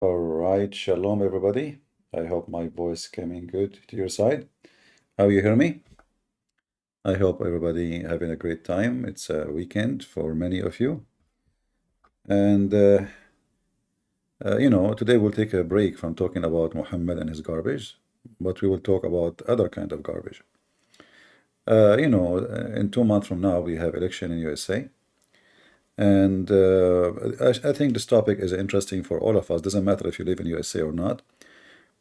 All right, shalom everybody. I hope my voice came in good to your side. How you hear me? I hope everybody having a great time. It's a weekend for many of you. And today we'll take a break from talking about Muhammad and his garbage, but we will talk about other kind of garbage. In 2 months from now we have election in USA. And I think this topic is interesting for all of us. Doesn't matter if you live in USA or not,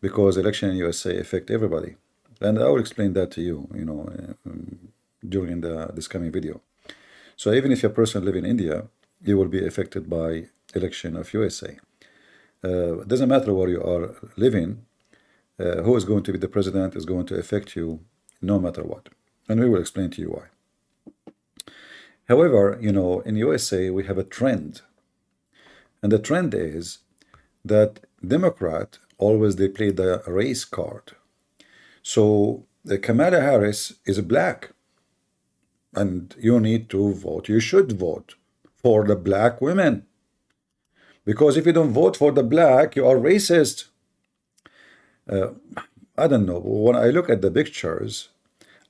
because election in USA affect everybody. And I will explain that to you, during this coming video. So even if you're a person living in India, you will be affected by election of USA. It doesn't matter where you are living, who is going to be the president is going to affect you no matter what. And we will explain to you why. However, in USA, we have a trend. And the trend is that Democrat always they play the race card. So Kamala Harris is black, and you need to vote. You should vote for the black women, because if you don't vote for the black, you are racist. I don't know. When I look at the pictures,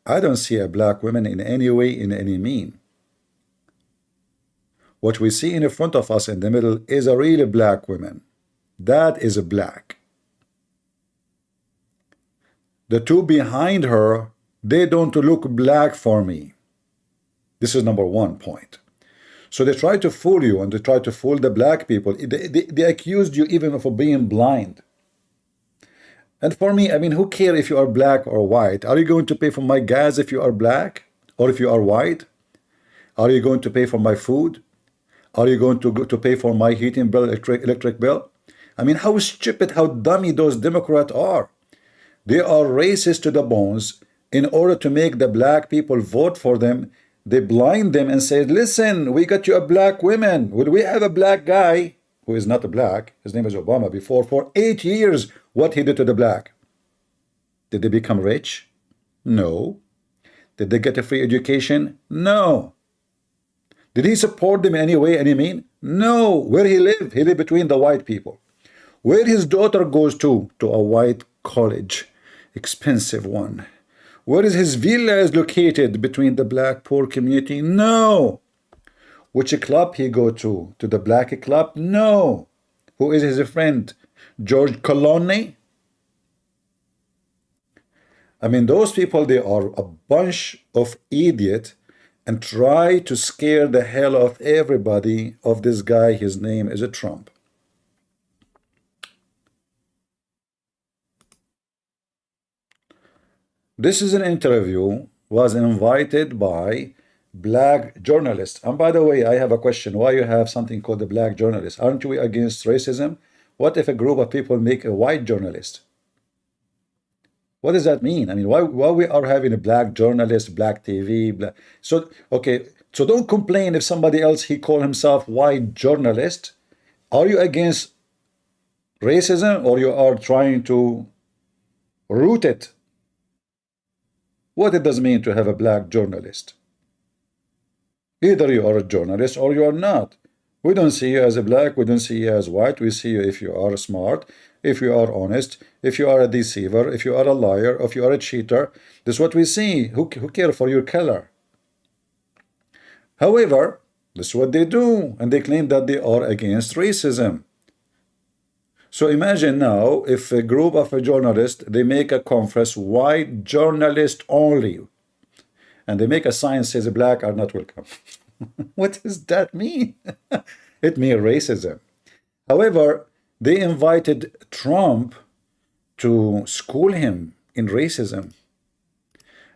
I don't see a black woman in any way, in any mean. What we see in front of us in the middle is a really black woman. That is a black. The two behind her, they don't look black for me. This is number one point. So they try to fool you, and they try to fool the black people. They accused you even of being blind. And for me, I mean, who cares if you are black or white? Are you going to pay for my gas if you are black or if you are white? Are you going to pay for my food? Are you going to pay for my heating bill, electric bill? I mean, how stupid, how dummy those Democrats are. They are racist to the bones. In order to make the black people vote for them, they blind them and say, listen, we got you a black woman. Will we have a black guy who is not a black? His name is Obama. Before, for 8 years, what he did to the black? Did they become rich? No. Did they get a free education? No. Did he support them in any way, any mean? No. Where he live? He lived between the white people. Where his daughter goes to a white college, expensive one. Where is his villa is located between the black poor community? No. Which club he go to? To the black club? No. Who is his friend? George Clooney? I mean, those people, they are a bunch of idiots and try to scare the hell of everybody of this guy. His name is a Trump. This is an interview, was invited by black journalists. And by the way, I have a question. Why you have something called the black journalist? Aren't we against racism? What if a group of people make a white journalist? What does that mean? I mean, why we are having a black journalist, black TV, black... So, okay, so don't complain if somebody else, he call himself white journalist. Are you against racism, or you are trying to root it? What it does mean to have a black journalist? Either you are a journalist or you are not. We don't see you as a black, we don't see you as white. We see you if you are smart, if you are honest, if you are a deceiver, if you are a liar, if you are a cheater. This is what we see. Who cares for your color? However, this is what they do, and they claim that they are against racism. So imagine now if a group of journalists, they make a conference, white journalist only, and they make a sign says black are not welcome. What does that mean? It means racism. However, they invited Trump to school him in racism.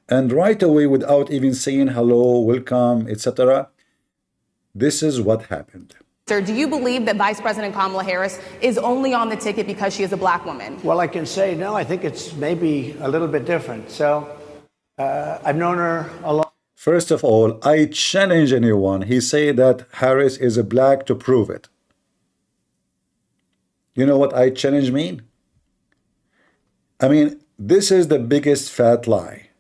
And right away, without even saying hello, welcome, etc., this is what happened. Sir, do you believe that Vice President Kamala Harris is only on the ticket because she is a black woman? Well, I can say no. I think it's maybe a little bit different. So I've known her a long. First of all, I challenge anyone. He said that Harris is a black to prove it. You know what I challenge mean? I mean, this is the biggest fat lie.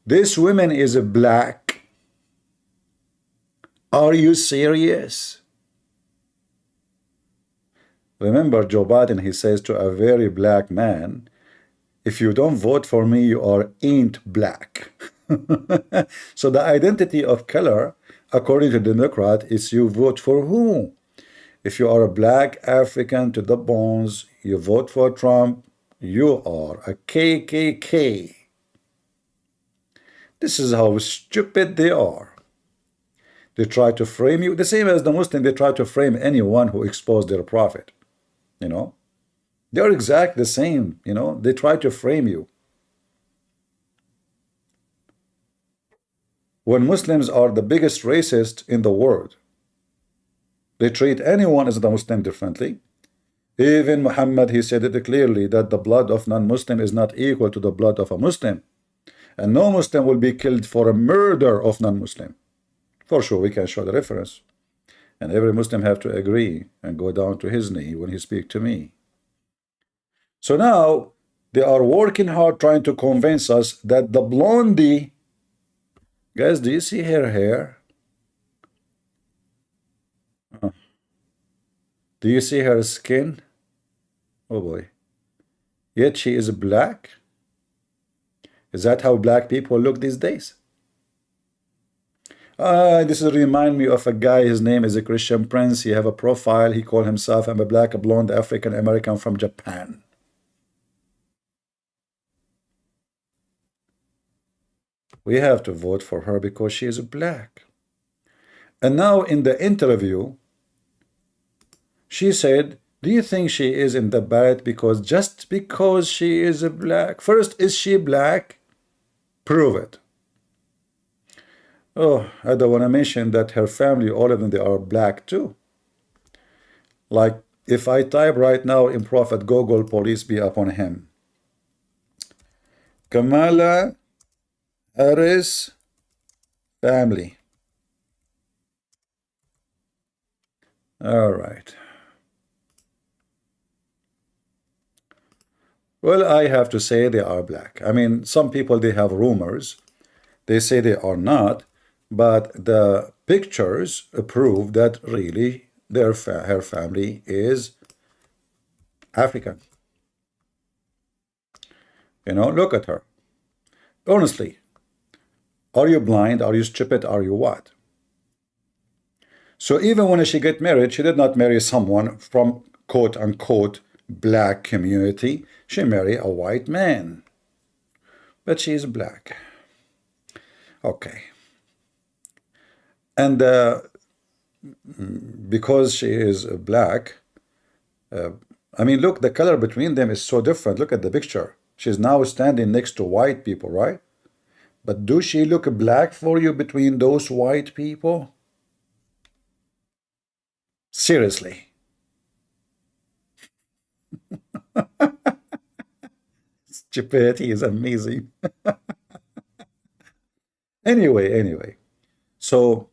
This woman is a black. Are you serious? Remember Joe Biden, he says to a very black man, if you don't vote for me, you ain't black. So the identity of color, according to Democrat, is you vote for who? If you are a black African to the bones, you vote for Trump, you are a KKK. This is how stupid they are. They try to frame you, the same as the Muslim, they try to frame anyone who exposed their prophet. You know, they're exactly the same. You know, they try to frame you. When Muslims are the biggest racist in the world, they treat anyone as a Muslim differently. Even Muhammad, he said it clearly that the blood of non-Muslim is not equal to the blood of a Muslim. And no Muslim will be killed for a murder of non-Muslim. For sure, we can show the reference. And every Muslim have to agree and go down to his knee when he speak to me. So now, they are working hard trying to convince us that the blondie, guys, do you see her hair? Do you see her skin? Oh boy. Yet she is black? Is that how black people look these days? This remind me of a guy, his name is a Christian Prince. He have a profile, he called himself, I'm a black, blonde, African American from Japan. We have to vote for her because she is black. And now in the interview, she said, do you think she is in the bad because just because she is a black? First, is she black? Prove it. Oh, I don't want to mention that her family, all of them, they are black too. Like if I type right now in Prophet Google, police be upon him. Kamala Harris family. All right. Well, I have to say they are black. I mean, some people, they have rumors. They say they are not, but the pictures prove that really her family is African. You know, look at her. Honestly, are you blind? Are you stupid? Are you what? So even when she get married, she did not marry someone from quote-unquote black community. She married a white man. But she is black. Okay. And because she is black, I mean, look, the color between them is so different. Look at the picture. She's now standing next to white people, right? But do she look black for you between those white people? Seriously. Stupidity is amazing. Anyway. So,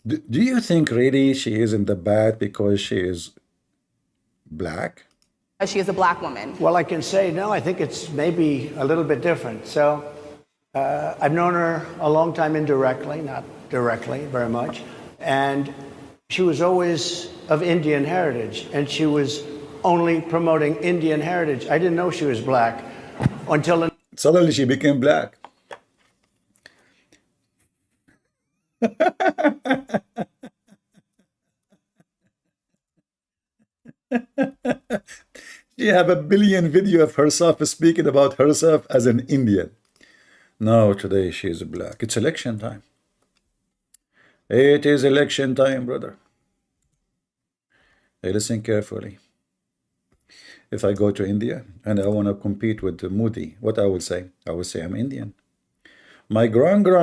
do you think really she is in the bad because she is black? She is a black woman. Well, I can say no, I think it's maybe a little bit different. So I've known her a long time indirectly, not directly very much. And she was always of Indian heritage, and she was only promoting Indian heritage. I didn't know she was black until Suddenly she became black. She have a billion video of herself speaking about herself as an Indian. No, today she is black. It's election time. It is election time, brother. Hey, listen carefully. If I go to India and I want to compete with Modi, what I will say? I will say I'm Indian. My grandfather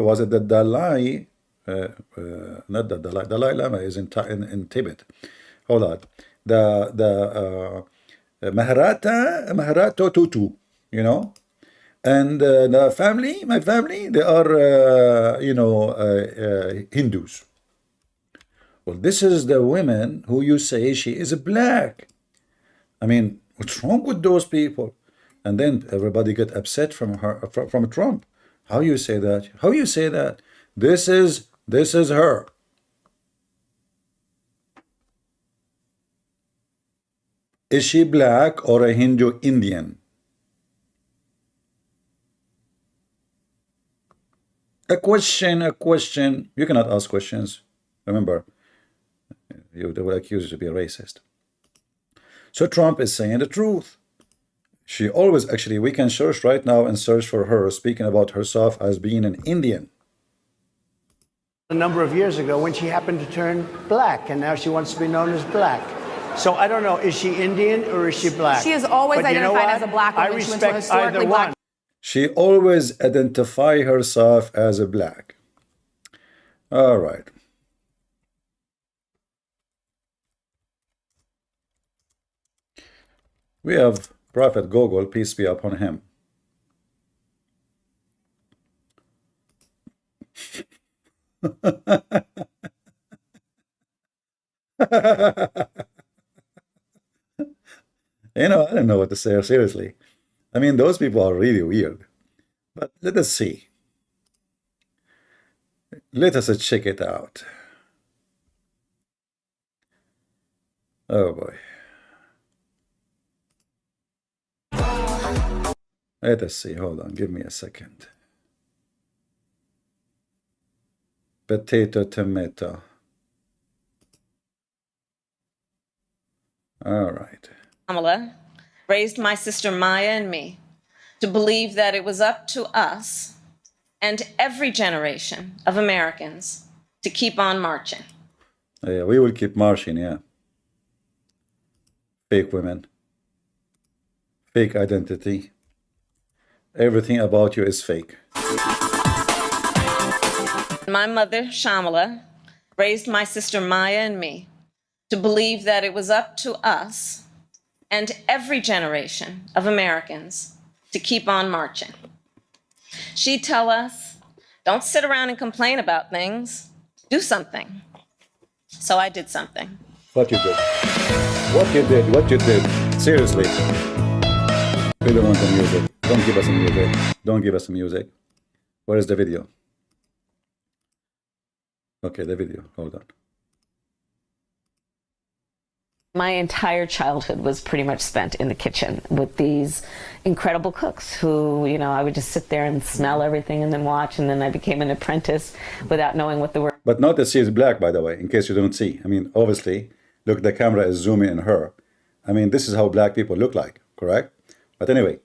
was at the Dalai, not the Dalai Lama is in Tibet. Hold on. The Maharato Tutu, you know, and the family, my family, they are, Hindus. Well, this is the women who you say she is black. I mean, what's wrong with those people? And then everybody get upset from her, from Trump. How you say that? How you say that? This is her. Is she black or a Hindu Indian? A question. You cannot ask questions. Remember, they will accuse you to be a racist. So Trump is saying the truth. She always, actually, we can search right now and search for her speaking about herself as being an Indian. A number of years ago when she happened to turn black, and now she wants to be known as black. So I don't know, is she Indian or is she black? She is always But you know identified what? as a black woman. I She went to a respect historically either black. one. She always identify herself as a black. All right. We have Prophet Gogol, peace be upon him. I don't know what to say, seriously. I mean, those people are really weird. But let us see. Let us check it out. Oh boy. Let us see. Hold on. Give me a second. Potato, tomato. All right. Kamala raised my sister Maya and me to believe that it was up to us and every generation of Americans to keep on marching. Yeah, we will keep marching, yeah. Fake women. Fake identity. Everything about you is fake. My mother, Shamala, raised my sister Maya and me to believe that it was up to us and every generation of Americans to keep on marching. She'd tell us, don't sit around and complain about things, do something. So I did something. What you did? What you did? Seriously. We don't want the music. Don't give us the music. Don't give us the music. Where is the video? Okay, the video. Hold on. My entire childhood was pretty much spent in the kitchen with these incredible cooks who, I would just sit there and smell everything and then watch, and then I became an apprentice without knowing what the word. But notice she is black, by the way, in case you don't see. I mean, obviously, look, the camera is zooming in her. I mean, this is how black people look like, correct? But anyway.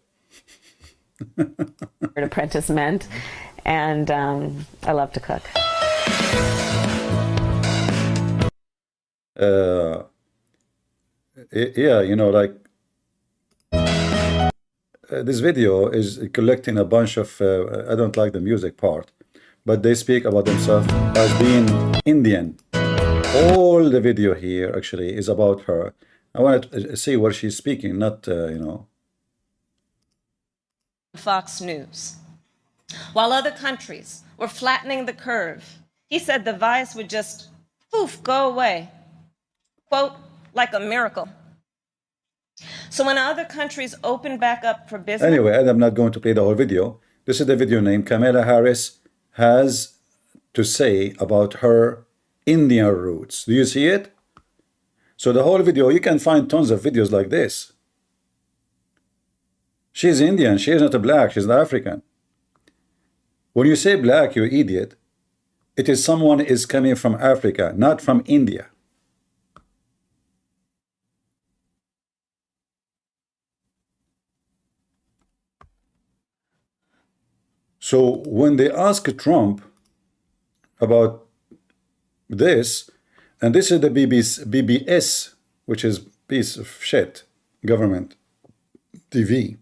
Apprentice meant, and I love to cook. Yeah, this video is collecting a bunch of, I don't like the music part, but they speak about themselves as being Indian. All the video here actually is about her. I want to see what she's speaking, not, Fox News. While other countries were flattening the curve, he said the virus would just, poof, go away. Quote, like a miracle. So when other countries open back up for business... Anyway, I'm not going to play the whole video. This is the video name Kamala Harris has to say about her Indian roots. Do you see it? So the whole video, you can find tons of videos like this. She's Indian. She is not a black. She's an African. When you say black, you idiot, it is someone is coming from Africa, not from India. So when they ask Trump about this, and this is the BBS, which is piece of shit government TV.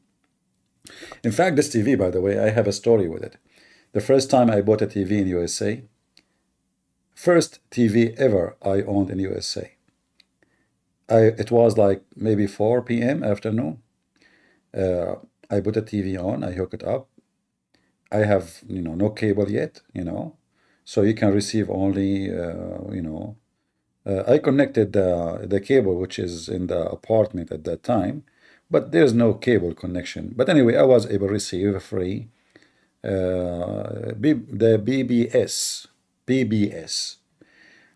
In fact, this TV, by the way, I have a story with it. The first time I bought a TV in USA, first TV ever I owned in USA. It was like maybe 4 p.m. afternoon. I put a TV on, I hook it up. I have, no cable yet, so you can receive only, I connected the cable, which is in the apartment at that time, but there's no cable connection. But anyway, I was able to receive a free, the BBS.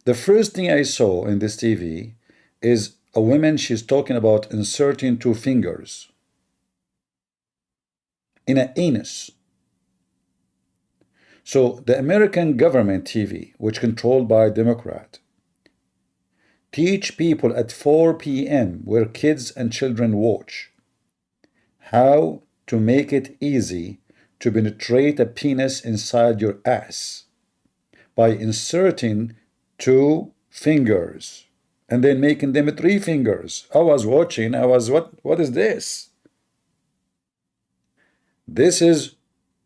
The first thing I saw in this TV is a woman, she's talking about inserting two fingers in an anus. So the American government TV, which controlled by Democrat, teach people at 4 p.m. where kids and children watch how to make it easy to penetrate a penis inside your ass by inserting two fingers and then making them three fingers. I was watching, what is this? This is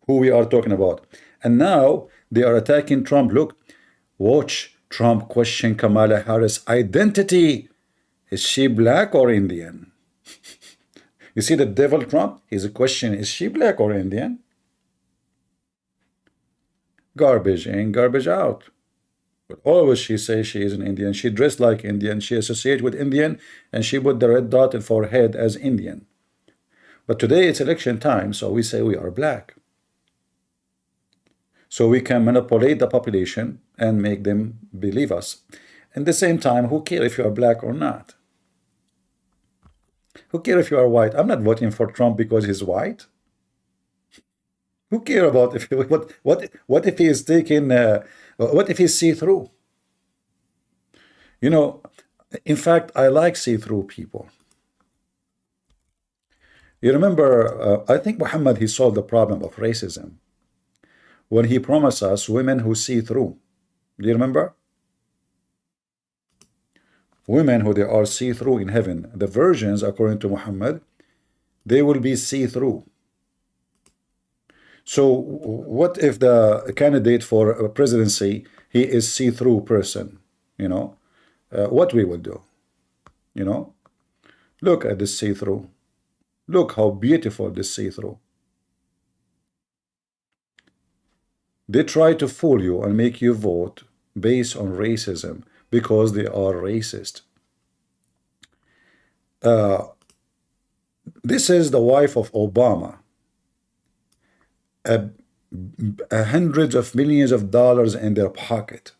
who we are talking about. And now they are attacking Trump. Look, watch Trump question Kamala Harris' identity. Is she black or Indian? You see the devil Trump? His question, is she black or Indian? Garbage in, garbage out. But always she says she is an Indian. She dressed like Indian. She associates with Indian, and she put the red dot in forehead as Indian. But today it's election time, so we say we are black. So we can manipulate the population and make them believe us. At the same time, who cares if you are black or not? Who cares if you are white? I'm not voting for Trump because he's white. Who cares about if what if he is taking what if he's see-through? You know, in fact, I like see-through people. You remember, I think Muhammad, he solved the problem of racism when he promised us women who see through. Do you remember? Women who they are see-through in heaven. The virgins, according to Muhammad, they will be see-through. So what if the candidate for a presidency, he is see-through person? You know, what we will do? You know, look at this see-through. Look how beautiful this see-through. They try to fool you and make you vote based on racism because they are racist. This is the wife of Obama. Hundreds of millions of dollars in their pocket.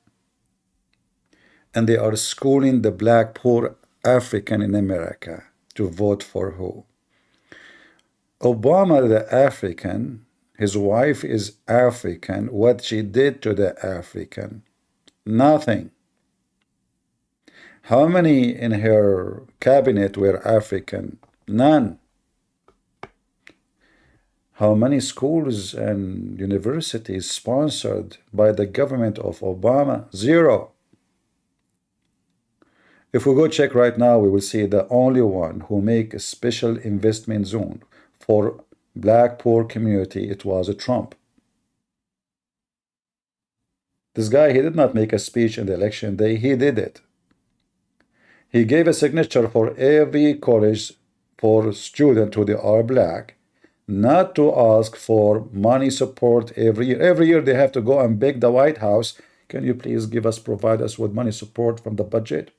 And they are schooling the black poor African in America to vote for who? Obama, the African, his wife is African. What she did to the African? Nothing. How many in her cabinet were African? None. How many schools and universities sponsored by the government of Obama? Zero. If we go check right now, we will see the only one who make a special investment zone for black poor community, it was a Trump. This guy, he did not make a speech in the election day, he did it. He gave a signature for every college for students who they are black, not to ask for money support every year. Every year they have to go and beg the White House, can you please provide us with money support from the budget?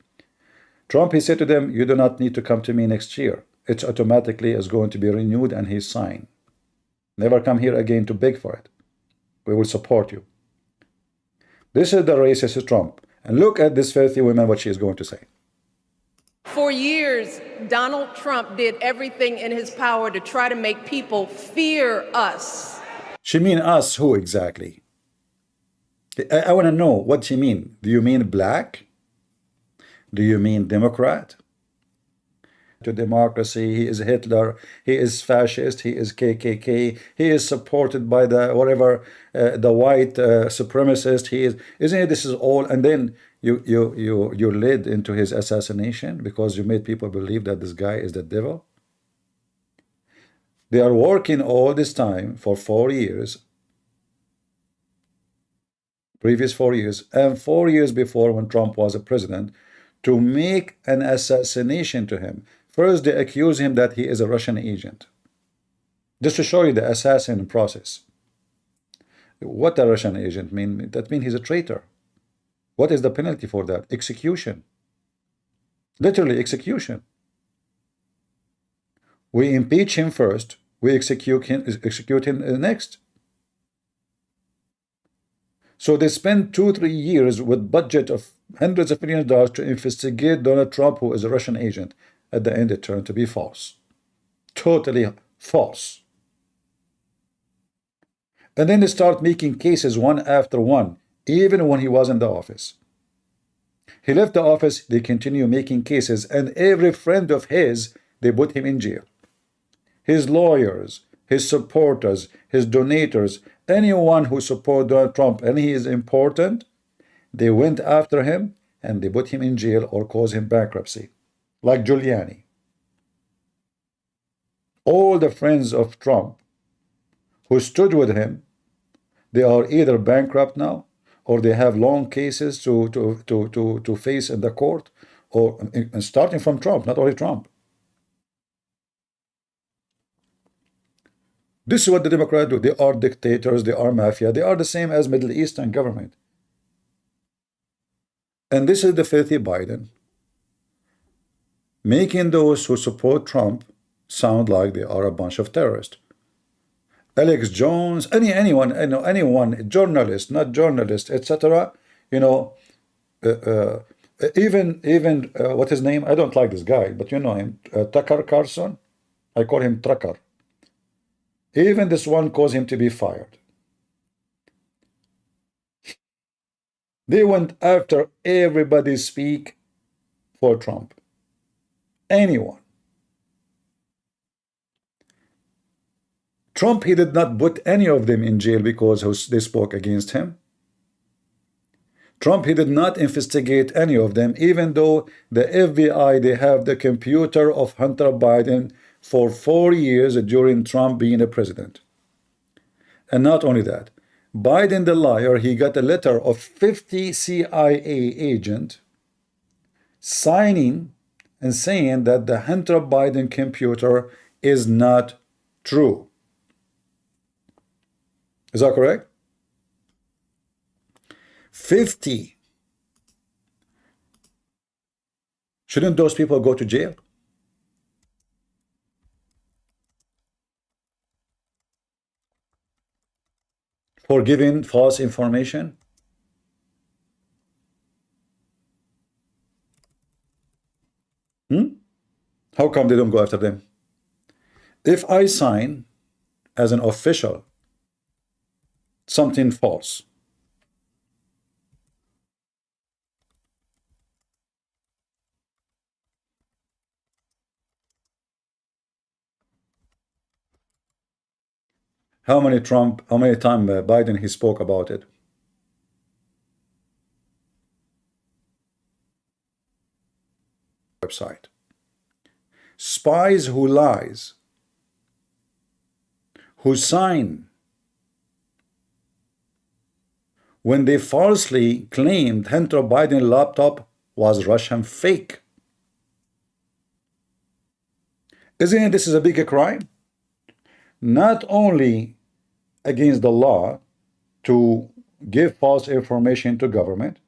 Trump, he said to them, you do not need to come to me next year. It automatically is going to be renewed, and he signed. Never come here again to beg for it. We will support you. This is the racist Trump. And look at this filthy woman, what she is going to say. For years, Donald Trump did everything in his power to try to make people fear us. She mean us who exactly? I want to know what she mean. Do you mean black? Do you mean Democrat? To democracy, he is Hitler, he is fascist, he is KKK, he is supported by the whatever the white supremacist. He is, isn't it? This is all, and then you led into his assassination because you made people believe that this guy is the devil. They are working all this time for 4 years, previous 4 years, and 4 years before when Trump was a president, to make an assassination to him. First, they accuse him that he is a Russian agent. Just to show you the assassin process. What a Russian agent mean? That means he's a traitor. What is the penalty for that? Execution. Literally execution. We impeach him first. We execute him next. So they spent 2-3 years with budget of hundreds of millions of dollars to investigate Donald Trump, who is a Russian agent. At the end, it turned to be false. Totally false. And then they start making cases one after one, even when he was in the office. He left the office, they continue making cases, and every friend of his, they put him in jail. His lawyers, his supporters, his donators, anyone who support Donald Trump and he is important, they went after him and they put him in jail or caused him bankruptcy, like Giuliani. All the friends of Trump who stood with him, they are either bankrupt now, or they have long cases to face in the court, or and starting from Trump, not only Trump. This is what the Democrats do. They are dictators, they are mafia, they are the same as Middle Eastern government. And this is the filthy Biden, making those who support Trump sound like they are a bunch of terrorists. Alex Jones, anyone, journalist, not journalist, etc. Even what his name? I don't like this guy, but you know him, Tucker Carlson. I call him Trucker. Even this one caused him to be fired. They went after everybody speak for Trump. Anyone. Trump, he did not put any of them in jail because they spoke against him. Trump, he did not investigate any of them, even though the FBI, they have the computer of Hunter Biden for 4 years during Trump being a president. And not only that, Biden the liar, he got a letter of 50 CIA agent signing and saying that the Hunter Biden computer is not true. Is that correct? 50. Shouldn't those people go to jail? For giving false information? How come they don't go after them? If I sign as an official something false, how many times Biden he spoke about it? Website. Spies who lies, who sign when they falsely claimed Hunter Biden's laptop was Russian fake. Isn't this is a big crime? Not only against the law to give false information to government.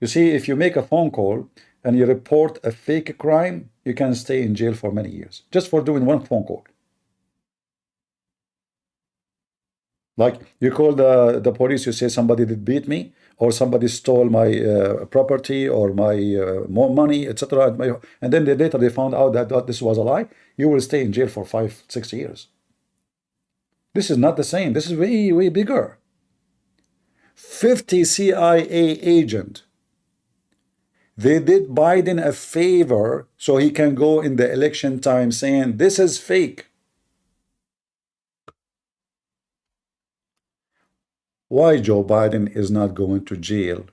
You see, if you make a phone call and you report a fake crime, you can stay in jail for many years just for doing one phone call. Like you call the police, you say somebody did beat me, or somebody stole my property or my more money, etc. And then later they found out that this was a lie. You will stay in jail for 5-6 years. This is not the same. This is way, way bigger. 50 CIA agent. They did Biden a favor so he can go in the election time saying this is fake. Why Joe Biden is not going to jail?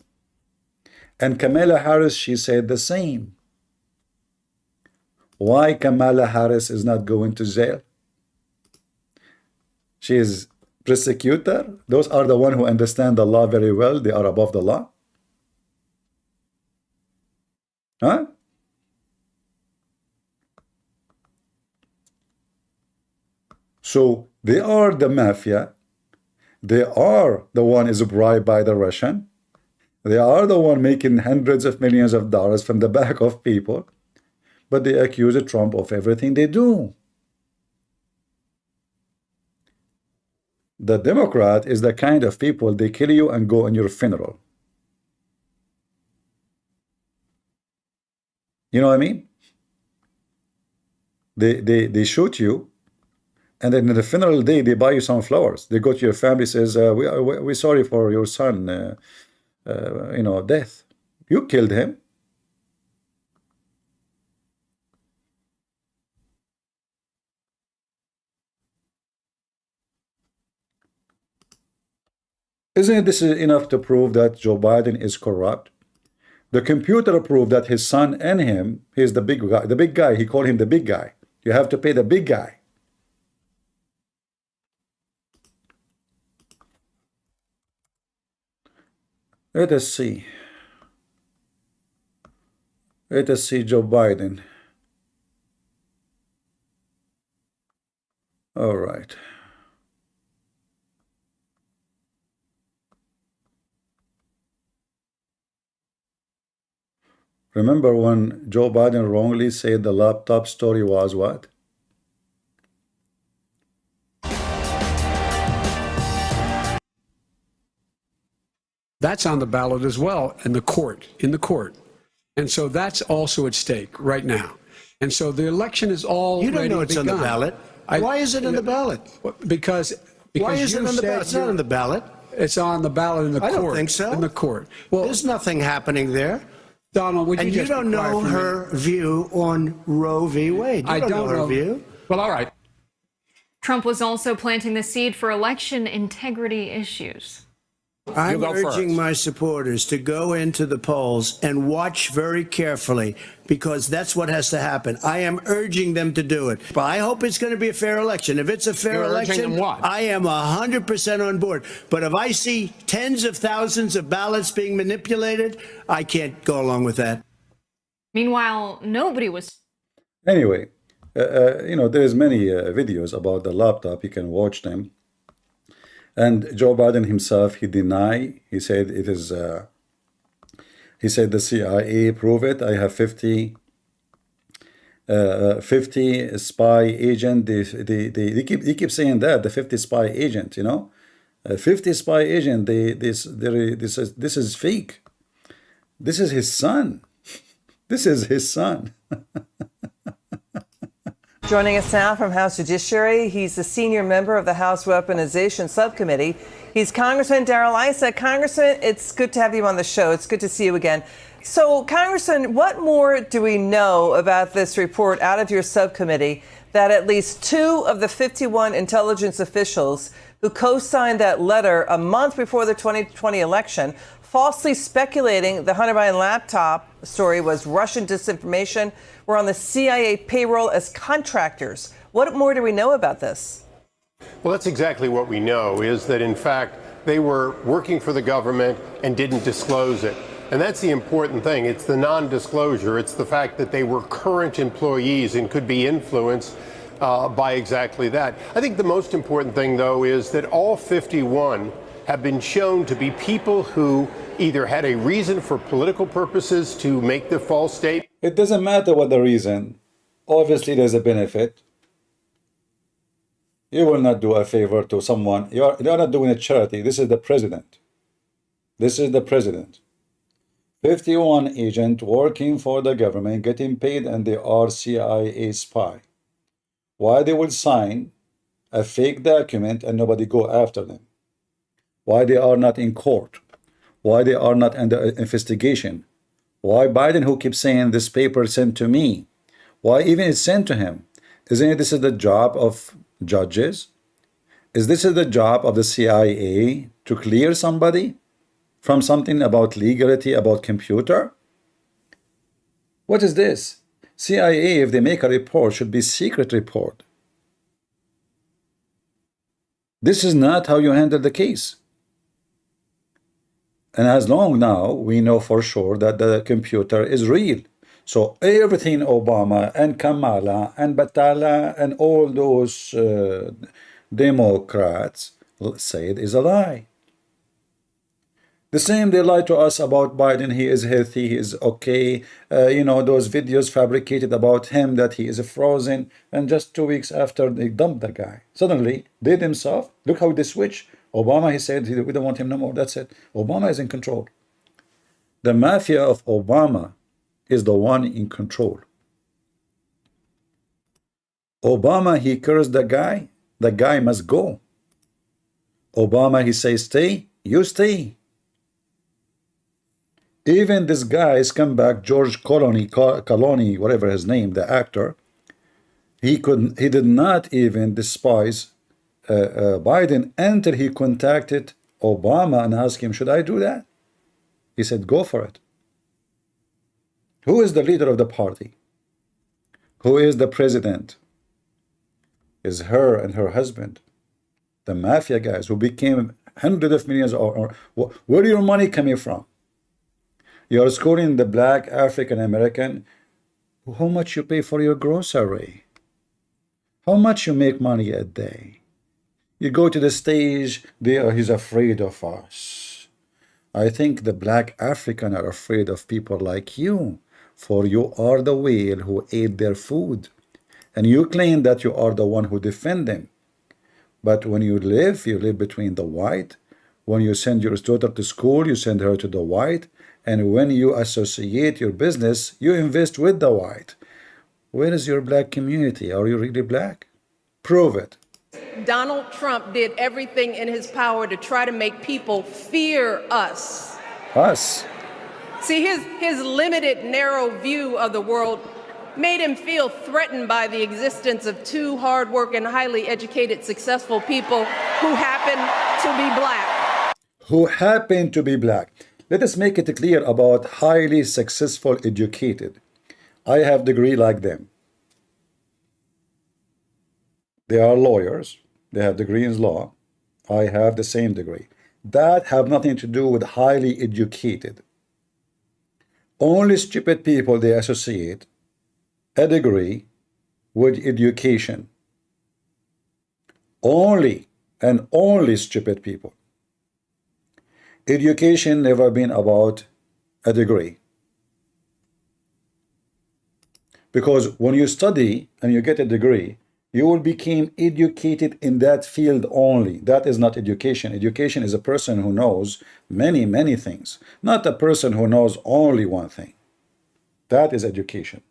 And Kamala Harris, she said the same. Why Kamala Harris is not going to jail? She is prosecutor. Those are the one who understand the law very well. They are above the law. Huh? So they are the mafia. They are the one is bribed by the Russian. They are the one making hundreds of millions of dollars from the back of people. But they accuse Trump of everything they do. The Democrat is the kind of people, they kill you and go on your funeral. You know what I mean? They shoot you, and then in the funeral day, they buy you some flowers. They go to your family, says, we're sorry for your son, death. You killed him. Isn't this enough to prove that Joe Biden is corrupt? The computer proved that his son and him, he's the big guy. The big guy, he called him the big guy. You have to pay the big guy. Let us see. Let us see Joe Biden. All right. Remember when Joe Biden wrongly said the laptop story was what? That's on the ballot as well in the court. And so that's also at stake right now. And so the election is already You don't know it's begun. on the ballot. Why is it on the ballot? Because Why is it you on the said ballot? It's not on the ballot. It's on the ballot in the I court. don't think so. In the court. Well, There's nothing happening there. Donald, would you And you just don't be quiet know for a her view on Roe v. Wade. You I don't her know view. Well, all right. Trump was also planting the seed for election integrity issues. I'm go urging first. my supporters to go into the polls and watch very carefully, because that's what has to happen. I am urging them to do it. But I hope it's going to be a fair election. If it's a fair You're urging election, them what? I am 100% on board. But if I see tens of thousands of ballots being manipulated, I can't go along with that. Meanwhile, nobody was Anyway, there's many videos about the laptop. You can watch them. And Joe Biden himself, he denied. He said it is. He said the CIA prove it. I have 50 spy agent. They keep saying that the 50 spy agent. 50 spy agent. This is fake. This is his son. This is his son. Joining us now from House Judiciary, he's the senior member of the House Weaponization Subcommittee. He's Congressman Darrell Issa. Congressman, it's good to have you on the show. It's good to see you again. So, Congressman, what more do we know about this report out of your subcommittee that at least 2 of the 51 intelligence officials who co-signed that letter a month before the 2020 election, falsely speculating the Hunter Biden laptop story was Russian disinformation, were on the CIA payroll as contractors? What more do we know about this? Well, that's exactly what we know, is that, in fact, they were working for the government and didn't disclose it. And that's the important thing. It's the non-disclosure. It's the fact that they were current employees and could be influenced by exactly that. I think the most important thing, though, is that all 51 have been shown to be people who either had a reason for political purposes to make the false statement. It doesn't matter what the reason. Obviously, there's a benefit. You will not do a favor to someone. You're not doing a charity. This is the president. This is the president. 51 agents working for the government, getting paid, and they are CIA spy. Why they will sign a fake document and nobody go after them? Why they are not in court? Why they are not under investigation? Why Biden, who keeps saying this paper sent to me? Why even it's sent to him? Isn't it this is the job of judges? Is this the job of the CIA to clear somebody from something about legality, about computer? What is this? CIA, if they make a report, should be secret report. This is not how you handle the case. And as long now, we know for sure that the computer is real. So everything Obama and Kamala and Batala and all those Democrats said is a lie. The same they lied to us about Biden. He is healthy, he is okay. You know, those videos fabricated about him that he is frozen. And just 2 weeks after they dumped the guy, suddenly they themselves, look how they switch. Obama, he said, we don't want him no more. That's it. Obama is in control. The mafia of Obama is the one in control. Obama, he cursed the guy must go. Obama, he says stay, you stay. Even this guy's comeback, George Colony, whatever his name, the actor, he did not even despise Biden until he contacted Obama and asked him, should I do that? He said, go for it. Who is the leader of the party? Who is the president? Is her and her husband. The mafia guys who became hundreds of millions, or where your money coming from? You're schooling the black African American. How much you pay for your grocery? How much you make money a day? You go to the stage, he's afraid of us. I think the black African are afraid of people like you, for you are the whale who ate their food. And you claim that you are the one who defend them. But when you live between the white. When you send your daughter to school, you send her to the white. And when you associate your business, you invest with the white. Where is your black community? Are you really black? Prove it. Donald Trump did everything in his power to try to make people fear us. Us. See, his limited, narrow view of the world made him feel threatened by the existence of two hardworking, highly educated, successful people who happen to be black. Who happen to be black. Let us make it clear about highly successful, educated. I have degree like them. They are lawyers. They have degree in law. I have the same degree. That have nothing to do with highly educated. Only stupid people they associate a degree with education. Only and only stupid people. Education never been about a degree. Because when you study and you get a degree, you will become educated in that field only. That is not education. Education is a person who knows many, many things, not a person who knows only one thing. That is education.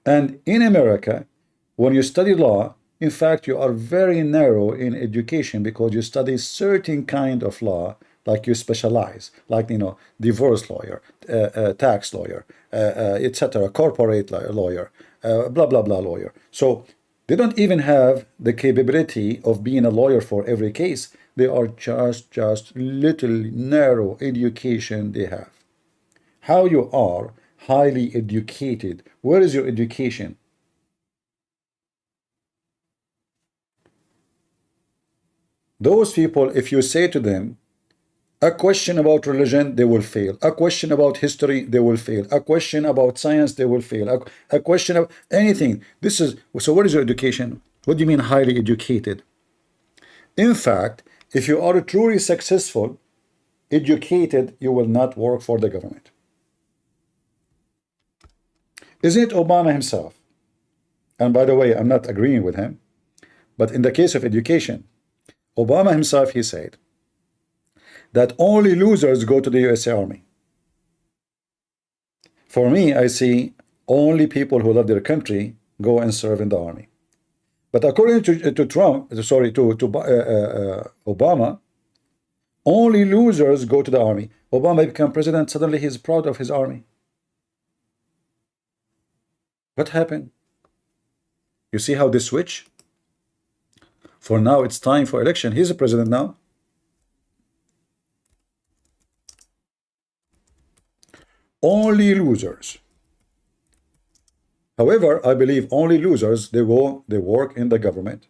And in America, when you study law, in fact, you are very narrow in education because you study certain kind of law, like you specialize, like, you know, divorce lawyer, tax lawyer, etc., corporate lawyer, blah, blah, blah lawyer. So they don't even have the capability of being a lawyer for every case. They are just little narrow education they have. How you are highly educated. Where is your education? Those people, if you say to them, a question about religion, they will fail. A question about history, they will fail. A question about science, they will fail. A question of anything. This is, so what is your education? What do you mean highly educated? In fact, if you are truly successful, educated, you will not work for the government. Isn't it Obama himself? And by the way, I'm not agreeing with him, but in the case of education, Obama himself, he said that only losers go to the USA Army. For me, I see only people who love their country go and serve in the army. But according to Trump, sorry, to Obama, only losers go to the army. Obama became president, suddenly he's proud of his army. What happened? You see how they switch? For now, it's time for election. He's a president now. Only losers. However, I believe only losers, they work in the government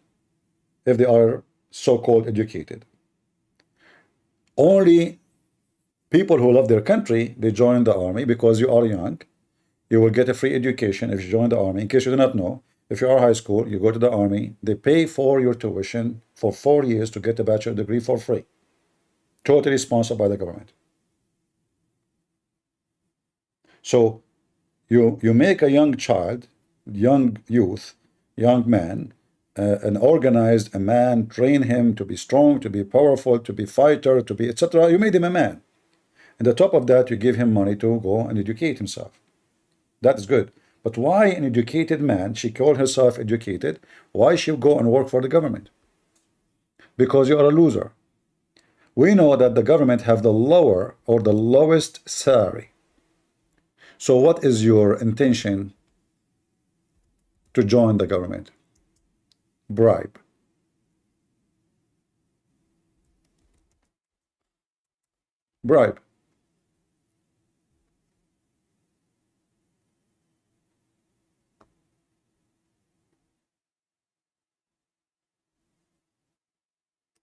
if they are so-called educated. Only people who love their country, they join the army because you are young. You will get a free education if you join the army. In case you do not know, if you are high school, you go to the army. They pay for your tuition for 4 years to get a bachelor degree for free. totally sponsored by the government. So you make a young child, young youth, young man, and organized a man, train him to be strong, to be powerful, to be fighter, to be etc. You made him a man. And on top of that, you give him money to go and educate himself. That is good. But why an educated man, she called herself educated, why she go and work for the government? Because you are a loser. We know that the government have the lower or the lowest salary. So what is your intention to join the government? Bribe. Bribe.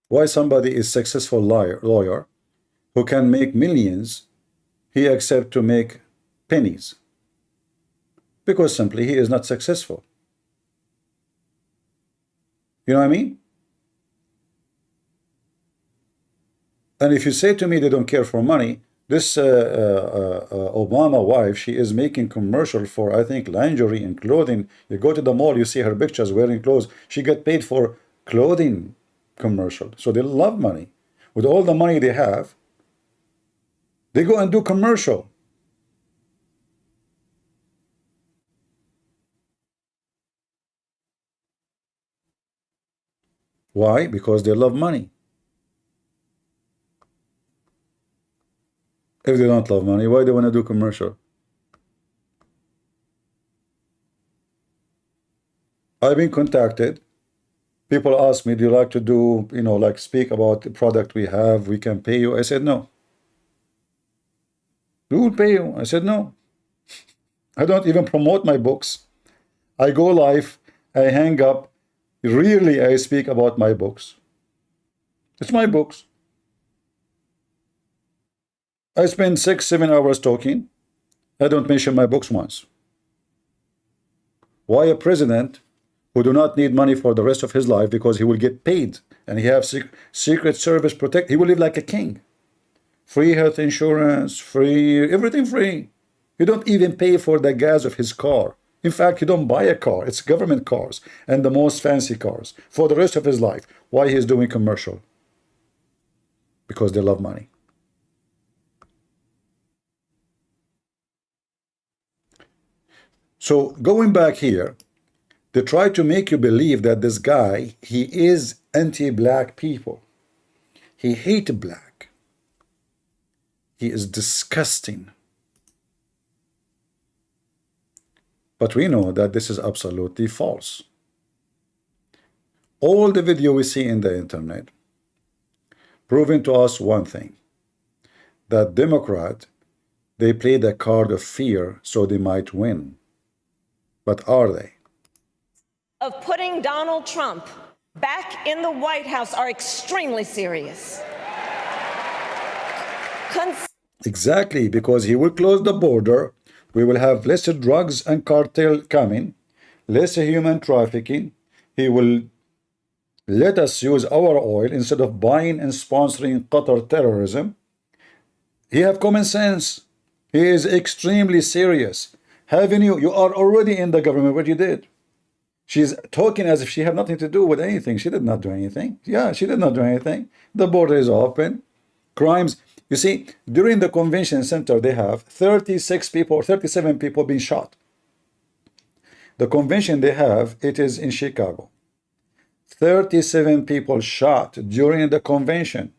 Why somebody is successful lawyer who can make millions, he accept to make pennies? Because simply he is not successful. You know what I mean? And if you say to me they don't care for money, this Obama wife, she is making commercial for, I think, lingerie and clothing. You go to the mall, you see her pictures wearing clothes. She get paid for clothing commercial. So they love money. With all the money they have, they go and do commercial. Why? Because they love money. If they don't love money, why do they want to do commercial? I've been contacted. People ask me, do you like to do, like speak about the product we have, we can pay you? I said, no. We will pay you. I said, no. I don't even promote my books. I go live, I hang up. Rarely I speak about my books. It's my books. I spend 6-7 hours talking. I don't mention my books once. Why a president who do not need money for the rest of his life because he will get paid and he have secret service protect, he will live like a king. Free health insurance, free, everything free. You don't even pay for the gas of his car. In fact, you don't buy a car. It's government cars and the most fancy cars for the rest of his life. Why he is doing commercial? Because they love money. So going back here, they try to make you believe that this guy, he is anti-black people. He hates black. He is disgusting. But we know that this is absolutely false. All the video we see in the internet proving to us one thing, that Democrat, they play the card of fear so they might win. But are they? Of putting Donald Trump back in the White House are extremely serious. Exactly, because he will close the border. We will have less drugs and cartel coming, less human trafficking. He will let us use our oil instead of buying and sponsoring Qatar terrorism. He have common sense. He is extremely serious. Haven't you? You are already in the government. What you did? She's talking as if she had nothing to do with anything. She did not do anything. Yeah, she did not do anything. The border is open. Crimes. You see, during the convention center, they have 36 people, 37 people being shot. The convention they have, it is in Chicago. 37 people shot during the convention.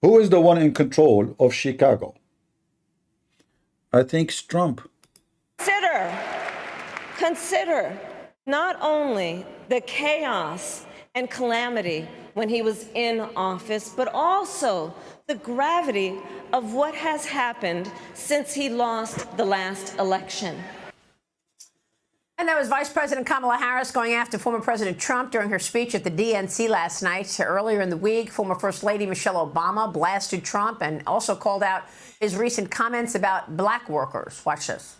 Who is the one in control of Chicago? I think it's Trump. Consider not only the chaos and calamity when he was in office, but also the gravity of what has happened since he lost the last election. And that was Vice President Kamala Harris going after former President Trump during her speech at the DNC last night. Earlier in the week, former First Lady Michelle Obama blasted Trump and also called out his recent comments about black workers. Watch this.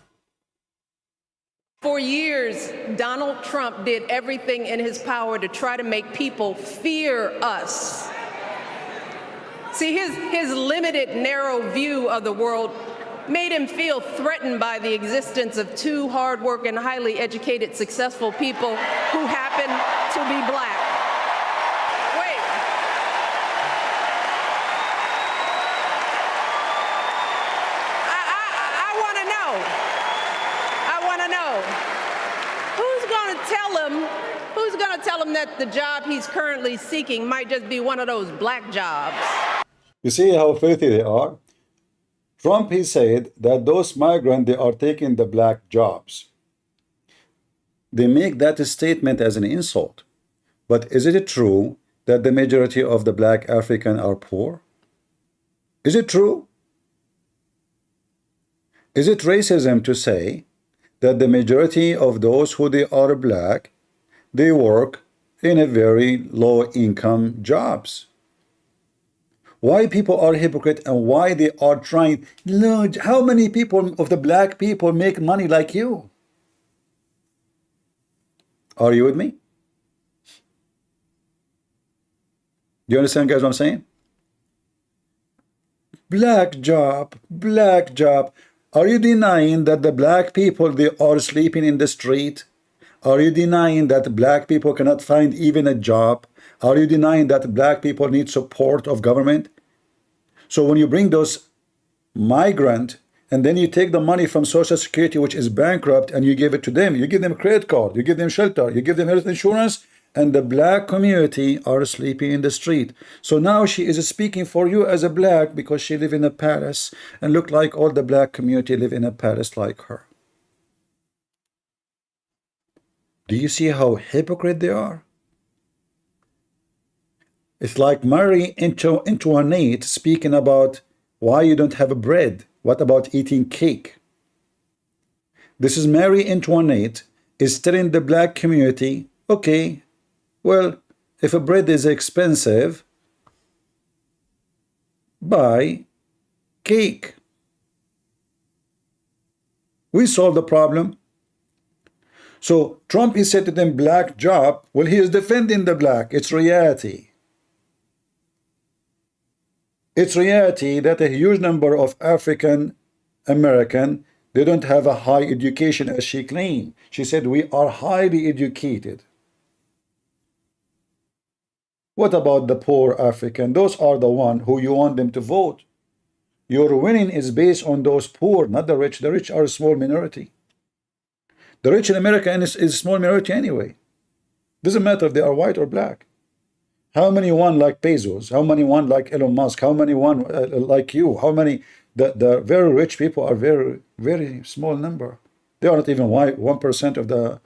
For years, Donald Trump did everything in his power to try to make people fear us. See, his limited, narrow view of the world made him feel threatened by the existence of two hardworking, highly educated, successful people who happen to be black. Wait. I want to know. I want to know. Who's going to tell him that the job he's currently seeking might just be one of those black jobs? You see how filthy they are? Trump, he said that those migrants, they are taking the black jobs. They make that statement as an insult. But is it true that the majority of the black African are poor? Is it true? Is it racism to say that the majority of those who they are black, they work in a very low income jobs? Why people are hypocrite and why they are trying, Lord, how many people of the black people make money like you? Are you with me? Do you understand, guys, what I'm saying? Black job, black job. Are you denying that the black people, they are sleeping in the street? Are you denying that black people cannot find even a job? Are you denying that black people need support of government? So when you bring those migrant and then you take the money from Social Security, which is bankrupt, and you give it to them, you give them a credit card, you give them shelter, you give them health insurance, and the black community are sleeping in the street. So now she is speaking for you as a black because she live in a palace and look like all the black community live in a palace like her. Do you see how hypocrite they are? It's like Marie Antoinette speaking about why you don't have bread. What about eating cake? This is Marie Antoinette is telling the black community, okay, well, if a bread is expensive, buy cake. We solve the problem. So Trump, he said to them, black job. Well, he is defending the black. It's reality. It's reality that a huge number of African American, they don't have a high education as she claimed. She said, we are highly educated. What about the poor African? Those are the one who you want them to vote. Your winning is based on those poor, not the rich. The rich are a small minority. The rich in America is a small minority anyway. Doesn't matter if they are white or black. How many one like Bezos? How many one like Elon Musk? How many one like you? How many? The very rich people are very, very small number. They are not even 1% of the,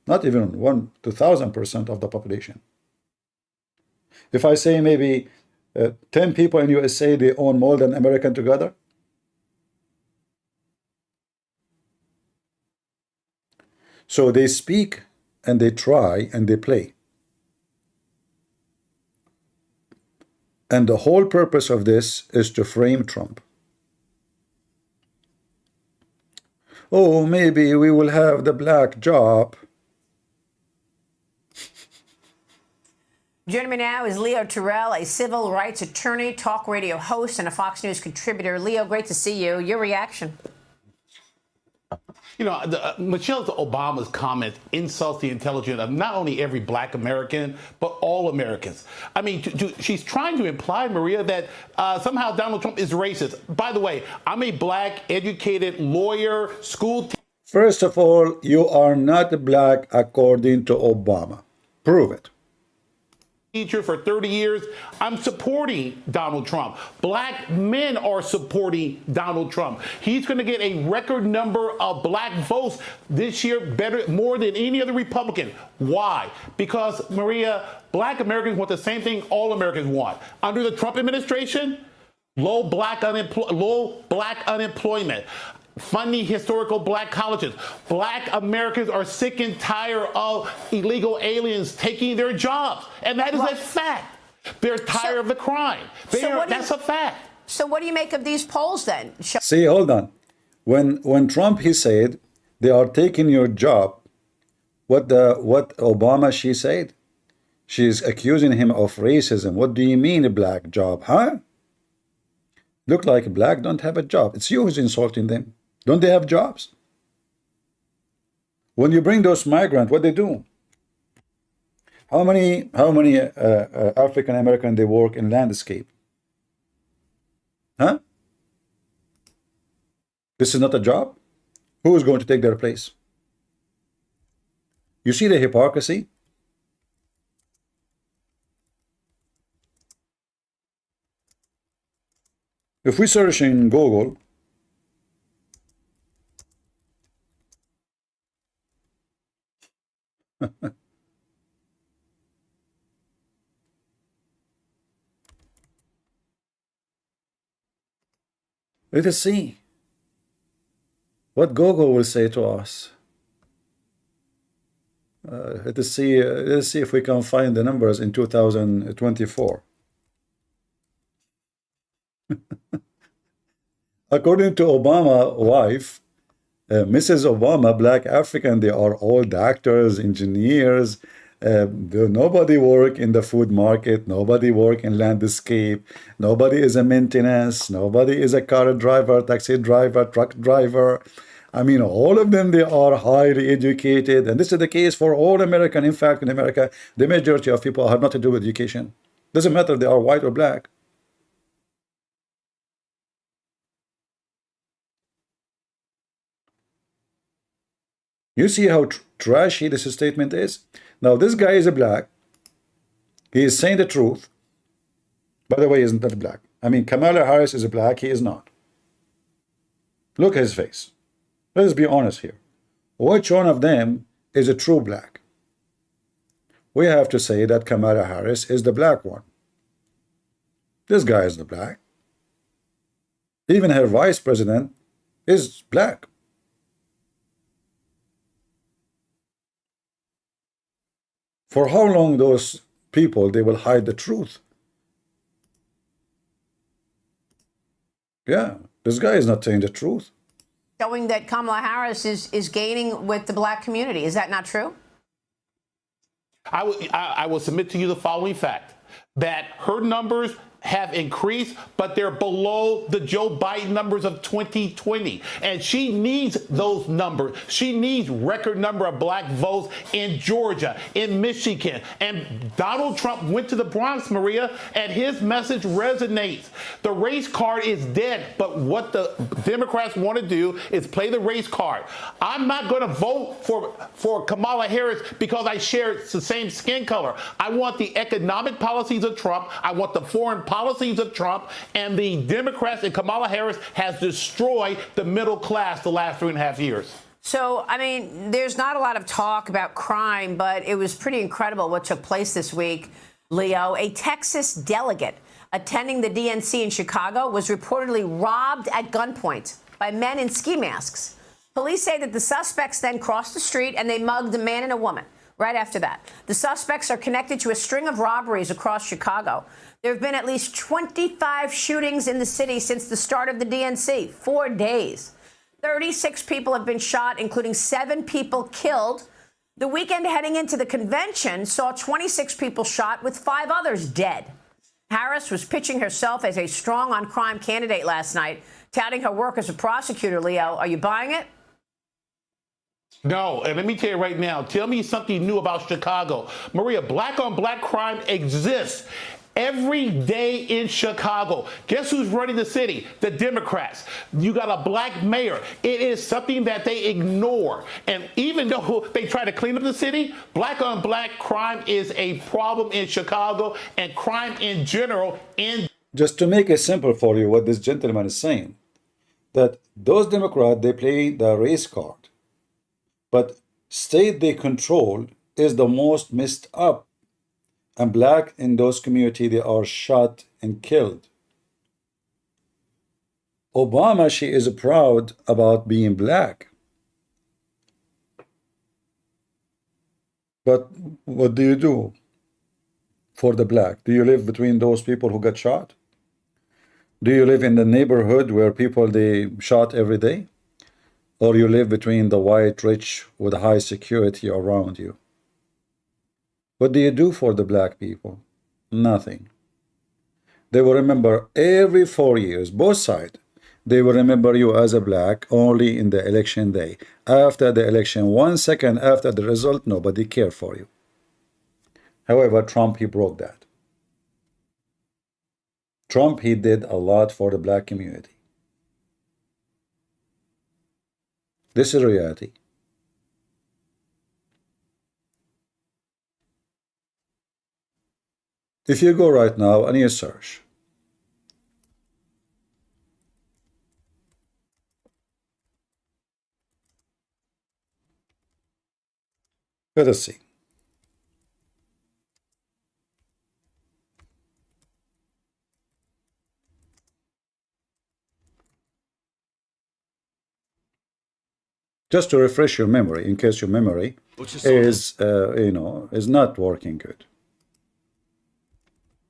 not even 1 to 1,000% of the population. If I say maybe 10 people in USA, they own more than American together. So they speak and they try and they play. And the whole purpose of this is to frame Trump. Oh, maybe we will have the black job. Joining me now is Leo Terrell, a civil rights attorney, talk radio host, and a Fox News contributor. Leo, great to see you. Your reaction? You know, Michelle Obama's comment insults the intelligence of not only every black American, but all Americans. I mean, she's trying to imply, Maria, that somehow Donald Trump is racist. By the way, I'm a black, educated lawyer, school teacher. First of all, you are not black according to Obama. Prove it. Teacher for 30 years. I'm supporting Donald Trump. Black men are supporting Donald Trump. He's going to get a record number of black votes this year, more than any other Republican. Why? Because, Maria, black Americans want the same thing all Americans want. Under the Trump administration, low black unemployment. Funding historical black colleges. Black Americans are sick and tired of illegal aliens taking their jobs. And that is a fact. They're tired of the crime. That's a fact. So what do you make of these polls then? See, hold on. When Trump, he said, they are taking your job, what Obama, she said? She's accusing him of racism. What do you mean a black job, huh? Look like black don't have a job. It's you who's insulting them. Don't they have jobs? When you bring those migrants, what they do? How many African American they work in landscape? Huh? This is not a job? Who is going to take their place? You see the hypocrisy? If we search in Google, let us see what Google will say to us. Let's see if we can find the numbers in 2024. According to Obama's wife, Mrs. Obama, black African, they are all doctors, engineers. Nobody work in the food market. Nobody work in landscape. Nobody is a maintenance. Nobody is a car driver, taxi driver, truck driver. I mean, all of them, they are highly educated. And this is the case for all American. In fact, in America, the majority of people have nothing to do with education. Doesn't matter if they are white or black. You see how trashy this statement is? Now, this guy is a black. He is saying the truth. By the way, he isn't that black. I mean, Kamala Harris is a black. He is not. Look at his face. Let's be honest here. Which one of them is a true black? We have to say that Kamala Harris is the black one. This guy is the black. Even her vice president is black. For how long those people, they will hide the truth? Yeah, this guy is not saying the truth. Showing that Kamala Harris is gaining with the black community. Is that not true? I will submit to you the following fact, that her numbers have increased, but they're below the Joe Biden numbers of 2020. And she needs those numbers. She needs record number of black votes in Georgia, in Michigan. And Donald Trump went to the Bronx, Maria, and his message resonates. The race card is dead, but what the Democrats want to do is play the race card. I'm not going to vote for Kamala Harris because I share the same skin color. I want the economic policies of Trump. I want the foreign policies of Trump, and the Democrats and Kamala Harris has destroyed the middle class the last 3.5 years. So, I mean, there's not a lot of talk about crime, but it was pretty incredible what took place this week, Leo. A Texas delegate attending the DNC in Chicago was reportedly robbed at gunpoint by men in ski masks. Police say that the suspects then crossed the street and they mugged a man and a woman right after that. The suspects are connected to a string of robberies across Chicago. There have been at least 25 shootings in the city since the start of the DNC, 4 days. 36 people have been shot, including 7 people killed. The weekend heading into the convention saw 26 people shot with 5 others dead. Harris was pitching herself as a strong on crime candidate last night, touting her work as a prosecutor. Leo, are you buying it? No, and let me tell you right now, tell me something new about Chicago. Maria, black on black crime exists every day in Chicago. Guess who's running the city? The Democrats. You got a black mayor. It is something that they ignore. And even though they try to clean up the city, black on black crime is a problem in Chicago and crime in general. Just to make it simple for you, what this gentleman is saying, that those Democrats, they play the race card. But state they control is the most messed up. And black in those communities, they are shot and killed. Obama, she is proud about being black. But what do you do for the black? Do you live between those people who got shot? Do you live in the neighborhood where people, they shot every day? Or you live between the white rich with high security around you? What do you do for the black people? Nothing. They will remember every 4 years, both sides. They will remember you as a black only in the election day. After the election, 1 second after the result, nobody cared for you. However, Trump, he broke that. Trump, he did a lot for the black community. This is reality. If you go right now and you search, let us see. Just to refresh your memory, in case your memory is, is not working good.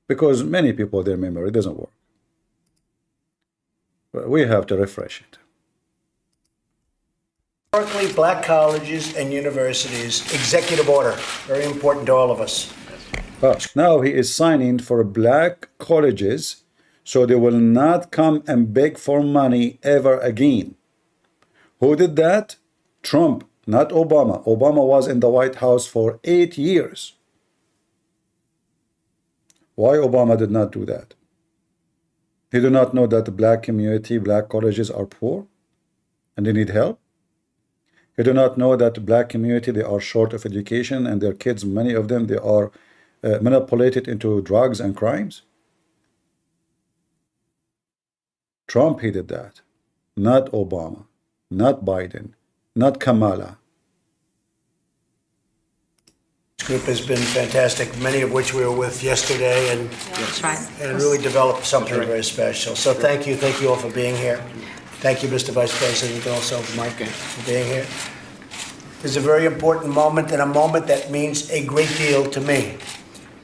Because many people, their memory doesn't work. But we have to refresh it. Historically, black colleges and universities, executive order, very important to all of us. Now he is signing for black colleges, so they will not come and beg for money ever again. Who did that? Trump, not Obama. Obama was in the White House for 8 years. Why Obama did not do that? He do not know that the black community, black colleges are poor and they need help. He do not know that the black community, they are short of education and their kids, many of them, they are manipulated into drugs and crimes. Trump, he did that. Not Obama, not Biden, not Kamala. This group has been fantastic, many of which we were with yesterday, and and really developed something very special. So thank you all for being here. Thank you, Mr. Vice President, also Mike, for being here. It's a very important moment, and a moment that means a great deal to me.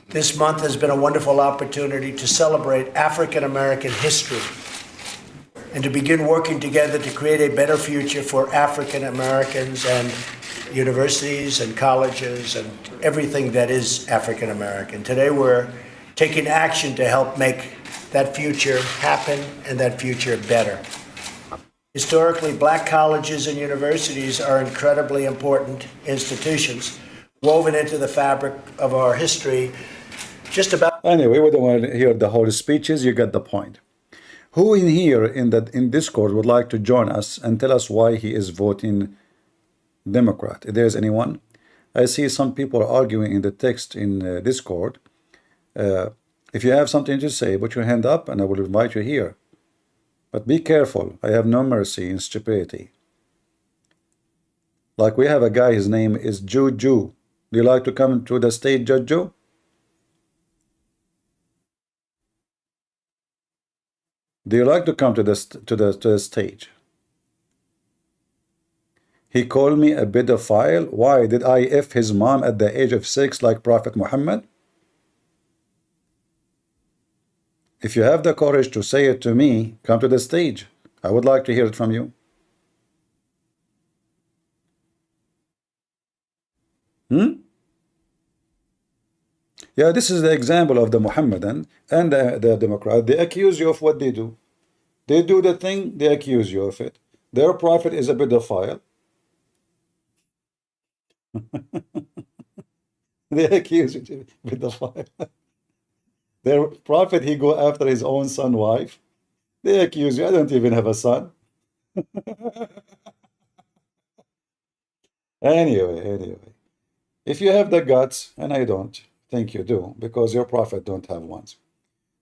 This month has been a wonderful opportunity to celebrate African American history and to begin working together to create a better future for African Americans and universities and colleges and everything that is African American. Today we're taking action to help make that future happen and that future better. Historically, black colleges and universities are incredibly important institutions woven into the fabric of our history. Just about Anyway, we don't want to hear the whole speeches. You get the point. Who in here in Discord would like to join us and tell us why he is voting Democrat? If there's anyone, I see some people arguing in the text in Discord. If you have something to say, put your hand up and I will invite you here. But be careful. I have no mercy in stupidity. Like we have a guy, his name is Juju. Do you like to come to the stage, Juju? Do you like to come to the stage? He called me a pedophile. Why? Did I F his mom at the age of 6 like Prophet Muhammad? If you have the courage to say it to me, come to the stage. I would like to hear it from you. Yeah, this is the example of the Mohammedan and the Democrat. They accuse you of what they do. They do the thing, they accuse you of it. Their prophet is a pedophile. They accuse you of pedophile. Their prophet, he go after his own son, wife. They accuse you. I don't even have a son. Anyway. If you have the guts, and I don't think you do, because your prophet don't have one.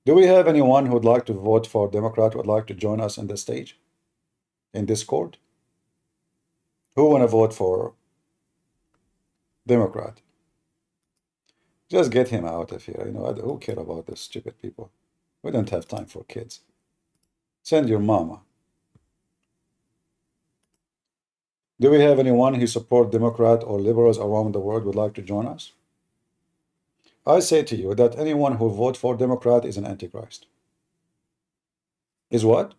Do we have anyone who would like to vote for Democrat, would like to join us in the stage? In Discord? Who want to vote for Democrat? Just get him out of here. Who care about these stupid people? We don't have time for kids. Send your mama. Do we have anyone who support Democrat or liberals around the world would like to join us? I say to you that anyone who vote for Democrat is an Antichrist. Is what?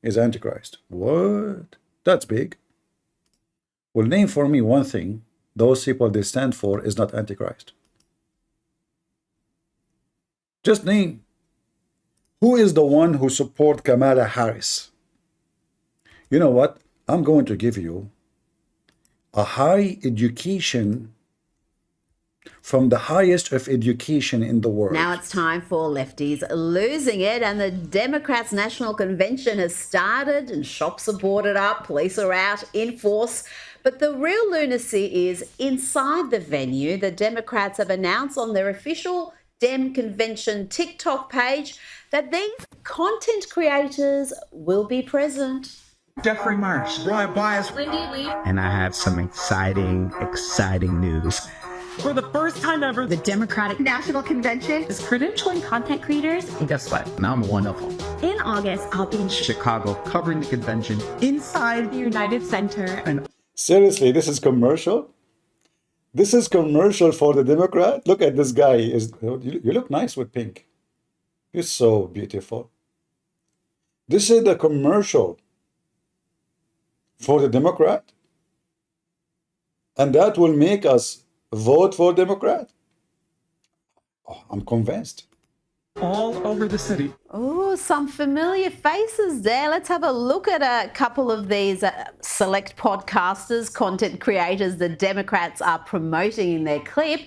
Is Antichrist. What? That's big. Well, name for me one thing those people they stand for is not Antichrist. Just name. Who is the one who support Kamala Harris? You know what? I'm going to give you a high education from the highest of education in the world. Now it's time for lefties losing it, and the Democrats' National Convention has started, and shops are boarded up, police are out in force. But the real lunacy is inside the venue. The Democrats have announced on their official Dem Convention TikTok page that these content creators will be present. Jeffrey Marsh, Brian Bias, Lindy Lee, and I have some exciting news. For the first time ever, The Democratic National Convention is credentialing content creators. And guess what? Now I'm one of them. In August, I'll be in Chicago, covering the convention inside the United Center. And Seriously, this is commercial? This is commercial for the Democrat? Look at this guy. You look nice with pink. You're so beautiful. This is the commercial for the Democrat? And that will make us vote for Democrat? Oh, I'm convinced. all over the city. Oh, some familiar faces there. Let's have a look at a couple of these select podcasters, content creators the Democrats are promoting in their clip.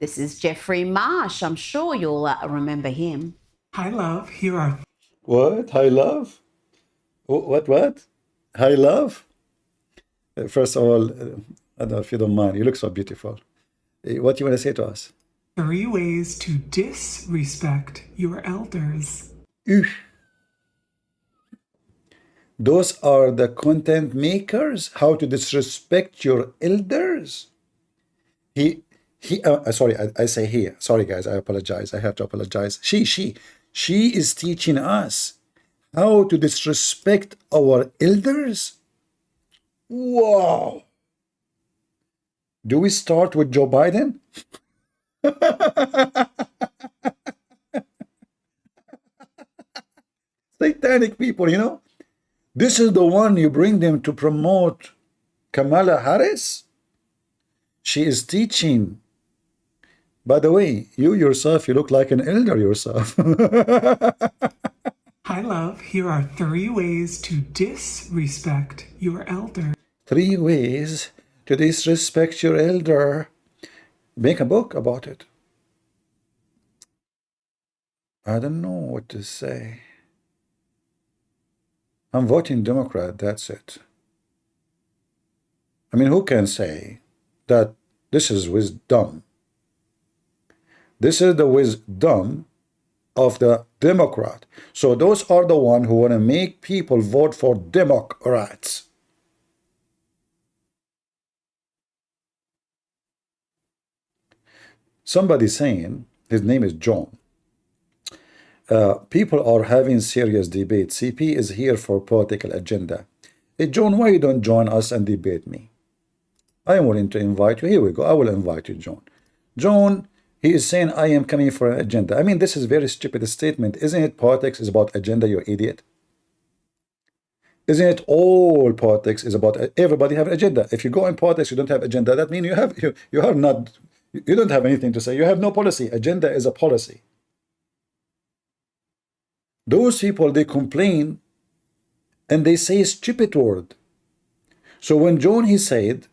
This is Jeffrey Marsh. I'm sure you'll remember him. Hi, love. Here are... What? Hi, love? What? Hi, love? First of all, I don't know if you don't mind. You look so beautiful. What do you want to say to us? 3 ways to disrespect your elders. Those are the content makers? How to disrespect your elders? Sorry, I say he. Sorry, guys, I apologize. I have to apologize. She is teaching us how to disrespect our elders? Wow. Do we start with Joe Biden? Satanic people, you know? This is the one you bring them to promote Kamala Harris? She is teaching. By the way, you yourself, you look like an elder yourself. Hi, love. Here are 3 ways to disrespect your elder. 3 ways to disrespect your elder. Make a book about it. I don't know what to say. I'm voting Democrat, that's it. I mean, who can say that this is wisdom? This is the wisdom of the Democrat. So those are the ones who want to make people vote for Democrats. Somebody saying, his name is John, people are having serious debate. CP is here for political agenda. Hey, John, why you don't join us and debate me? I am willing to invite you. Here we go. I will invite you, John. John, he is saying, I am coming for an agenda. I mean, this is a very stupid statement. Isn't it politics is about agenda, you idiot? Isn't it all politics is about everybody have an agenda? If you go in politics, you don't have agenda. That means you don't have anything to say. You have no policy. Agenda is a policy. Those people, they complain and they say a stupid word. So when John, he said,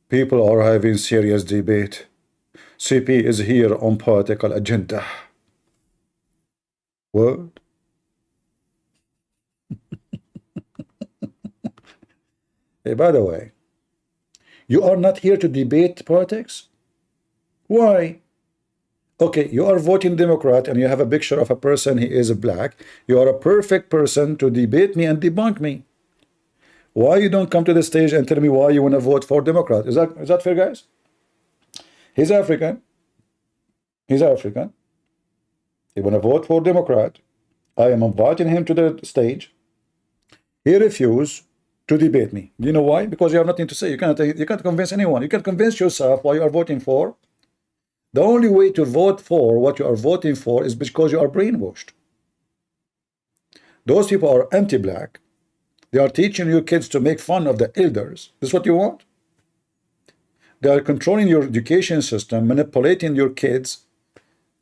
people are having serious debate. CP is here on political agenda. What? Hey, by the way, you are not here to debate politics? Why? Okay, you are voting Democrat and you have a picture of a person, he is black. You are a perfect person to debate me and debunk me. Why you don't come to the stage and tell me why you want to vote for Democrat? Is that fair, guys? He's African. He's African. He want to vote for Democrat. I am inviting him to the stage. He refused to debate me. Do you know why? Because you have nothing to say. You can't convince anyone. You can't convince yourself why you are voting for. The only way to vote for what you are voting for is because you are brainwashed. Those people are anti-black. They are teaching your kids to make fun of the elders. This is what you want? They are controlling your education system, manipulating your kids,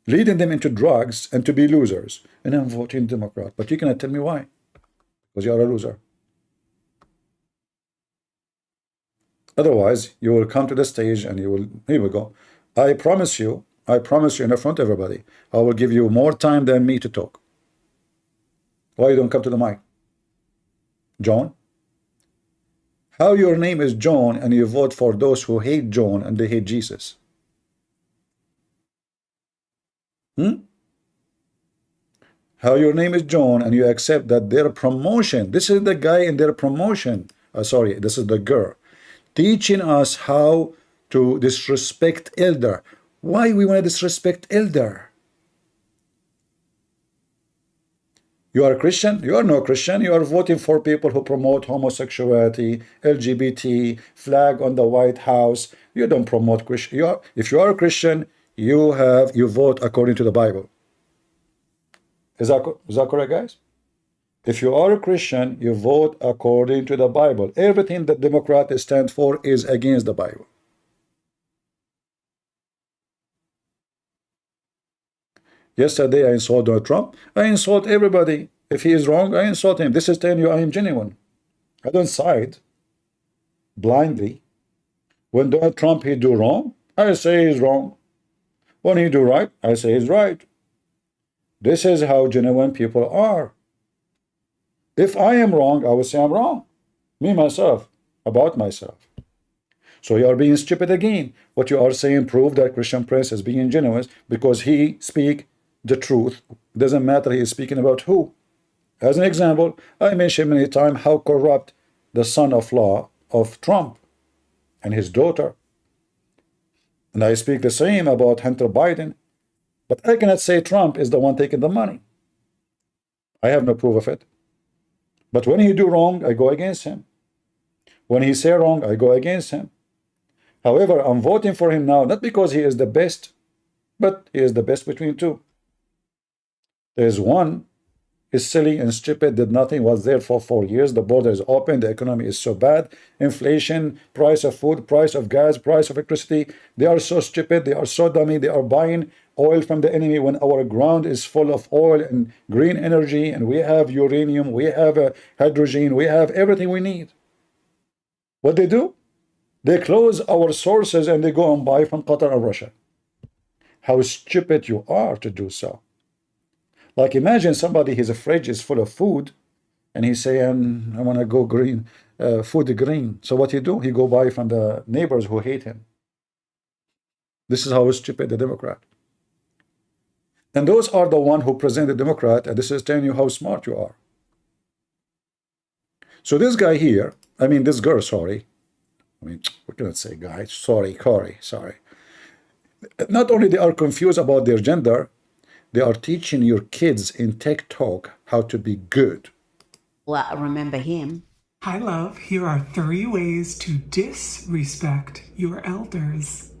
leading them into drugs and to be losers. And I'm voting Democrat. But you cannot tell me why. Because you are a loser. Otherwise, you will come to the stage and you will, here we go. I promise you in front of everybody, I will give you more time than me to talk. Why you don't come to the mic? John? How your name is John and you vote for those who hate John and they hate Jesus? How your name is John and you accept that their promotion, this is the guy in their promotion, sorry, this is the girl, teaching us how to disrespect elder. Why we want to disrespect elder? You are a Christian? You are no Christian. You are voting for people who promote homosexuality, LGBT, flag on the White House. You don't promote Christian. If you are a Christian, you vote according to the Bible. Is that correct, guys? If you are a Christian, you vote according to the Bible. Everything that Democrats stand for is against the Bible. Yesterday, I insulted Donald Trump. I insult everybody. If he is wrong, I insult him. This is telling you I am genuine. I don't side blindly. When Donald Trump he do wrong, I say he's wrong. When he do right, I say he's right. This is how genuine people are. If I am wrong, I will say I'm wrong. Me, myself, about myself. So you are being stupid again. What you are saying prove that Christian Prince is being genuine because he speak the truth. Doesn't matter he is speaking about who. As an example, I mentioned many times how corrupt the son-in-law of Trump and his daughter. And I speak the same about Hunter Biden. But I cannot say Trump is the one taking the money. I have no proof of it. But when he do wrong, I go against him. When he say wrong, I go against him. However, I'm voting for him now, not because he is the best, but he is the best between two. There's one is silly and stupid, did nothing, was there for 4 years. The border is open, the economy is so bad. Inflation, price of food, price of gas, price of electricity. They are so stupid, they are so dummy, they are buying oil from the enemy when our ground is full of oil and green energy, and we have uranium, we have hydrogen, we have everything we need. What they do? They close our sources and they go and buy from Qatar or Russia. How stupid you are to do so. Like imagine somebody, his fridge is full of food and he's saying, I want to go green, food green. So what he do? He go buy from the neighbors who hate him. This is how stupid the Democrat. And those are the one who present the Democrat, and this is telling you how smart you are. So this guy here, I mean this girl, sorry. I mean, we cannot say guy, sorry, Corey, sorry. Not only they are confused about their gender, they are teaching your kids in TikTok how to be good. Well, remember him. Hi, love. Here are 3 ways to disrespect your elders.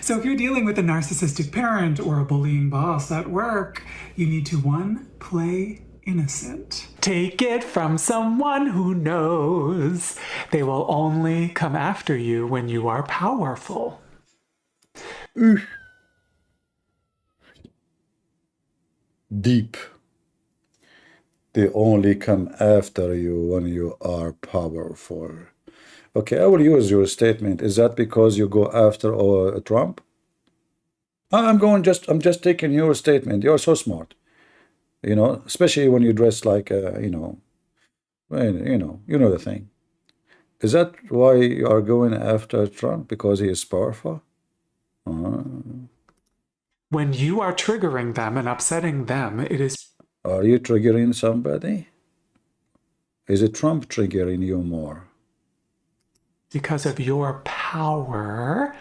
So if you're dealing with a narcissistic parent or a bullying boss at work, you need to 1, play innocent. Take it from someone who knows. They will only come after you when you are powerful. Deep. They only come after you when you are powerful. Okay, I will use your statement. Is that because you go after Trump? I'm just taking your statement. You're so smart. You know, especially when you dress like you know the thing. Is that why you are going after Trump? Because he is powerful? When you are triggering them and upsetting them, it is... Are you triggering somebody? Is it Trump triggering you more? Because of your power,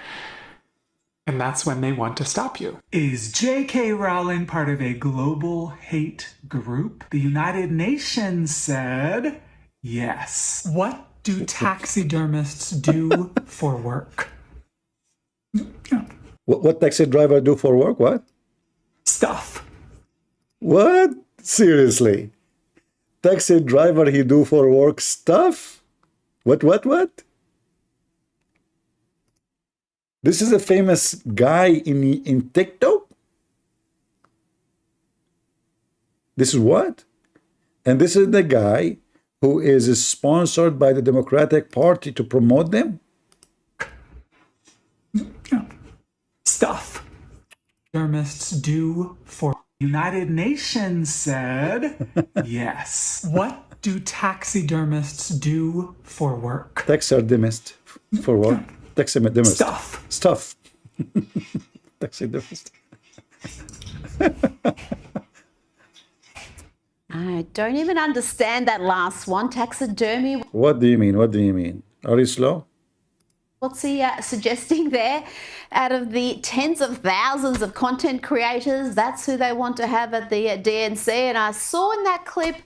and that's when they want to stop you. Is J.K. Rowling part of a global hate group? The United Nations said yes. What do taxidermists do for work? What taxi driver do for work? What? Stuff. What? Seriously? Taxi driver he do for work stuff? What? This is a famous guy in TikTok? This is what? And this is the guy who is sponsored by the Democratic Party to promote them? Stuff taxidermists do for United Nations said yes. What do taxidermists do for work? Taxidermist for what? Taxidermist. Stuff. Stuff. Taxidermist. I don't even understand that last one. Taxidermy. What do you mean? What do you mean? Are you slow? What's he suggesting there? Out of the tens of thousands of content creators, that's who they want to have at the DNC. And I saw in that clip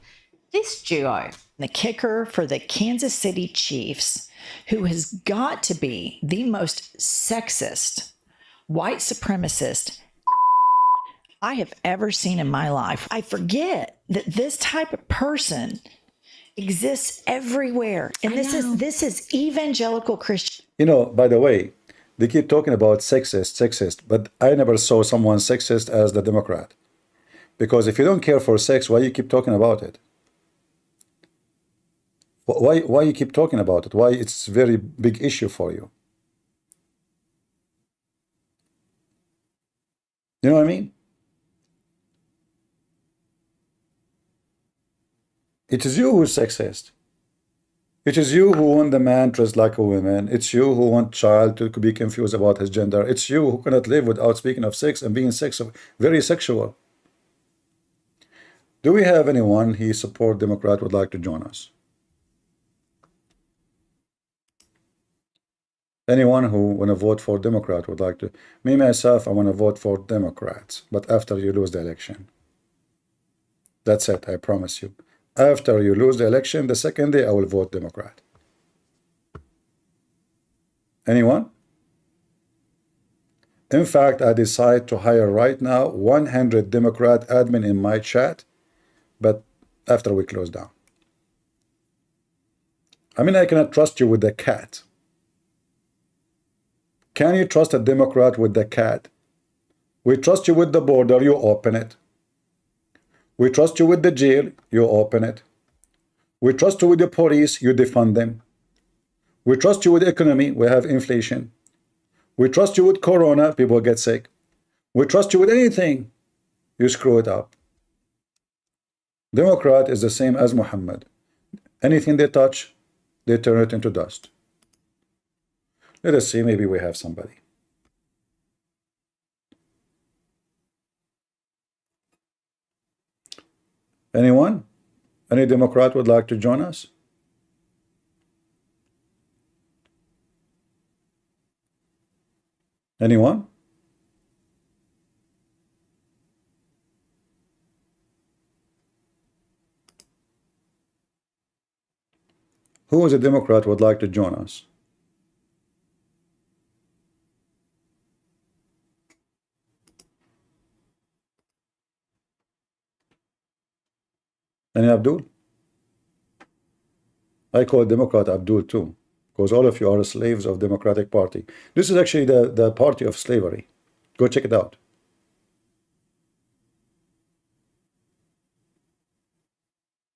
this duo. The kicker for the Kansas City Chiefs, who has got to be the most sexist, white supremacist I have ever seen in my life. I forget that this type of person exists everywhere. And this is evangelical Christian. You know, by the way, they keep talking about sexist, but I never saw someone sexist as the Democrat. Because if you don't care for sex, why you keep talking about it? Why you keep talking about it? Why it's a very big issue for you? You know what I mean? It is you who's sexist. It is you who want the man dressed like a woman. It's you who want child to be confused about his gender. It's you who cannot live without speaking of sex and being very sexual. Do we have anyone he support Democrat would like to join us? Anyone who want to vote for Democrat would like to? Me, myself, I want to vote for Democrats, but after you lose the election. That's it, I promise you. After you lose the election, the second day, I will vote Democrat. Anyone? In fact, I decide to hire right now 100 Democrat admin in my chat, but after we close down. I mean, I cannot trust you with the cat. Can you trust a Democrat with the cat? We trust you with the border, you open it. We trust you with the jail, you open it. We trust you with the police, you defund them. We trust you with the economy, we have inflation. We trust you with corona, people get sick. We trust you with anything, you screw it up. Democrat is the same as Muhammad. Anything they touch, they turn it into dust. Let us see, maybe we have somebody. Anyone? Any Democrat would like to join us? Anyone? Who is a Democrat would like to join us? Any Abdul? I call Democrat Abdul too, because all of you are slaves of Democratic Party. This is actually the party of slavery. Go check it out.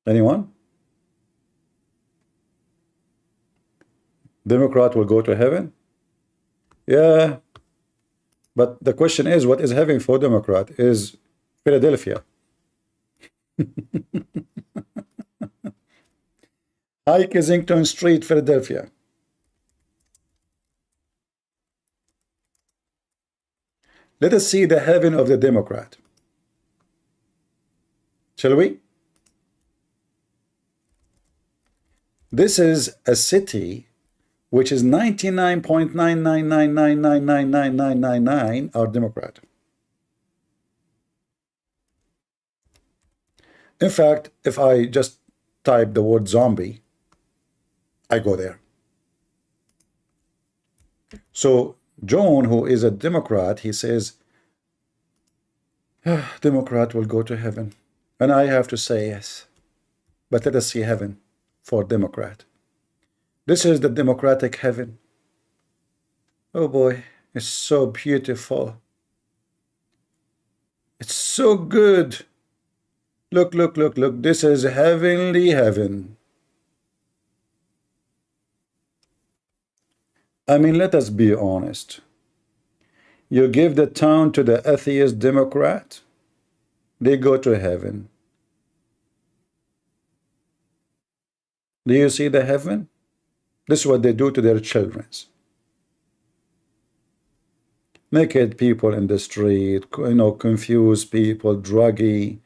Anyone? Democrat will go to heaven? Yeah. But the question is, what is heaven for Democrat? Is Philadelphia. High Kensington Street, Philadelphia. Let us see the heaven of the Democrat. Shall we? This is a city which is 99.999999999 are Democrat. In fact, if I just type the word zombie, I go there. So John, who is a Democrat, he says, Democrat will go to heaven. And I have to say yes. But let us see heaven for Democrat. This is the Democratic heaven. Oh boy, it's so beautiful. It's so good. Look, look, look, look. This is heavenly heaven. I mean, let us be honest. You give the town to the atheist Democrat, they go to heaven. Do you see the heaven? This is what they do to their children. Naked people in the street, confused people, druggy.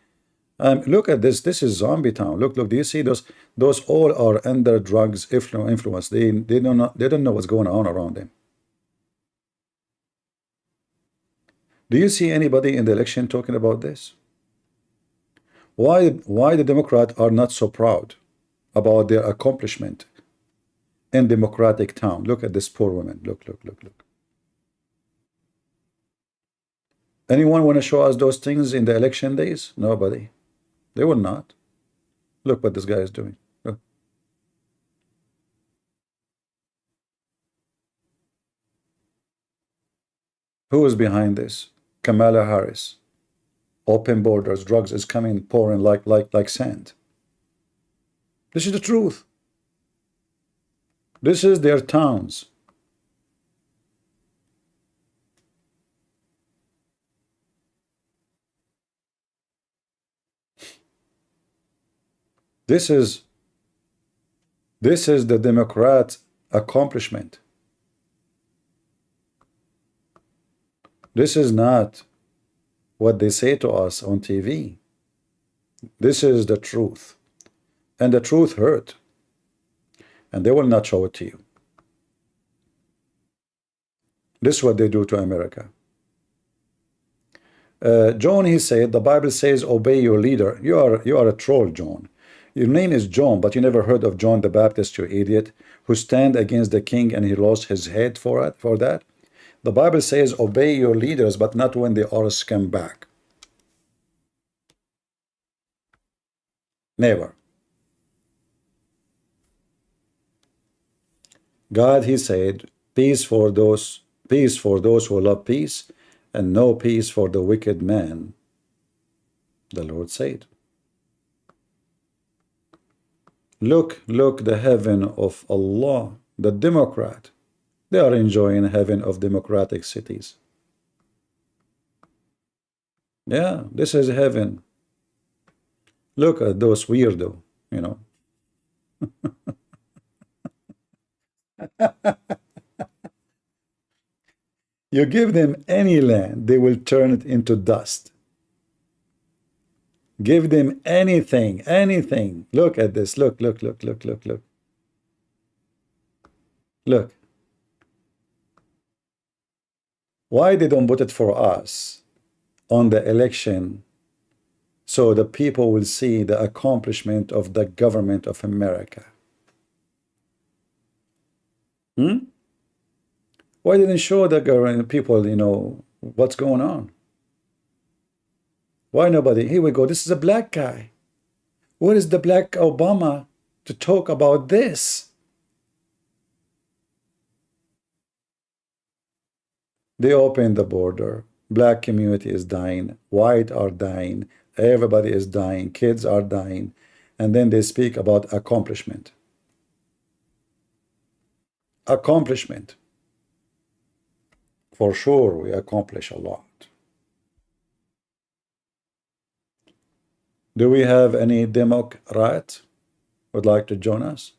Look at this. This is zombie town. Look, look. Do you see those? Those all are under drugs influence. They don't know what's going on around them. Do you see anybody in the election talking about this? Why the Democrats are not so proud about their accomplishment in democratic town? Look at this poor woman. Look, look, look, look. Anyone want to show us those things in the election days? Nobody. They will not. Look what this guy is doing. Look. Who is behind this? Kamala Harris. Open borders, drugs is coming pouring like sand. This is the truth. This is their towns. This is the Democrats' accomplishment. This is not what they say to us on TV. This is the truth. And the truth hurt. And they will not show it to you. This is what they do to America. John, he said, the Bible says, obey your leader. You are a troll, John. Your name is John, but you never heard of John the Baptist, you idiot, who stand against the king and he lost his head for that. The Bible says, obey your leaders, but not when they are a scumbag. Never. God, he said, peace for those who love peace, and no peace for the wicked man. The Lord said. Look, the heaven of Allah, the Democrat. They are enjoying heaven of democratic cities. Yeah, this is heaven. Look at those weirdo, You give them any land, they will turn it into dust. Give them anything. Look at this. Look. Look. Why they don't put it for us on the election so the people will see the accomplishment of the government of America? Why didn't show the government people, what's going on? Why nobody? Here we go. This is a black guy. Where is the black Obama to talk about this? They opened the border. Black community is dying. White are dying. Everybody is dying. Kids are dying. And then they speak about accomplishment. Accomplishment. For sure, we accomplish a lot. Do we have any Democrat would like to join us?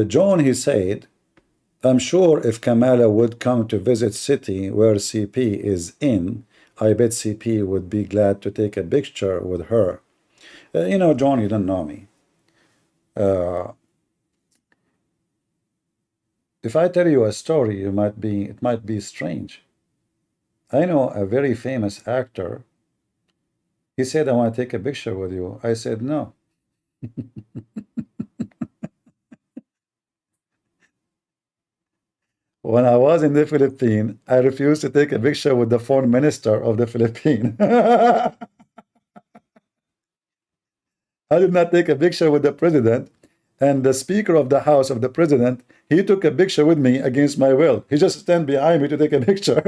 John, he said, I'm sure if Kamala would come to visit city where CP is in, I bet CP would be glad to take a picture with her. John, you don't know me. If I tell you a story, it might be strange. I know a very famous actor. He said, I want to take a picture with you. I said, no. When I was in the Philippines, I refused to take a picture with the foreign minister of the Philippines. I did not take a picture with the president. And the Speaker of the House of the President, he took a picture with me against my will. He just stand behind me to take a picture.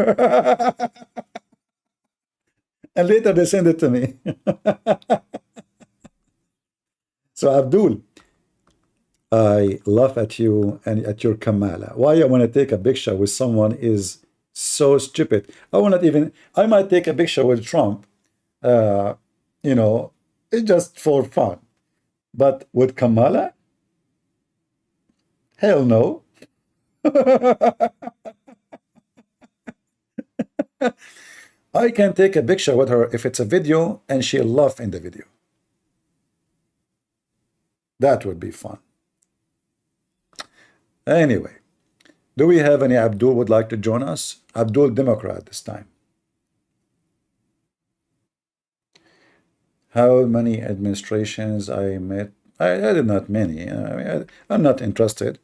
And later they send it to me. So Abdul, I laugh at you and at your Kamala. Why I want to take a picture with someone is so stupid. I might take a picture with Trump, you know, it's just for fun. But with Kamala? Hell no. I can take a picture with her if it's a video and she'll laugh in the video. That would be fun. Anyway, do we have any Abdul would like to join us? Abdul Democrat this time. How many administrations I met? I did not many. I'm not interested.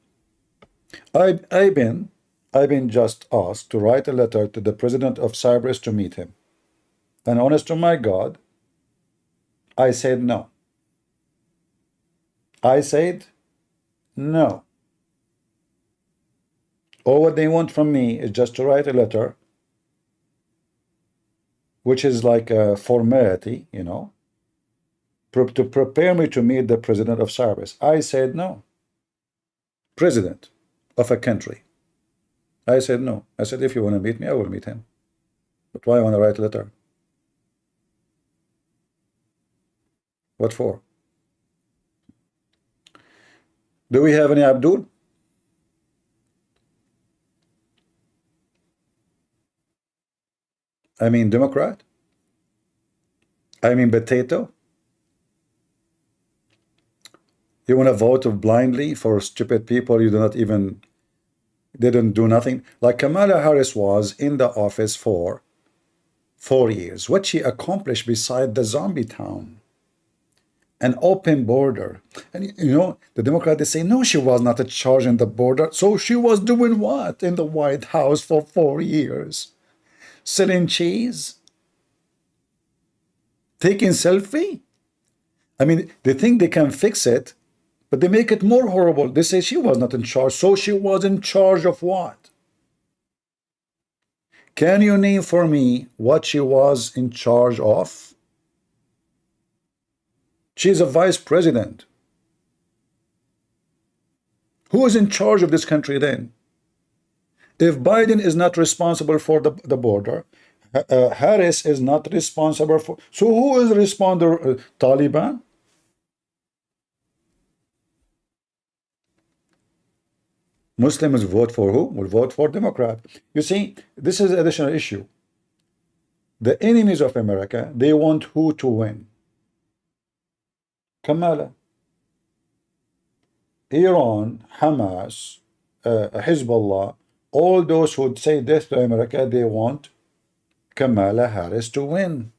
I've been just asked to write a letter to the president of Cyprus to meet him. And honest to my God, I said no. I said no. All what they want from me is just to write a letter, which is like a formality, you know, to prepare me to meet the president of Cyprus. I said no. President of a country. I said no. I said, if you want to meet me, I will meet him. But why I want to write a letter? What for? Do we have any Abdul? I mean Democrat? I mean potato? You want to vote blindly for stupid people you do not even, they didn't do nothing? Like Kamala Harris was in the office for 4 years. What she accomplished beside the zombie town? An open border. And you know, the Democrats, they say, no, she was not in charge in the border. So she was doing what in the White House for 4 years? Selling cheese? Taking selfie? I mean, they think they can fix it, but they make it more horrible. They say she was not in charge. So she was in charge of what? Can you name for me what she was in charge of? She's a vice president. Who is in charge of this country then? If Biden is not responsible for the border, Harris is not responsible for... So who is responsible? Taliban? Muslims vote for who? Will vote for Democrat. You see, this is an additional issue. The enemies of America, they want who to win? Kamala. Iran, Hamas, Hezbollah, all those who say death to America, they want Kamala Harris to win.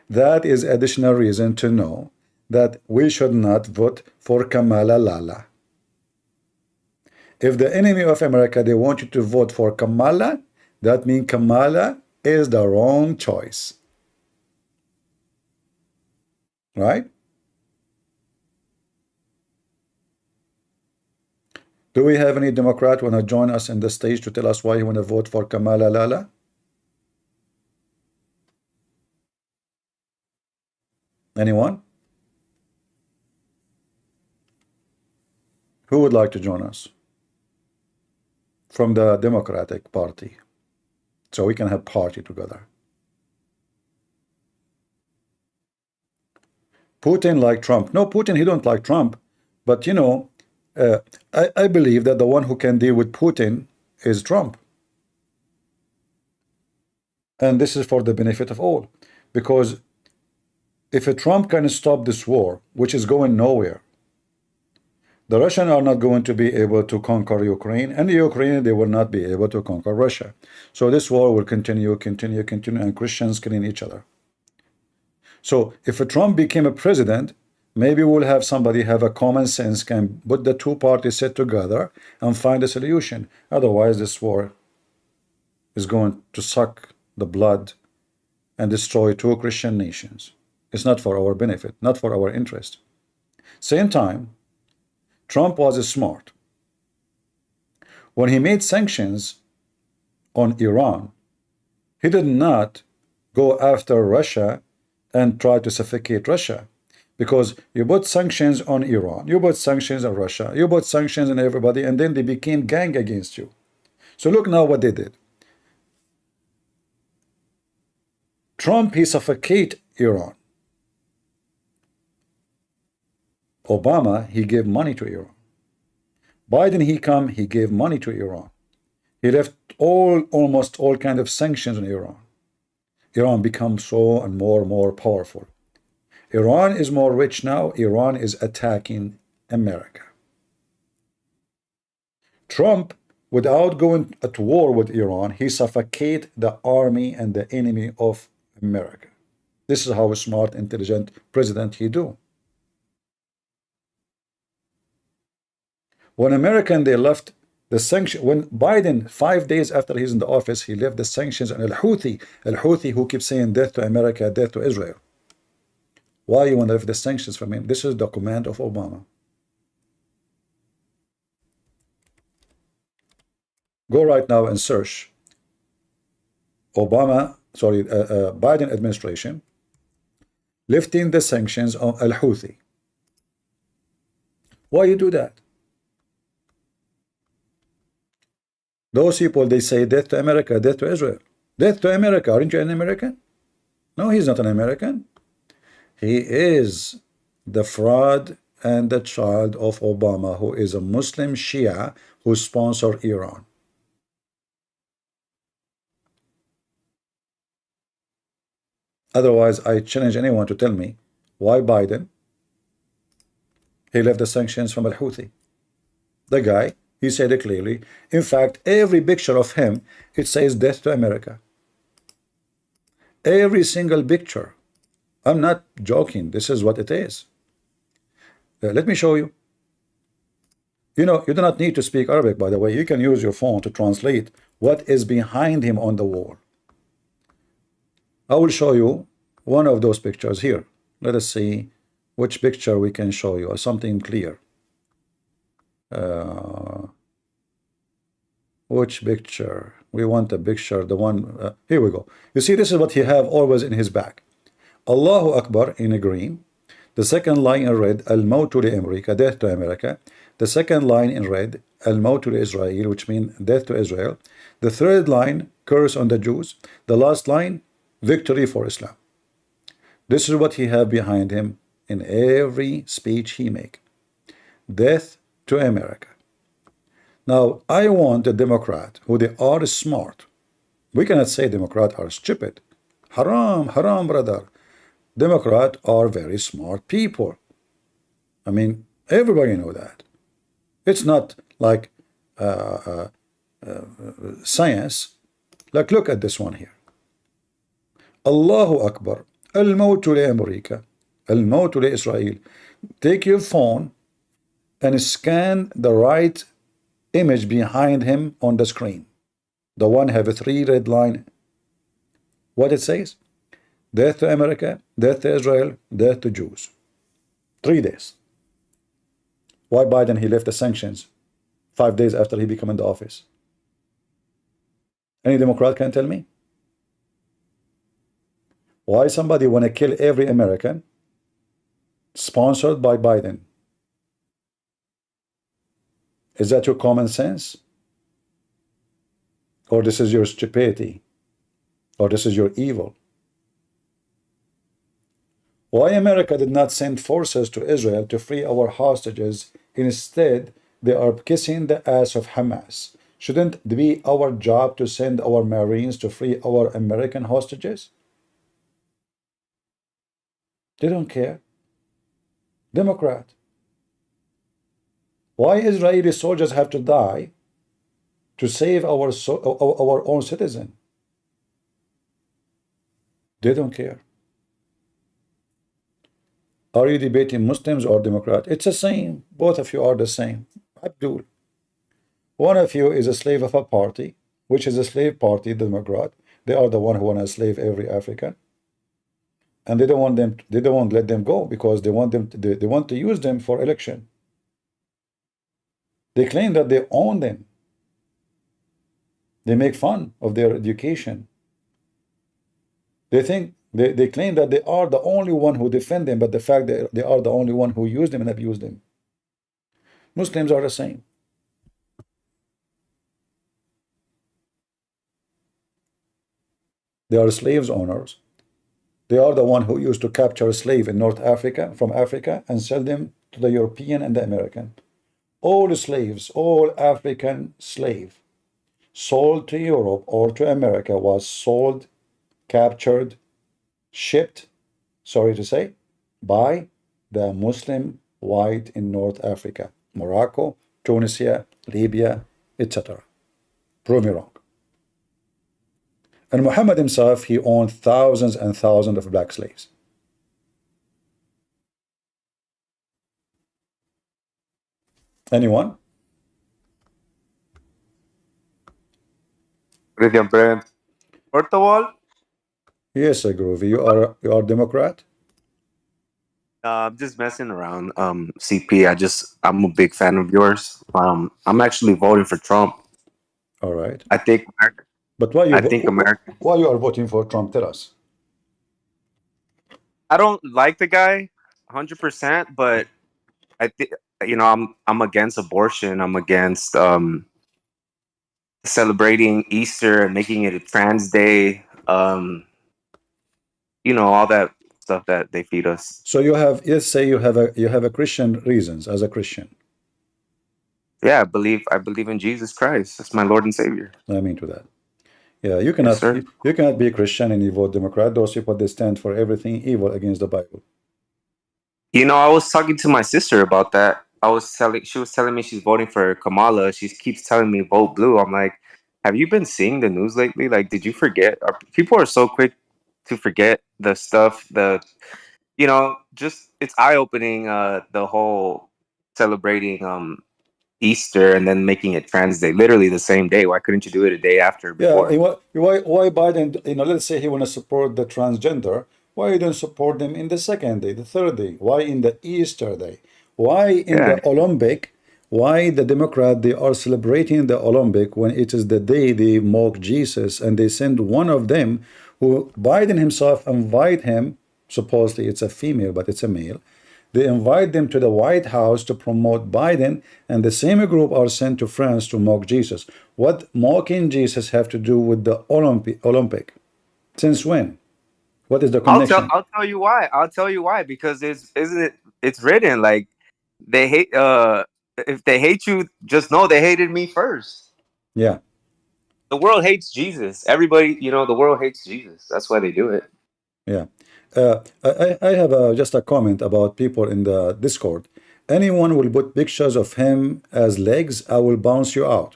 That is additional reason to know that we should not vote for Kamala Lala. If the enemy of America, they want you to vote for Kamala, that means Kamala is the wrong choice. Right? Do we have any Democrat want to join us in the stage to tell us why you want to vote for Kamala Lala? Anyone? Who would like to join us from the Democratic Party so we can have party together? Putin like Trump. No, Putin, he don't like Trump. But, you know, I believe that the one who can deal with Putin is Trump. And this is for the benefit of all. Because if a Trump can stop this war, which is going nowhere, the Russians are not going to be able to conquer Ukraine, and the Ukrainians, they will not be able to conquer Russia. So this war will continue, and Christians killing each other. So if a Trump became a president, maybe we'll have somebody have a common sense, can put the two parties sit together and find a solution. Otherwise, this war is going to suck the blood and destroy two Christian nations. It's not for our benefit, not for our interest. Same time, Trump was smart. When he made sanctions on Iran, he did not go after Russia and try to suffocate Russia. Because you put sanctions on Iran, you put sanctions on Russia, you put sanctions on everybody, and then they became gang against you. So look now what they did. Trump, he suffocate Iran. Obama, he gave money to Iran. Biden, he come, he gave money to Iran. He left almost all kind of sanctions on Iran. Iran becomes so and more powerful. Iran is more rich now. Iran is attacking America. Trump, without going at war with Iran, he suffocate the army and the enemy of America. This is how a smart, intelligent president he do. When American, they left the sanction, when Biden, 5 days after he's in the office, he left the sanctions on Al-Houthi who keeps saying death to America, death to Israel. Why you want to lift the sanctions from him? This is the command of Obama. Go right now and search Biden administration lifting the sanctions on Al-Houthi. Why you do that? Those people, they say death to America, death to Israel. Death to America. Aren't you an American? No, he's not an American. He is the fraud and the child of Obama, who is a Muslim Shia who sponsor Iran. Otherwise, I challenge anyone to tell me why Biden, he left the sanctions from Al-Houthi. The guy, he said it clearly. In fact, every picture of him, it says death to America. Every single picture. I'm not joking. This is what it is. Let me show you. You know, you do not need to speak Arabic, by the way. You can use your phone to translate what is behind him on the wall. I will show you one of those pictures here. Let us see which picture we can show you, or something clear. Which picture? We want a picture, the one, here we go. You see, this is what he have always in his back. Allahu Akbar in green. The second line in red, Al-Mawtu li-America, death to America. The second line in red, Al-Mawtu li-Israel, which means death to Israel. The third line, curse on the Jews. The last line, victory for Islam. This is what he have behind him in every speech he make. Death to America. Now, I want a Democrat who they are smart. We cannot say Democrats are stupid. Haram, haram, brother. Democrats are very smart people. I mean, everybody know that. It's not like science. Like, look at this one here. Allahu Akbar. Al-Mawtu li-America. Al-Mawtu li-Israel. Take your phone and scan the right image behind him on the screen. The one have a 3 red line. What it says? Death to America, death to Israel, death to Jews. 3 days. Why Biden, he left the sanctions 5 days after he became in the office? Any Democrat can tell me? Why somebody want to kill every American sponsored by Biden? Is that your common sense? Or this is your stupidity? Or this is your evil? Why America did not send forces to Israel to free our hostages? Instead, they are kissing the ass of Hamas. Shouldn't it be our job to send our Marines to free our American hostages? They don't care. Democrat. Why Israeli soldiers have to die to save our own citizen? They don't care. Are you debating Muslims or Democrat? It's the same. Both of you are the same. Abdul. One of you is a slave of a party, which is a slave party, the Democrat. They are the one who want to enslave every African. and they don't want them. They don't want to let them go because they want them. They want to use them for election. They claim that they own them. They make fun of their education. They think they claim that they are the only one who defend them, but the fact that they are the only one who use them and abuse them. Muslims are the same. They are slaves owners. They are the one who used to capture a slave in North Africa, from Africa, and sell them to the European and the American. All slaves, all African slave sold to Europe or to America was sold, captured, shipped, sorry to say, by the Muslim white in North Africa, Morocco, Tunisia, Libya, etc. Prove me wrong. And Muhammad himself, he owned thousands and thousands of black slaves. Anyone? Brilliant, Brent. First of all, Yes, Groovy. You are Democrat? I'm just messing around. CP, I'm a big fan of yours. I'm actually voting for Trump. All right. I think But why I think America. why you are voting for Trump? Tell us. I don't like the guy 100%, but I think I'm against abortion. I'm against celebrating Easter and making it a trans day. All that stuff that they feed us. So you have, let's say you have a Christian reasons as a Christian. Yeah, I believe in Jesus Christ. That's my Lord and Savior. I mean to that. Yeah, you cannot you cannot be a Christian and you vote Democrat. Those people, they stand for everything evil against the Bible. I was talking to my sister about that. She was telling me she's voting for Kamala. She keeps telling me vote blue. I'm like, have you been seeing the news lately? Like, did you forget? People are so quick to forget the stuff. Just it's eye opening. The whole celebrating Easter and then making it Trans Day, literally the same day. Why couldn't you do it a day after before? Yeah, why Biden, let's say he want to support the transgender, why you don't support them in the second day, the third day? Why in the Easter day? Why in the Olympic? Why the Democrat, they are celebrating the Olympic when it is the day they mock Jesus, and they send one of them who Biden himself invite him, supposedly it's a female, but it's a male. They invite them to the White House to promote Biden, and the same group are sent to France to mock Jesus. What mocking Jesus have to do with the Olympic? Since when? What is the connection? I'll tell you why. I'll tell you why. Because it's written like they hate. If they hate you, just know they hated me first. Yeah. The world hates Jesus. Everybody, the world hates Jesus. That's why they do it. Yeah. I have just a comment about people in the Discord. Anyone will put pictures of him as legs, I will bounce you out.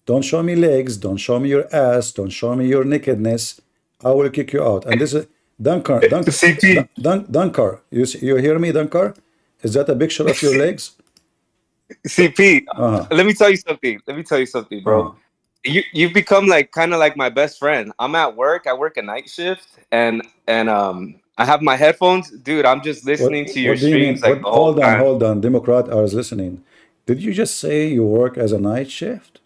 Don't show me legs. Don't show me your ass. Don't show me your nakedness. I will kick you out. And this is Dunkar. Dunkar. You hear me, Dunkar? Is that a picture of your legs? CP, let me tell you something. Bro. You've become kind of like my best friend. I'm at work. I work a night shift, and I have my headphones, dude. I'm just listening to your What do you mean? streams the whole time. Hold on. Democrat are listening. Did you just say you work as a night shift?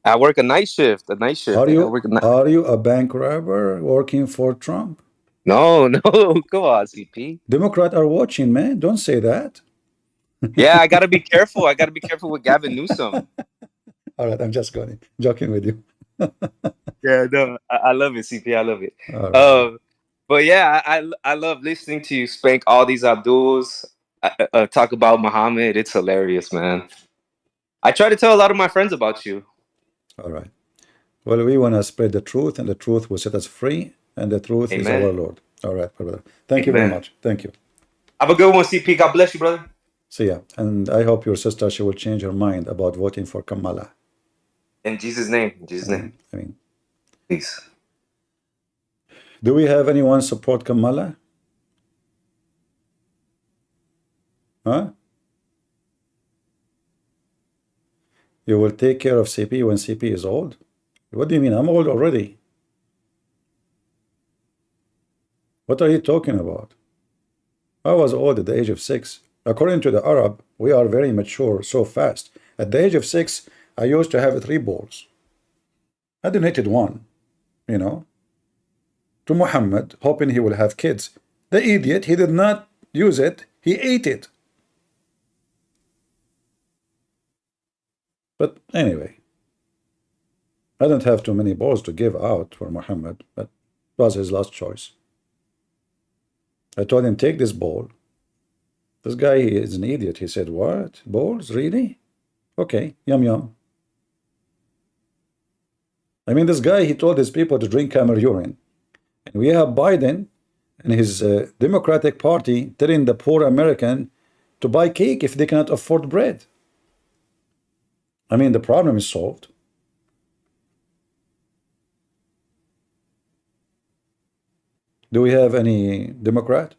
I work a night shift. Are you a bank robber working for Trump? No, come on, CP. Democrat are watching, man. Don't say that. Yeah, I gotta be careful. I gotta be careful with Gavin Newsom. All right, I'm just joking with you. Yeah, no, I love it, CP. I love it. Right. But yeah, I love listening to you spank all these Abduls, talk about Muhammad. It's hilarious, man. I try to tell a lot of my friends about you. All right. Well, we want to spread the truth, and the truth will set us free, and the truth is our Lord. All right, brother. Thank you very much. Thank you. Have a good one, CP. God bless you, brother. See ya. And I hope your sister, she will change her mind about voting for Kamala. In Jesus' name. In Jesus' name. I mean, peace. Do we have anyone support Kamala? Huh? You will take care of CP when CP is old? What do you mean? I'm old already. What are you talking about? I was old at the age of 6. According to the Arab, we are very mature so fast. At the age of 6, I used to have 3 balls. I donated 1, you know, to Muhammad, hoping he will have kids. The idiot, he did not use it, he ate it. But anyway, I don't have too many balls to give out for Muhammad, but it was his last choice. I told him, take this ball. This guy, he is an idiot. He said, what? Balls? Really? Okay, yum yum. I mean, this guy, he told his people to drink camel urine. And we have Biden and his Democratic Party telling the poor American to buy cake if they cannot afford bread. I mean, the problem is solved. Do we have any Democrat?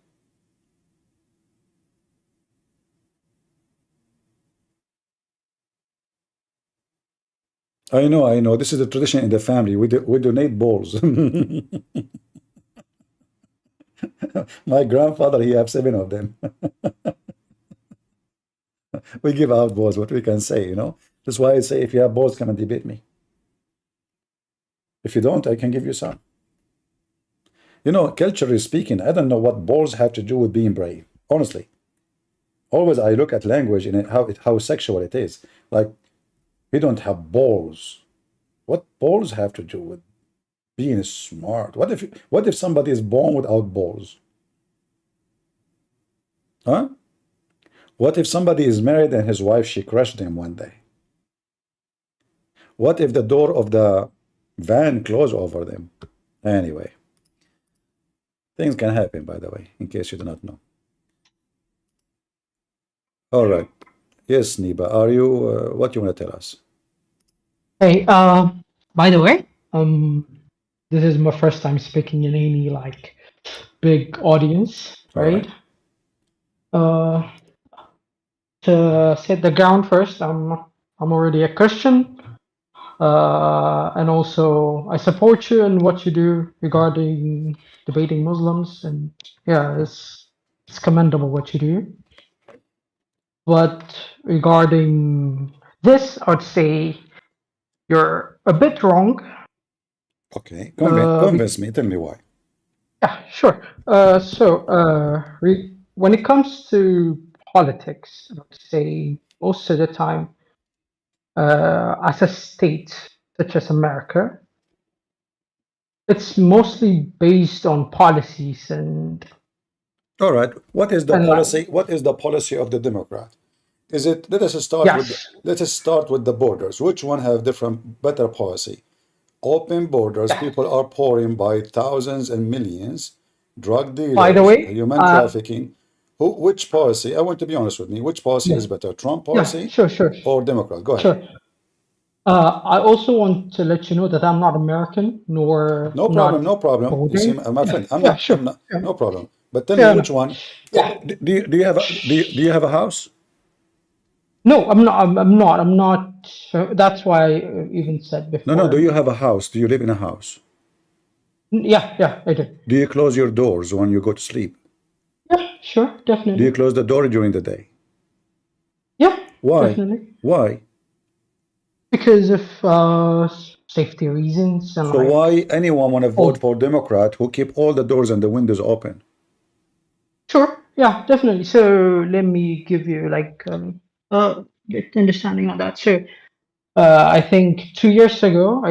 I know. This is the tradition in the family. We donate balls. My grandfather, he have 7 of them. We give out balls, what we can say, you know. That's why I say, if you have balls, come and debate me. If you don't, I can give you some. You know, culturally speaking, I don't know what balls have to do with being brave. Honestly, always I look at language and how sexual it is. Like, we don't have balls. What balls have to do with being smart? What if somebody is born without balls? Huh? What if somebody is married and his wife, she crushed him one day? What if the door of the van closed over them? Anyway, things can happen, by the way, in case you do not know. All right. Yes, Niba, are you, what you want to tell us? Hey, by the way, this is my first time speaking in any like big audience, right? To set the ground first, I'm already a Christian, and also I support you in what you do regarding debating Muslims, and yeah, it's commendable what you do. But regarding this, I'd say you're a bit wrong. Okay, convince me. Tell me why. Yeah, sure. When it comes to politics, I would say most of the time, as a state such as America, it's mostly based on policies and. All right. What is the and policy? What is the policy of the Democrat? Is it? Let us start with the borders. Which one have better policy? Open borders. People are pouring by thousands and millions. Drug dealers, By the way, human trafficking. Which policy? I want to be honest with me. Which policy is better? Trump policy sure. or Democrat? Go ahead. Sure. I also want to let you know that I'm not American, nor no problem. You see, my friend, I'm not. No problem. But tell me which one. Do you have a house? No, I'm not. I'm not. That's why I even said before. No. Do you have a house? Do you live in a house? Yeah, I do. Do you close your doors when you go to sleep? Yeah, sure, definitely. Do you close the door during the day? Yeah, why? Definitely. Why? Because of safety reasons. And so why anyone want to vote for Democrat who keep all the doors and the windows open? Sure, yeah, definitely. So let me give you like understanding on that. So I think 2 years ago,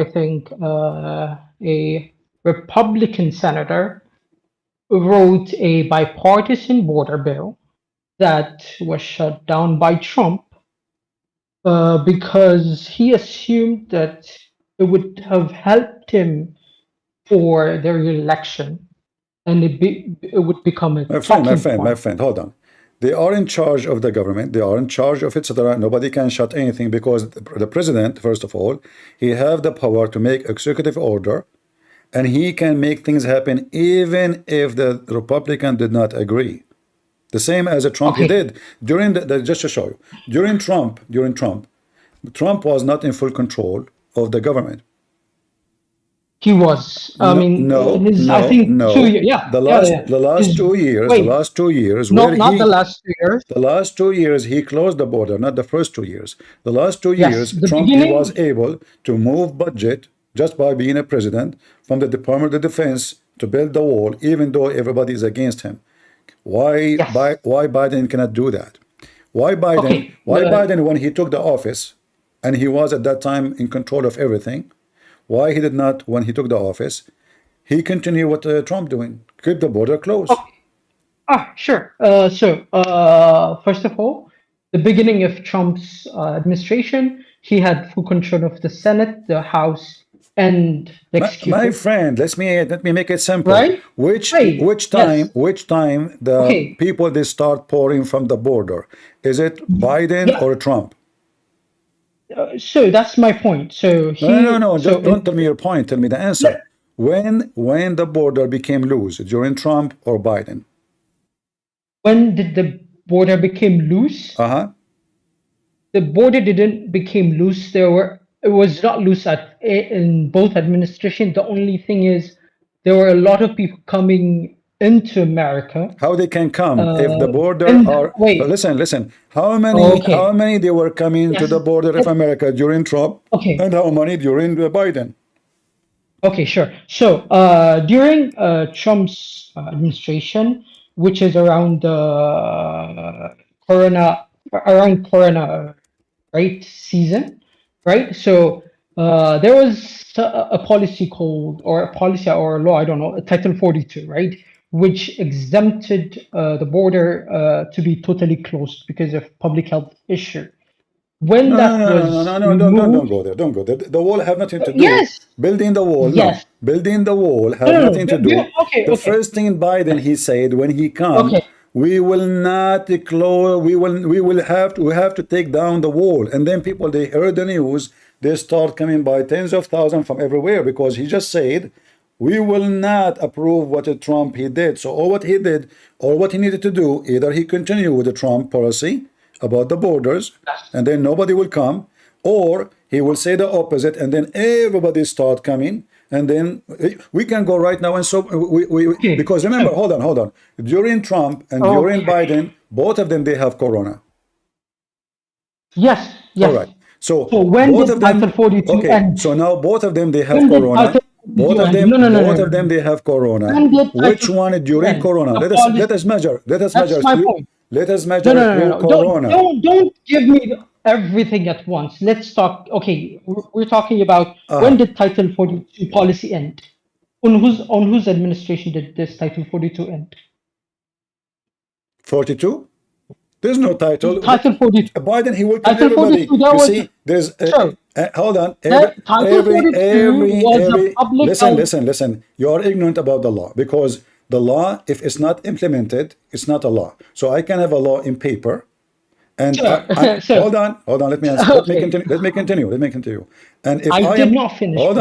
a Republican senator wrote a bipartisan border bill that was shut down by Trump because he assumed that it would have helped him for their election, and it would become a my friend, hold on. They are in charge of the government. They are in charge of etc. Nobody can shut anything because the president, first of all, he have the power to make executive order, and he can make things happen even if the Republican did not agree. The same as Trump he did during just to show you, during Trump, Trump was not in full control of the government. He was. I No, mean, no, his. I no, think 2 years. no. Yeah, The yeah, last yeah. the last His. 2 years, the Wait, last 2 years no, where not the he last 2 years. the last 2 years he closed the border, not the first 2 years. The last two Yes, years, the Trump he was beginning. able to move budget just by being a president from the Department of Defense to build the wall, even though everybody is against him. Yes. Why Biden cannot do that? Why Biden? Okay. Why Biden when he took the office, and he was at that time in control of everything? Why he did not when he took the office? He continued what Trump doing, keep the border closed. Sure. First of all, the beginning of Trump's administration, he had full control of the Senate, the House, and the My executive. friend, let me make it simple. Right? Right. Yes. Which time the Okay. people they start pouring from the border? Is it Biden Yeah. or Trump? So that's my point. So No. so Just don't tell me your point. Tell me the answer. Yeah. When the border became loose, during Trump or Biden? When did the border became loose? The border didn't became loose. It was not loose in both administrations. The only thing is there were a lot of people coming into America. How they can come if the border are wait. listen. How Okay. many they were coming to Yes. the border of America during Trump? Okay. And how many during Biden? Okay, sure. So during Trump's administration, which is around Corona, right, season, right? So there was a policy called, or a policy or a law, I don't know, Title 42, right, which exempted the border to be totally closed because of public health issue. When that was Don't go there. Don't go there. The wall have nothing to do. Yes. Building the wall, Yes. no. Building the wall have No, nothing to do. okay, The okay. first thing Biden he said when he come, Okay. we will not close. We have to take down the wall. And then people they heard the news. They start coming by tens of thousands from everywhere because he just said, we will not approve what Trump he did. So all what he did, or what he needed to do, either he continue with the Trump policy about the borders, and then nobody will come, or he will say the opposite, and then everybody start coming, and then we can go right now. And so because remember, hold on. During Trump and during Biden, both of them they have corona. Yes. All right. So when both did of them. Title 42 Okay. end? So now both of them they have When did corona. Title 42 Both of end? them. No. Both of them they have corona. When did Which Title one during end? corona? The Let us measure. Let us That's measure. my point. Let us measure No. through corona. Don't give me everything at once. Let's talk. Okay, we're talking about when did Title 42 policy end? On whose administration did this Title 42 end? 42? There's no title. Title 42. Biden, he will kill Title everybody. 42, that You was see, there's sure. hold on. Title 42 was a public health. Listen. You are ignorant about the law because the law, if it's not implemented, it's not a law. So I can have a law in paper, and Sure. hold on. Let me answer. Okay. Let me continue. And if I did not finish. hold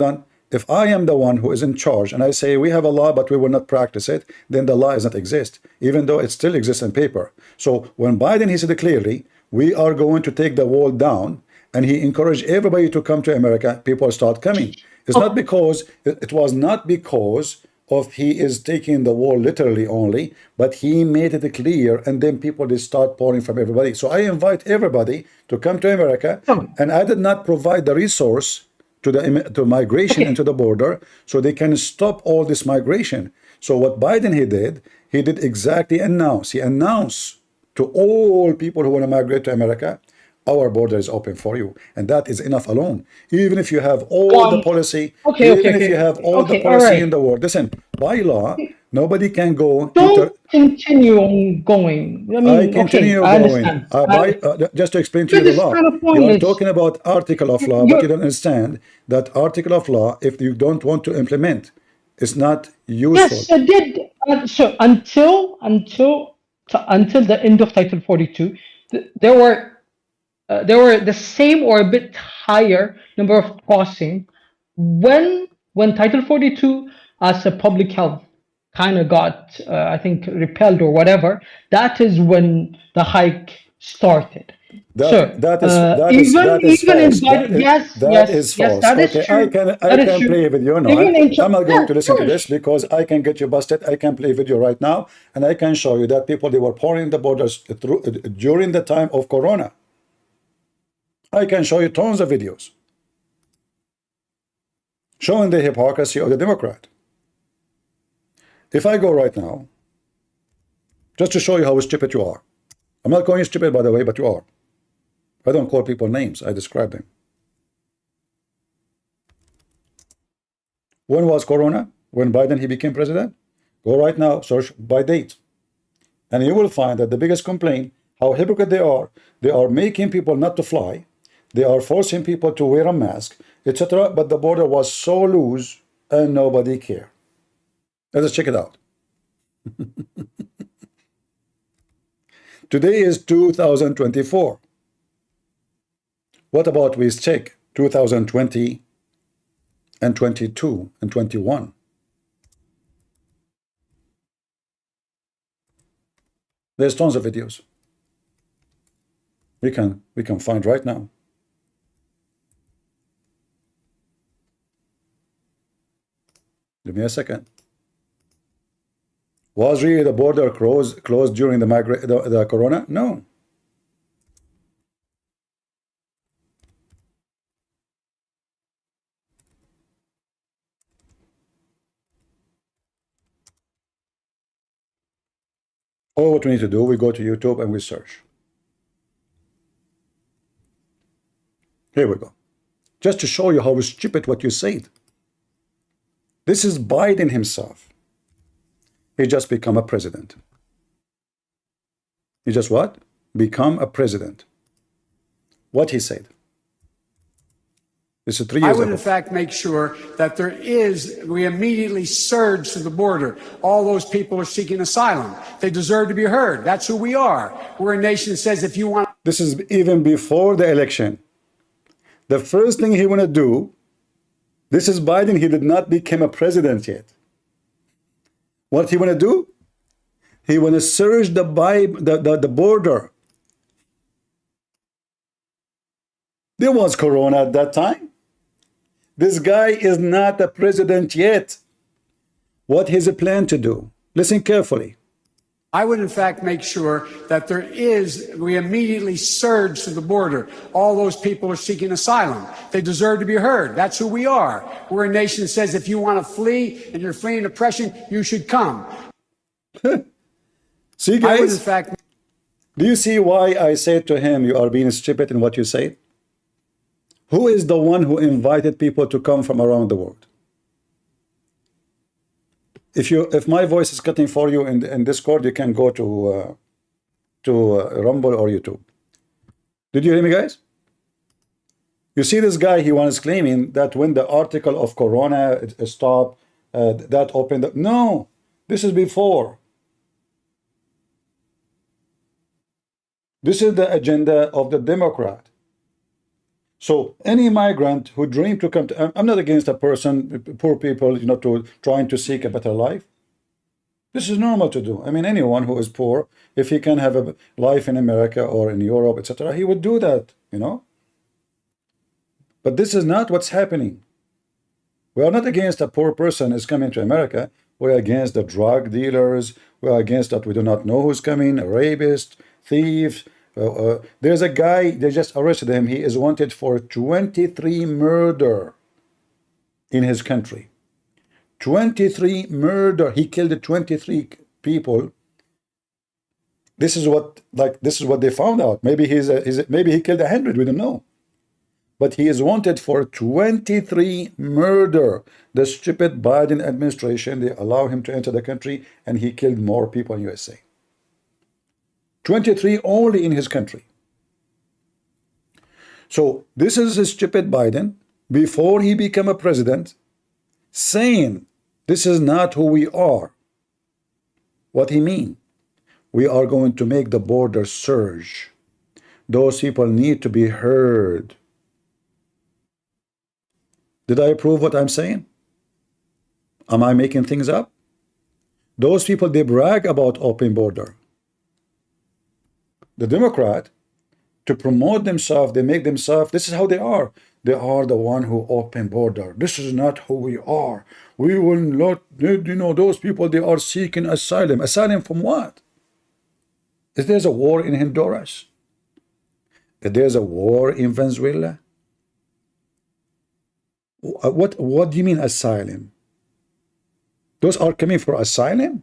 on. If I am the one who is in charge and I say we have a law but we will not practice it, then the law does not exist, even though it still exists in paper. So when Biden he said clearly, we are going to take the wall down, and he encouraged everybody to come to America, people start coming. It's not because it was not because of he is taking the wall literally only, but he made it clear, and then people they start pouring from everybody. So I invite everybody to come to America, and I did not provide the resource to migration into the border so they can stop all this migration. So what Biden he did exactly announce. He announced to all people who want to migrate to America, our border is open for you, and that is enough alone. Even if you have all the policy, if you have all the policy in the world, listen, by law, nobody can go. Don't continue on going. I mean, continue I going. understand. Just to explain to you the law, kind of you are pointless. talking about article of law, but you don't understand that article of law, if you don't want to implement, it's not useful. Yes, I did. So until the end of Title 42, there were the same or a bit higher number of crossing when Title 42 as a public health kind of got I think repelled or whatever. That is when the hike started. Sure. Even in Biden, That is yes, false. that is Okay, true. I That is can true. play a video. No, Even in I'm not going to listen to sure. this because I can get you busted. I can play a video right now, and I can show you that people, they were pouring the borders through during the time of Corona. I can show you tons of videos showing the hypocrisy of the Democrat. If I go right now, just to show you how stupid you are. I'm not calling you stupid, by the way, but you are. I don't call people names, I describe them. When was Corona? When Biden, he became president? Go right now, search by date. And you will find that the biggest complaint, how hypocrite they are making people not to fly, they are forcing people to wear a mask, etc. But the border was so loose and nobody cared. Let's check it out. Today is 2024. What about we check 2020 and 22 and 21? There's tons of videos. We can find right now. Give me a second. Was really the border closed during the Corona? No. All what we need to do, we go to YouTube and we search. Here we go. Just to show you how stupid what you said. This is Biden himself. He just become a president. He just what? Become a president. What he said. This is 3 years ago. I would, in fact, make sure that we immediately surge to the border. All those people are seeking asylum. They deserve to be heard. That's who we are. We're a nation that says if you want... This is even before the election. The first thing he want to do, this is Biden, he did not become a president yet. What he want to do? He want to surge the border. There was Corona at that time. This guy is not a president yet. What is he plan to do? Listen carefully. I would, in fact, make sure that we immediately surge to the border. All those people are seeking asylum. They deserve to be heard. That's who we are. We're a nation that says if you want to flee and you're fleeing oppression, you should come. See, guys? I would, in fact... Do you see why I said to him, you are being stupid in what you say? Who is the one who invited people to come from around the world? If my voice is cutting for you in Discord, you can go to Rumble or YouTube. Did you hear me, guys? You see this guy, he was claiming that when the article of Corona stopped, that opened up. No, this is before. This is the agenda of the Democrat. So any migrant who dream to come to, I'm not against a person, poor people, to trying to seek a better life. This is normal to do. I mean, anyone who is poor, if he can have a life in America or in Europe, etc., he would do that, But this is not what's happening. We are not against a poor person is coming to America. We're against the drug dealers. We're against that we do not know who's coming, a rapist, thieves. There's a guy, they just arrested him. He is wanted for 23 murder in his country. 23 murder. He killed 23 people. This is what they found out. Maybe maybe he killed 100. We don't know. But he is wanted for 23 murder. The stupid Biden administration, they allow him to enter the country, and he killed more people in USA. 23 only in his country. So this is a stupid Biden before he became a president saying this is not who we are. What he mean? We are going to make the border surge. Those people need to be heard. Did I prove what I'm saying? Am I making things up? Those people, they brag about open border. The Democrat to promote themselves. They make themselves, this is how they are. They are the one who open border. This is not who we are. We will not, those people, they are seeking asylum. Asylum from what? If there's a war in Honduras, if there's a war in Venezuela, what do you mean asylum? Those are coming for asylum?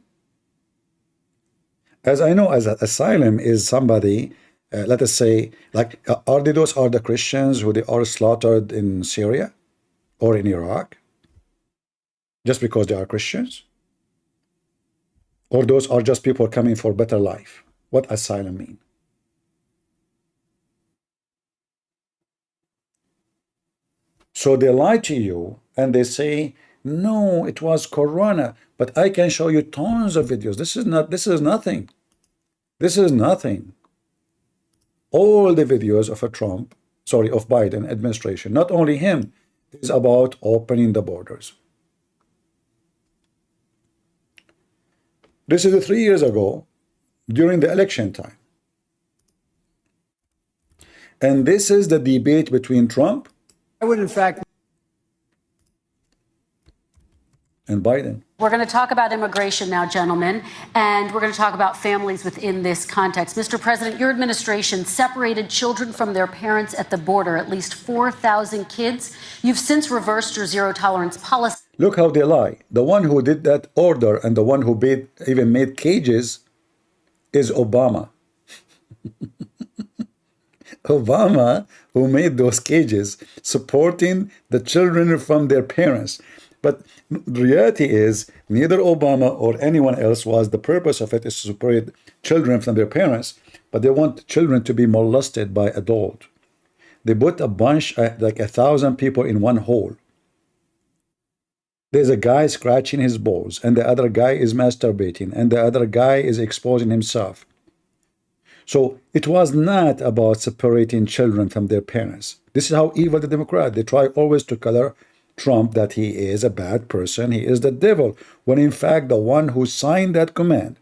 As I know, as asylum is somebody, let us say, like, those are the Christians who they are slaughtered in Syria or in Iraq just because they are Christians? Or those are just people coming for better life? What asylum mean? So they lie to you and they say, no, it was Corona, but I can show you tons of videos. This is nothing. This is nothing. All the videos of of Biden administration, not only him, is about opening the borders. This is 3 years ago, during the election time. And this is the debate between Trump I would, in fact, and Biden. We're going to talk about immigration now, gentlemen, and we're going to talk about families within this context. Mr. President, your administration separated children from their parents at the border, at least 4,000 kids. You've since reversed your zero-tolerance policy. Look how they lie. The one who did that order and the one who even made cages is Obama. Obama, who made those cages, supporting the children from their parents. But the reality is, neither Obama or anyone else was the purpose of it is to separate children from their parents, but they want children to be molested by adults. They put a bunch, like 1,000 people in one hole. There's a guy scratching his balls, and the other guy is masturbating, and the other guy is exposing himself. So it was not about separating children from their parents. This is how evil the Democrat. They try always to color Trump that he is a bad person, he is the devil, when in fact the one who signed that command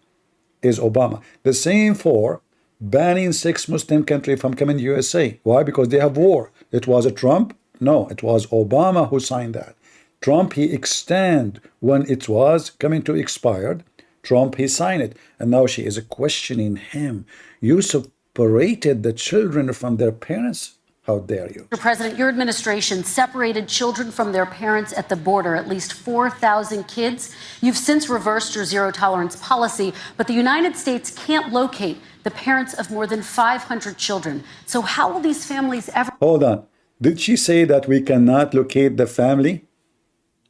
is Obama. The same for banning 6 Muslim countries from coming to USA. Why? Because they have war. It was a Trump? No, it was Obama who signed that. Trump, he extended when it was coming to expired. Trump, he signed it. And now she is questioning him. You separated the children from their parents? How dare you? Mr. President, your administration separated children from their parents at the border, at least 4,000 kids. You've since reversed your zero-tolerance policy, but the United States can't locate the parents of more than 500 children. So how will these families ever... Hold on. Did she say that we cannot locate the family?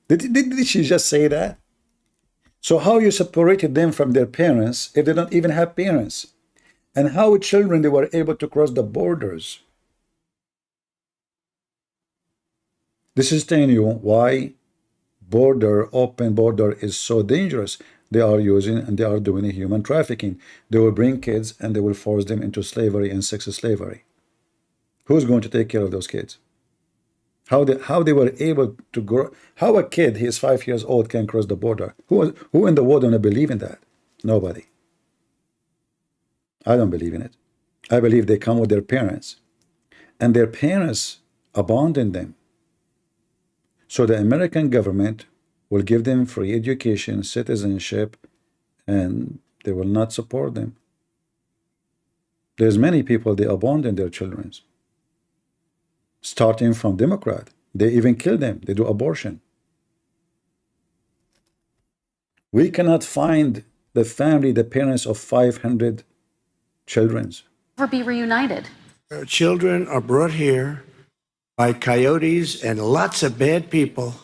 Did she just say that? So how you separated them from their parents if they don't even have parents? And how children, they were able to cross the borders? This is telling you why open border is so dangerous. They are using and they are doing human trafficking. They will bring kids and they will force them into slavery and sex slavery. Who's going to take care of those kids? How they were able to grow? How a kid, he is 5 years old, can cross the border? Who in the world don't believe in that? Nobody. I don't believe in it. I believe they come with their parents, and their parents abandon them. So the American government will give them free education, citizenship, and they will not support them. There's many people, they abandon their children. Starting from Democrat. They even kill them. They do abortion. We cannot find the family, the parents of 500 children. Ever be reunited? Children are brought here by coyotes and lots of bad people,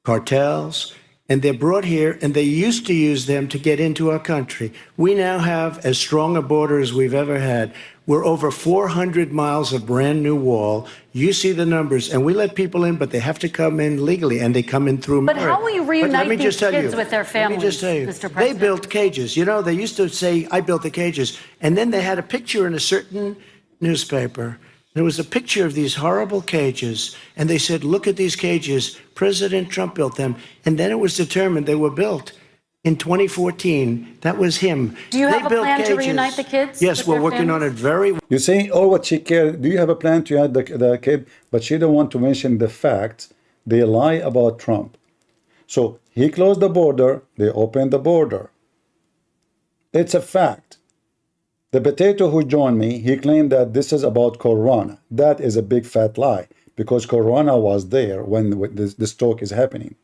cartels, and they're brought here, and they used to use them to get into our country. We now have as strong a border as we've ever had. We're over 400 miles of brand new wall. You see the numbers, and we let people in, but they have to come in legally, and they come in through But merit. how will you reunite these kids with their families, Let me just tell you, Mr. they President? built cages. You know, they used to say, I built the cages, and then they had a picture in a certain newspaper. There was a picture of these horrible cages, and they said, look at these cages. President Trump built them. And then it was determined they were built in 2014. That was him. Do you They have a built plan to cages. reunite the kids? Yes, with we're their working on families? it very You say, oh, what she cared. Do you have a plan to add the kid? But she don't want to mention the fact they lie about Trump. So he closed the border, they opened the border. It's a fact. The potato who joined me, he claimed that this is about Corona. That is a big fat lie, because Corona was there when this talk is happening.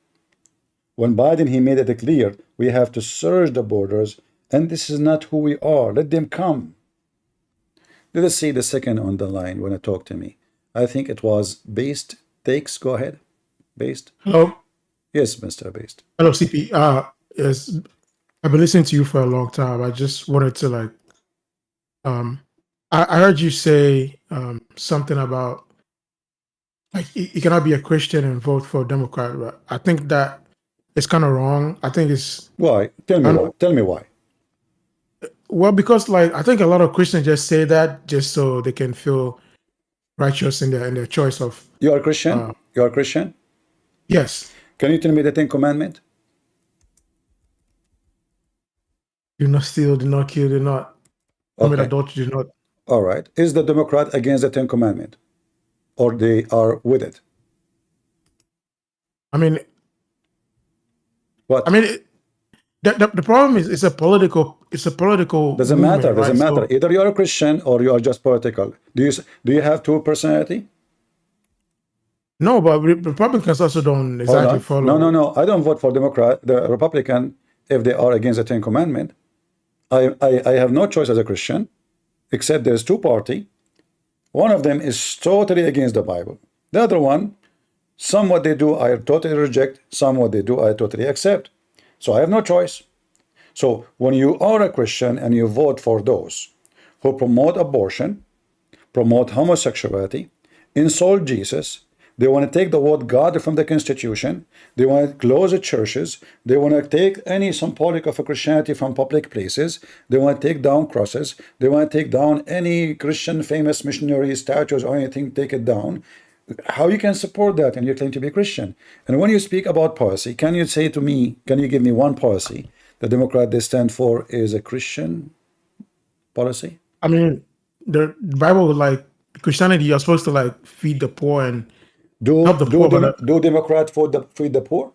When Biden, he made it clear, we have to surge the borders, and this is not who we are. Let them come. Let us see the second on the line when it talked to me. I think it was Based Takes. Go ahead. Based. Hello. Yes, Mr. Based. Hello, CP. Yes, I've been listening to you for a long time. I just wanted to I heard you say something about you cannot be a Christian and vote for a Democrat. But I think that it's kind of wrong. I think it's why. Tell me why. Tell me why. Well, because I think a lot of Christians just say that just so they can feel righteous in their choice of. You are Christian. You are Christian. Yes. Can you tell me the Ten Commandments? Do not steal, do not kill, do not commit adultery, do not. All right. Is the Democrat against the Ten Commandments? Or they are with it? I mean, what? I mean, the problem is it's a political doesn't movement, matter. Doesn't right? matter. So, Either you are a Christian or you are just political. Do you have two personality? no, but Republicans also don't Hold exactly on. follow. No. I don't vote for the Republican if they are against the Ten Commandments. I have no choice as a Christian, except there's two party. One of them is totally against the Bible. The other one, some what they do I totally reject, some what they do I totally accept. So I have no choice. So when you are a Christian and you vote for those who promote abortion, promote homosexuality, insult Jesus, they want to take the word God from the Constitution, they want to close the churches, they want to take any symbolic of a Christianity from public places, they want to take down crosses, they want to take down any Christian famous missionary statues or anything, take it down. How you can support that and you claim to be Christian? And when you speak about policy, can you say to me, can you give me one policy the Democrat they stand for is a Christian policy? I mean, the Bible, Christianity, you're supposed to feed the poor and help the poor. Do Democrats feed the poor?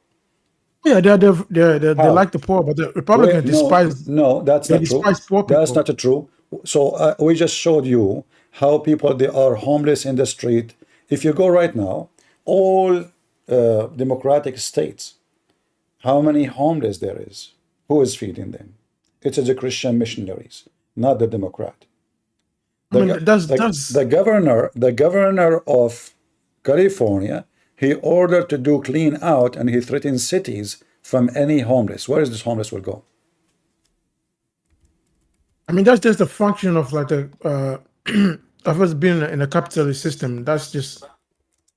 Yeah, they like the poor, but the Republicans despise. No, that's not true. Despise poor people. That's not true. So we just showed you how people they are homeless in the street. If you go right now, all democratic states, how many homeless there is? Who is feeding them? It's the Christian missionaries, not the Democrat. The governor of California, he ordered to do clean out, and he threatened cities from any homeless. Where is this homeless will go? I mean, that's just a function of of us being in a capitalist system. That's just.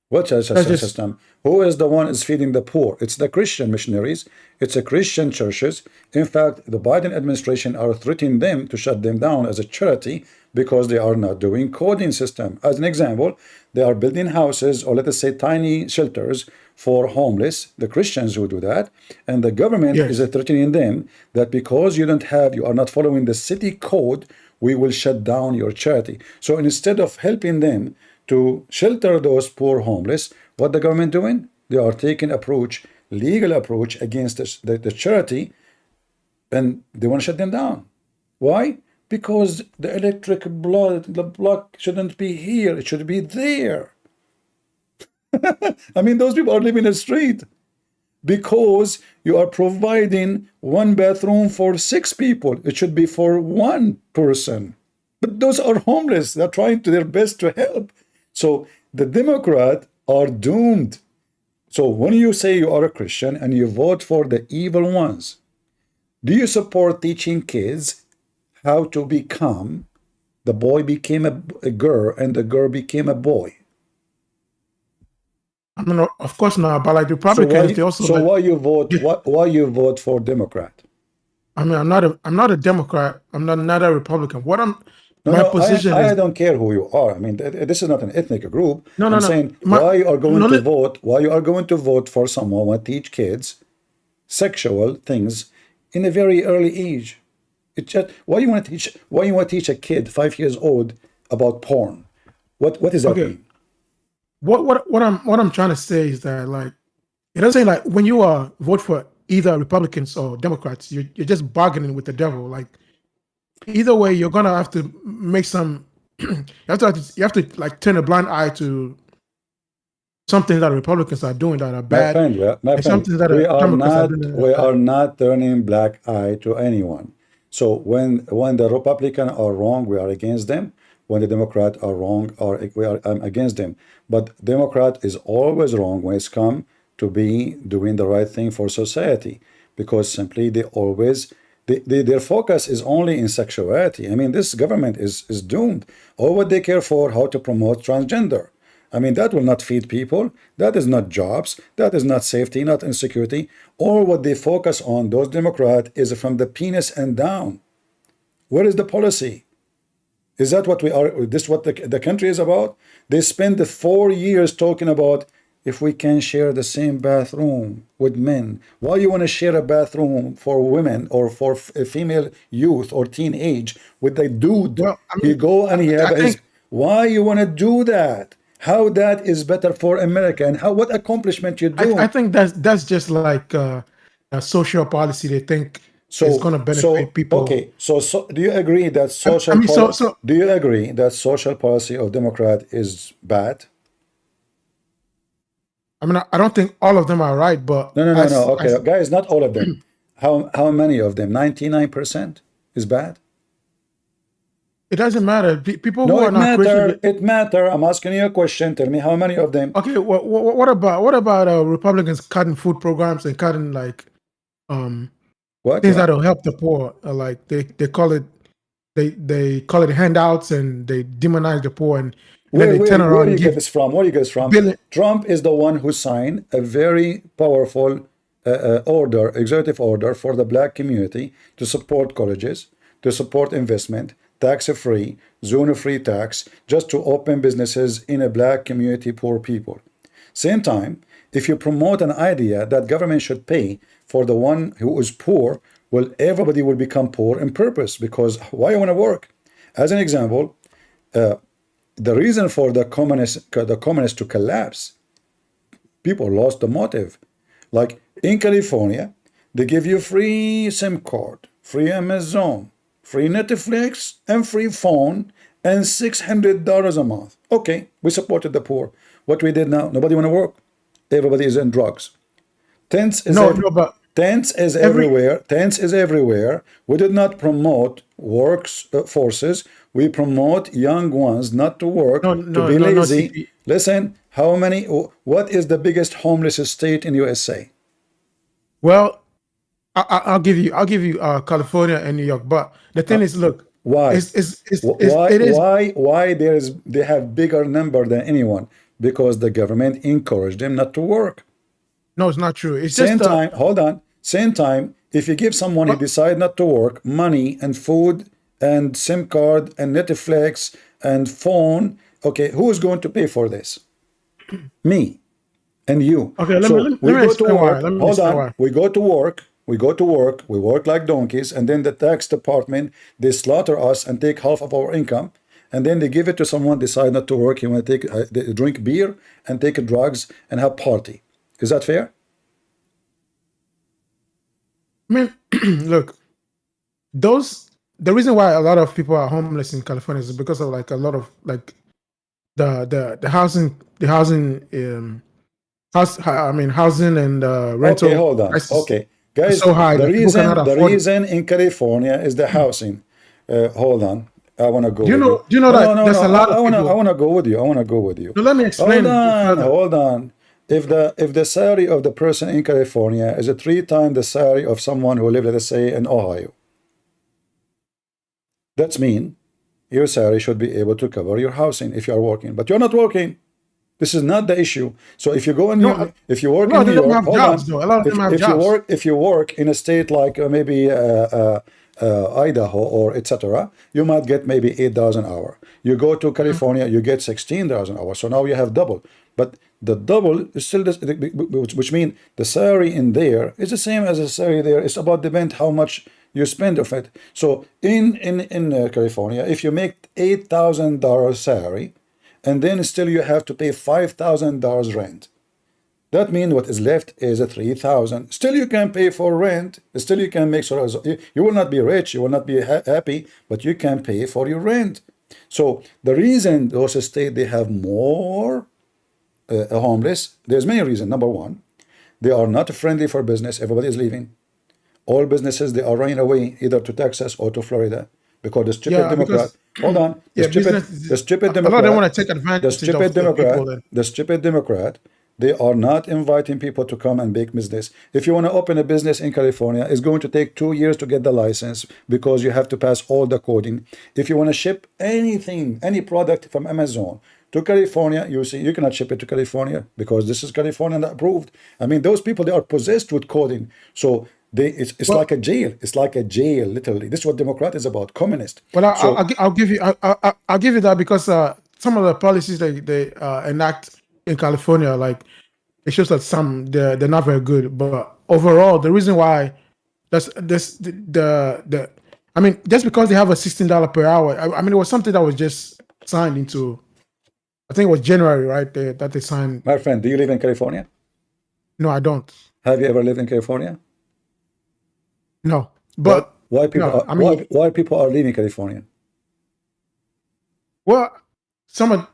What's a system? Who is the one is feeding the poor? It's the Christian missionaries. It's the Christian churches. In fact, the Biden administration are threatening them to shut them down as a charity because they are not doing coding system. As an example, they are building houses, or let us say tiny shelters for homeless, the Christians who do that, and the government is threatening them that because you are not following the city code, we will shut down your charity. So instead of helping them to shelter those poor homeless, what the government doing? They are taking legal approach against the charity, and they want to shut them down. Why? Because the electric block shouldn't be here, it should be there. I mean, those people are living in the street because you are providing one bathroom for 6 people. It should be for 1 person. But those are homeless. They're trying to their best to help. So the Democrats are doomed. So when you say you are a Christian and you vote for the evil ones, do you support teaching kids how to become, the boy became a girl and the girl became a boy? I mean, of course not, but the Republicans, they also. So why you vote? Why you vote for Democrat? I mean, I'm not a Democrat. I'm not a Republican. I don't care who you are. I mean, this is not an ethnic group. I'm saying why you are going to vote. Why you are going to vote for someone who teach kids sexual things in a very early age. It just why you want to teach a kid 5 years old about porn? What does that Okay. mean? What I'm trying to say is that, like, it doesn't, like, when you vote for either Republicans or Democrats, you're just bargaining with the devil. Like, either way, you're gonna have to make some. you have to like turn a blind eye to something that Republicans are doing that are bad, My and friend, something that we are Democrats are not doing that are we bad. are not turning black eye to anyone. So when the Republican are wrong, we are against them. When the Democrat are wrong, we are against them. But Democrat is always wrong when it's come to be doing the right thing for society, because simply their focus is only in sexuality. I mean, this government is doomed. All what they care for, how to promote transgender. I mean, that will not feed people. That is not jobs. That is not safety, not insecurity. All what they focus on, those Democrats, is from the penis and down. Where is the policy? Is that what we are? This what the country is about? They spend the 4 years talking about if we can share the same bathroom with men. Why you want to share a bathroom for women or for a female youth or teenage with a dude? Well, I He mean, go and he have I his. think Why you want to do that? How that is better for America, and what accomplishment you do? I think that's just like a social policy they think is going to benefit people. Okay. So do you agree that I mean, so do you agree that social policy of Democrat is bad? I mean, I don't think all of them are right, but No. Okay, guys, not all of them. How many of them? 99% is bad? it doesn't matter. People who No, are it not Christian. matter. It matter. I'm asking you a question. Tell me how many of them. Okay, what about Republicans cutting food programs and cutting like things that'll help the poor? Like they call it handouts, and they demonize the poor, and then they turn Where around do you and get give this from? Where do you get this from? billion. Trump is the one who signed a very powerful executive order for the black community to support colleges, to support investment, tax-free, zone-free tax, just to open businesses in a black community, poor people. Same time, if you promote an idea that government should pay for the one who is poor, well, everybody will become poor in purpose, because why you want to work? As an example, the reason for the communists to collapse, people lost the motive. Like in California, they give you free SIM card, free Amazon, free Netflix, and free phone, and $600 a month. Okay, we supported the poor. What we did now, nobody want to work. Everybody is in drugs. Tents is everywhere. Tents is everywhere. We did not promote forces. We promote young ones not to work, to be lazy. Listen, what is the biggest homeless state in USA? Well, I'll give you California and New York, but the thing is, look, why? Why they have bigger number than anyone? Because the government encouraged them not to work. No, it's not true. It's same just time. Hold on. Same time, if you give someone who decide not to work money and food and SIM card and Netflix and phone, okay, who is going to pay for this? Me and you. Okay, so let we me go to explain why. work. Let me Hold explain on. why. We go to work. We go to work. We work like donkeys, and then the tax department, they slaughter us and take half of our income, and then they give it to someone decide not to work. He want to take they drink beer and take drugs and have party. Is that fair? I mean, look, the reason why a lot of people are homeless in California is because of like a lot of like the housing housing and rental. Okay, hold on. Okay, guys, so high the that people cannot reason afford it. in California is the housing. Hold on. I want to go. Do you with know that no, there's a lot of people? I want to go with you. I want to go with you. No, let me explain. Hold on. If the salary of the person in California is 3 times the salary of someone who lives, let's say, in Ohio, that's mean your salary should be able to cover your housing if you are working, but you're not working. This is not the issue. So if you go in if you work in New York, hold on. If you work in a state like maybe Idaho or etc., you might get maybe $8 an hour. You go to California, you get $16 an hour. So now you have double. But the double is still this, which means the salary in there is the same as the salary there. It's about depend how much you spend of it. So in California, if you make $8,000 salary, and then still you have to pay $5,000 rent, that means what is left is a 3,000. Still you can pay for rent. Still you can make sure you will not be rich, you will not be happy, but you can pay for your rent. So the reason those states they have more homeless, there's many reasons. Number one, they are not friendly for business. Everybody is leaving. All businesses they are running away either to Texas or to Florida because the stupid Democrat. Hold on, the stupid Democrat. A lot of them want to take advantage the stupid of the Democrat. people. The stupid Democrat. They are not inviting people to come and make business. If you want to open a business in California, it's going to take 2 years to get the license because you have to pass all the coding. If you want to ship anything, any product from Amazon to California, you see, you cannot ship it to California because this is California approved. I mean, those people, they are possessed with coding. So it's like a jail. It's like a jail, literally. This is what Democrat is about, communist. Well, I'll give you that because some of the policies they enact in California, like it shows that some they're not very good. But overall, the reason why I mean, just because they have a $16 per hour, I mean, it was something that was just signed into. I think it was January, right? That they signed. My friend, do you live in California? No, I don't. Have you ever lived in California? No, but why people? No, I mean, why people are leaving California? Well, some of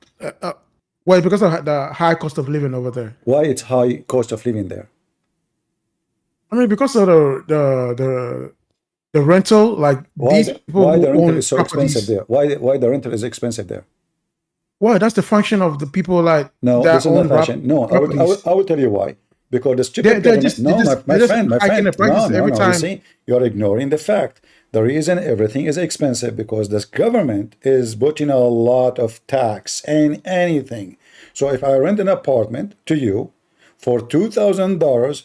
well, because of the high cost of living over there. Why it's high cost of living there? I mean, because of the rental, like why the rental is so expensive there? Why the rental is expensive there? Well, that's the function of the people like no, that this is not fashion. No, I will tell you why. Because the stupid government. My friend. No. You see, you're ignoring the fact. The reason everything is expensive because this government is putting a lot of tax in anything. So if I rent an apartment to you for $2,000,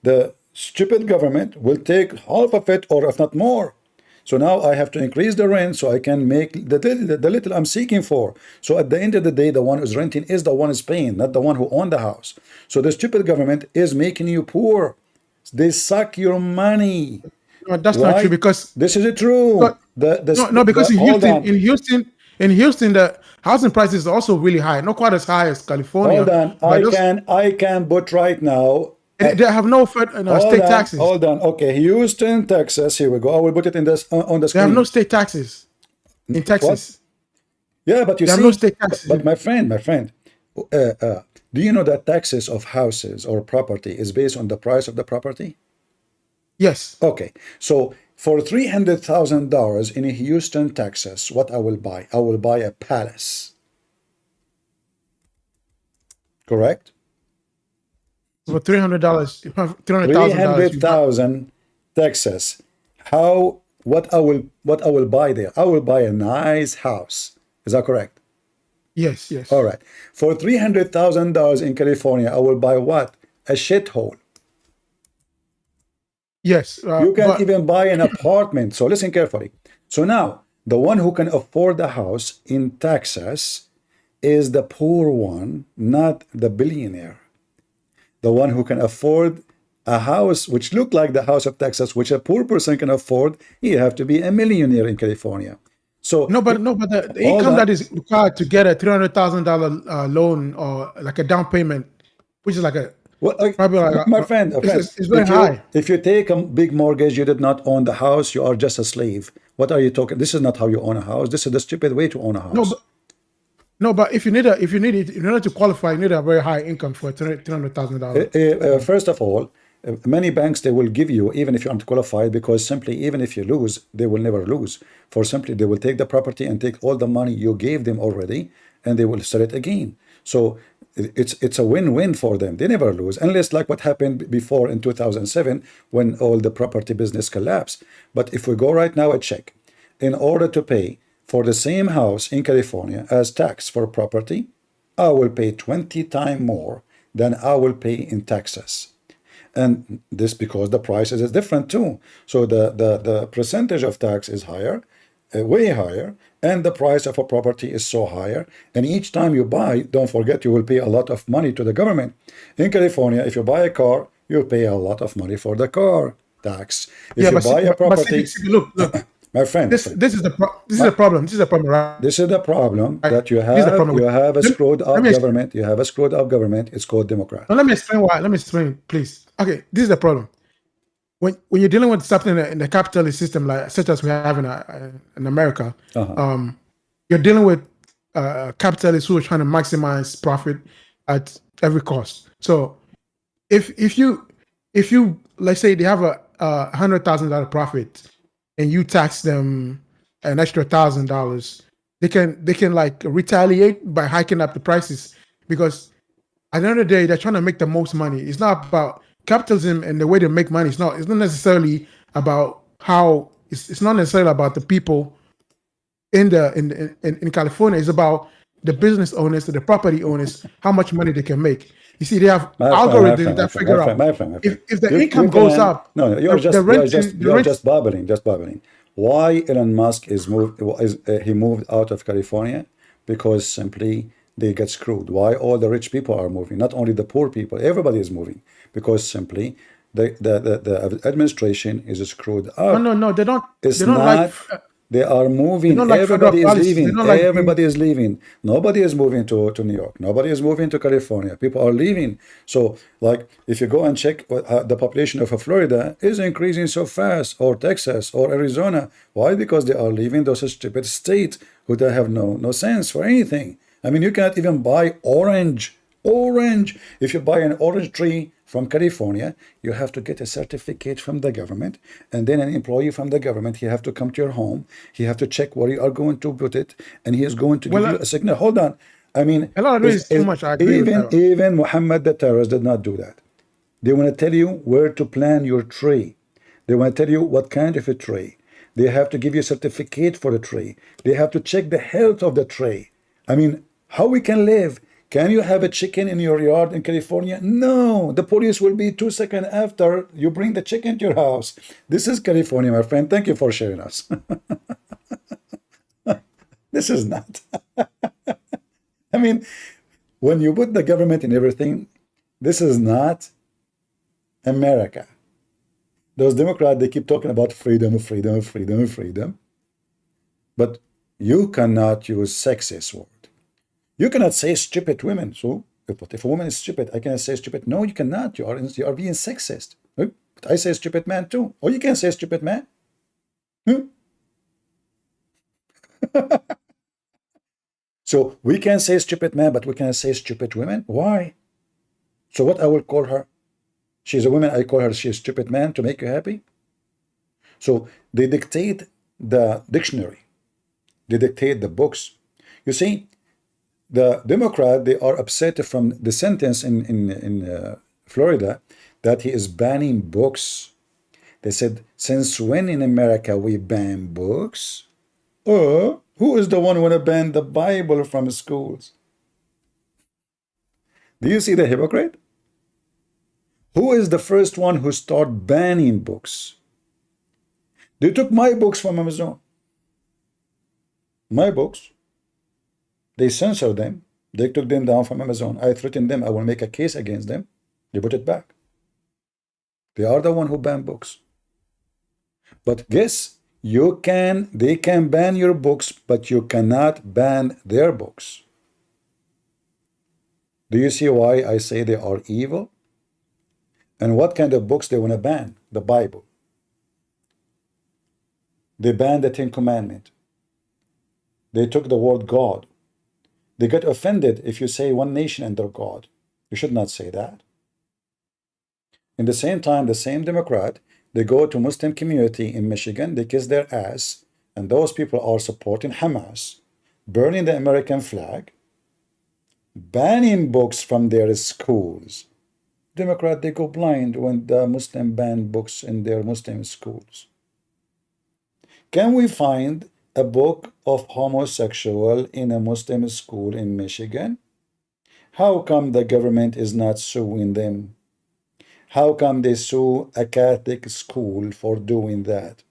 the stupid government will take half of it or if not more. So now I have to increase the rent so I can make the little I'm seeking for. So at the end of the day, the one who's renting is the one who's paying, not the one who owned the house. So the stupid government is making you poor. They suck your money. No, that's not true because this is true. Because in Houston, the housing prices are also really high. Not quite as high as California. Hold on, I can put right now. They have no state taxes. Hold on. Okay, Houston, Texas. Here we go. I will put it in this on the screen. They have no state taxes in Texas. What? Yeah, but you see, have no state taxes. But my friend, do you know that taxes of houses or property is based on the price of the property? Yes. Okay. So for $300,000 in Houston, Texas, what I will buy? I will buy a palace. Correct? For $300,000, $300,000 Texas. What I will buy there? I will buy a nice house. Is that correct? Yes. All right. For $300,000 in California, I will buy what? A shithole. Yes. You can't even buy an apartment. So listen carefully. So now, the one who can afford the house in Texas is the poor one, not the billionaire. The one who can afford a house which look like the house of Texas, which a poor person can afford, he have to be a millionaire in California. So but the income that is required to get a $300,000 loan or like a down payment, which is like a probably like my friend, it's very high. If you take a big mortgage, you did not own the house, you are just a slave. What are you talking? This is not how you own a house. This is the stupid way to own a house. No, but if you need in order to qualify, you need a very high income for $300,000. First of all, many banks, they will give you, even if you aren't qualified, because simply, even if you lose, they will never lose. For simply, they will take the property and take all the money you gave them already, and they will sell it again. So it's a win-win for them. They never lose, unless like what happened before in 2007 when all the property business collapsed. But if we go right now and check, in order to pay for the same house in California as tax for property, I will pay 20 times more than I will pay in Texas. And this because the prices is different too. So the percentage of tax is higher way higher, and the price of a property is so higher. And each time you buy, don't forget, you will pay a lot of money to the government. In California, if you buy a car, you pay a lot of money for the car tax. If Yeah, you but see, buy a but see, property, look, my friend, this is the this is my- the problem. This is the problem, right? this is the problem that you This is the have. problem. You have a screwed Let up me government. You have a screwed up government. It's called Democrat. now let me explain why. Let me explain, please. Okay, this is the problem. When you're dealing with something in the capitalist system, like such as we have in America, you're dealing with capitalists who are trying to maximize profit at every cost. So if you let's say they have a $100,000 profit and you tax them an extra $1,000, they can like retaliate by hiking up the prices, because at the end of the day they're trying to make the most money. It's not about capitalism and the way they make money. It's not necessarily about how it's not necessarily about the people in California. It's about the business owners, the property owners, how much money they can make. You see, they have algorithms that figure out if the income goes up. No, you're just babbling. Why Elon Musk is he moved out of California? Because simply they get screwed. Why all the rich people are moving? Not only the poor people, everybody is moving, because simply the administration is screwed up. No, they don't. It's They don't not. like. They are moving. They don't like federal Everybody is policies. They leaving. don't like Everybody is leaving. Nobody is moving to New York. Nobody is moving to California. People are leaving. So, like, if you go and check the population of Florida is increasing so fast, or Texas, or Arizona. Why? Because they are leaving those stupid states who they have no sense for anything. I mean, you cannot even buy orange. If you buy an orange tree from California, you have to get a certificate from the government, and then an employee from the government, he have to come to your home, he have to check where you are going to put it, and he is going to give you a signal. Hold on. I mean, a lot of it is too much. I agree with that. Even Muhammad the terrorist did not do that. They want to tell you where to plant your tree. They want to tell you what kind of a tree. They have to give you a certificate for the tree. They have to check the health of the tree. I mean, how we can live? Can you have a chicken in your yard in California? No, the police will be 2 seconds after you bring the chicken to your house. This is California, my friend. Thank you for sharing us. This is not. I mean, when you put the government in everything, this is not America. Those Democrats, they keep talking about freedom. But you cannot use sexist word. You cannot say stupid women. So, if a woman is stupid, I cannot say stupid. No, you cannot. You are being sexist. But I say stupid man too. Oh, you can say stupid man. So we can say stupid man, but we can say stupid women. Why? So what I will call her? She's a woman. I call her she's a stupid man to make you happy. So they dictate the dictionary. They dictate the books. You see, the Democrat, they are upset from the sentence in Florida that he is banning books. They said, since when in America we ban books? Or who is the one who want to ban the Bible from schools? Do you see the hypocrite? Who is the first one who started banning books? They took my books from Amazon. My books. They censored them. They took them down from Amazon. I threatened them. I will make a case against them. They put it back. They are the one who banned books. But guess, they can ban your books, but you cannot ban their books. Do you see why I say they are evil? And what kind of books they want to ban? The Bible. They banned the Ten Commandments. They took the word God. They get offended if you say one nation under God. You should not say that. In the same time, the same Democrat, they go to Muslim community in Michigan, they kiss their ass, and those people are supporting Hamas, burning the American flag, banning books from their schools. Democrat, they go blind when the Muslim ban books in their Muslim schools. Can we find a book of homosexual in a Muslim school in Michigan? How come the government is not suing them? How come they sue a Catholic school for doing that?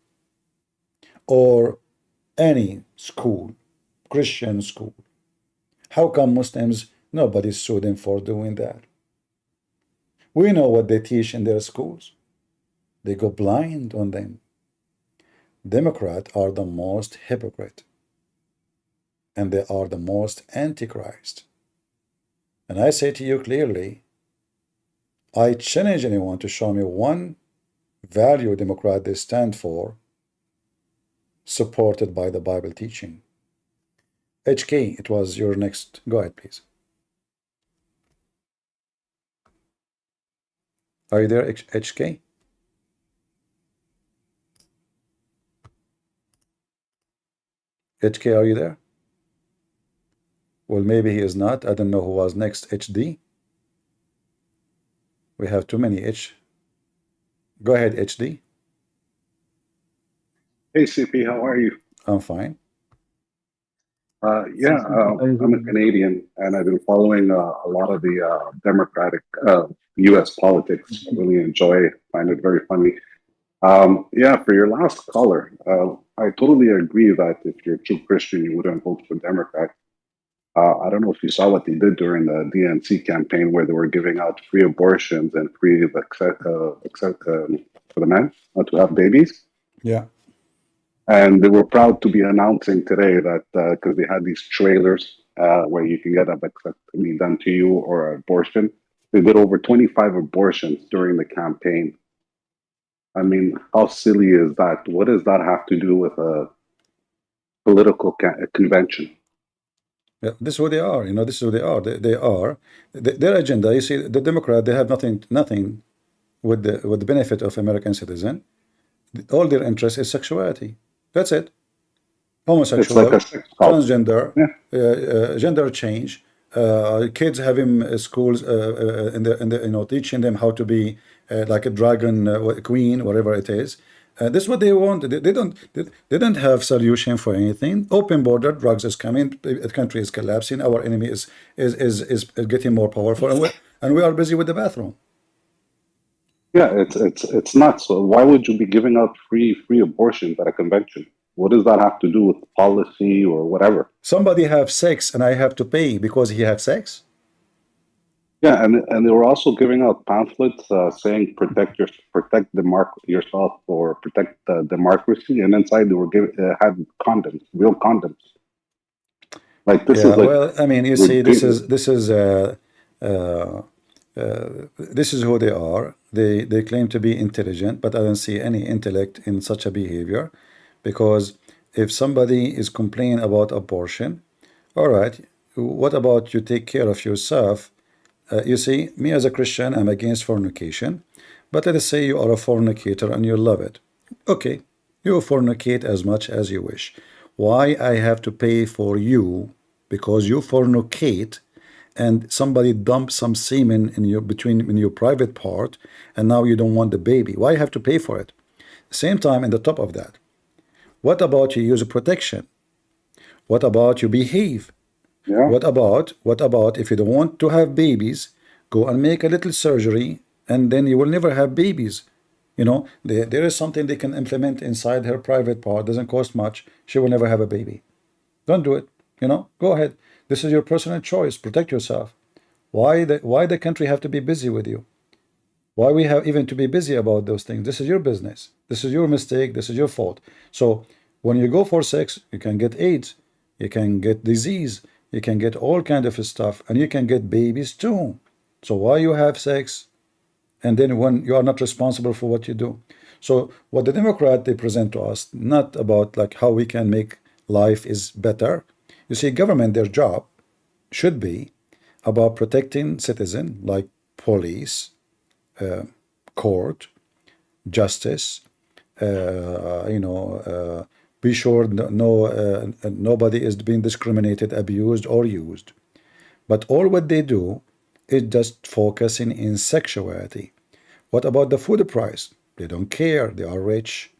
Or Any school, Christian school. How come Muslims, nobody sued them for doing that? We know what they teach in their schools. They go blind on them. Democrats are the most hypocrite. And they are the most antichrist. And I say to you clearly, I challenge anyone to show me one value Democrat they stand for, supported by the Bible teaching. HK, it was your next. Go ahead, please. Are you there, HK? HK, are you there? Well, maybe he is not. I don't know who was next. HD? We have too many H. Go ahead, HD. Hey, CP, how are you? I'm fine. I'm a Canadian, and I've been following a lot of the Democratic U.S. politics. I really enjoy, find it very funny. For your last caller, I totally agree that if you're a true Christian, you wouldn't vote for Democrat. I don't know if you saw what they did during the DNC campaign, where they were giving out free abortions and free for the men to have babies. Yeah. And they were proud to be announcing today that because they had these trailers where you can get a vasectomy done to you or an abortion. They did over 25 abortions during the campaign. I mean, how silly is that? What does that have to do with a political convention? Yeah, this is who they are. You know, this is who they are. They are their agenda. You see, the Democrat, they have nothing with the benefit of American citizen. All their interest is sexuality. That's it. Homosexual, transgender, gender change, kids having schools teaching them how to be like a dragon queen, whatever it is. This is what they want. They don't have solution for anything. Open border, drugs is coming, the country is collapsing, our enemy is getting more powerful, and we are busy with the bathroom. Yeah, it's nuts. So why would you be giving out free abortions at a convention? What does that have to do with policy or whatever? Somebody have sex and I have to pay because he have sex? Yeah, and they were also giving out pamphlets saying protect yourself or protect the democracy, and inside they were had condoms, real condoms. Like this is like, well, I mean, you see, this is who they are. They claim to be intelligent, but I don't see any intellect in such a behavior, because if somebody is complaining about abortion, all right, what about you take care of yourself? You see, me as a Christian, I'm against fornication, but let us say you are a fornicator and you love it. Okay, you fornicate as much as you wish. Why I have to pay for you because you fornicate and somebody dumps some semen in your private part, and now you don't want the baby? Why you have to pay for it? Same time, in the top of that, what about you use protection? What about you behave? Yeah. What about if you don't want to have babies, go and make a little surgery, and then you will never have babies? You know, there is something they can implement inside her private part, doesn't cost much. She will never have a baby. Don't do it. You know, go ahead. This is your personal choice. Protect yourself. Why the country have to be busy with you? Why we have even to be busy about those things? This is your business. This is your mistake. This is your fault. So when you go for sex, you can get AIDS, you can get disease, you can get all kind of stuff, and you can get babies too. So why you have sex, and then when you are not responsible for what you do? So what the Democrat they present to us, not about like how we can make life is better. You see, government, their job should be about protecting citizen, like police, court, justice, be sure nobody is being discriminated, abused, or used. But all what they do is just focusing in sexuality. What about the food price? They don't care. They are rich.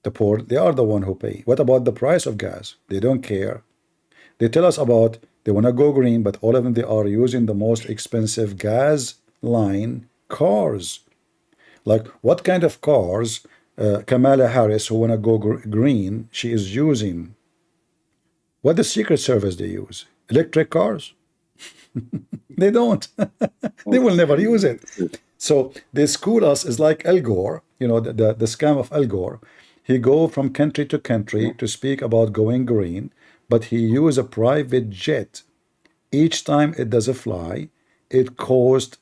The poor, they are the one who pay. What about the price of gas? They don't care. They tell us about they want to go green, but all of them, they are using the most expensive gas line cars. Like, what kind of cars Kamala Harris, who want to go green, she is using what the Secret Service they use? Electric cars? They don't. They will never use it. So they school us is like Al Gore, you know, the scam of Al Gore. He go from country to country to speak about going green, but he use a private jet. Each time it does a fly, it cost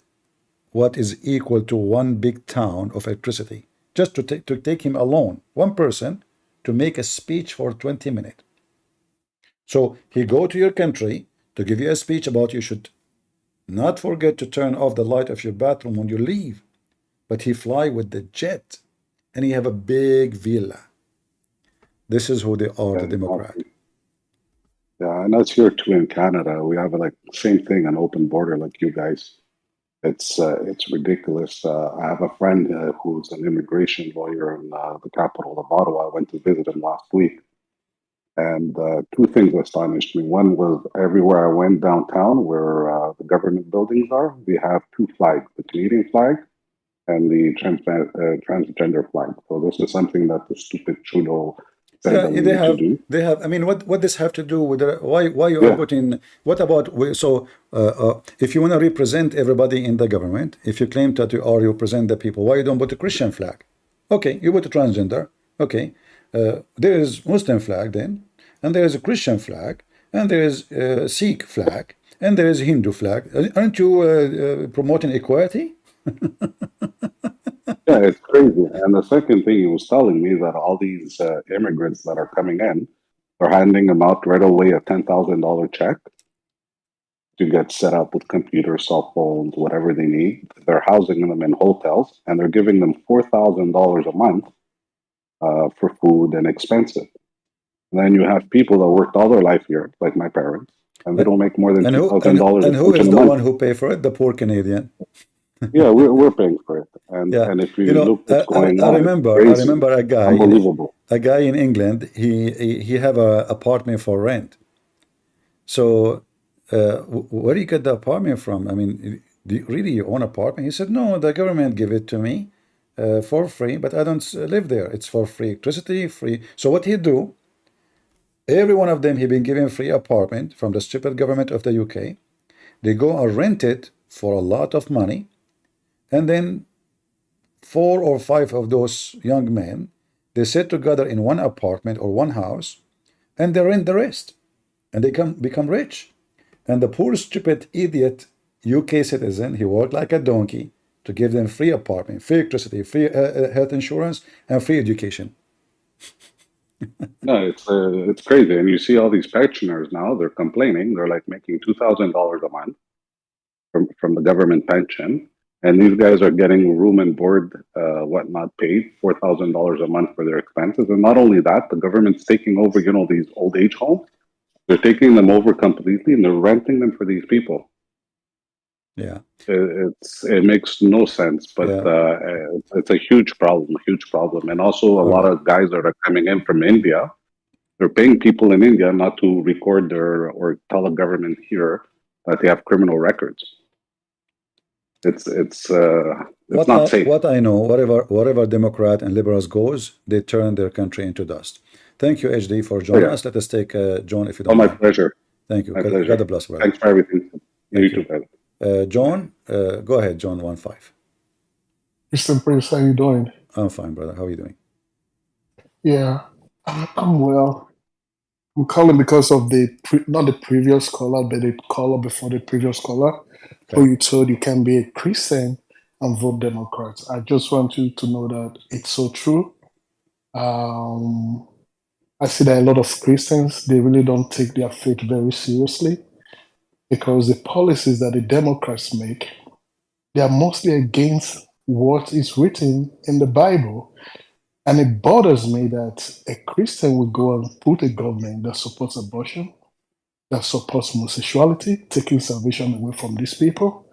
what is equal to one big town of electricity. Just to take him alone, one person, to make a speech for 20 minutes. So he go to your country to give you a speech about you should not forget to turn off the light of your bathroom when you leave. But he fly with the jet, and he have a big villa. This is who they are, the Democrat. Yeah, and that's here too in Canada. We have like same thing, an open border like you guys. It's ridiculous. I have a friend who's an immigration lawyer in the capital of Ottawa. I went to visit him last week, and two things astonished me. One was everywhere I went downtown, where the government buildings are, we have two flags: the Canadian flag and the transgender flag. So this is something that the stupid Trudeau said that we need to do. They have. I mean, what does have to do with why you are putting? What about so? If you want to represent everybody in the government, if you claim that you represent the people, why you don't put a Christian flag? Okay, you put a transgender. Okay, there is Muslim flag then, and there is a Christian flag, and there is a Sikh flag, and there is a Hindu flag. Aren't you promoting equality? Yeah, it's crazy. And the second thing he was telling me that all these immigrants that are coming in, they're handing them out right away a $10,000 check to get set up with computers, cell phones, whatever they need. They're housing them in hotels, and they're giving them $4,000 a month for food and expenses. And then you have people that worked all their life here, like my parents, and they don't make more than $2,000. And who is the one who pay for it? The poor Canadian. Yeah, we're paying for it, and if you look what's going on, I remember a guy, unbelievable. A guy in England. He have a apartment for rent. So, where do you get the apartment from? I mean, do you really own apartment? He said, no, the government give it to me for free, but I don't live there. It's for free electricity, free. So what he do? Every one of them he been given free apartment from the stupid government of the UK. They go and rent it for a lot of money. And then 4 or 5 of those young men, they sit together in one apartment or one house, and they rent the rest, and they become rich. And the poor, stupid, idiot UK citizen, he worked like a donkey to give them free apartment, free electricity, free health insurance, and free education. No, it's crazy. And you see all these pensioners now, they're complaining. They're like making $2,000 a month from the government pension. And these guys are getting room and board, whatnot, paid $4,000 a month for their expenses. And not only that, the government's taking over, these old age homes. They're taking them over completely, and they're renting them for these people. Yeah, it makes no sense, but it's a huge problem. And also, a lot of guys that are coming in from India, they're paying people in India not to record or tell the government here that they have criminal records. It's not safe. What I know, wherever Democrat and liberals goes, they turn their country into dust. Thank you, HD, for joining us. Let us take John, if you don't mind. My pleasure. Thank you. My pleasure. God bless, brother. Thanks for everything. You too, brother. John, go ahead, John 1-5. Mr. Prince, how you doing? I'm fine, brother. How are you doing? Yeah, I'm well. I'm calling because of not the previous caller, but the caller before the previous caller, who you told you can be a Christian and vote Democrat. I just want you to know that it's so true. I see that a lot of Christians, they really don't take their faith very seriously, because the policies that the Democrats make, they are mostly against what is written in the Bible. And it bothers me that a Christian will go and put a government that supports abortion, that supports homosexuality, taking salvation away from these people,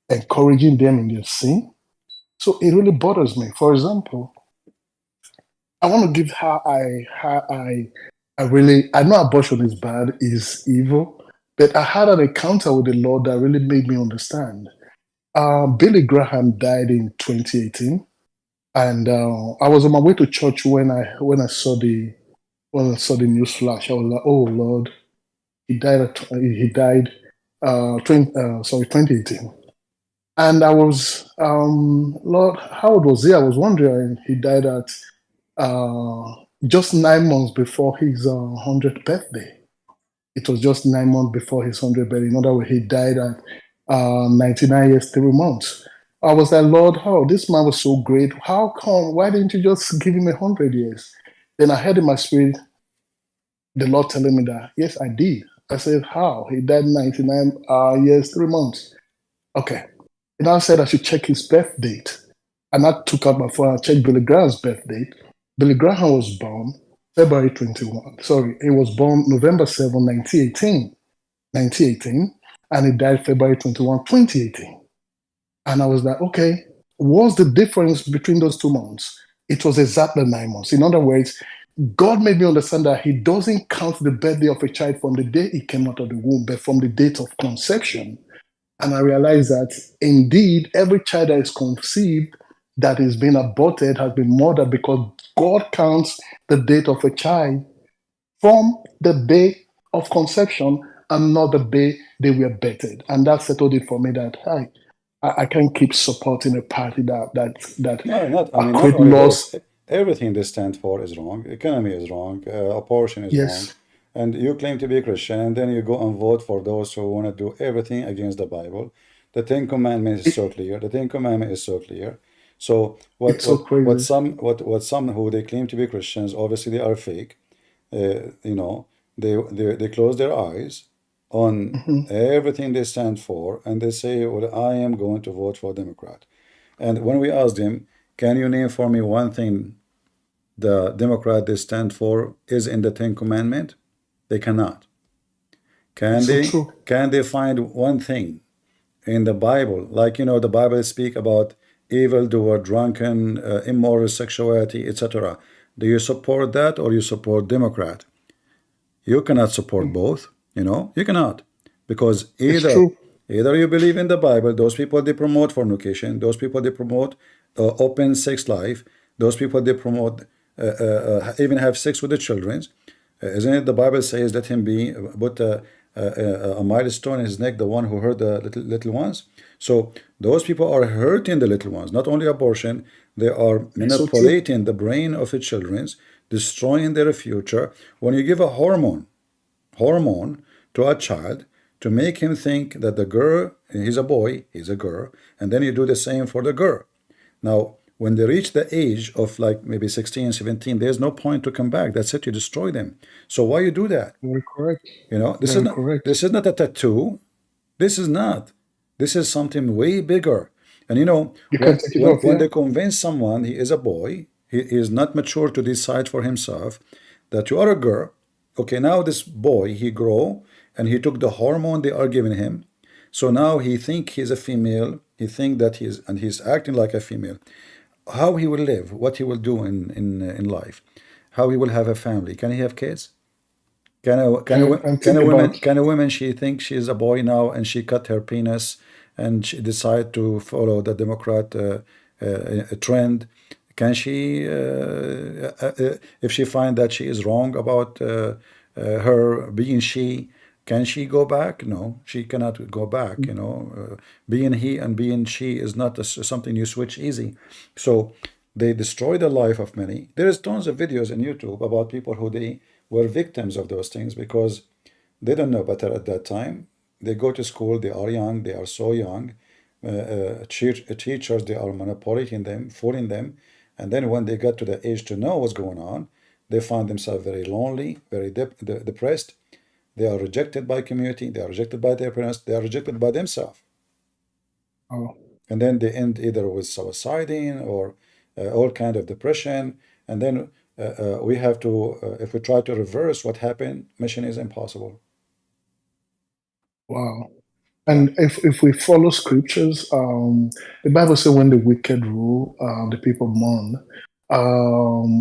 encouraging them in their sin. So it really bothers me. For example, I want to give how I know abortion is bad, is evil, but I had an encounter with the Lord that really made me understand. Billy Graham died in 2018. And I was on my way to church when I saw the news flash. I was like, "Oh Lord, he died. 2018." And I was, Lord, how old was he? I was wondering. He died at just 9 months before his 100th birthday. It was just 9 months before his 100th birthday. In other words, he died at 99 years, 3 months. I was like, Lord, how? This man was so great. How come? Why didn't you just give him 100 years? Then I heard in my spirit the Lord telling me that, yes, I did. I said, how? He died 99 years, 3 months. Okay. And I said I should check his birth date. And I took out my phone and checked Billy Graham's birth date. Billy Graham was born February 21. Sorry, he was born November 7, 1918, and he died February 21, 2018. And I was like, okay, what's the difference between those 2 months? It was exactly 9 months. In other words, God made me understand that He doesn't count the birthday of a child from the day he came out of the womb, but from the date of conception. And I realized that indeed, every child that is conceived that is being aborted has been murdered because God counts the date of a child from the day of conception and not the day they were birthed. And that settled it for me that I can't keep supporting a party that No, not create only laws. those. Everything they stand for is wrong. Economy is wrong. Abortion is wrong. Yes, And you claim to be a Christian, and then you go and vote for those who want to do everything against the Bible. The Ten Commandments is so clear. The Ten Commandments is so clear. So it's so crazy. some who they claim to be Christians, obviously they are fake. They close their eyes on Mhm. everything they stand for, and they say, "Well, I am going to vote for Democrat." And when we ask them, "Can you name for me one thing the Democrat they stand for is in the Ten Commandment?" They cannot. It's so true. Can they find one thing in the Bible, like the Bible speak about evildoer, drunken, immoral sexuality, etc.? Do you support that or you support Democrat? You cannot support both. You cannot, because It's either true. you believe in the Bible. Those people they promote fornication. Those people they promote open sex life. Those people they promote even have sex with the children. Isn't it the Bible says let him be put a milestone in his neck, the one who hurt the little ones? So those people are hurting the little ones. Not only abortion, they are It's so true. manipulating the brain of the children, destroying their future. When you give a hormone to a child to make him think that the girl, he's a boy, he's a girl, and then you do the same for the girl. Now, when they reach the age of like maybe 16, 17, there's no point to come back. That's it, you destroy them. So why you do that? Very correct. This is Very not correct. this is not a tattoo. This is not. This is something way bigger. And You can take it off, when yeah. they convince someone he is a boy, he is not mature to decide for himself that you are a girl. Okay, now this boy, he grow and he took the hormone they are giving him. So now he think he's a female. He think that he's acting like a female. How he will live, what he will do in life, how he will have a family. Can he have kids? And think about Can a woman she thinks she's a boy now and she cut her penis and she decide to follow the Democrat trend? Can she, if she find that she is wrong about her being she, can she go back? No, she cannot go back. Being he and being she is not something you switch easy. So they destroy the life of many. There is tons of videos on YouTube about people who they were victims of those things because they don't know better at that time. They go to school, they are young, they are so young. Teachers, they are manipulating them, fooling them. And then when they get to the age to know what's going on, they find themselves very lonely, very depressed. They are rejected by community, they are rejected by their parents, they are rejected by themselves. oh, And then they end either with suiciding or all kind of depression. And then we have to, if we try to reverse what happened, mission is impossible. wow. And if we follow scriptures, the Bible says when the wicked rule, the people mourn.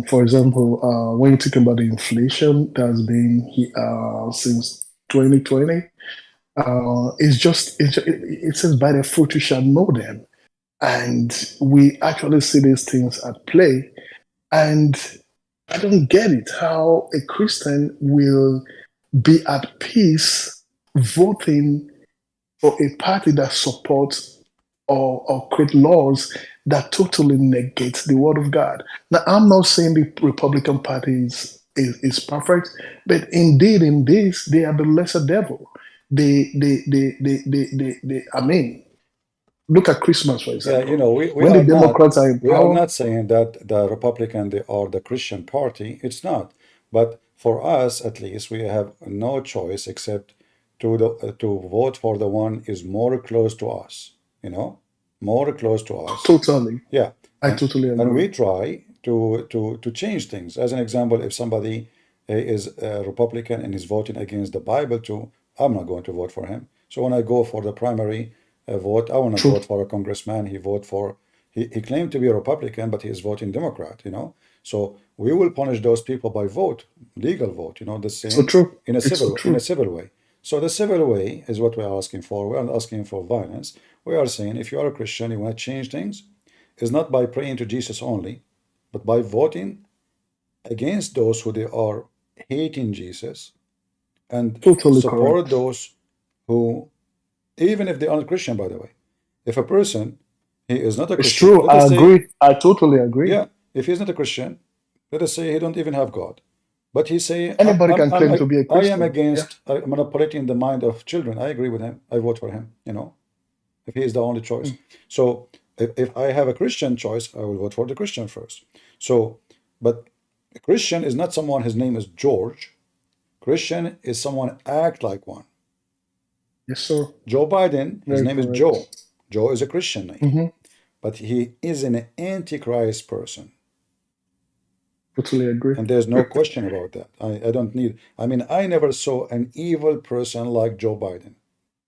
For example, when you think about the inflation that has been since 2020, it says by the fruit you shall know them. And we actually see these things at play. And I don't get it how a Christian will be at peace voting for a party that supports or create laws that totally negates the word of God. Now, I'm not saying the Republican Party is perfect, but indeed in this, they are the lesser devil. I mean, look at Christmas, for Yeah, example. you know, we When the are not Democrats are in we are power, not saying that the Republican they are the Christian party. It's not. But for us, at least, we have no choice except to vote for the one is more close to us. You know, more close to us. totally, Yeah, I totally and agree. we try to change things. As an example, if somebody is a Republican and is voting against the Bible too, I'm not going to vote for him. So when I go for the primary vote, I will not True. vote for a congressman. He claimed to be a Republican, but he is voting Democrat, you know. So we will punish those people by vote, legal vote, you know, the It's so same true. in a It's so in a true. civil way. So the civil way is what we are asking for. We aren't asking for violence. We are saying if you are a Christian, you want to change things, is not by praying to Jesus only, but by voting against those who they are hating Jesus and Totally support correct. those who, even if they aren't Christian, by the way, if a person he is not a It's Christian, true. let I us say, agree. I totally agree. yeah, if he's not a Christian, let us say he don't even have God, but he say, Anybody can claim to be a I am Christian. Yeah. against manipulating the mind of children. I agree with him. I vote for him. You know, if he is the only choice. Mm. So if I have a Christian choice, I will vote for the Christian first. So, but a Christian is not someone, his name is George. Christian is someone act like one. Yes, sir. Joe Biden, his Very name is correct. Joe. Joe is a Christian name, Mm-hmm. but he is an antichrist person. Totally agree. And there's no question about that. I don't need, I mean, I never saw an evil person like Joe Biden,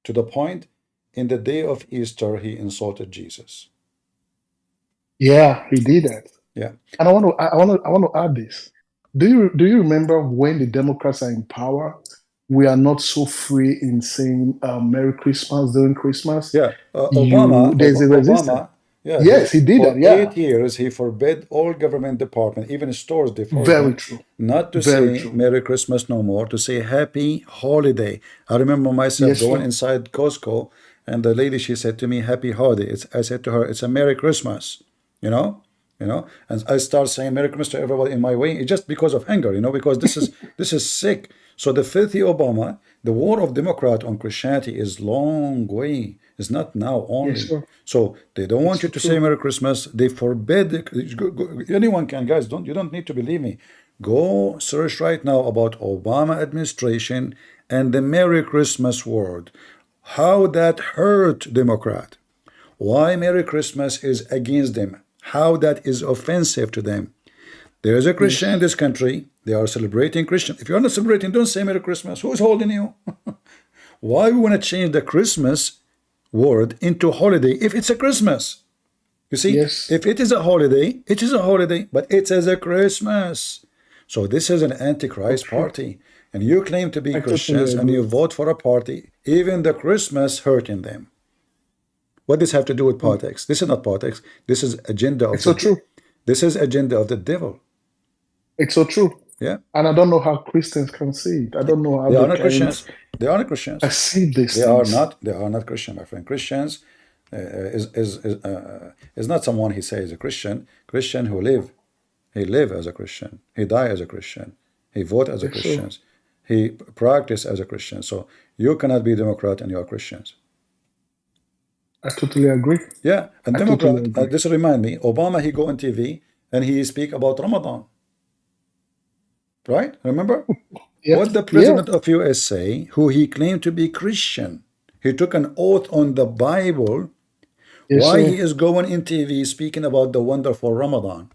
to the point in the day of Easter, he insulted Jesus. Yeah, he did that. Yeah. And I want to add this. Do you remember when the Democrats are in power, we are not so free in saying Merry Christmas during Christmas? Yeah. Obama, There's a resistance. Obama, yeah, Yes, he did for that. Yeah, 8 years, he forbade all government department, even stores, they forced very them true. not to Very say true. Merry Christmas no more, to say Happy Holiday. I remember myself Yes, going sir. inside Costco, and the lady, she said to me, Happy Holiday. I said to her, it's a Merry Christmas, you know? And I start saying Merry Christmas to everybody in my way, just because of anger, because this is sick. So the filthy Obama, the war of Democrat on Christianity is long way. It's not now Yes, only. sir. So they don't want It's you so to say true. Merry Christmas. They forbid anyone can, guys. You don't need to believe me. Go search right now about Obama administration and the Merry Christmas word. How that hurt Democrat. Why Merry Christmas is against them. How that is offensive to them. There is a Christian in Yes. this country. They are celebrating Christian. If you're not celebrating, don't say Merry Christmas. Who's holding you? Why we want to change the Christmas word into holiday if it's a Christmas? You see, Yes. if it is a holiday, it is a holiday, but it is a Christmas. So this is an antichrist Okay. party. And you claim to be I totally Christians and you agree. vote for a party, even the Christmas hurting them. What does have to do with Mm. politics? This is not politics. This is agenda of It's so true. this is agenda of the devil. It's so true. Yeah. And I don't know how Christians can see it. I don't know how They are they not can Christians. They are not Christians. perceive these They are things. not. They are not Christian, my friend. Christians is not someone he says a Christian. Christian who live. He live as a Christian. He die as a Christian. He vote as a Yes, sir. Christian. He practice as a Christian. So you cannot be Democrat and you are Christians. I totally agree. Yeah, and I totally Democrat. agree. This remind me. Obama, he go on TV and he speak about Ramadan. Right? Remember? Yes. What the president of US say, who he claimed to be Christian, he took an oath on the Bible. Yes, Why sir. he is going in TV speaking about the wonderful Ramadan?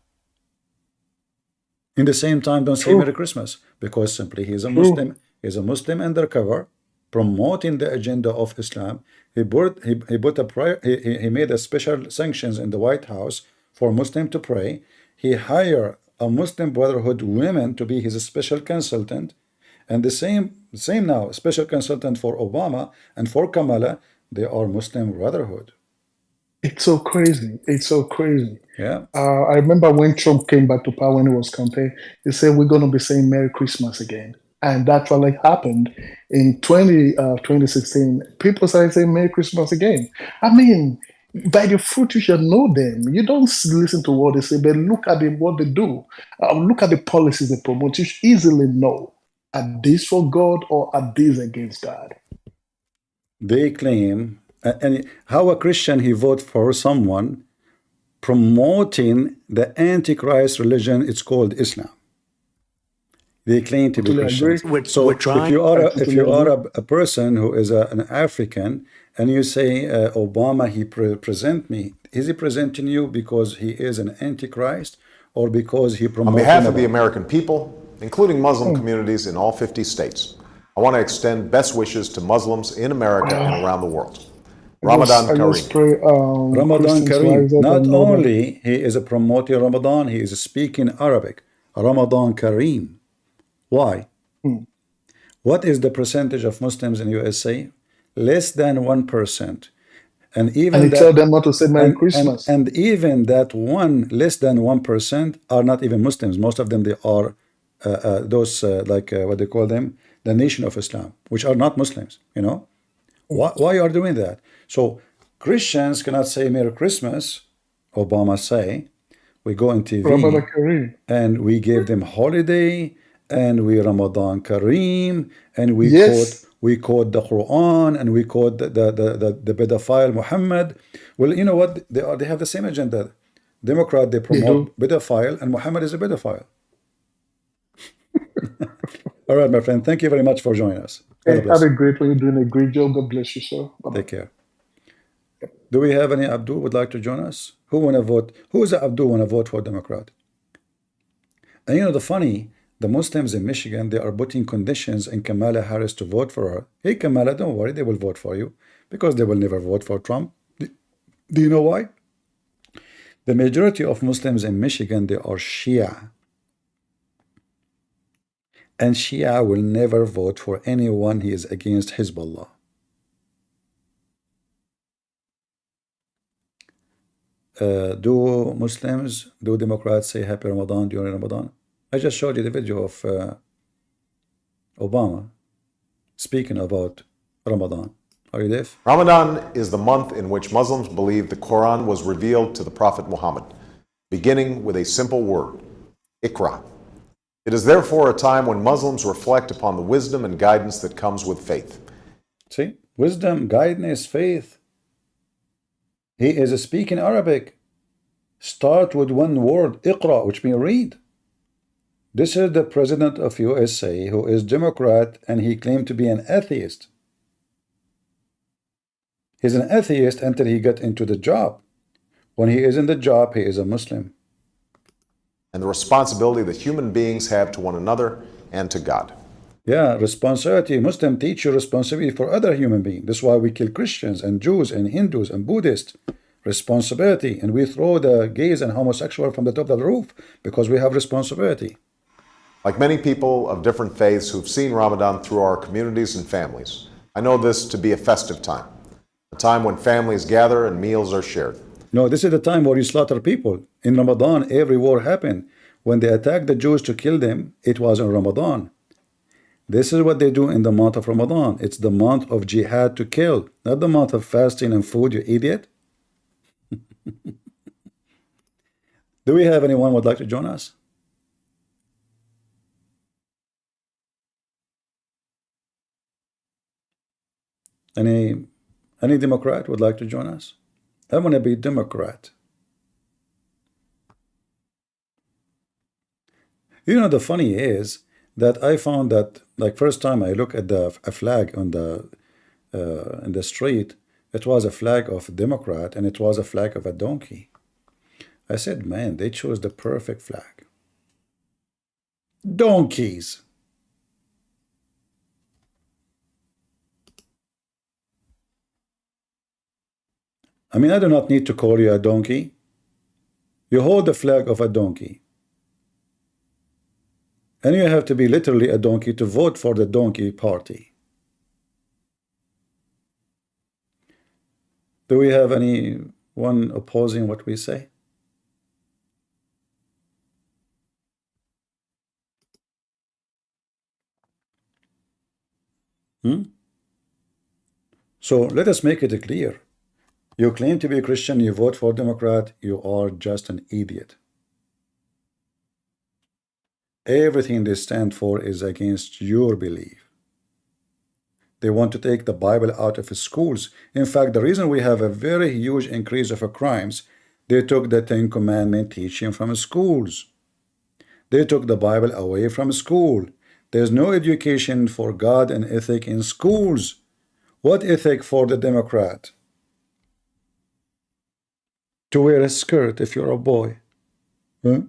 In the same time, don't say True. Merry Christmas, because simply he is a True. Muslim. He's a Muslim undercover, promoting the agenda of Islam. He made a special sanctions in the White House for Muslim to pray. He hired a Muslim Brotherhood women to be his special consultant, and the same now special consultant for Obama and for Kamala. They are Muslim Brotherhood. It's so crazy. It's so crazy. Yeah. I remember when Trump came back to power when he was campaigning, he said, we're going to be saying Merry Christmas again. And that's what like happened in 2016. People started saying Merry Christmas again. I mean, by the fruit you shall know them. You don't listen to what they say, but look at them, what they do. Look at the policies they promote. You should easily know, are these for God or are these against God? They claim, and how a Christian he vote for someone promoting the Antichrist religion, it's called Islam. They claim to be Totally agree. Christians. So if you are a person who is an African and you say Obama, he present me, is he presenting you because he is an Antichrist or because he promotes? On behalf of the American people, including Muslim communities in all 50 states, I want to extend best wishes to Muslims in America and around the world. Ramadan Kareem. Ramadan Kareem. Not only he is promoting Ramadan, he is speaking Arabic. Ramadan Kareem. Why? What is the percentage of Muslims in USA? Less than 1%. And even and tell them not to say Merry Christmas. And even that less than 1% are not even Muslims. Most of them, they are those what they call them, the Nation of Islam, which are not Muslims. You know, why are doing that? So Christians cannot say Merry Christmas. Obama say, we go on TV and we give them holiday and we Ramadan Kareem and we quote the Quran and we quote the pedophile Muhammad. Well, you know what? They have the same agenda. Democrat, they promote pedophile, and Muhammad is a pedophile. All right, my friend. Thank you very much for joining us. Hey, have a great one. You're doing a great job. God bless you, sir. Bye-bye. Take care. Do we have any Abdul would like to join us? Who want to vote? Who is the Abdul want to vote for Democrat? And you know the funny, the Muslims in Michigan, they are putting conditions in Kamala Harris to vote for her. Hey, Kamala, don't worry, they will vote for you because they will never vote for Trump. Do you know why? The majority of Muslims in Michigan, they are Shia. And Shia will never vote for anyone he is against Hezbollah. Do Democrats say Happy Ramadan during Ramadan? I just showed you the video of Obama speaking about Ramadan. Are you deaf? Ramadan is the month in which Muslims believe the Quran was revealed to the Prophet Muhammad, beginning with a simple word, Iqra. It is therefore a time when Muslims reflect upon the wisdom and guidance that comes with faith. See, wisdom, guidance, faith. He is speaking Arabic. Start with one word, Iqra, which means read. This is the president of USA who is Democrat and he claimed to be an atheist. He's an atheist until he got into the job. When he is in the job, he is a Muslim. And the responsibility that human beings have to one another and to God. Yeah, responsibility. Muslim teach you responsibility for other human beings. That's why we kill Christians and Jews and Hindus and Buddhists. Responsibility. And we throw the gays and homosexual from the top of the roof because we have responsibility. Like many people of different faiths who've seen Ramadan through our communities and families, I know this to be a festive time. A time when families gather and meals are shared. No, this is the time where you slaughter people. In Ramadan, every war happened. When they attacked the Jews to kill them, it was in Ramadan. This is what they do in the month of Ramadan. It's the month of jihad to kill, not the month of fasting and food, you idiot. Do we have anyone who would like to join us? Any Democrat would like to join us? I want to be Democrat. You know, the funny is that I found that, like, first time I look at a flag on in the street, it was a flag of Democrat and it was a flag of a donkey. I said, man, they chose the perfect flag. Donkeys. I mean, I do not need to call you a donkey. You hold the flag of a donkey. And you have to be literally a donkey to vote for the donkey party. Do we have anyone one opposing what we say? So let us make it clear. You claim to be a Christian, you vote for Democrat, you are just an idiot. Everything they stand for is against your belief. They want to take the Bible out of schools. In fact, the reason we have a very huge increase of crimes, they took the Ten Commandment teaching from schools. They took the Bible away from school. There's no education for God and ethic in schools. What ethic for the Democrat? To wear a skirt if you're a boy. Huh?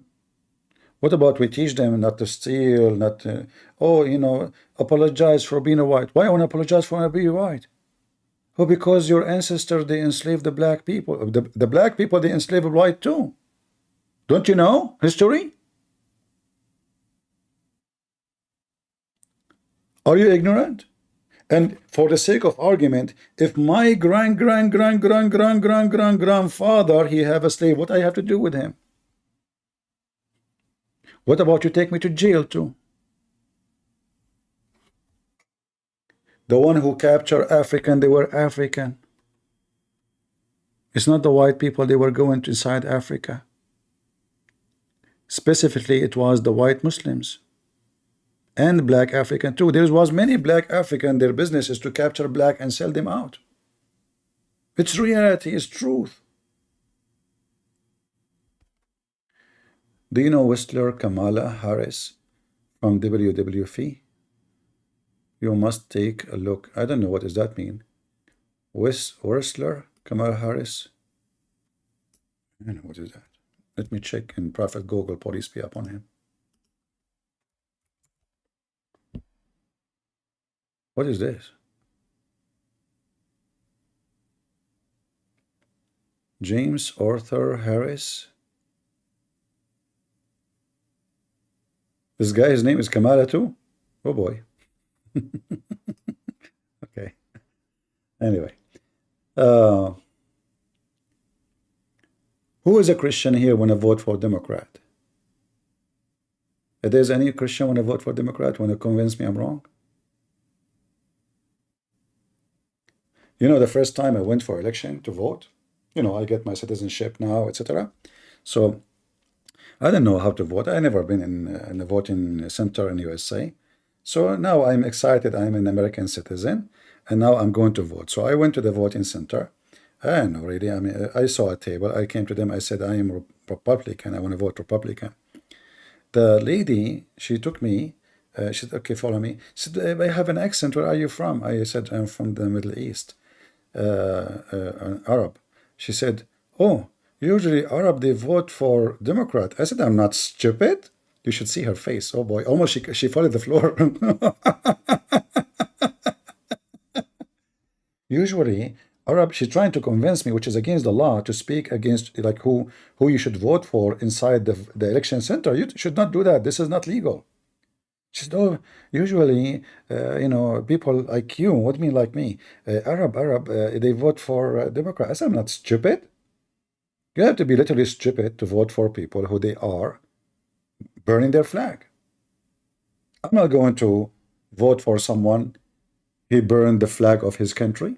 What about we teach them not to steal, not to, oh, you know, apologize for being a white. Why I want to apologize for being white? Oh, because your ancestors, they enslaved the black people. The black people, they enslaved white too. Don't you know history? Are you ignorant? And for the sake of argument, if my grandfather, he have a slave, what I have to do with him? What about you take me to jail too? The one who captured African, they were African. It's not the white people, they were going inside Africa. Specifically, it was the white Muslims. And black African too. There was many black African, their business is to capture black and sell them out. It's reality, it's truth. Do you know wrestler Kamala Harris from WWF? You must take a look. I don't know what does that mean. Wrestler Kamala Harris. I don't know what is that. Let me check in Prophet Google. Police be upon him. What is this? James Arthur Harris. This guy, his name is Kamala too? Oh boy. Okay. Anyway. Who is a Christian here when I vote for Democrat? If there's any Christian when I vote for Democrat, want to convince me I'm wrong? You know, the first time I went for election to vote, you know, I get my citizenship now, etc. So I don't know how to vote. I never been in a voting center in USA. So now I'm excited. I'm an American citizen, and now I'm going to vote. So I went to the voting center. I don't know really. I mean, I saw a table. I came to them. I said, I am Republican. I want to vote Republican. The lady, she took me. She said, okay, follow me. She said, I have an accent. Where are you from? I said, I'm from the Middle East. Arab. She said, oh, usually Arab, they vote for Democrat. I said, I'm not stupid. You should see her face. Oh boy, almost she fell on the floor. Usually Arab, she's trying to convince me, which is against the law, to speak against like who you should vote for inside the election center. You should not do that. This is not legal. She said, oh, usually, you know, people like you, what do you mean like me? Arab, they vote for Democrat. I said, I'm not stupid. You have to be literally stupid to vote for people who they are burning their flag. I'm not going to vote for someone he burned the flag of his country.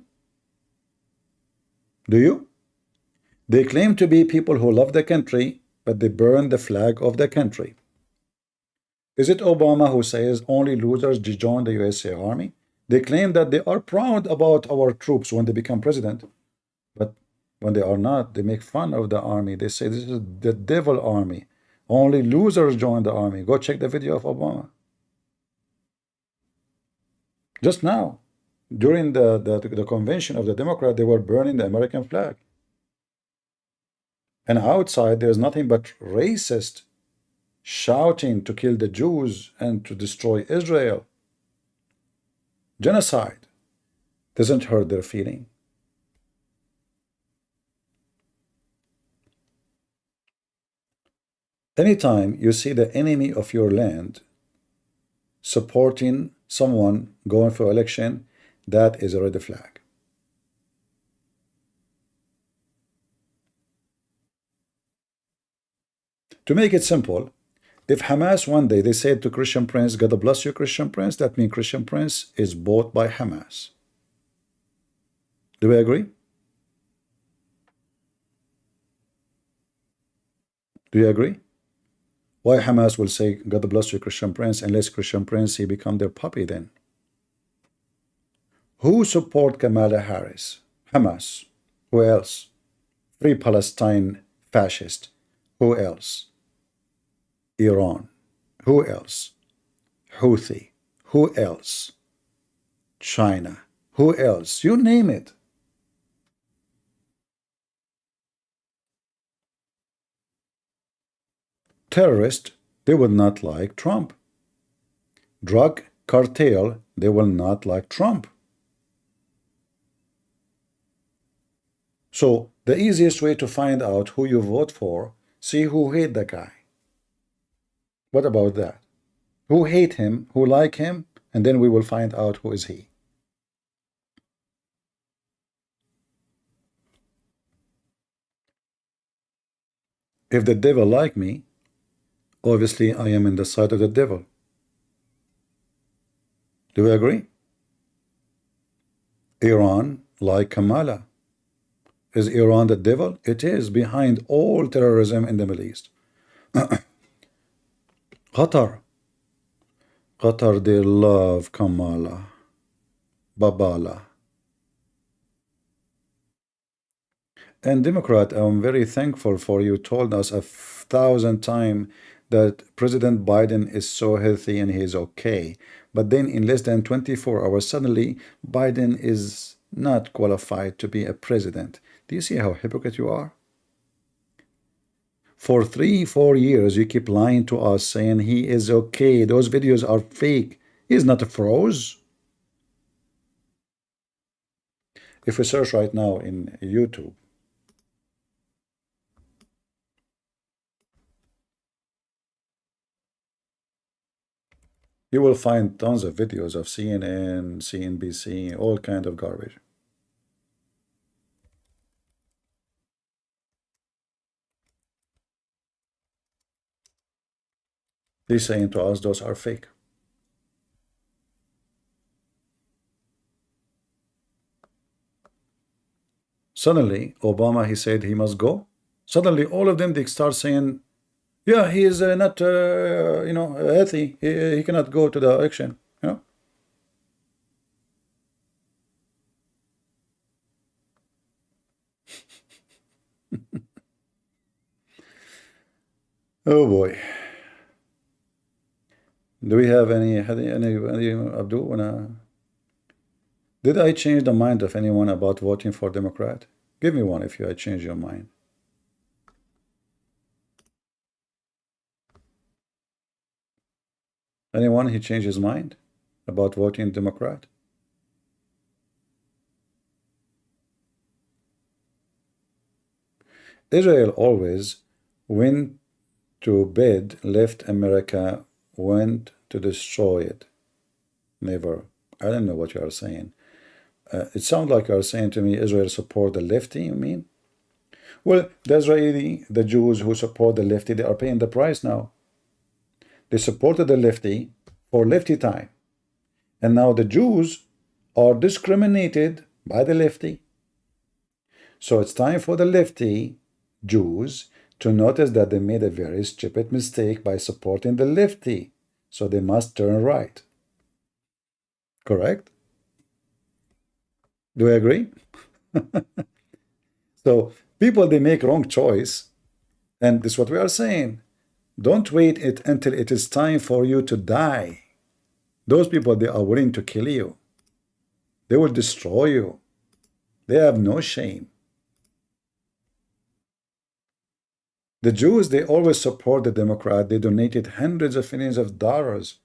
Do you? They claim to be people who love the country, but they burn the flag of the country. Is it Obama who says only losers join the USA Army? They claim that they are proud about our troops when they become president. But when they are not, they make fun of the army. They say this is the devil army. Only losers join the army. Go check the video of Obama. Just now, during the convention of the Democrat, they were burning the American flag. And outside, there's nothing but racist shouting to kill the Jews and to destroy Israel. Genocide doesn't hurt their feeling. Anytime you see the enemy of your land supporting someone going for election, that is a red flag. To make it simple, if Hamas one day they said to Christian Prince, God bless you, Christian Prince, that means Christian Prince is bought by Hamas. Do we agree? Do you agree? Why Hamas will say, God bless you, Christian Prince, unless Christian Prince, he become their puppy then? Who support Kamala Harris? Hamas. Who else? Free Palestine fascist. Who else? Iran. Who else? Houthi. Who else? China. Who else? You name it. Terrorists, they will not like Trump. Drug cartel, they will not like Trump. So the easiest way to find out who you vote for, see who hate the guy. What about that? Who hate him, who like him, and then we will find out who is he. If the devil like me, obviously I am in the side of the devil. Do we agree? Iran like Kamala. Is Iran the devil? It is behind all terrorism in the Middle East. Qatar. Qatar, they love Kamala. Babala. And Democrat, I'm very thankful for you told us 1,000 times that President Biden is so healthy and he's okay. But then in less than 24 hours, suddenly Biden is not qualified to be a president. Do you see how hypocrite you are? For 3-4 years, you keep lying to us saying he is okay. Those videos are fake. He's not a froze. If we search right now in YouTube, you will find tons of videos of CNN, CNBC, all kind of garbage. He's saying to us those are fake. Suddenly, Obama, he said he must go. Suddenly, all of them, they start saying, yeah, he is not, healthy. He cannot go to the election. Oh boy. Do we have any Abdul? Did I change the mind of anyone about voting for Democrat? Give me one if you had changed your mind. Anyone he changed his mind about voting Democrat? Israel always went to bed, left America, went to destroy it. Never. I don't know what you are saying. It sounds like you are saying to me Israel support the lefty, you mean? Well, the Israeli, the Jews who support the lefty, they are paying the price now. They supported the lefty for lefty time. And now the Jews are discriminated by the lefty. So it's time for the lefty Jews to notice that they made a very stupid mistake by supporting the lefty. So they must turn right. Correct? Do I agree? So people, they make wrong choice. And this is what we are saying. Don't wait until it is time for you to die. Those people, they are willing to kill you. They will destroy you. They have no shame. The Jews, they always support the Democrat. They donated hundreds of millions of dollars.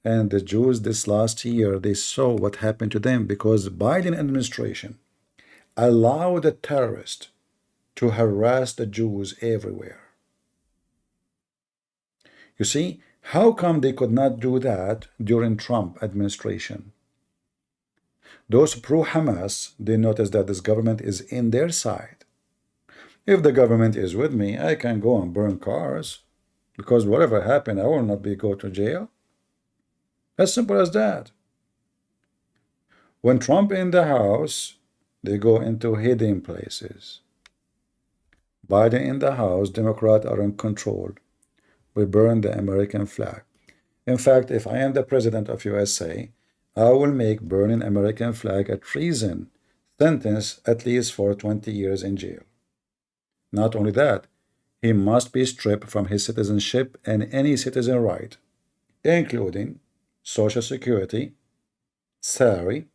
And the Jews this last year, they saw what happened to them because the Biden administration allowed the terrorists to harass the Jews everywhere. You see, how come they could not do that during Trump administration? Those pro-Hamas, they notice that this government is in their side. If the government is with me, I can go and burn cars. Because whatever happened, I will not be go to jail. As simple as that. When Trump in the House, they go into hidden places. Biden in the House, Democrats are in control. We burn the American flag. In fact, if I am the president of USA, I will make burning American flag a treason sentence at least for 20 years in jail. Not only that, he must be stripped from his citizenship and any citizen right, including Social Security, salary,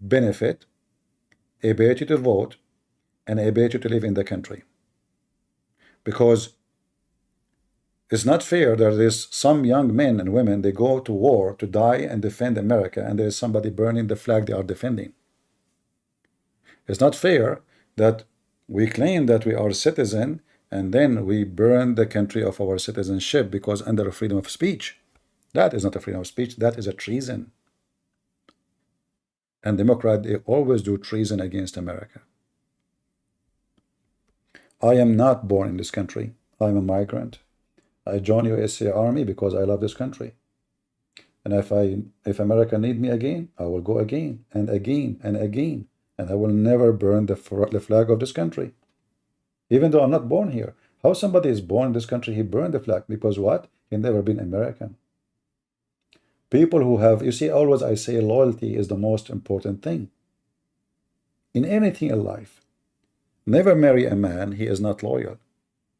benefit, ability to vote, and ability to live in the country. Because it's not fair that there's some young men and women, they go to war to die and defend America, and there's somebody burning the flag they are defending. It's not fair that we claim that we are a citizen and then we burn the country of our citizenship because under freedom of speech. That is not a freedom of speech, that is a treason. And Democrats, they always do treason against America. I am not born in this country. I'm a migrant. I joined USA Army because I love this country. And if America need me again, I will go again and again and again. And I will never burn the flag of this country. Even though I'm not born here. How somebody is born in this country, he burned the flag. Because what? He never been American. People who have, you see, always I say loyalty is the most important thing. In anything in life. Never marry a man, he is not loyal.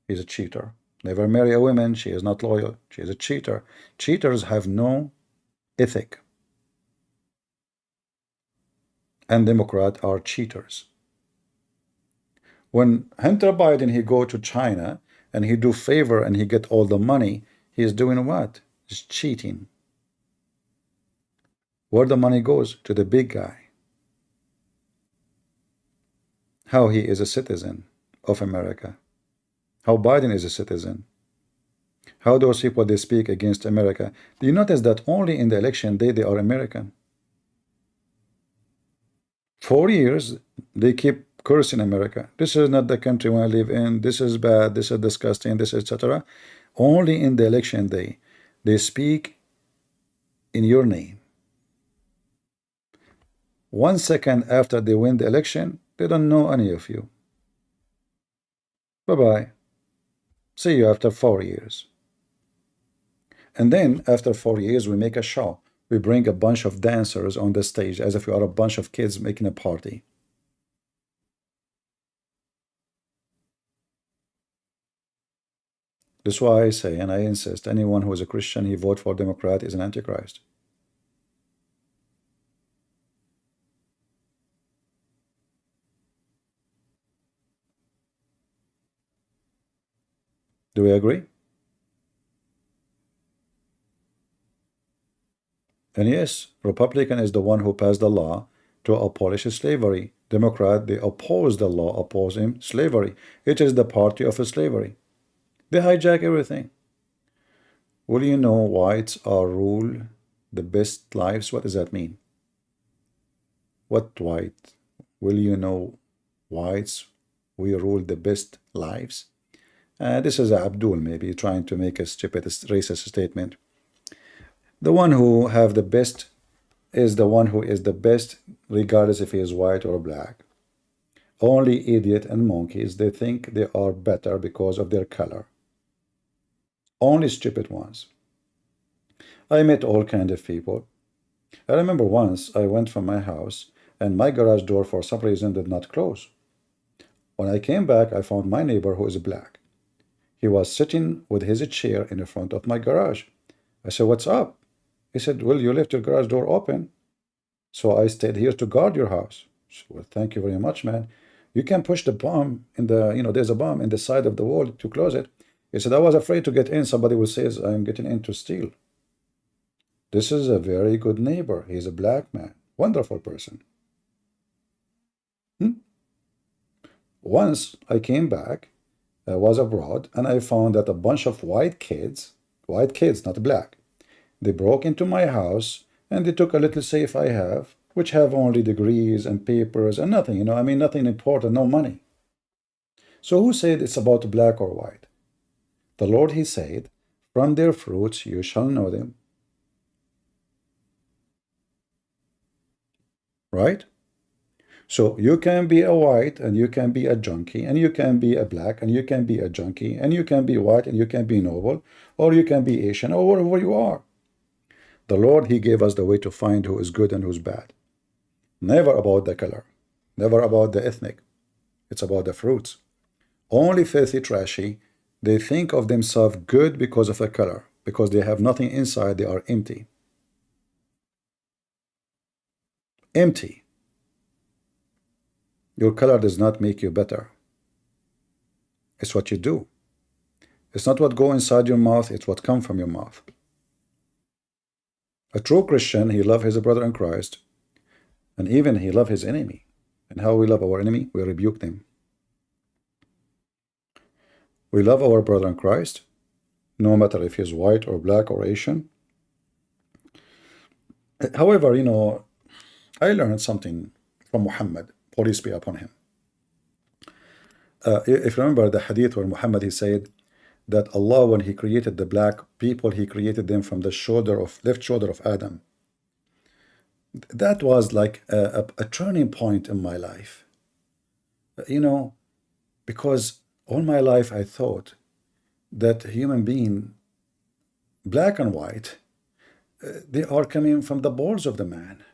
He's a cheater. Never marry a woman, she is not loyal. She is a cheater. Cheaters have no ethic. And Democrats are cheaters. When Hunter Biden, he go to China and he do favor and he get all the money, he is doing what? He's cheating. Where the money goes? To the big guy. How he is a citizen of America. How Biden is a citizen. How those people, they speak against America. Do you notice that only in the election day they are American? 4 years they keep cursing America. This is not the country we live in. This is bad. This is disgusting. This is etc. Only in the election day they speak in your name. 1 second after they win the election, they don't know any of you. Bye-bye. See you after 4 years. And then after 4 years, we make a show. We bring a bunch of dancers on the stage as if we are a bunch of kids making a party. That's why I say, and I insist, anyone who is a Christian, he vote for Democrat is an Antichrist. Do we agree? And yes, Republican is the one who passed the law to abolish slavery. Democrat, they oppose the law opposing slavery. It is the party of slavery. They hijack everything. Will you know whites are rule the best lives? What does that mean? What white? Will you know whites we rule the best lives? This is Abdul maybe trying to make a stupid racist statement. The one who have the best is the one who is the best regardless if he is white or black. Only idiot and monkeys, they think they are better because of their color. Only stupid ones. I met all kinds of people. I remember once I went from my house and my garage door for some reason did not close. When I came back, I found my neighbor who is black. He was sitting with his chair in the front of my garage. I said, "What's up?" He said, "Well, you left your garage door open, so I stayed here to guard your house." I said, "Well, thank you very much, man. You can push the bomb in the, there's a bomb in the side of the wall to close it." He said, "I was afraid to get in. Somebody will say I'm getting in to steal." This is a very good neighbor. He's a black man. Wonderful person. Once I came back, I was abroad, and I found that a bunch of white kids, not black, they broke into my house and they took a little safe I have, which have only degrees and papers and nothing, nothing important, no money. So who said it's about black or white? The Lord, he said, from their fruits you shall know them. Right? So you can be a white and you can be a junkie, and you can be a black and you can be a junkie, and you can be white and you can be noble, or you can be Asian, or whatever you are. The Lord, he gave us the way to find who is good and who's bad. Never about the color, never about the ethnic. It's about the fruits. Only filthy, trashy, they think of themselves good because of the color, because they have nothing inside, they are empty. Empty. Your color does not make you better. It's what you do. It's not what go inside your mouth, it's what come from your mouth. A true Christian, he love his brother in Christ, and even he love his enemy. And how we love our enemy? We rebuke them. We love our brother in Christ, no matter if he's white or black or Asian. However, you know, I learned something from Muhammad, peace be upon him. If you remember the hadith where Muhammad, he said that Allah, when he created the black people, he created them from the left shoulder of Adam. That was like a turning point in my life. You know, because all my life I thought that human being, black and white, they are coming from the balls of the man.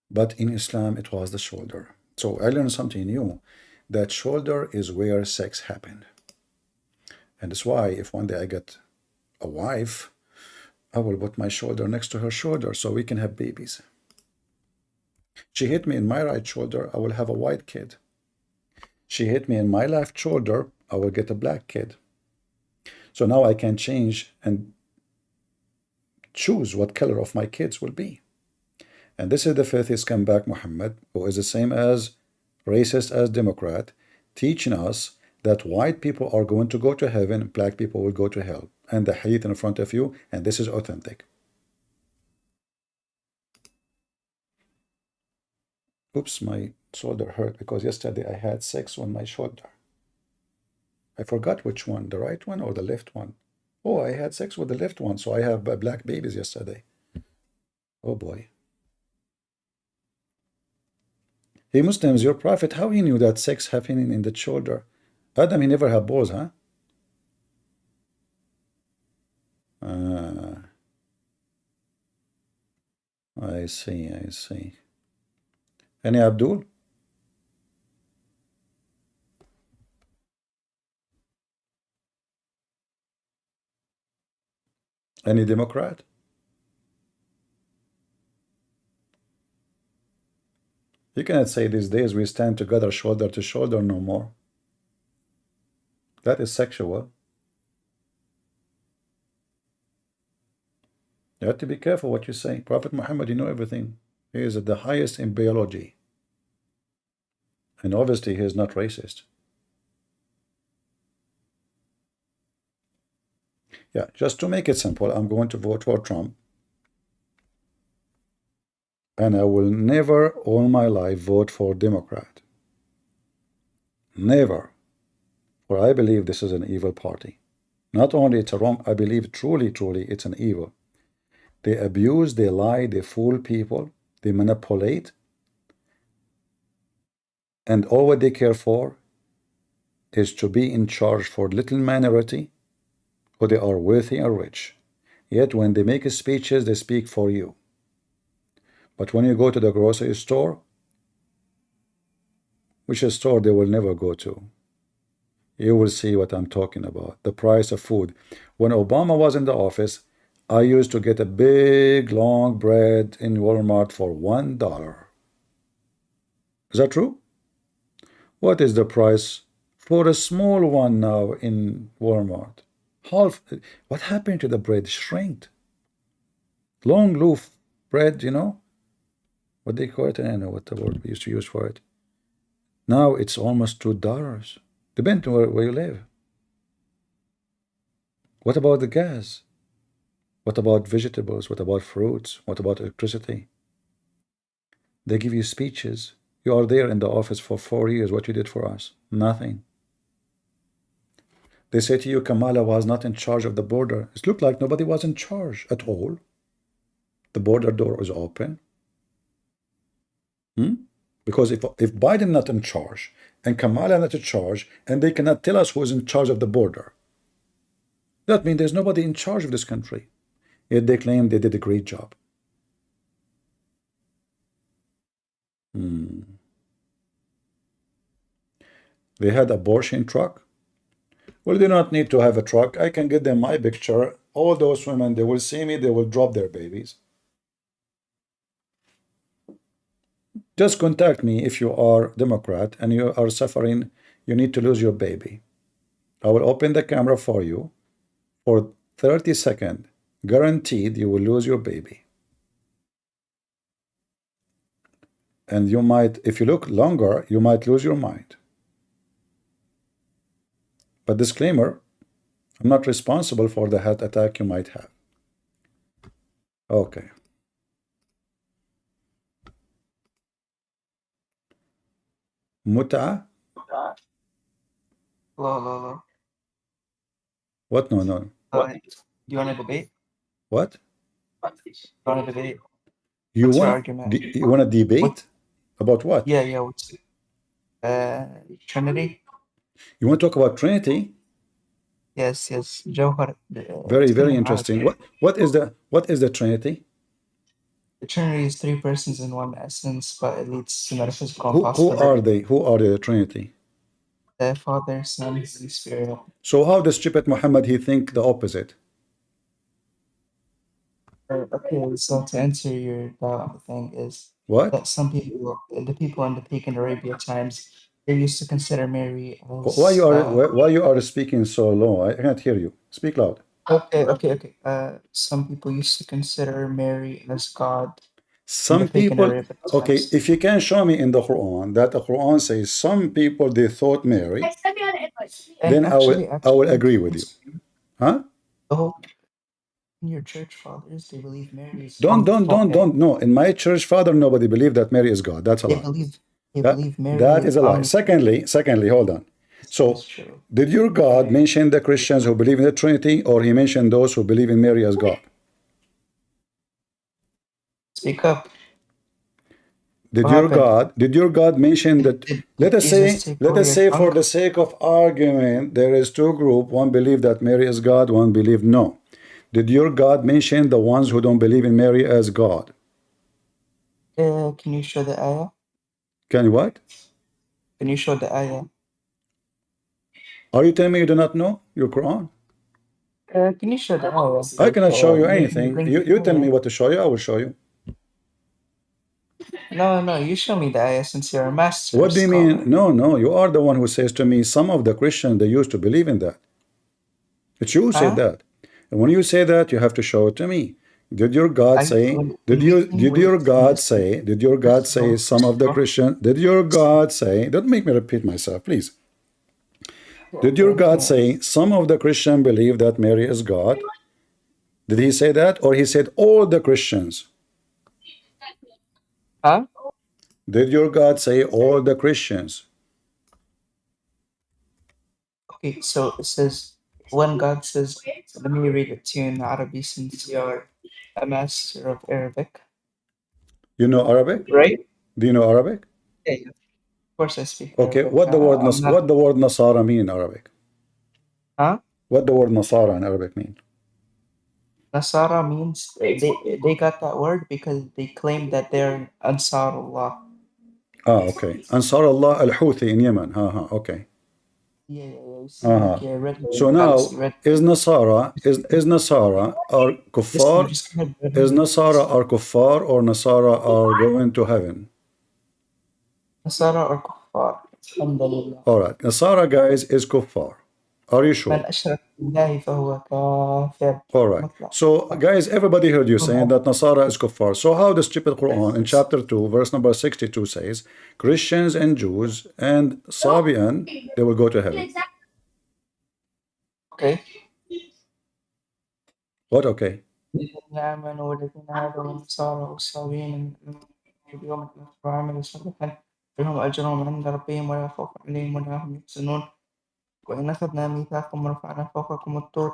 But in Islam, it was the shoulder. So I learned something new, that shoulder is where sex happened. And that's why if one day I get a wife, I will put my shoulder next to her shoulder so we can have babies. She hit me in my right shoulder, I will have a white kid. She hit me in my left shoulder, I will get a black kid. So now I can change and choose what color of my kids will be. And this is the filthy scumbag Muhammad, who is the same as racist as Democrat, teaching us that white people are going to go to heaven, black people will go to hell. And the hadith in front of you, and this is authentic. Oops, my shoulder hurt because yesterday I had sex on my shoulder. I forgot which one, the right one or the left one. Oh, I had sex with the left one, so I have black babies yesterday. Oh boy. Hey Muslims, your prophet, how he knew that sex happening in the shoulder? Adam, he never had balls, huh? I see, I see. Any Abdul? Any Democrat? You cannot say these days we stand together shoulder to shoulder no more. That is sexual. You have to be careful what you say. Prophet Muhammad, you know everything. He is at the highest in biology. And obviously he is not racist. Yeah, just to make it simple, I'm going to vote for Trump. And I will never all my life vote for Democrat. Never. For I believe this is an evil party. Not only it's a wrong, I believe truly, truly it's an evil. They abuse, they lie, they fool people, they manipulate, and all what they care for is to be in charge for little minority, who they are wealthy or rich. Yet when they make speeches, they speak for you. But when you go to the grocery store, which is store they will never go to, you will see what I'm talking about. The price of food. When Obama was in the office, I used to get a big long bread in Walmart for $1. Is that true? What is the price for a small one now in Walmart? Half. What happened to the bread? Shrinked. Long loaf bread, you know? What they call it? I don't know what the word we used to use for it. Now it's almost $2. Depends on where you live. What about the gas? What about vegetables? What about fruits? What about electricity? They give you speeches. You are there in the office for 4 years. What you did for us? Nothing. They say to you, Kamala was not in charge of the border. It looked like nobody was in charge at all. The border door is open. Because if Biden not in charge and Kamala not in charge, and they cannot tell us who is in charge of the border, that means there's nobody in charge of this country. Yet they claim they did a great job. They had abortion truck. Well, they do not need to have a truck. I can get them my picture. All those women, they will see me, they will drop their babies. Just contact me if you are Democrat and you are suffering, you need to lose your baby. I will open the camera for you for 30 seconds. Guaranteed you will lose your baby. And you might, if you look longer, you might lose your mind. But disclaimer, I'm not responsible for the heart attack you might have. Okay. Muta? Hello. What? No. Do you want to debate? What? You want to debate? You What's your want argument? you want to debate about what? Yeah. What's Trinity? You want to talk about Trinity? Yes. Jawhar. Very interesting. What is the Trinity? The Trinity is three persons in one essence, but it leads to metaphysical Who impossibility. are they? Who are the Trinity? The Father, Son, Holy Spirit. So how does stupid Muhammad he think the opposite? Okay, so to answer your doubt, the thing is What? that some people, the people in the pagan Arabia times, they used to consider Mary as. Why you are speaking so low? I can't hear you. Speak loud. Okay. Some people used to consider Mary as God. Some people, okay, if you can show me in the Quran that the Quran says some people they thought Mary, then I will agree with you. Huh? In your church fathers, they believe Mary is Don't. No, in my church father, nobody believed that Mary is God. That's a lie. They believe Mary. That is a lie. Secondly, hold on. So, did your God mention the Christians who believe in the Trinity, or he mentioned those who believe in Mary as God? Speak up. Did your God mention that? Let us say for the sake of argument, there is two groups. One believe that Mary is God, one believe no. Did your God mention the ones who don't believe in Mary as God? Can you show the ayah? Can you what? Can you show the ayah? Are you telling me you do not know your Quran? Can you show the ayah? I cannot show you anything. You tell me what to show you, I will show you. No, you show me the ayah since you're a master. What do you mean? No, you are the one who says to me, some of the Christians, they used to believe in that. It's you who said that. And when you say that, you have to show it to me. Did your God say, did your God say some of the Christians, did your God say, don't make me repeat myself, please. Did your God say some of the Christians believe that Mary is God? Did he say that? Or he said all the Christians? Huh? Did your God say all the Christians? Okay, so it says, when God says, let me read it to you in Arabic since you're a master of Arabic. You know Arabic? Right? Do you know Arabic? Yeah. Of course I speak Okay, Arabic. what the word Nasara mean in Arabic? Huh? What the word Nasara in Arabic mean? Nasara means they got that word because they claim that they're Ansar Allah. Okay. Ansar Allah al-Houthi in Yemen. Okay. Yeah. So now, is Nasara are kuffar? Is Nasara are kuffar or Nasara are going to heaven? Nasara or kuffar. Alhamdulillah. All right. Nasara, guys, is kuffar. Are you sure? All right. So, guys, everybody heard you saying that Nasara is kuffar. So how the stupid Quran in chapter 2, verse number 62 says, Christians and Jews and Sabian, they will go to heaven. Okay. What okay? وإن أخذنا ميثاقكم ورفعنا فوقكم الطور.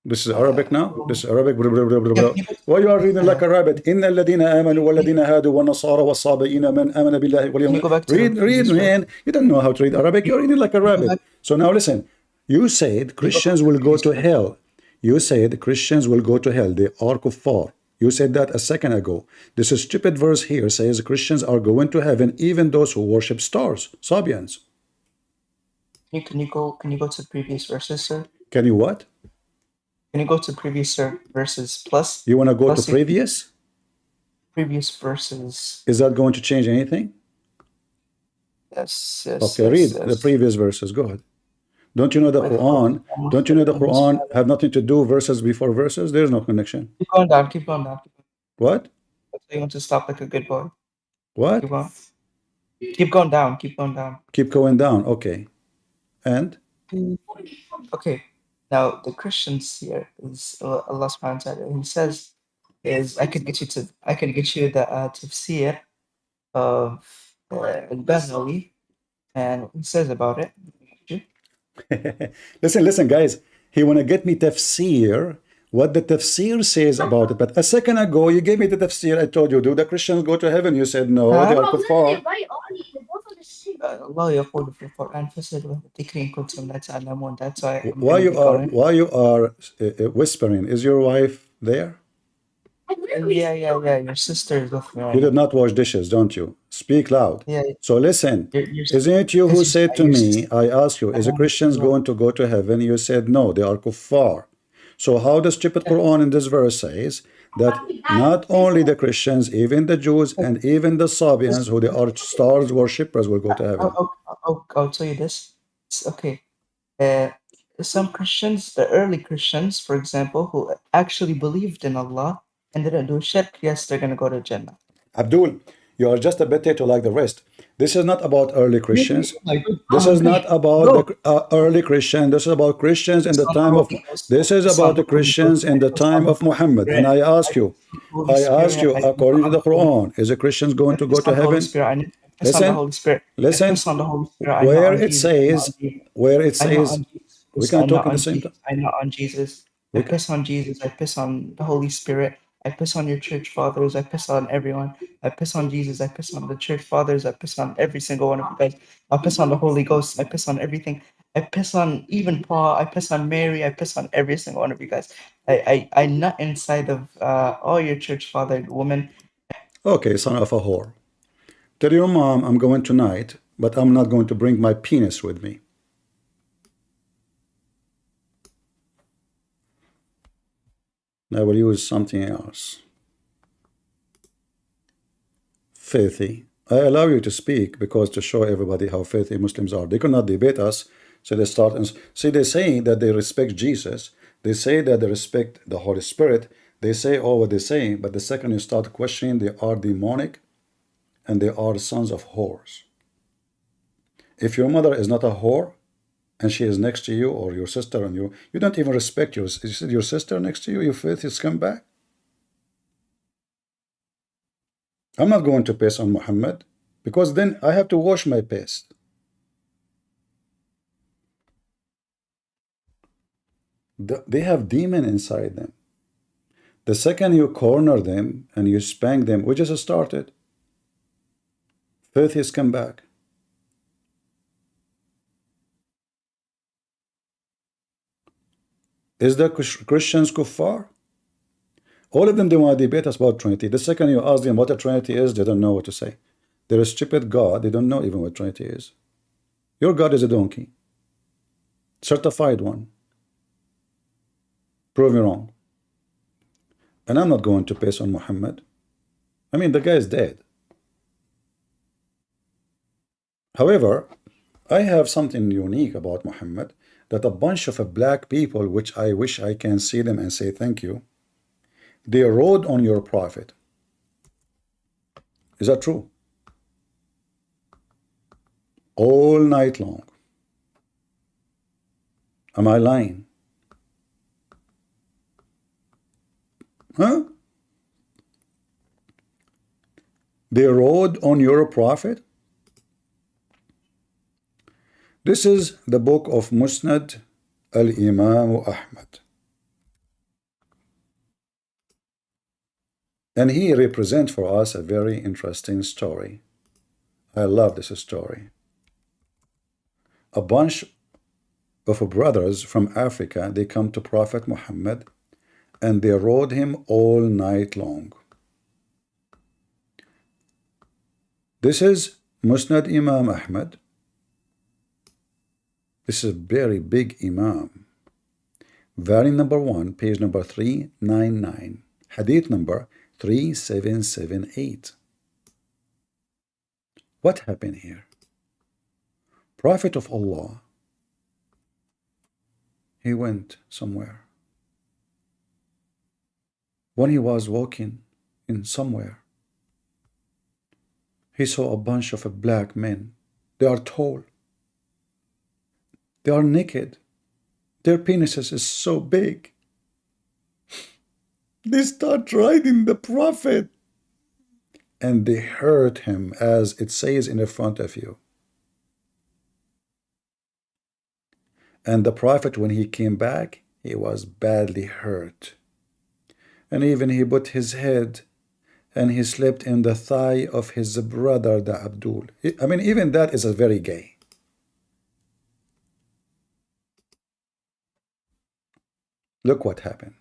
This is Arabic now? This is Arabic. Blah, blah, blah, blah, Yeah, blah. Why you are reading like a rabbit? إن الذين آمنوا والذين هادوا والنصارى والصابئين من آمن بالله Can you واليوم. go back to Read, the read, previous verse? man. You don't know how to read Arabic. You're reading like a rabbit. So now listen. You said Christians will go to hell. You said Christians will go to hell. They are kuffar. You said that a second ago. This stupid verse here says Christians are going to heaven, even those who worship stars, Sabians. Can you go to previous verses, sir? Can you what? Can you go to previous verses plus? You want to go to plus previous? Previous verses. Is that going to change anything? Yes. Okay, read the previous verses. Go ahead. Don't you know the Quran? Don't you know the Quran have nothing to do verses before verses? There's no connection. Keep going down. Keep going down. What? You want to stop like a good boy. What? Keep on. Keep going down. Keep going down. Keep going down. Okay. And? Okay. Now the Christians here is Allah subhanahu wa ta'ala. He says is I could get you the tafsir of al-Bazawi, and he says about it. Listen, guys. He want to get me tafsir, what the tafsir says about it. But a second ago, you gave me the tafsir. I told you, do the Christians go to heaven? You said no, they are kuffar. الله يقول في القرآن فاسألوا الذكر إن كنتم لا تعلمون. That's why Why you are whispering? Is your wife there? Yeah. Your sister is with me. You did not wash dishes, don't you? Speak loud. Yeah. So listen, isn't it you who said to me, I asked you, is the Christians going to go to heaven? You said no, they are kuffar. So how does stupid Quran in this verse says that not only the Christians, even the Jews and even the Sabians, who they are stars worshippers, will go to heaven? I'll tell you this. It's okay. Some Christians, the early Christians, for example, who actually believed in Allah and didn't do shirk, yes, they're going to go to Jannah. Abdul, you are just a potato like the rest. This is not about early Christians. This is not about the early Christians. This is about Christians in the time of. This is about the Christians in the time of Muhammad. And I ask you, according to the Quran, is the Christians going to go to heaven? Listen. Where it says, we can talk at the same time. I know on Jesus. I piss on Jesus. I piss on the Holy Spirit. I piss on your church fathers. I piss on everyone. I piss on Jesus. I piss on the church fathers. I piss on every single one of you guys. I piss on the Holy Ghost. I piss on everything. I piss on even Paul. I piss on Mary. I piss on every single one of you guys. I nut inside of all your church father women. Okay, son of a whore. Tell your mom I'm going tonight, but I'm not going to bring my penis with me. I will use something else. Filthy. I allow you to speak because to show everybody how filthy Muslims are. They cannot debate us, so they start and see. They say that they respect Jesus. They say that they respect the Holy Spirit. They say all what they say, but the second you start questioning, they are demonic, and they are sons of whores. If your mother is not a whore, and she is next to you, or your sister, and you don't even respect your sister next to you, you filthy scumbag. I'm not going to piss on Muhammad, because then I have to wash my piss. They have demon inside them. The second you corner them and you spank them, we just started. Filthy scumbag. Is the Christians kuffar? All of them, they want to debate us about Trinity. The second you ask them what a Trinity is, they don't know what to say. They're a stupid God. They don't know even what Trinity is. Your God is a donkey. Certified one. Prove me wrong. And I'm not going to piss on Muhammad. I mean, the guy is dead. However, I have something unique about Muhammad, that a bunch of black people, which I wish I can see them and say thank you, they rode on your prophet. Is that true? All night long. Am I lying? Huh? They rode on your prophet? This is the book of Musnad al-Imam Ahmad. And he represents for us a very interesting story. I love this story. A bunch of brothers from Africa, they come to Prophet Muhammad and they rode him all night long. This is Musnad Imam Ahmad. This is a very big Imam. Volume number 1, page number 399. Hadith number 3778. What happened here? Prophet of Allah, he went somewhere. When he was walking in somewhere, he saw a bunch of black men. They are tall. They are naked. Their penises is so big. They start riding the Prophet. And they hurt him, as it says in the front of you. And the Prophet, when he came back, he was badly hurt. And even he put his head and he slept in the thigh of his brother, the Abdul. I mean, even that is a very gay. Look what happened.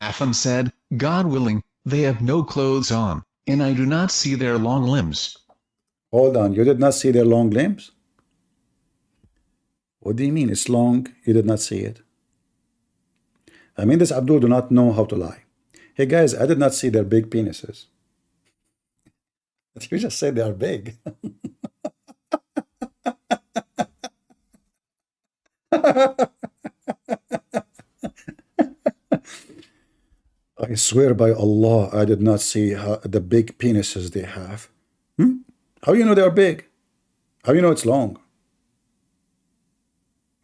Apham said, God willing, they have no clothes on, and I do not see their long limbs. Hold on, you did not see their long limbs? What do you mean it's long, you did not see it? I mean, this Abdul do not know how to lie. Hey guys, I did not see their big penises. You just said they are big. I swear by Allah, I did not see the big penises they have. How you know they are big? How you know it's long?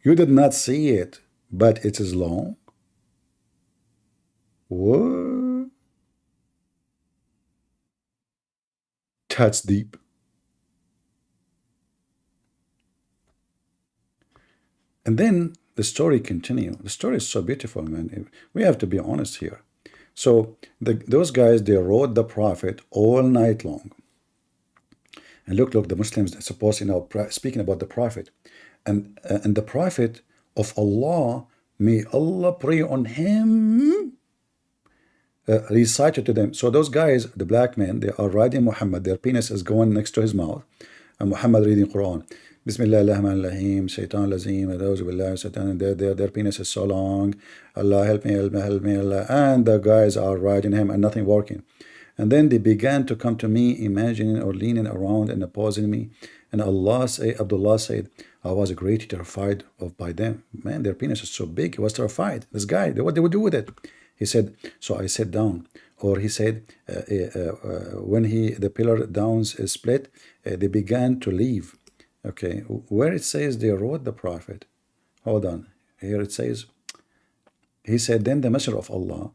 You did not see it, but it is long? What? That's deep. And then the story continues. The story is so beautiful, man. We have to be honest here. So those guys, they rode the Prophet all night long. And look, the Muslims are supposed, speaking about the Prophet. And the Prophet of Allah, may Allah pray on him, recited to them. So those guys, the black men, they are riding Muhammad. Their penis is going next to his mouth. And Muhammad reading Quran. Bismillah ar-Rahman ar-Rahim, Shaitan lazim, their penis is so long. Allah help me, Allah. And the guys are riding him and nothing working. And then they began to come to me, imagining or leaning around and opposing me. And Abdullah said, I was greatly terrified by them. Man, their penis is so big. He was terrified. This guy, what they would do with it? He said, so I sat down. Or he said, when the pillar downs split, they began to leave. Okay, where it says they rode the Prophet. Hold on. Here it says, he said, then the Messenger of Allah,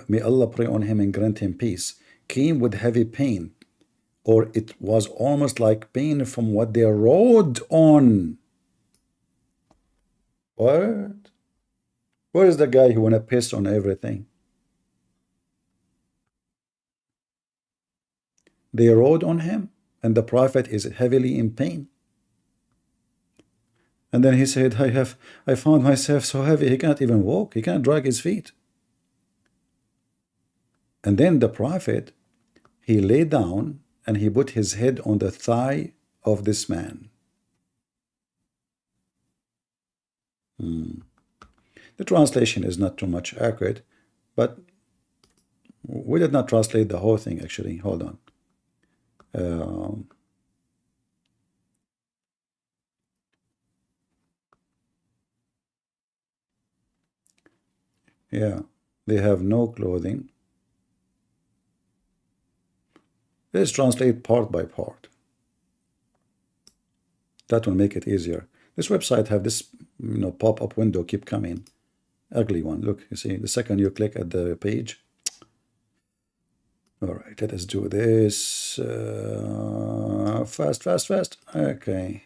may Allah pray on him and grant him peace, came with heavy pain, or it was almost like pain from what they rode on. What? Where is the guy who wanna piss on everything? They rode on him, and the Prophet is heavily in pain. And then he said, I found myself so heavy, he can't even walk, he can't drag his feet. And then the Prophet, he lay down and he put his head on the thigh of this man. The translation is not too much accurate, but we did not translate the whole thing actually. Hold on. Yeah, they have no clothing. Let's translate part by part. That will make it easier. This website have this, pop-up window keep coming. Ugly one. Look, you see, the second you click at the page. All right, let us do this fast. Okay.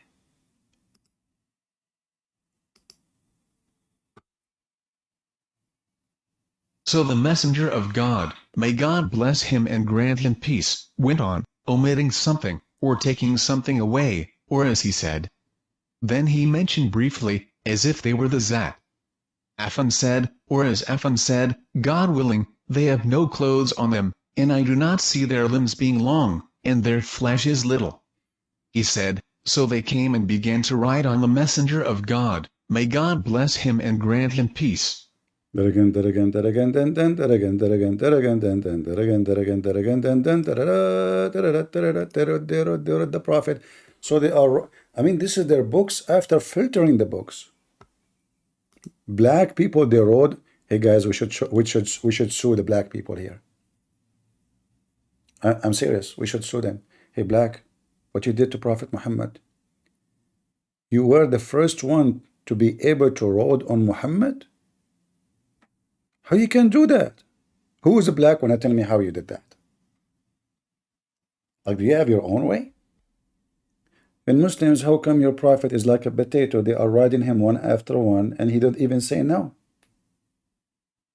So the messenger of God, may God bless him and grant him peace, went on, omitting something, or taking something away, or as he said. Then he mentioned briefly, as if they were the Zat. Afan said, or as Afan said, God willing, they have no clothes on them, and I do not see their limbs being long, and their flesh is little. He said, so they came and began to ride on the messenger of God, may God bless him and grant him peace. The prophet. So they are, I mean, this is their books after filtering the books. Black people, they wrote, hey guys, we should sue the black people here. I'm serious. We should sue them. Hey, black, what you did to Prophet Muhammad. You were the first one to be able to ride on Muhammad. How you can do that? Who is a black one? Tell me how you did that. Like, do you have your own way? And Muslims, how come your prophet is like a potato? They are riding him one after one, and he don't even say no.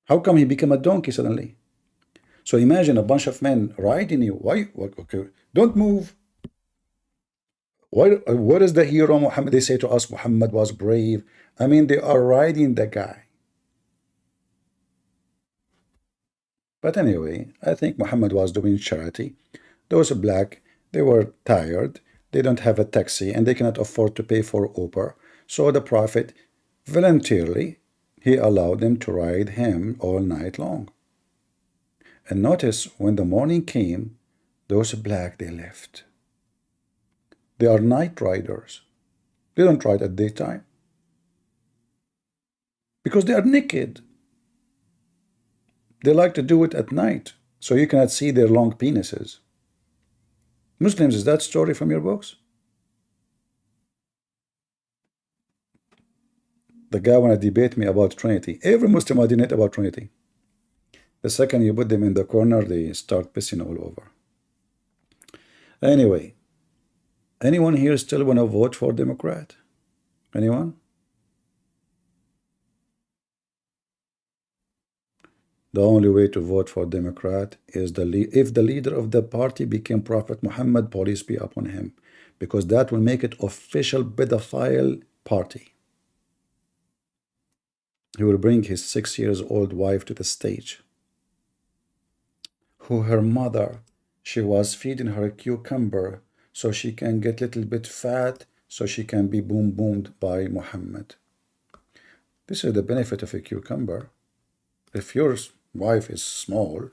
How come he became a donkey suddenly? So imagine a bunch of men riding you. Why? Okay, don't move. What is the hero Muhammad? They say to us, Muhammad was brave. I mean, they are riding the guy. But anyway, I think Muhammad was doing charity. Those black, they were tired. They don't have a taxi and they cannot afford to pay for Uber. So the Prophet voluntarily, he allowed them to ride him all night long. And notice when the morning came, those black, they left. They are night riders. They don't ride at daytime. Because they are naked. They like to do it at night, so you cannot see their long penises. Muslims, is that story from your books? The guy want to debate me about Trinity. Every Muslim I debate about Trinity. The second you put them in the corner, they start pissing all over. Anyway, anyone here still want to vote for Democrat? Anyone? The only way to vote for Democrat is if the leader of the party became Prophet Muhammad, police be upon him, because that will make it official pedophile party. He will bring his 6-year-old wife to the stage, who her mother, she was feeding her a cucumber so she can get a little bit fat so she can be boomed by Muhammad. This is the benefit of a cucumber. If your wife is small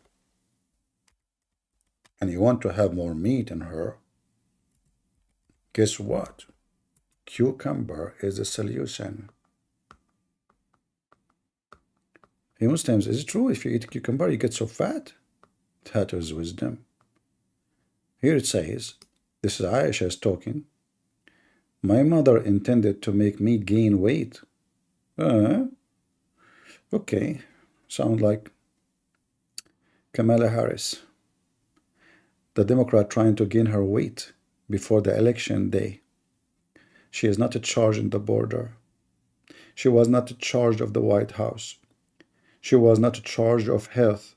and you want to have more meat in her, guess what? Cucumber is a solution. Hey Muslims, is it true if you eat cucumber you get so fat? That is wisdom. Here it says, this is Aisha talking, my mother intended to make me gain weight. Okay, sound like Kamala Harris, the Democrat trying to gain her weight before the election day. She is not in charge in the border. She was not in charge of the White House. She was not in charge of health.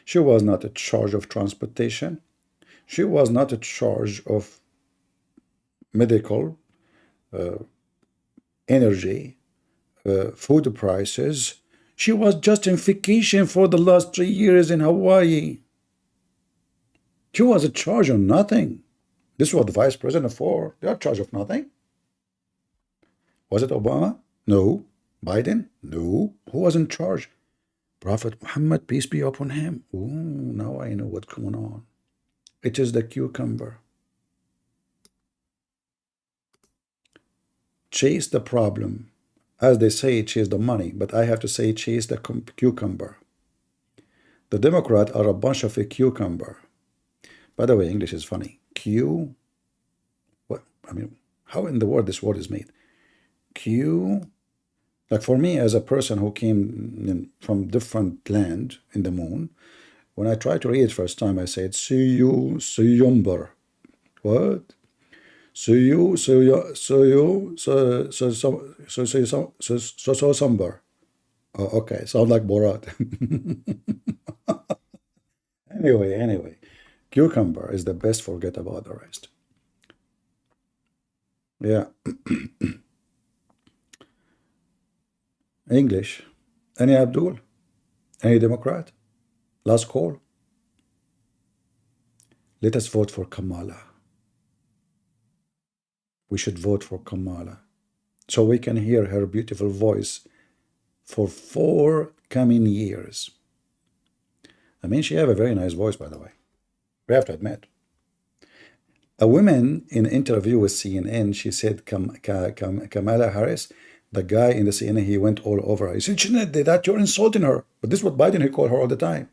She was not in charge of transportation. She was not in charge of medical, energy, food prices. She was just in vacation for the last 3 years in Hawaii. She was in charge of nothing. This was the vice president for. They are in charge of nothing. Was it Obama? No. Biden? No. Who was in charge? Prophet Muhammad, peace be upon him. Ooh, now I know what's going on. It is the cucumber. Chase the problem. As they say, chase the money, but I have to say chase the cucumber. The Democrats are a bunch of a cucumber. By the way, English is funny. What? I mean, how in the world this word is made? Like for me, as a person who came from different land in the moon, When I tried to read it first time, I said, suyumber. What? Somber. Oh, okay, sound like Borat. Anyway, cucumber is the best. Forget about the rest. Yeah. English. Any Abdul? Any Democrat? Last call. Let us vote for Kamala. We should vote for Kamala so we can hear her beautiful voice for 4 coming years. I mean, she have a very nice voice, by the way. We have to admit. A woman in an interview with CNN, she said Kamala Harris, the guy in the CNN, he went all over her. He said, she did that, you're insulting her. But this is what Biden, he called her all the time.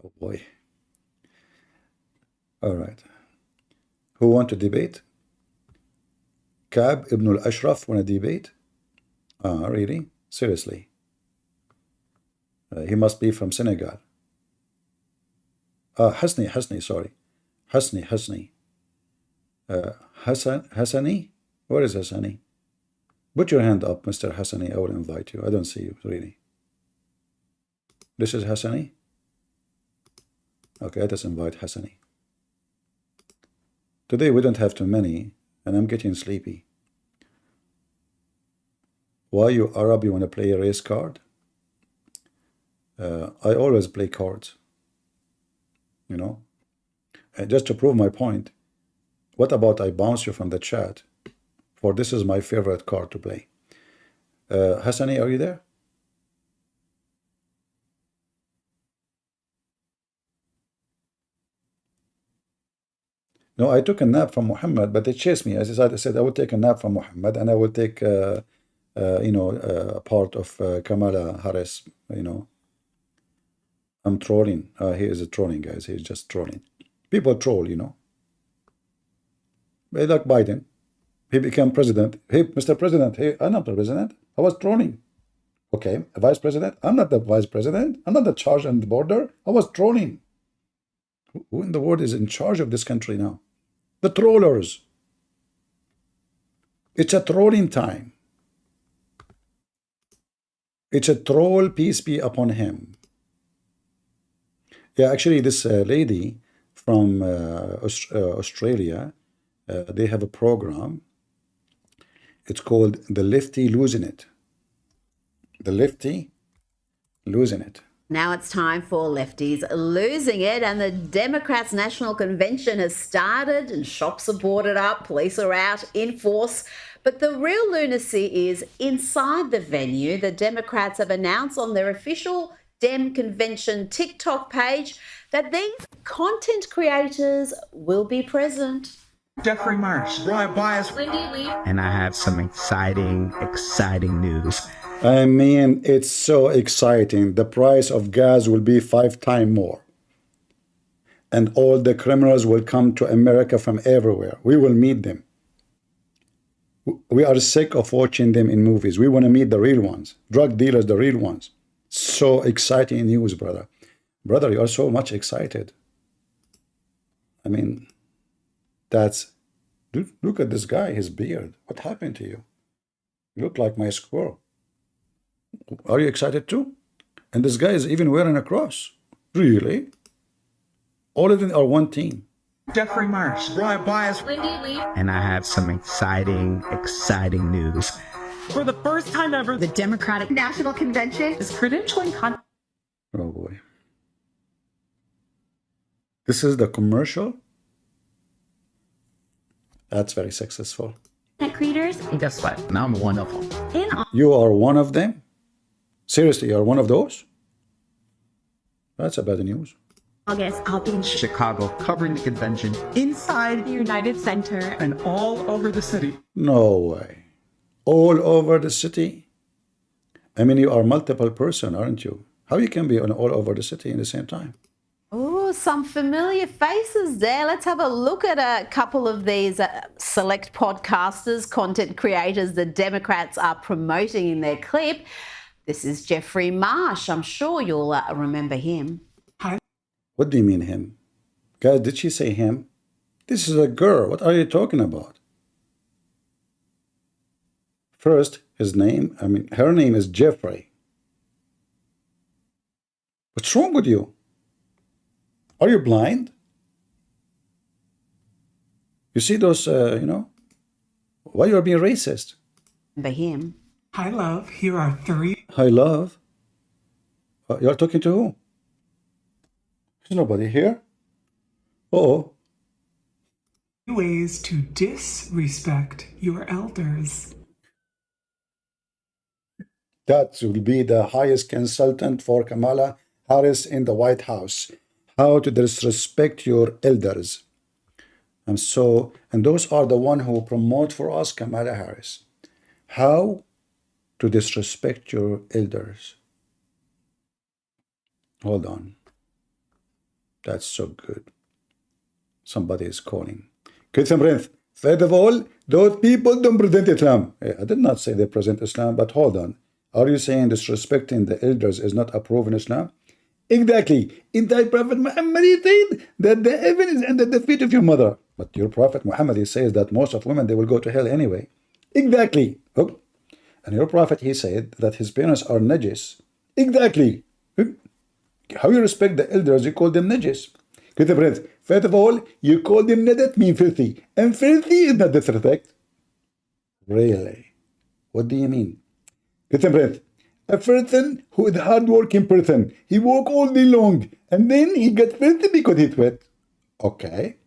Oh boy. All right. Who want to debate? Kab Ibn al-Ashraf want to debate? Really? Seriously? He must be from Senegal. Hasni, sorry. Hasni. Hassani? Where is Hassani? Put your hand up, Mr. Hassani. I will invite you. I don't see you, really. This is Hassani? Okay, let us invite Hassani. Today we don't have too many, and I'm getting sleepy. Why you Arab, you want to play a race card? I always play cards, you know. And just to prove my point, what about I bounce you from the chat? For this is my favorite card to play. Hassani, are you there? No, I took a nap from Muhammad, but they chased me. As I said, I will take a nap from Muhammad, and I will take, a part of Kamala Harris. You know, I'm trolling. He is a trolling, guys. He's just trolling. People troll, you know. They like Biden. He became president. Hey, Mr. President. Hey, I'm not the president. I was trolling. Okay, a vice president. I'm not the vice president. I'm not the charge on the border. I was trolling. Who in the world is in charge of this country now? The trollers. It's a trolling time. It's a troll, peace be upon him. Yeah, actually, this lady from Australia, they have a program. It's called The Lefty Losing It. The Lefty Losing It. Now it's time for Lefties Losing It, and the Democrats' National Convention has started and shops are boarded up, police are out in force. But the real lunacy is inside the venue. The Democrats have announced on their official Dem Convention TikTok page that these content creators will be present. Jeffrey Marsh, Brian Bias, and I have some exciting news. I mean, it's so exciting. The price of gas will be 5 times more. And all the criminals will come to America from everywhere. We will meet them. We are sick of watching them in movies. We want to meet the real ones. Drug dealers, the real ones. So exciting news, brother. Brother, you are so much excited. I mean, that's... Look at this guy, his beard. What happened to you? You look like my squirrel. Are you excited too? And this guy is even wearing a cross. Really? All of them are one team. Jeffrey Marsh, Brian Bias, and I have some exciting news. For the first time ever, the Democratic National Convention is credentialing Oh boy. This is the commercial? That's very successful. creators. And guess what? Now I'm one of them. You are one of them? Seriously, you are one of those? That's a bad news. August, I'll be in Chicago, covering the convention inside the United Center and all over the city. No way. All over the city? I mean, you are multiple person, aren't you? How you can be all over the city in the same time? Oh, Oh, some familiar faces there. Let's have a look at a couple of these select podcasters, content creators the Democrats are promoting in their clip. This is Jeffrey Marsh. I'm sure you'll remember him. What do you mean him? Guys, did she say him? This is a girl. What are you talking about? First, her name is Jeffrey. What's wrong with you? Are you blind? You see those, why you are being racist? Remember him. Hi, love. Here are 3. Hi, love. You're talking to who? There's nobody here. Uh-oh. Ways to disrespect your elders. That will be the highest consultant for Kamala Harris in the White House. How to disrespect your elders. And those are the one who promote for us Kamala Harris. How to disrespect your elders. Hold on. That's so good. Somebody is calling. First of all, those people don't present Islam. I did not say they present Islam, but hold on. Are you saying disrespecting the elders is not approved in Islam? Exactly. In thy Prophet Muhammad said that the heaven is under the feet of your mother. But your Prophet Muhammad says that most of women, they will go to hell anyway. Exactly. Oh. And your Prophet, he said that his parents are najis. Exactly. How you respect the elders, you call them najis. First of all, you call them nadat, mean filthy. And filthy is not disrespect. Really? What do you mean? A person who is a hard-working person, he walk all day long, and then he gets filthy because he's wet. Okay.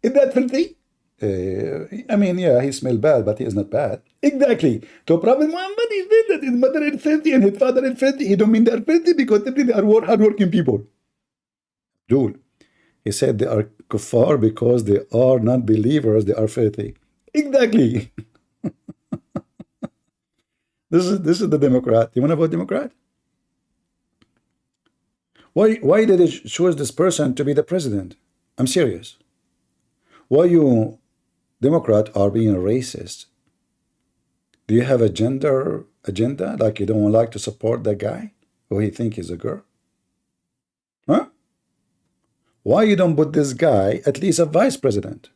Is that filthy? Yeah, he smells bad, but he is not bad. Exactly. So Prophet Muhammad, he said that his mother is filthy and his father is filthy. He don't mean they are filthy because they are hard-working people. Dude, he said they are kuffar because they are not believers, they are filthy. Exactly. This is the Democrat. You want to vote Democrat? Why did they choose this person to be the president? I'm serious. Why you Democrat are being racist? Do you have a gender agenda? Like you don't like to support that guy who he think is a girl? Huh? Why you don't put this guy at least a vice president?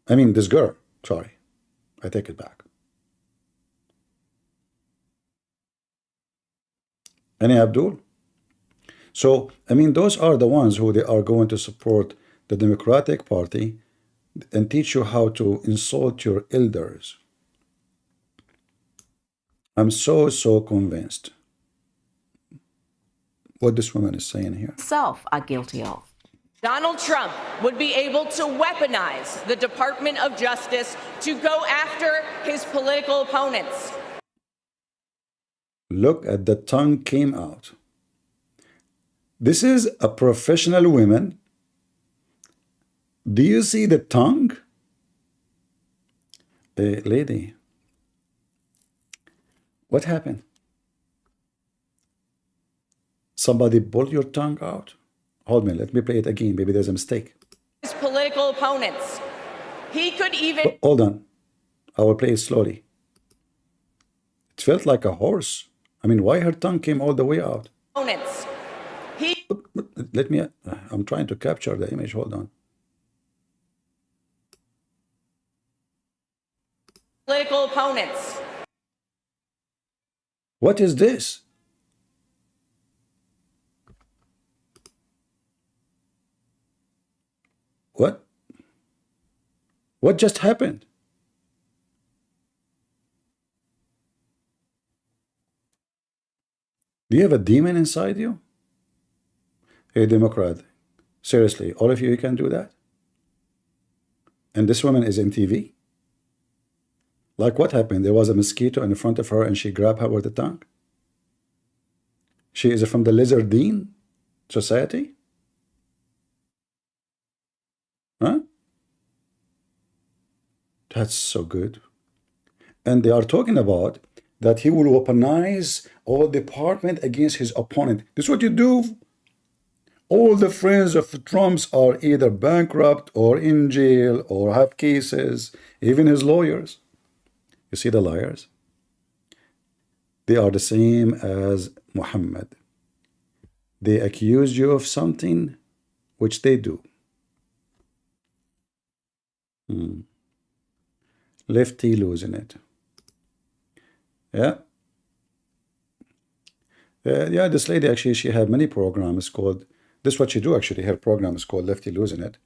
I mean this girl. Sorry. I take it back. Any Abdul? So, those are the ones who they are going to support the Democratic Party and teach you how to insult your elders. I'm so convinced what this woman is saying here. Self are guilty of. Donald Trump would be able to weaponize the Department of Justice to go after his political opponents. Look at the tongue came out. This is a professional woman. Do you see the tongue? Lady, what happened? Somebody pulled your tongue out? Hold me, let me play it again. Maybe there's a mistake. His political opponents. He could even... Hold on. I will play it slowly. It felt like a horse. Why her tongue came all the way out? Opponents. Let me... I'm trying to capture the image. Hold on. Political opponents. What is this? What? What just happened? Do you have a demon inside you? Hey, Democrat, seriously, all of you can do that? And this woman is in TV? Like what happened? There was a mosquito in front of her and she grabbed her with the tongue? She is from the Lizardine Society? Huh? That's so good. And they are talking about that he will weaponize all department against his opponent. This is what you do All the friends of Trump's are either bankrupt or in jail or have cases, even his lawyers. You see the liars? They are the same as Muhammad. They accuse you of something which they do. Lefty losing it. Yeah. Yeah, this lady actually, she had many programs called, this is what she do actually, her program is called Lefty Losing It.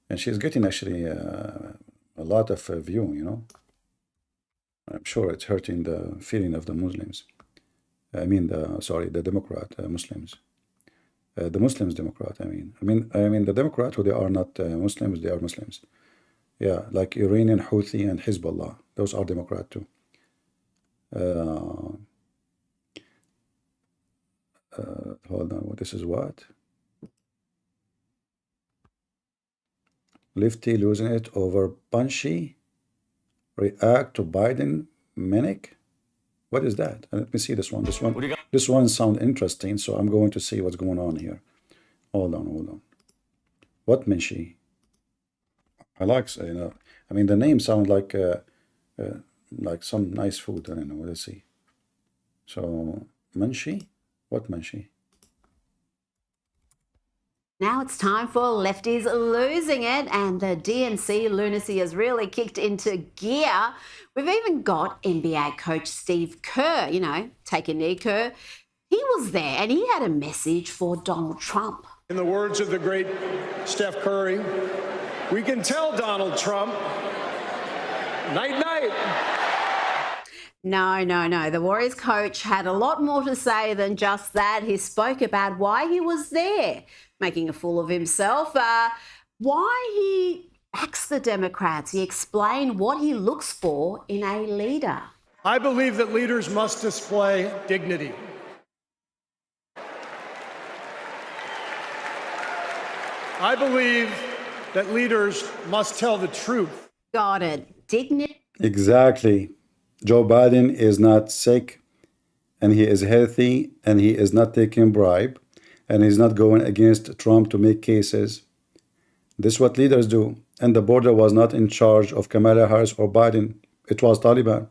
And she's getting actually a lot of view, you know. I'm sure it's hurting the feeling of the Muslims. I mean, the Democrat Muslims. The Muslims Democrat, I mean the Democrat who they are not Muslims, they are Muslims. Yeah, like Iranian Houthi and Hezbollah. Those are Democrat too. Hold on, this is what? Lefty losing it over Punchy. React to Biden Manic. What is that? Let me see this one. This one sounds interesting, so I'm going to see what's going on here. Hold on. What Minshi? I like, you know, I mean the name sounds like some nice food. I don't know. Let's see. So Munshi? What Munshi? Now it's time for Lefties Losing It, and the DNC lunacy has really kicked into gear. We've even got NBA coach Steve Kerr, you know, take a knee Kerr. He was there and he had a message for Donald Trump. In the words of the great Steph Curry, we can tell Donald Trump, night, night. No. The Warriors coach had a lot more to say than just that. He spoke about why he was there, making a fool of himself, why he backs the Democrats. He explained what he looks for in a leader. I believe that leaders must display dignity. I believe that leaders must tell the truth. Got it. Dignity. Exactly. Joe Biden is not sick, and he is healthy, and he is not taking bribe, and he's not going against Trump to make cases. This is what leaders do. And the border was not in charge of Kamala Harris or Biden. It was Taliban.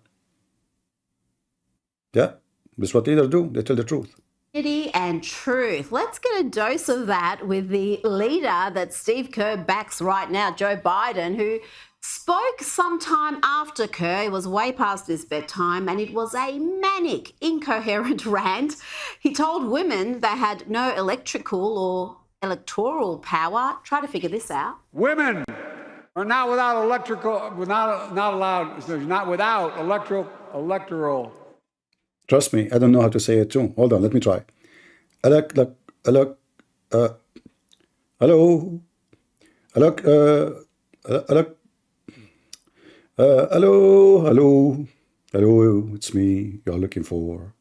Yeah, this is what leaders do. They tell the truth. Dignity and truth. Let's get a dose of that with the leader that Steve Kerr backs right now, Joe Biden, who spoke sometime after Kerr. It was way past his bedtime, and it was a manic, incoherent rant. He told women they had no electrical or electoral power. Try to figure this out. Women are not without electoral. Trust me, I don't know how to say it too. Hold on, let me try. Hello. Hello, it's me you're looking for.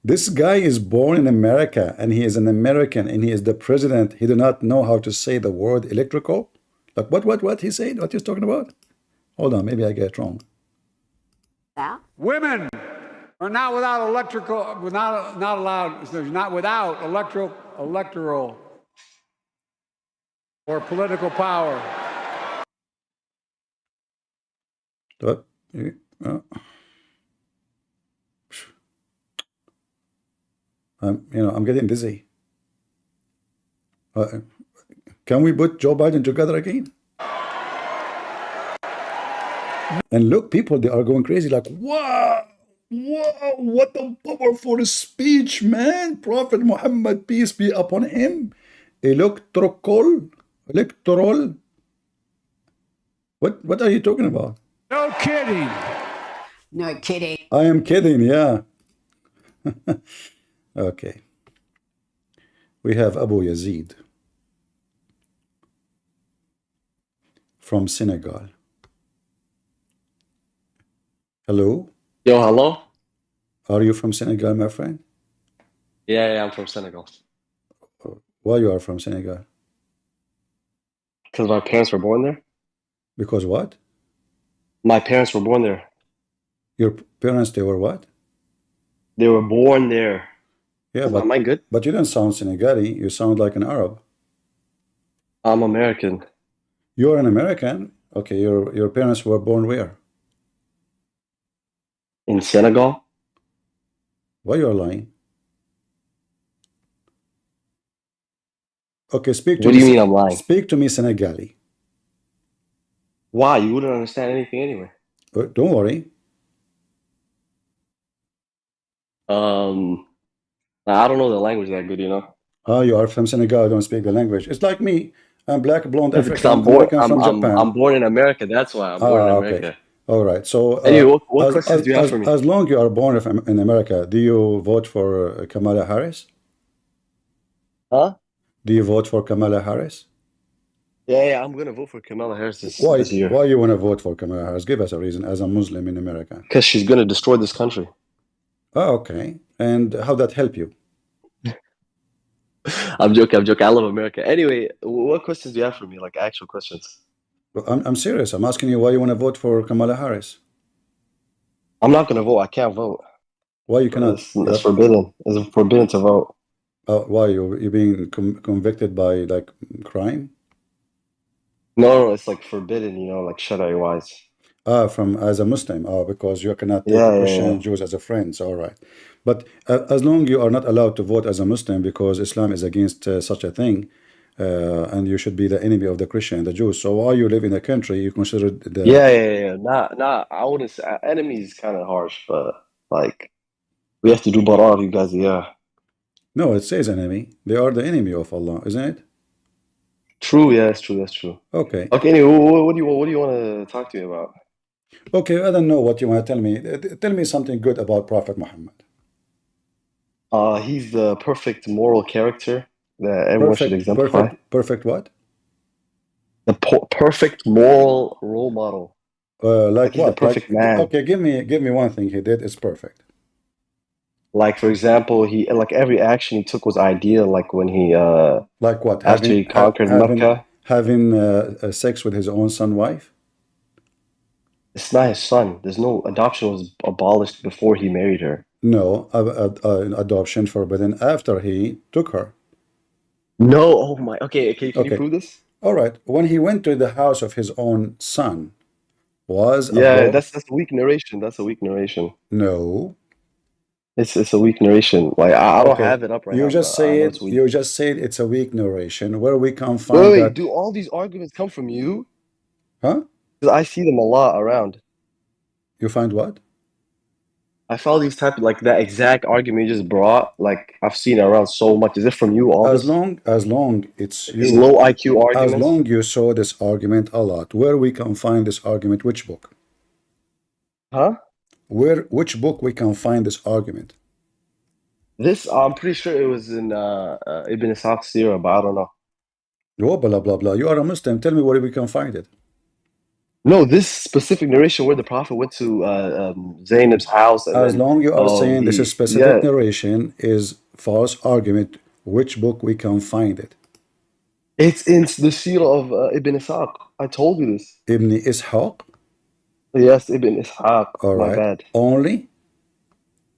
This guy is born in America, and he is an American, and he is the president. He do not know how to say the word electrical. Like what he said? What he's talking about? Hold on, maybe I get it wrong. Women are not without electoral or political power. What? I'm getting dizzy. Can we put Joe Biden together again? And look, people, they are going crazy like, wow, what a powerful speech, man. Prophet Muhammad, peace be upon him. Electoral. What are you talking about? No kidding. No kidding. I am kidding, yeah. Okay. We have Abu Yazid from Senegal. Hello? Yo, hello? Are you from Senegal, my friend? Yeah, I'm from Senegal. Why you are from Senegal? Because my parents were born there. Because what? My parents were born there. Your parents, they were what? They were born there. Yeah, Am I good? but you don't sound Senegali. You sound like an Arab. I'm American. You're an American. Okay, your parents were born where? In Senegal? Why you're lying? Okay, speak to What me. do you mean I'm lying? Speak to me Senegali. Why? You wouldn't understand anything anyway. Don't worry. I don't know the language that good, you know. Ah, you are from Senegal. I don't speak the language. It's like me. I'm black, blonde, Because African, American from I'm Japan. born in America. That's why I'm born in Okay. America. All right. So, Anyway, what questions do you have for me? as long you are born in America, do you vote for Kamala Harris? Huh? Do you vote for Kamala Harris? Yeah, I'm gonna vote for Kamala Harris this year. Why you want to vote for Kamala Harris? Give us a reason as a Muslim in America. Because she's gonna destroy this country. Oh, okay. And how that help you? I'm joking. I love America. Anyway, what questions do you have for me? Like actual questions. I'm serious. I'm asking you why you want to vote for Kamala Harris. I'm not gonna vote. I can't vote. Why you cannot? It's forbidden. It's forbidden to vote. Why you being convicted by like crime? No, it's like forbidden. You know, like Sharia-wise. From as a Muslim. Because you cannot take Yeah, Christian yeah. and Jews as a friends. All right. But as long you are not allowed to vote as a Muslim because Islam is against such a thing, and you should be the enemy of the Christian and the Jews. So while you live in a country, you consider the Yeah. Not. I wouldn't say enemy is kind of harsh, but like we have to do barar, you guys. Yeah. No, it says enemy. They are the enemy of Allah, isn't it? True. Yeah, that's true. That's true. Okay. Okay. Anyway, what do you want to talk to me about? Okay, I don't know what you want to tell me. Tell me something good about Prophet Muhammad. He's the perfect moral character that everyone should exemplify. Perfect what? The perfect moral role model. Like he's what? the perfect man. Okay, give me one thing he did. It's perfect. Like for example, he like every action he took was ideal. Like when he like what? After he conquered Mecca, having sex with his own son wife. It's not his son. There's no adoption was abolished before he married her. No, adoption forbidden after he took her. No, oh my. Okay, can you prove this? All right. When he went to the house of his own son, was that's a weak narration. That's a weak narration. No, it's a weak narration. Like I don't have it up right now. You just said it's a weak narration. Where we can find wait, that? do all these arguments come from you? Huh? Because I see them a lot around. You find what? I found these type of like that exact argument you just brought. Like I've seen it around so much. Is it from you? As long it's these low IQ arguments. As long you saw this argument a lot. Where we can find this argument? Which book? Huh? Which book we can find this argument? This I'm pretty sure it was in Ibn Ishaq's Sirah, but I don't know. Oh, blah blah blah. You are a Muslim. Tell me where we can find it. No, this specific narration where the Prophet went to Zainab's house. And as long you are saying this is specific narration is false argument, which book we can find it? It's in the Sirah of Ibn Ishaq. I told you this. Ibn Ishaq? Yes, Ibn Ishaq. All right. My bad. Only?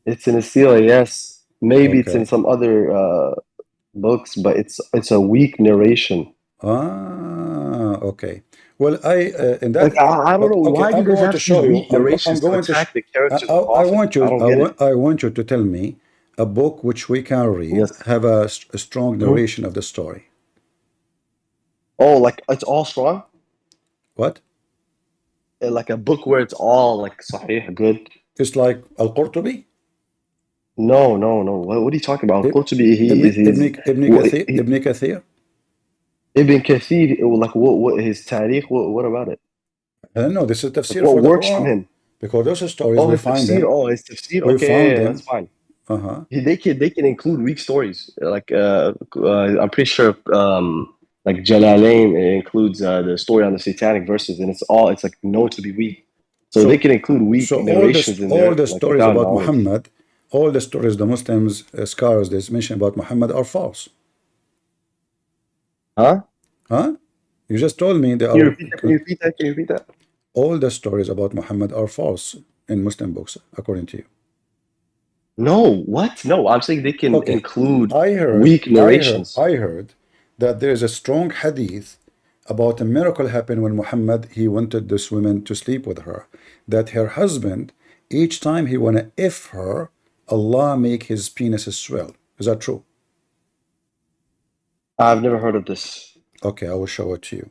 It's in the Sirah, yes. Maybe it's in some other books, but it's a weak narration. Okay. Well, in that I don't know why I'm you guys going have to show you. I'm going to attack the characters of the I want you. Prophet. I want you to tell me a book which we can read have a strong narration of the story. Oh, like it's all strong? What? Like a book where it's all like sahih, good. It's like Al-Qurtubi? No. What are you talking about? Qurtubi, Ibn Kathir? Ibn Kathir, like what his tariq, what about it? I don't know. This is tafsir what for the works Quran. from him? Because those stories we find them. Oh, his tafsir. We Okay, found them. that's fine. They can include weak stories. Like I'm pretty sure like Jalalain includes the story on the satanic verses, and it's like known to be weak. So they can include weak narrations in there. All the stories about Muhammad, all the stories the Muslims scholars they mention about Muhammad are false. Huh? You just told me they are. Can you repeat that? Can you repeat that? All the stories about Muhammad are false in Muslim books, according to you. No, what? No, I'm saying they can Okay, include I heard, weak narrations. I heard that there is a strong hadith about a miracle happened when Muhammad, he wanted this woman to sleep with her, that her husband, each time he wanna F her, Allah make his penis swell. Is that true? I've never heard of this. Okay, I will show it to you.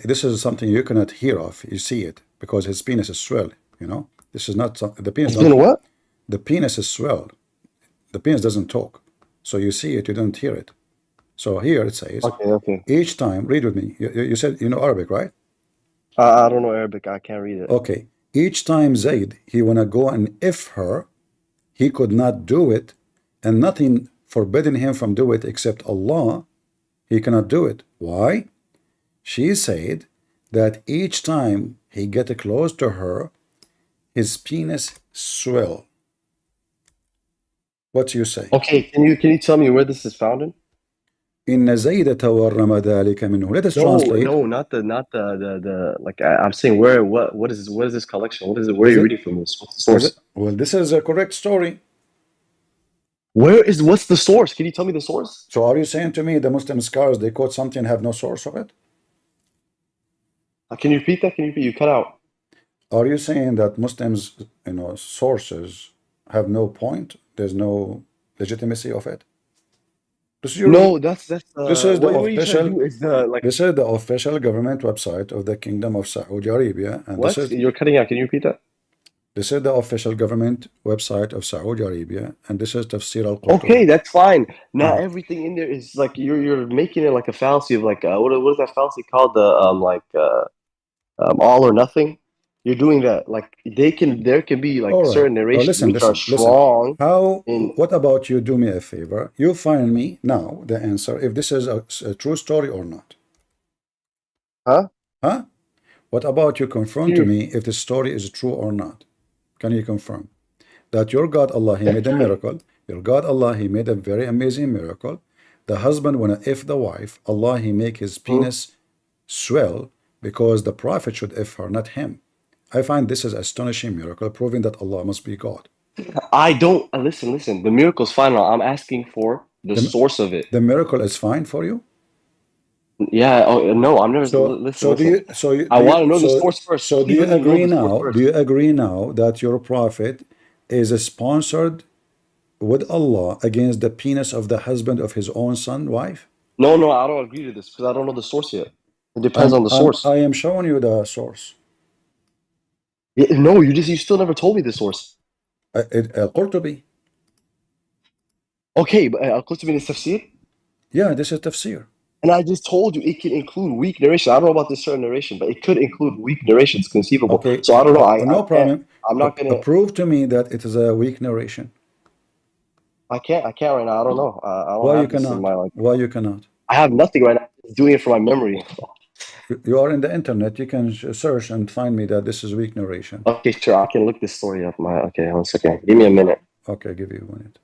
This is something you cannot hear of. You see it because his penis is swell. You know, this is not the penis. It's been what? The penis is swell. The penis doesn't talk, so you see it, you don't hear it. So here it says, okay. Each time, read with me. You said you know Arabic, right? I don't know Arabic. I can't read it. Okay. Each time Zayd he wanna go and F her, he could not do it, and nothing forbidden him from do it except Allah. He cannot do it. Why? She said that each time he get close to her, his penis swell. What do you say? Okay, can you tell me where this is found in? إن زيد تورم ذلك منه. Let us translate. No, not the like I'm saying what is this collection? What is it? Where are you reading from this? What's the source? Well, this is a correct story. What's the source? Can you tell me the source? So are you saying to me the Muslim scholars they quote something and have no source of it? Can you repeat that? You cut out. Are you saying that Muslims, sources have no point? There's no legitimacy of it? This is the official government website of the Kingdom of Saudi Arabia. And what? You're cutting out. Can you repeat that? This is the official government website of Saudi Arabia, and this is Tafsir al-Qurtubi. Okay, that's fine. Now everything in there is like you're making it like a fallacy of like what is that fallacy called? The all or nothing. You're doing that. Like there can be like certain narrations which are strong. What about you do me a favor? You find me now the answer if this is a true story or not. Huh? What about you confirm to me if the story is true or not? Can you confirm that your God Allah he made a miracle? Your God Allah he made a very amazing miracle. The husband wanna F the wife, Allah he make his penis swell because the prophet should F her, not him. I find this is astonishing miracle, proving that Allah must be God. I don't listen. The miracle's fine. I'm asking for the source of it. The miracle is fine for you? Yeah. Oh no, I'm never. I want to know the source first. So do you agree now? Do you agree now that your prophet is sponsored with Allah against the penis of the husband of his own son, wife? No, I don't agree to this because I don't know the source yet. It depends on the source. I am showing you the source. Yeah, no, you still never told me the source. Al-Qurtubi. Okay, but Al-Qurtubi is tafsir? Yeah, this is tafsir. And I just told you it can include weak narration. I don't know about this certain narration, but it could include weak narrations conceivable. Okay. So I don't know. No problem. I'm not going to prove to me that it is a weak narration. I can't right now. I don't know. I don't Why have you cannot? Why you cannot? I have nothing right now. I'm doing it for my memory. You are in the internet. You can search and find me that this is weak narration. Okay, sure. I can look this story up. Okay, 1 second. Give me a minute. Okay, give you a minute.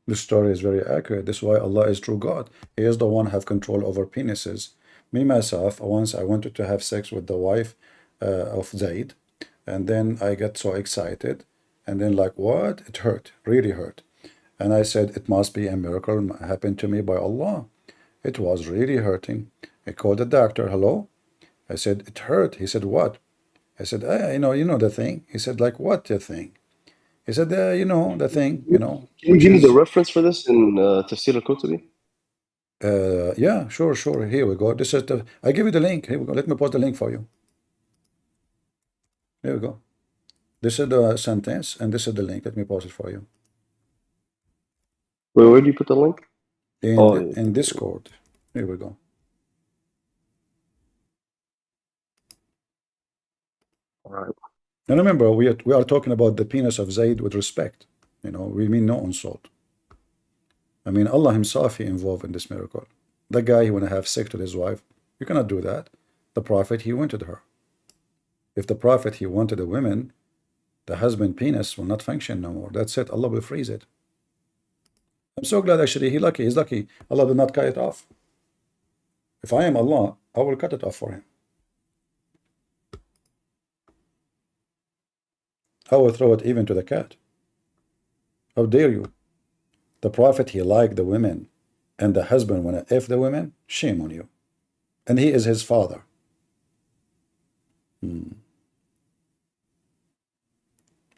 This story is very accurate. This is why Allah is true God. He is the one who have control over penises. Me, myself, once I wanted to have sex with the wife of Zayd, and then I get so excited, and then like, what? It hurt, really hurt. And I said, it must be a miracle happened to me by Allah. It was really hurting. I called the doctor. Hello? I said, it hurt. He said, what? I said, you know the thing. He said, like, what the thing? He said, the thing, Can you give me the reference for this in Tafsir al-Qurtubi? Yeah, sure. Here we go. This is I give you the link. Here we go. Let me post the link for you. Here we go. This is the sentence, and this is the link. Let me post it for you. Wait, where do you put the link? In Discord. Here we go. All right. Now remember, we are talking about the penis of Zayd with respect. We mean no insult. I mean, Allah himself, he involved in this miracle. The guy, he want to have sex with his wife. You cannot do that. The prophet, he wanted her. If the prophet, he wanted a woman, the husband penis will not function no more. That's it. Allah will freeze it. I'm so glad actually he's lucky. Allah did not cut it off. If I am Allah, I will cut it off for him. I will throw it even to the cat. How dare you? The Prophet, he liked the women, and the husband wanna F the women? Shame on you. And he is his father.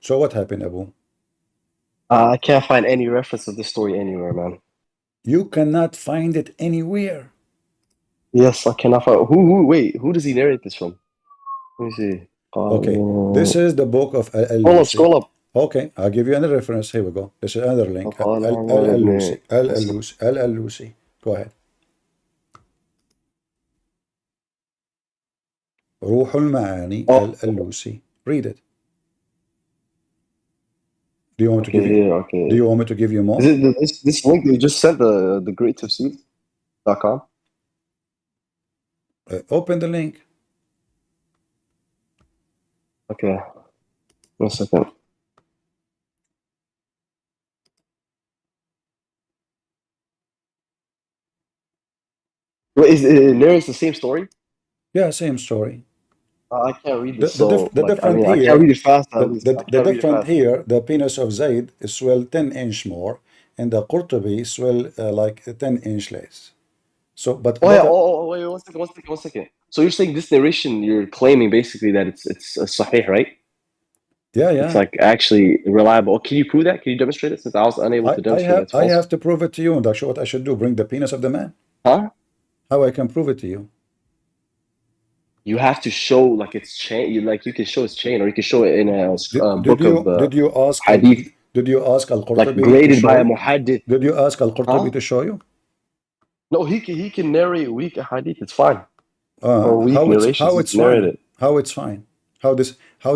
So what happened, Abu? I can't find any reference of this story anywhere, man. You cannot find it anywhere. Yes, I cannot find. Wait, who does he narrate this from? Let me see. Okay, this is the book of Al-Lusi. Scroll up. Okay, I'll give you another reference. Here we go. This is another link. Al-Lusi. Al-Lusi. Go ahead. روح المعاني Al-Lusi. Read it. Do you want me to give you? Okay. Do you want me to give you more? Is it this link you just sent, the greattafsir.com? Open the link. Okay. 1 second. Wait, it narrates the same story? Yeah, same story. I can't read this. The different here. I can't read it fast. The different here. The penis of Zayd is swell 10-inch more, and the Qurtubi swell like 10-inch less. So, but wait, 1 second. So you're saying this narration, you're claiming basically that it's sahih, right? Yeah. It's like actually reliable. Can you prove that? Can you demonstrate it? Since I was unable to demonstrate it. I have to prove it to you, and that's what I should do. Bring the penis of the man. Huh? How I can prove it to you? You have to show like it's chain. You can show it's chain, or you can show it in a book of did you ask hadith. Did you ask Al-Qurtubi like graded by a muhaddith? Did you ask Al-Qurtubi to show you? No, he can narrate weak hadith. It's fine. How it's fine? How it's fine? How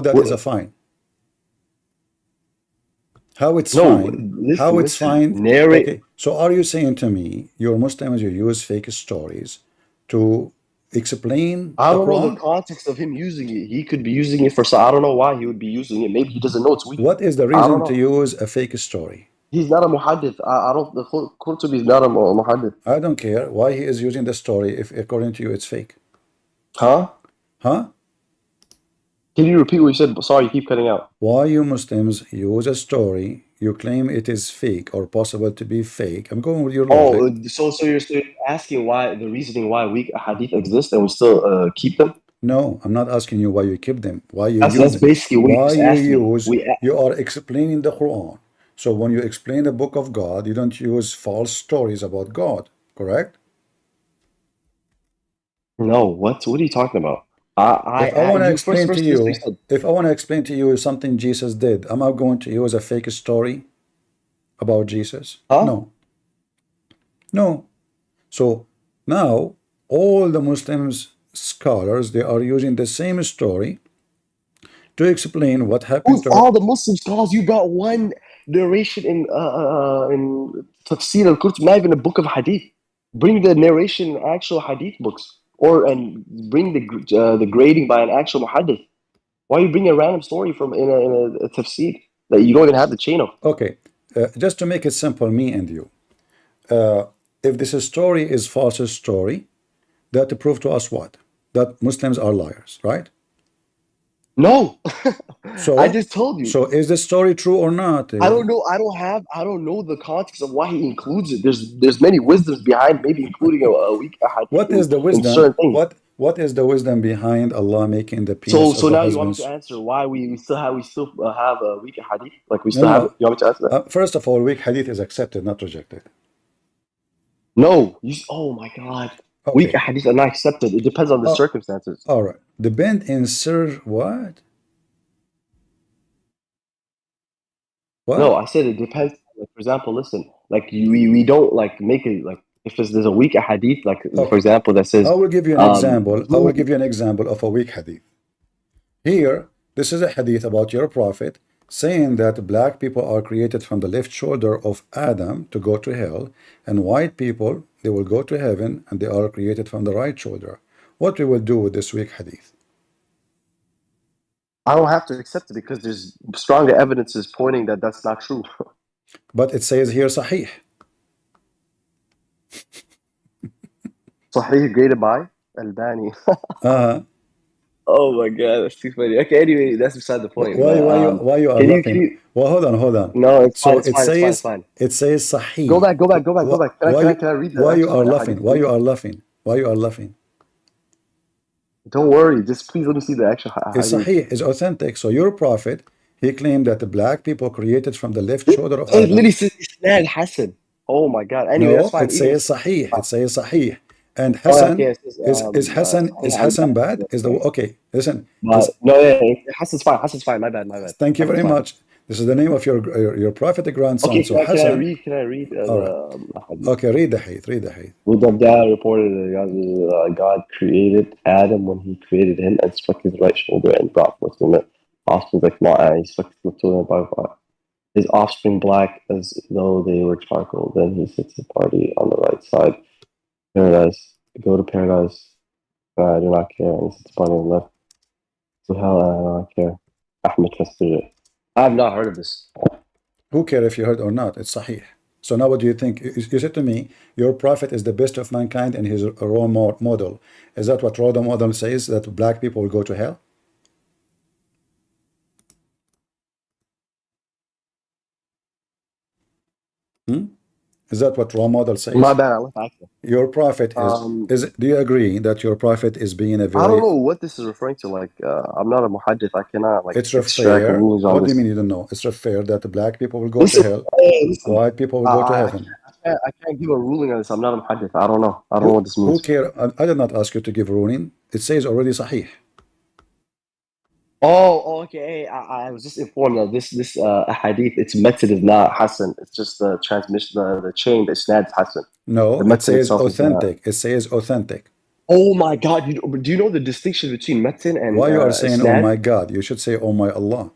that is a fine? How it's fine? Listen, how it's fine? Narrate. Okay. So are you saying to me, you're Muslims, you use fake stories to explain I don't the know Quran? the context of him using it. He could be using it for. I don't know why he would be using it. Maybe he doesn't know it's weak. What is the reason to use a fake story? He's not a muhaddith. I don't. The Qurtubi is not a muhaddith. I don't care why he is using the story if according to you it's fake. Huh? Can you repeat what you said? Sorry, you keep cutting out. Why you Muslims use a story you claim it is fake or possible to be fake? I'm going with your logic. So you're asking why the reasoning why weak hadith exist and we still keep them? No, I'm not asking you why you keep them. Why you that's use them. basically what why you use. You are explaining the Quran. So when you explain the book of God, you don't use false stories about God, correct? No, what are you talking about? If I want to explain to you something Jesus did, am I going to use a fake story about Jesus? Huh? No. So now all the Muslims scholars, they are using the same story to explain what happened to all the Muslim scholars. You brought one narration in Tafsir al-Qurtubi, not even a book of hadith. Bring the narration in actual hadith books. And bring the grading by an actual muhaddith. Why you bring a random story from in a tafsir that you don't even have the chain of? Okay, just to make it simple, me and you. If this story is false story, that to prove to us what? That Muslims are liars, right? No. So I just told you. So is the story true or not? I don't know. I don't know the context of why he includes it. There's many wisdoms behind maybe including a weak hadith. What is the wisdom? What is the wisdom behind Allah making the penis so of the now husbands? You want me to answer why we still have a weak hadith? Like we still have it? You want me to answer that? First of all, weak hadith is accepted, not rejected. No. Oh my God. Okay. Weak hadith are not accepted. It depends on the circumstances. All right. Depend in what? What? No, I said it depends. Like, for example, listen. Like we don't like make it like if there's a weak hadith. Like for example, that says. I will give you an example. I will give you an example of a weak hadith. Here, this is a hadith about your prophet saying that black people are created from the left shoulder of Adam to go to hell, and white people, they will go to heaven and they are created from the right shoulder. What we will do with this weak hadith? I don't have to accept it because there's stronger evidences pointing that that's not true. But it says here sahih. Sahih graded by Albani. Oh my god, that's too funny. Okay, anyway, that's beside the point. why But why you are can laughing? you? Well, hold on. No, it's fine. So It's fine. It's fine. It's fine. it says sahih. Go back. Go back. Go back. Go back. Why Can I read the why you actual are laughing? hadith, Why please? you are laughing? Why you are laughing? Don't worry. Just please let me see the actual It's hadith. sahih, is authentic. So your prophet, he claimed that the black people created from the left shoulder of It Adam. literally says Isnad Hassan. Oh my god. Anyway, that's No, fine. it says sahih. It says sahih. And Oh, Hassan okay. It says, is Sahih Hassan Albani. bad? Is the okay? Listen, But no, yeah, Hassan's fine. Hassan's fine. My bad. My bad. thank you Hassan's very fine. much. This is the name of your prophet grandson. Okay, So Hassan. can I read All right. the hadith? Okay, read the hadith. Read the hadith. Abdullah reported that God created Adam when he created him and struck his right shoulder and brought forth from it offspring like Ma'ah. He struck his children by his offspring black as though they were charcoal. Then he sits the party on the right side. Paradise. Go to paradise. I do not care. And he sits the party on the left. So hell, I do not care. Ahmed Kastir. I have not heard of this. Who cares if you heard or not? It's sahih. So now what do you think? You said to me, your prophet is the best of mankind and his role model. Is that what role model says, that black people will go to hell? Is that what role model says? My bad, I left acting. Your prophet is do you agree that your prophet is being a very... I don't know what this is referring to. Like, I'm not a muhaddith. I cannot like It's extract fair. rules on What do this. you mean you don't know? It's fair that the black people will go Listen, to hell, listen, white people will go to heaven. I can't give a ruling on this. I'm not a muhaddith. I don't know. I don't know what this means. Who care? I did not ask you to give ruling. It says already sahih. Oh, okay. I was just informed that this hadith, its method is not Hassan. It's just the transmission, the chain, the isnad's Hassan. No, The it says itself is not. authentic. It says authentic. Oh my God! Do you know the distinction between metin and Why you are saying, isnad? oh my God? You should say, oh my Allah.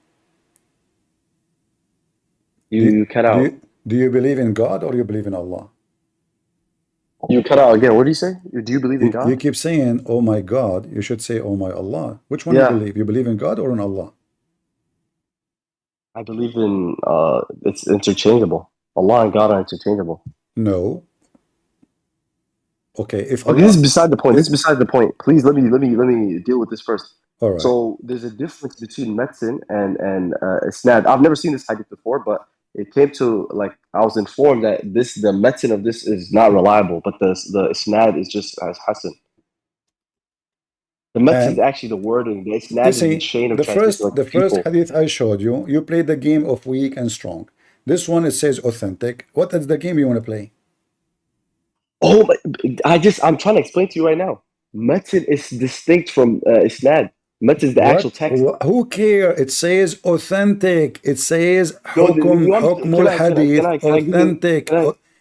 You cut out. Do you believe in God or you believe in Allah? You cut out again. What do you say? Do you believe in God? You keep saying, oh my God. You should say, oh my Allah. Which one Yeah. you believe? You believe in God or in Allah? I believe in it's interchangeable. Allah and God are interchangeable. No. Okay, if Okay, this is beside the point. This is beside the point. Please let me deal with this first. All right. So there's a difference between metin and isnad. I've never seen this hadith before, but it came to like I was informed that the metin of this is not reliable, but the isnad is just as Hassan. The metin is actually the wording. The isnad is the chain of transmission. Like the first hadith I showed you, you played the game of weak and strong. This one, it says authentic. What is the game you want to play? Oh, I'm trying to explain to you right now. Metin is distinct from isnad. Metin is the actual text. Who care? It says authentic. It says hukmul hadith, authentic.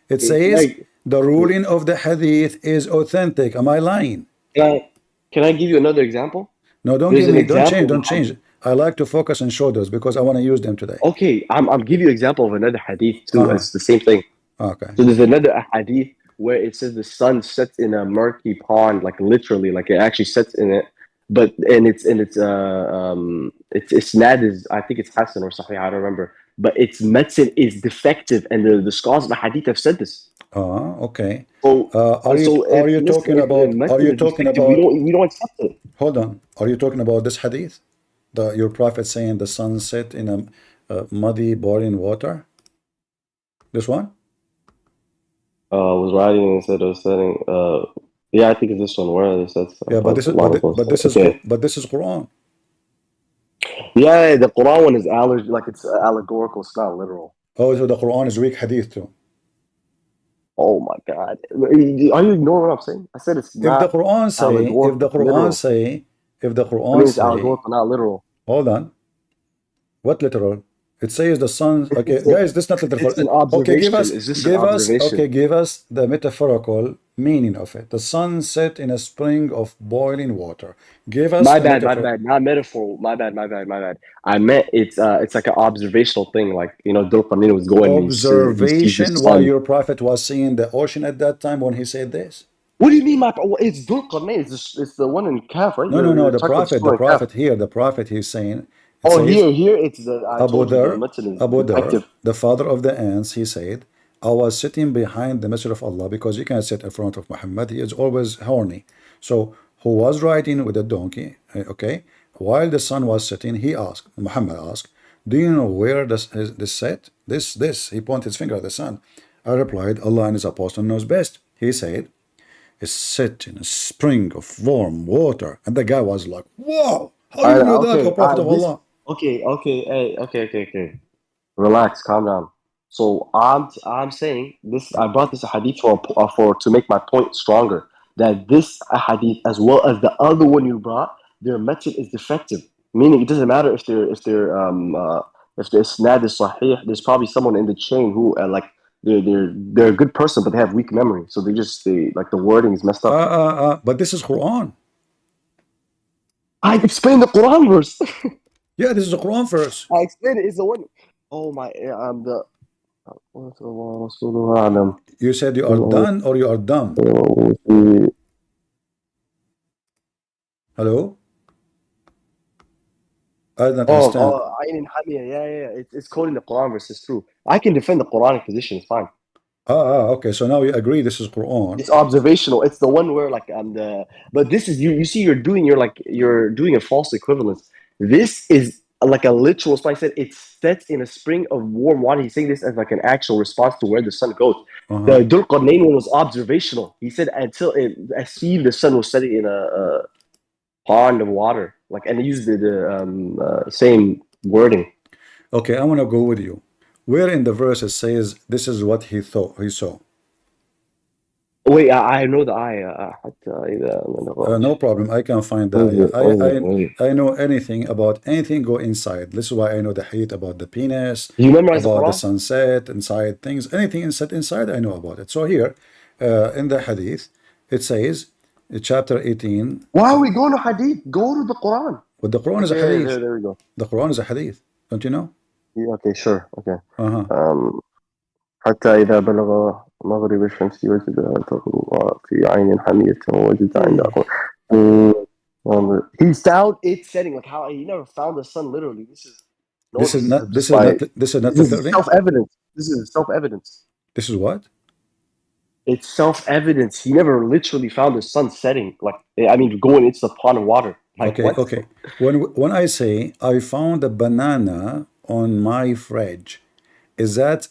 It says the ruling of the hadith is authentic. Am I lying? Can I give you another example? No, don't change. I like to focus on shoulders because I want to use them today. Okay, I'm giving you an example of another hadith too. It's the same thing. Okay. So there's another hadith where it says the sun sets in a murky pond, like literally, like it actually sets in it. But its isnad is, I think it's Hassan or Sahih, I don't remember. But its metin is defective, and the scholars of the hadith have said this. Okay. So, are you talking about? We don't accept it. Hold on. Are you talking about this hadith? Your prophet saying the sun set in a muddy, boiling water? This one? Was riding instead of setting. Yeah, I think it's this one where it says. Yeah, but this is Quran. Yeah, the Quran one is it's allegorical. It's not literal. Oh, so the Quran is weak hadith too. Oh my God! Are you ignoring what I'm saying? I said it's not. If the Quran say, it's allegorical, not literal. Hold on. What literal? It says the sun. Okay, guys, this is not literal. It's an observation. Give us the metaphorical meaning of it. The sun set in a spring of boiling water. Give us. My bad. Not metaphor. My bad. I meant it's like an observational thing. Like Dhul Qarnayn was going. Observation while your prophet was seeing the ocean at that time when he said this. What do you mean, it's Dhul Qarnayn? It's the one in Kaf, right? No. The prophet. He's saying. Here it's the Abu Dhar, the father of the ants, he said, I was sitting behind the Messenger of Allah, because you can't sit in front of Muhammad. He is always horny. So who was riding with a donkey? Okay. While the son was sitting, Muhammad asked, do you know where this set? This. He pointed his finger at the sun. I replied, Allah and his apostle knows best. He said, it's set in a spring of warm water. And the guy was like, whoa, how do you know that, O Prophet of Allah? Okay. Relax, calm down. So I'm saying this. I brought this hadith for to make my point stronger. That this hadith, as well as the other one you brought, their method is defective. Meaning, it doesn't matter if the isnad is sahih. There's probably someone in the chain who they're a good person, but they have weak memory. So they like the wording is messed up. But this is Quran. I explained the Quran verse. Yeah, this is a Quran verse. I explained it. It's the one. Oh my! You said you are done or you are dumb? Hello? I don't understand. Yeah. It's quoting the Quran verse. It's true. I can defend the Quranic position. It's fine. Okay. So now you agree this is Quran. It's observational. It's the one where but this is you see you're doing a false equivalence. This is like a literal spring. I said it sets in a spring of warm water. He's saying this as like an actual response to where the sun goes. The Dhul Qarnayn one was observational. He said until I see the sun was setting in a pond of water. And they used the same wording. Okay, I want to go with you. Where in the verse it says this is what he saw? Wait, I know the ayah. No problem. I can find that. I know anything about anything go inside. This is why I know the hadith about the penis, you memorize about the sunset, inside things. Anything inside, I know about it. So here, in the hadith, it says, chapter 18. Why are we going to hadith? Go to the Quran. But the Quran is a hadith. There we go. The Quran is a hadith. Don't you know? Yeah, okay, sure. Okay. حتى إذا بلغ مغرب الشمس وجدها تغرب في عين حمية ووجد عندها. He found it setting, like how he never found the sun literally. This is not self-evidence. This is self-evidence. This is what? It's self-evidence. He never literally found the sun setting. Going into the pond of water. Okay. When I say I found a banana on my fridge, is that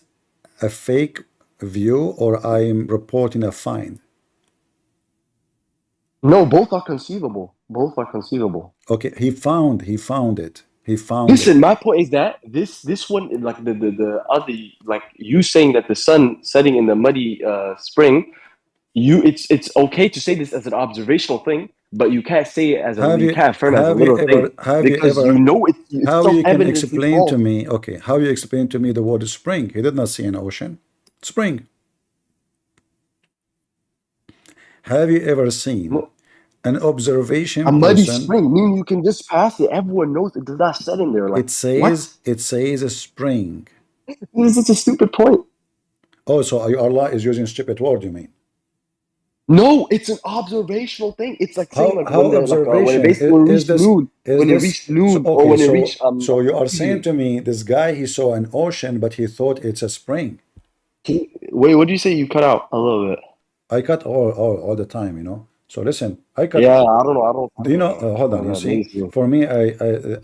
a fake view or I am reporting a find? No, both are conceivable. Okay, he found it. Listen, my point is that this one, like the other, like you saying that the sun setting in the muddy spring, it's okay to say this as an observational thing, but you can't say it as a literal thing because it's how you can explain to me? Okay, how you explain to me the word spring? He did not see an ocean. Spring. Have you ever seen an observation? A muddy spring, meaning you can just pass it. Everyone knows it does not set in there. It says a spring. This is a stupid point. Oh, so Allah is using stupid word, you mean? No, it's an observational thing. It's like saying when it reached noon, or when it reached. So you are saying to me, this guy, he saw an ocean, but he thought it's a spring. Wait, what did you say? You cut out a little bit. I cut all the time, you know. So listen, I cut. Yeah, I don't know. Do you know? Hold on. You see, for me, I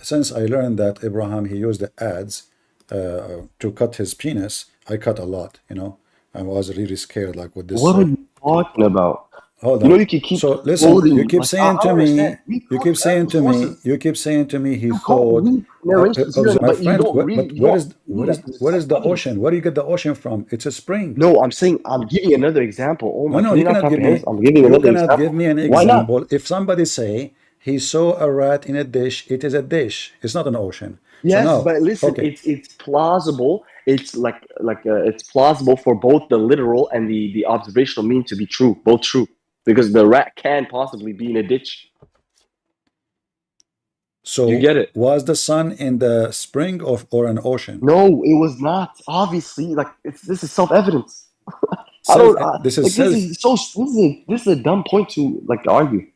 since I learned that Abraham he used the adze to cut his penis, I cut a lot. You know, I was really scared, like with this. What are you talking about? Hold on. You can keep. So listen, you keep saying to me, you keep saying to me, he thought. My friend, what is the ocean? Where do you get the ocean from? It's a spring. No, I'm saying I'm giving you another example. Oh my! No, you cannot give me. I'm giving you cannot give me an example. If somebody say he saw a rat in a dish, it is a dish. It's not an ocean. Yes, so but listen, it's plausible. It's like it's plausible for both the literal and the observational mean to be true, both true, because the rat can possibly be in a ditch. So you get it? Was the sun in the spring or an ocean? No, it was not. Obviously, this is self-evidence. This is a dumb point to argue.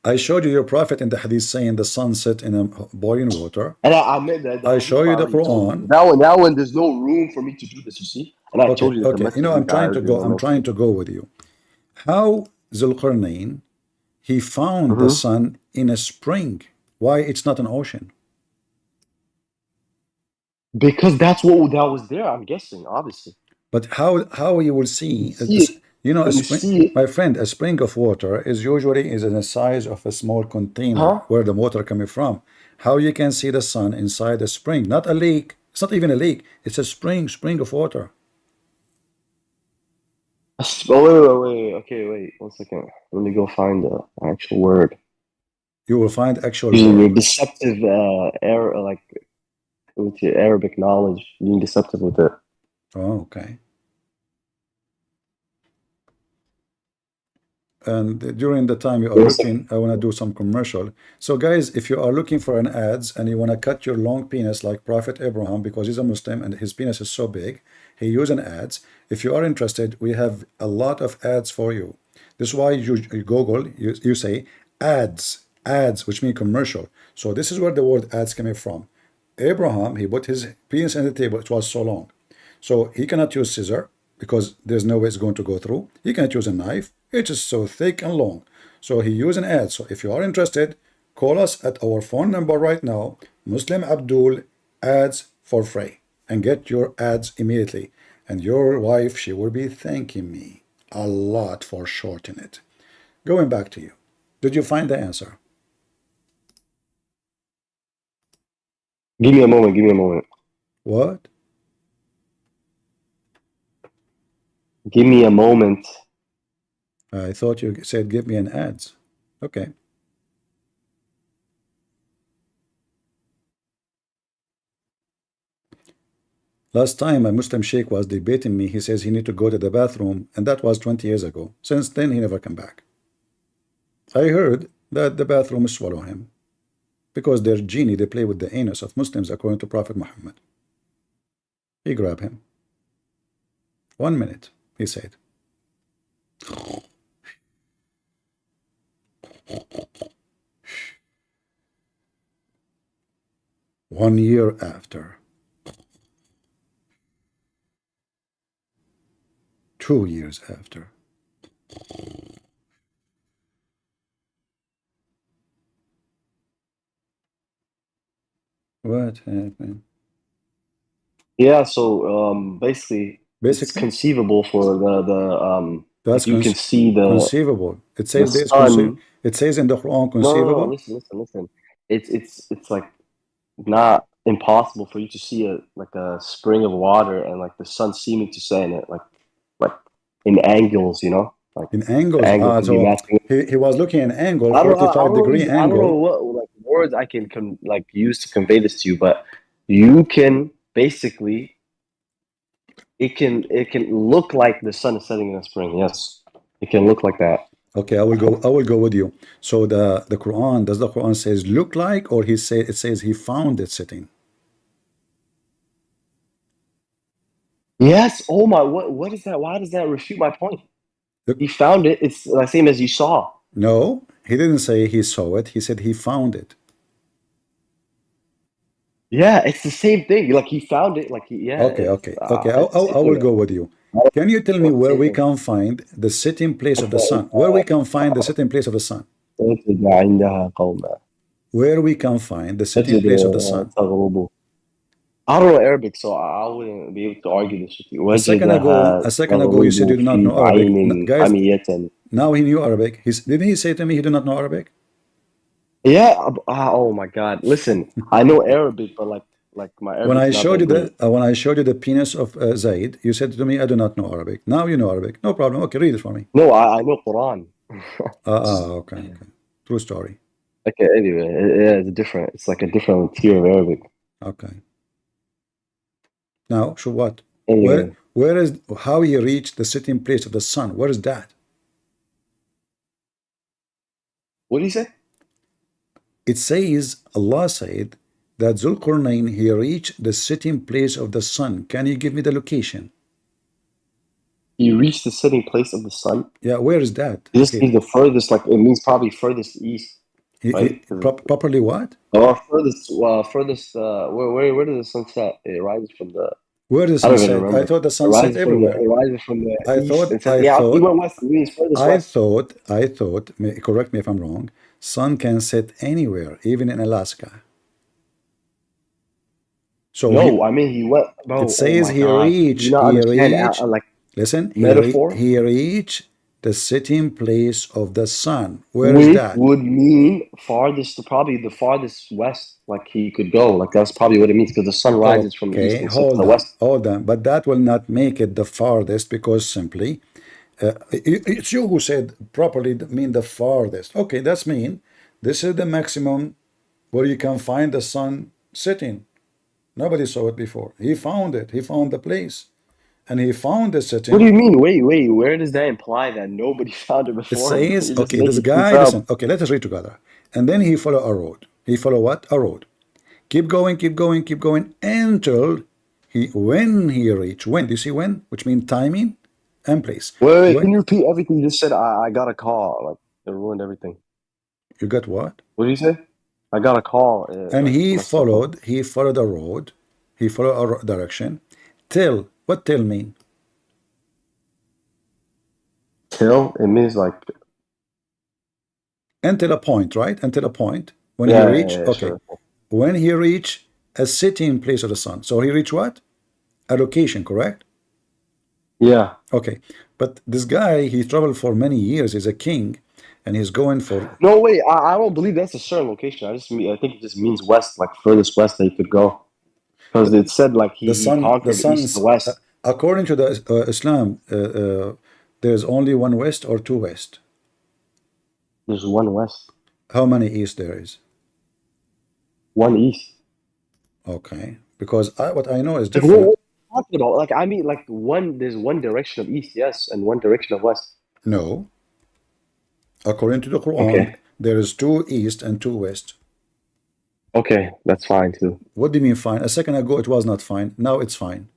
I showed you your prophet in the hadith saying the sun set in a boiling water. And I meant that the I hadith show you I the already told you. Quran. That one, there's no room for me to do this, you see? And I Okay, told you that the okay. You message know, of I'm trying God to is in go. the I'm trying message. to go with you. How Zulqarnain, he found the sun in a spring. Why it's not an ocean? Because that's what that was there, I'm guessing, obviously. But how you will see, See it. you know, a When you spring, see it, my friend, a spring of water is usually is in the size of a small container huh? where the water coming from. How you can see the sun inside a spring, not a lake. It's not even a lake. It's a spring of water. Oh, wait. Okay, wait. 1 second. Let me go find the actual word. You will find actual Using your word. deceptive error, like with your Arabic knowledge, being deceptive with it. Oh, okay. And during the time you are looking, I want to do some commercial. So guys, if you are looking for an ads and you want to cut your long penis like Prophet Abraham, because he's a Muslim and his penis is so big, he use an ads. If you are interested, we have a lot of ads for you. This is why you Google, you say ads, which mean commercial. So this is where the word ads coming from. Abraham, he put his penis on the table. It was so long. So he cannot use scissor because there's no way it's going to go through. He cannot use a knife. It is so thick and long. So he used an ad. So if you are interested, call us at our phone number right now, Muslim Abdul ads for free, and get your ads immediately. And your wife, she will be thanking me a lot for shorting it. Going back to you. Did you find the answer? Give me a moment. Give me a moment. What? Give me a moment. I thought you said give me an ads. Okay. Last time a Muslim sheikh was debating me, he says he need to go to the bathroom, and that was 20 years ago. Since then, he never come back. I heard that the bathroom swallow him because they're genie, they play with the anus of Muslims according to Prophet Muhammad. He grabbed him. 1 minute, he said. One year after. 2 years after. What happened? Yeah, so basically, it's conceivable for That's you can see conceivable. It the says this sun. it says in the Quran No. conceivable. Listen. It's like not impossible for you to see a spring of water and like the sun seeming to set in it, like in angles, you know, like In the angles. angle can be So matching. he was looking at an angle, I 45 degree I don't know angle. what like words I can like use to convey this to you, but you can basically it can look like the sun is setting in the spring. Yes, it can look like that. Okay, I will go with you. So the Quran, does the Quran says look like, or it says he found it sitting? Yes. Oh my, what is that? Why does that refute my point? He found it. It's the same as you saw. No, he didn't say he saw it. He said he found it. Yeah, it's the same thing. Like he found it. Like Okay. I will go with you. Can you tell me where we can find the sitting place of the sun? Where we can find the sitting place of the sun? Where we can find the sitting place of the sun? I don't know Arabic, so I wouldn't be able to argue this with you. A second ago, you said you do not know Arabic. Guys, now he knew Arabic. Didn't he say to me he do not know Arabic? Yeah. Oh my God! Listen, I know Arabic, but like my Arabic. When I showed you the penis of Zaid, you said to me, I do not know Arabic. Now you know Arabic. No problem. Okay, read it for me. No, I know Quran. Okay. True story. Okay. Anyway, it's different. It's like a different tier of Arabic. Okay. Now, so what? Anyway. Where is how he reached the sitting place of the sun? Where is that? What did he say? It says, Allah said that Zulqarnain, he reached the sitting place of the sun. Can you give me the location? He reached the setting place of the sun. Yeah, where is that? This Okay. means the furthest, like it means probably furthest east, right? Properly what? Or furthest. Where does the sun set? It rises from the. Where the I don't even sunset? I remember. thought the It sunset rises from the. everywhere. It rises from the I east thought, and sets. I Yeah, he thought, went west. It means furthest west. I thought, correct me if I'm wrong, sun can set anywhere, even in Alaska. So No, I mean he went. Bro, it oh says my God! Do you not understand? Like listen, metaphor. he reached the setting place of the sun. Where is Which that? would mean farthest, probably the farthest west, like he could go. Like that's probably what it means because the sun rises from the east Okay, and sets to the west. hold on. But that will not make it the farthest because simply, it's you who said properly mean the farthest. Okay, that's mean this is the maximum where you can find the sun setting. Nobody saw it before. He found it. He found the place, and he found the setting. What do you mean? Wait. Where does that imply that nobody found it It before? says, You're just okay, this making things guy, up. listen, okay, let us read together. And then he follow a road. He follow what? A road. Keep going, keep going, keep going until when he reach, when, do you see when? Which means timing and place. Wait, can you repeat everything you just said? I got a call. Like it ruined everything. You got what? What did you say? I got a call. And Like, he messed up. followed a road. He followed a direction. Till, what till mean? Till, it means like. Until a point, right? Until a point. When Yeah, he reach, okay. Sure. When he reach a setting place of the sun. So he reach what? A location, correct? Yeah. Okay. But this guy, he traveled for many years. He's a king, and he's going for. No, wait. I don't believe that's a certain location. I think it just means west, like furthest west that he could go. Because it said like he conquered east and west. According to the Islam, there's only one west or two west. There's one west. How many east there is? One east. Okay, because what I know is different. What are you talking about? Like I mean, like there's one direction of east, yes, and one direction of west. No. According to the Quran, there is two east and two west. Okay, that's fine too. What do you mean fine? A second ago it was not fine. Now it's fine.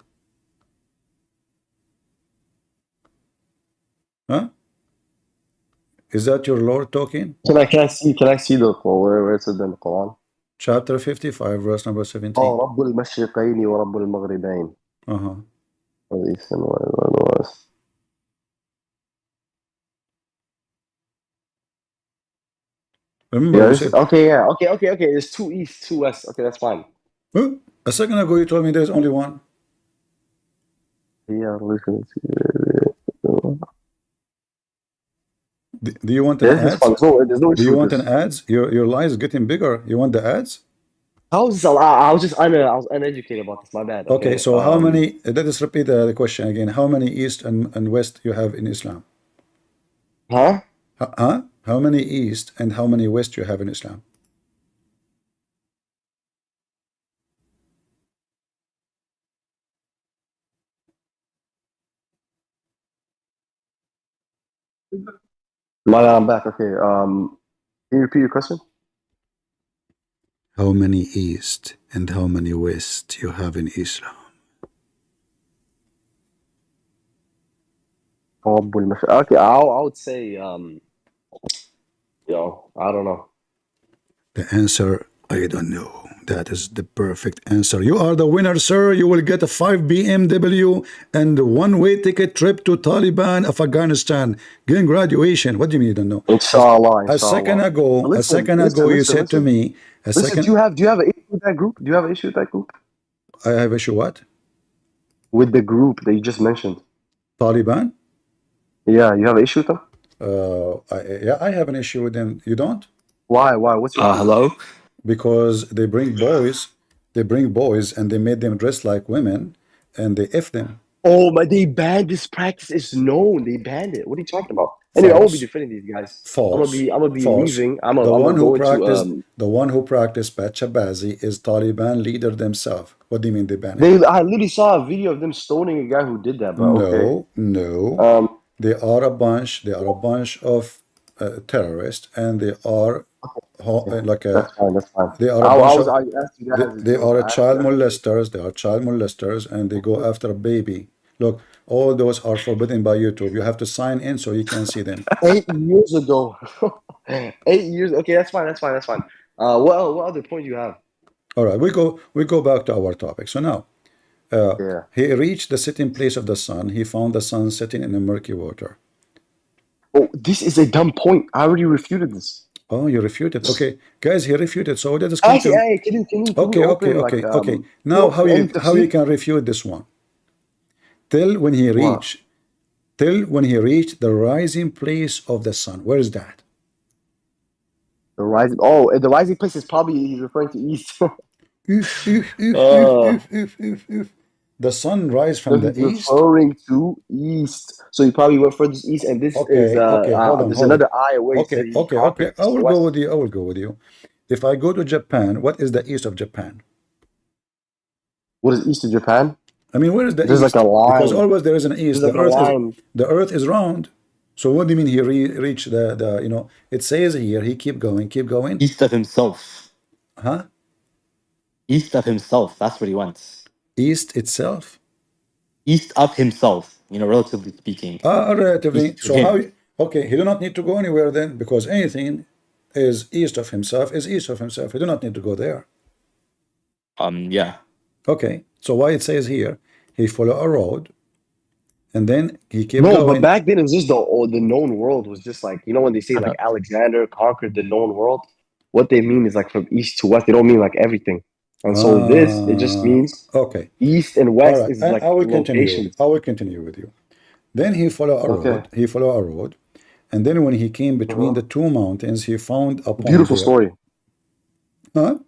Huh? Is that your Lord talking? Can I see the where it says in the Quran? Chapter 55, verse number 17. رب المشرقين ورب المغربين. Uh-huh. The east and west. Remember yeah, okay. There's two east, two west. Okay, that's fine. Huh? A second ago you told me there's only one. Yeah, listen. Do you want an ads? There's no Do you want an ads? Your lie is getting bigger. You want the ads? I was uneducated about this. My bad. Okay, so how many? Let us repeat the question again. How many east and west you have in Islam? Huh? Huh? How many east and how many west you have in Islam? My bad, I'm back. Okay. Can you repeat your question? How many east and how many west you have in Islam? Okay, I would say I don't know. The answer, I don't know. That is the perfect answer. You are the winner, sir. You will get a 5 BMW and a one-way ticket trip to Taliban of Afghanistan. Getting graduation. What do you mean you don't know? Inshallah. A second ago, you said to me, do you have an issue with that group? Do you have an issue with that group? I have issue what? With the group that you just mentioned. Taliban? Yeah, you have an issue with them? I have an issue with them. You don't? Why? What's your hello? Because they bring boys and they made them dress like women and they F them. Oh, but they banned this practice. It's known. They banned it. What are you talking about? Anyway, I won't be defending these guys. False. I'm gonna be leaving. The one who practiced Bachabazi is Taliban leader themselves. What do you mean they banned it? I literally saw a video of them stoning a guy who did that, bro. No. They are a bunch of terrorists, and they are That's fine. They are a child molesters. They are child molesters, and they go after a baby. Look, all those are forbidden by YouTube. You have to sign in so you can see them. 8 years ago. 8 years. Okay, that's fine. That's fine. That's fine. What other point do you have? All right, we go back to our topic. So now, Yeah. he reached the sitting place of the sun. He found the sun sitting in the murky water. Oh, this is a dumb point. I already refuted this. Oh, you refuted. Okay, guys, he refuted. So let us Actually, continue. hey, can we Okay, open okay. Now, how you can refute this one? Till when he reached the rising place of the sun. Where is that? The rising. Oh, the rising place is probably he's referring to east. The sun rise So from the he's east. referring to east. So he probably went further east, and this is Okay, hold on, there's hold on. another eye away. So he conquered I east will and go west. with you. I will go with you. If I go to Japan, what is the east of Japan? What is east of Japan? I mean, where is the There's east? like a line. Because always there is an east. There's like a line. The earth is round. So what do you mean he reached the you know? It says here he keep going. East of himself. Huh? East of himself. That's what he wants. East itself. East of himself. Relatively speaking. Relatively. East to So him. how? Okay, he do not need to go anywhere then, because anything is east of himself is east of himself. He do not need to go there. Yeah. Okay. So why it says here he follow a road, and then he kept No, going. but back then it was just the known world was just like when they say like Alexander conquered the known world. What they mean is like from east to west. They don't mean like everything. And so it just means okay. east and All west right, is and like I will continue. locations. I will continue with you. Then he follow a Okay. road. He follow a road, and then when he came between the two mountains, he found a pond. Beautiful there. story. Huh?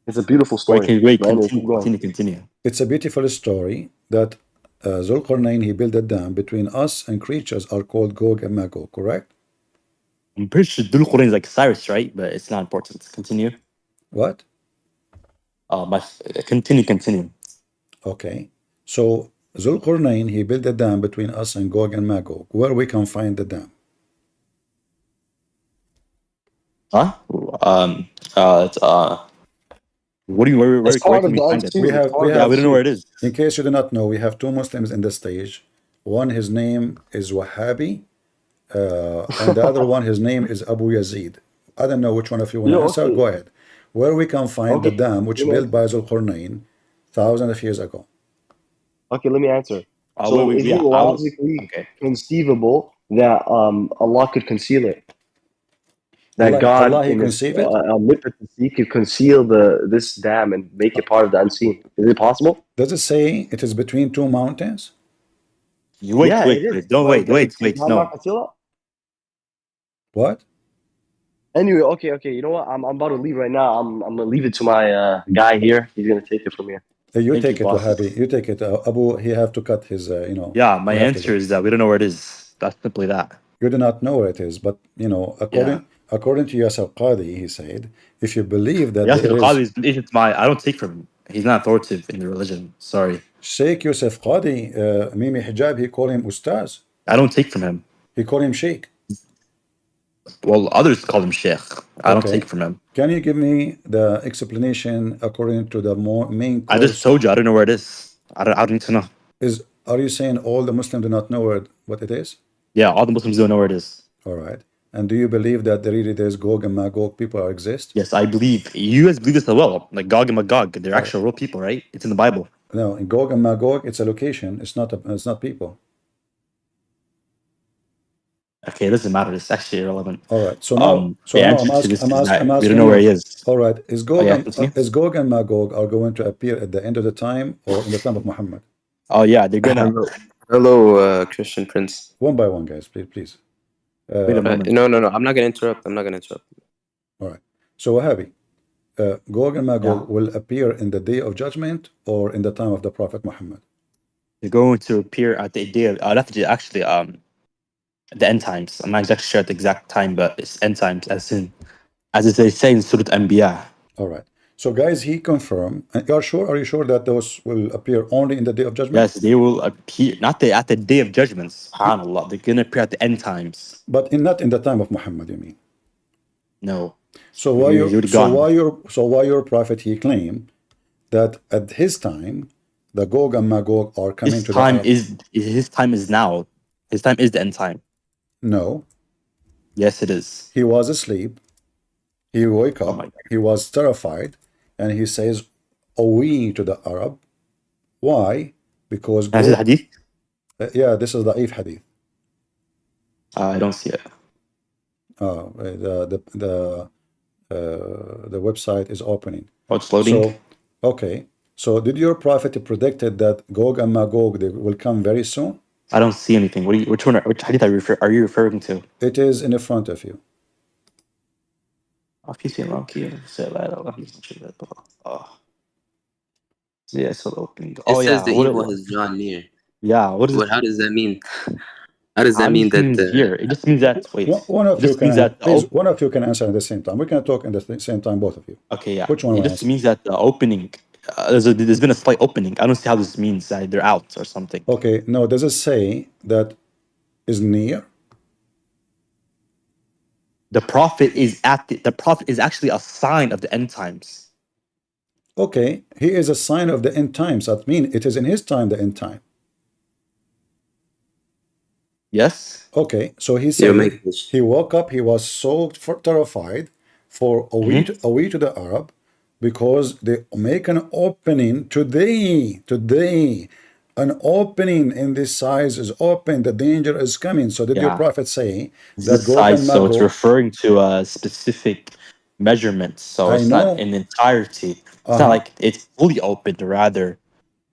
It's a beautiful story. Wait, But anyway, keep going. continue. It's a beautiful story that Zulqarnain, he built a dam between us and creatures are called Gog and Magog, correct? I'm pretty sure Dhul Qurnayn is like Cyrus, right? But it's not important. Continue. What? Continue. Okay. So Zulqarnain, he built a dam between us and Gog and Magog, where we can find the dam. Huh? It's what do you where It's can part of we the find it? unseen. We have we don't know where it is. In case you do not know, we have two Muslims in the stage. One, his name is Wahhabi, and the other one, his name is Abu Yazid. I don't know which one of you want to answer. Okay. Go ahead. Where we can find the Okay. dam which built by Zulqarnain thousands of years ago. Okay, let me answer. So is it logically conceivable that Allah could conceal it? That God Allah, he in His conceived it? omnipotency could conceal this dam and make it part of the unseen. Is it possible? Does it say it is between two mountains? Wait, Yeah, wait, it is. wait, don't But wait, does God no. not conceal it? What? Anyway, okay. You know what? I'm about to leave right now. I'm gonna leave it to my guy here. He's gonna take it from here. You Thank take you, it, boss. Wahhabi. You take it. Abu, he have to cut his, Yeah, my he have to answer go. is that we don't know where it is. That's simply that. You do not know where it is, but according to Yasir Qadi, he said, if you believe that Yes, there Qadi is is I don't take from him. He's not authoritative in the religion. Sorry. Sheikh Yusuf Qadi, Mimi Hijab, he call him Ustaz. I don't take from him. He call him Sheikh. Well, others call him Sheikh. I don't take from him. Can you give me the explanation according to the main course? I just told you I don't know where it is. I don't need to know. Are you saying all the Muslims do not know what it is? Yeah, all the Muslims don't know where it is. All right. And do you believe that there's Gog and Magog people exist? Yes, I believe. You guys believe this as well. Like Gog and Magog, they're actual real people, right? It's in the Bible. No, in Gog and Magog, it's a location. It's not people. Okay, it doesn't matter. It's actually irrelevant. All right. So now, I'm asking. We don't know where he is. All right. Is Gog and Magog are going to appear at the end of the time or in the time of Muhammad? Oh yeah, they're gonna. Hello, Christian Prince. One by one, guys, please. Wait a moment. No. I'm not gonna interrupt. All right. So Wahhabi, Gog and Magog will appear in the day of judgment or in the time of the Prophet Muhammad? They're going to appear at the day of. I'd have to actually at the end times. I'm not exactly sure at the exact time, but it's end times as they say in Surah Anbiya. All right. So guys, he confirmed. And are you sure that those will appear only in the day of judgment? Yes, they will appear at the day of judgment. SubhanAllah. They're gonna appear at the end times. But not in the time of Muhammad, you mean? No. So why your prophet he claimed that at his time the Gog and Magog are coming His to the time Arab. his time is now. His time is the end time. No, Yes, it is. he was asleep. He woke Oh up. my God. He was terrified, and he says, "Awi to the Arab." Why? Because Is it hadith? yeah, this is the Da'if hadith. I don't see it. The website is opening. Oh, it's loading. So, okay. So, did your prophet predicted that Gog and Magog they will come very soon? I don't see anything. Which hadith are you referring to? It is in the front of you. Oh, yeah, it's still opening. It Oh says yeah. the evil has drawn near. Yeah. What is What? it? How does that mean? How does How that does mean it that? mean here? It just means that. Wait. One of It you just means can, that. please, one of you can answer at the same time. We can talk at the same time, both of you. Okay, yeah. Which one It will just answer? means that the opening. There's been a slight opening. I don't see how this means that they're out or something. Okay, no, does it say that is near? The prophet is the prophet is actually a sign of the end times. Okay, he is a sign of the end times. That means it is in his time, the end time. Yes. Okay, so he said he woke up, he was so terrified for a week to the Arab because they make an opening today, an opening in this size is open, the danger is coming. So did your prophet say that This Gog size, and so it's Magog? referring to a specific measurement. So I it's know. not in entirety. It's not like it's fully opened, rather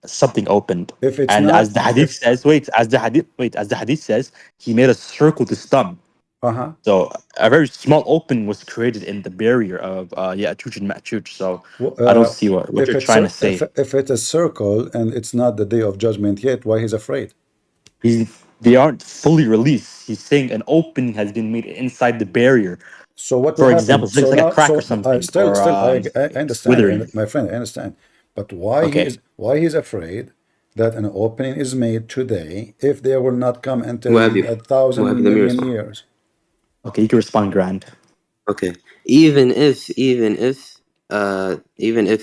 something opened. If it's And not, as the hadith says, as the hadith says, he made a circle with his thumb. So a very small opening was created in the barrier of Ya'juj and Ma'juj. So I don't see what you're trying to say. If it's a circle and it's not the day of judgment yet, why he's afraid? They aren't fully released. He's saying an opening has been made inside the barrier. So what For will example, happen? it's like a crack or something, I understand, withering. my friend, I understand. But why he's afraid that an opening is made today if they will not come until 1,000 million years? Okay, you can respond, Grand. Okay, even if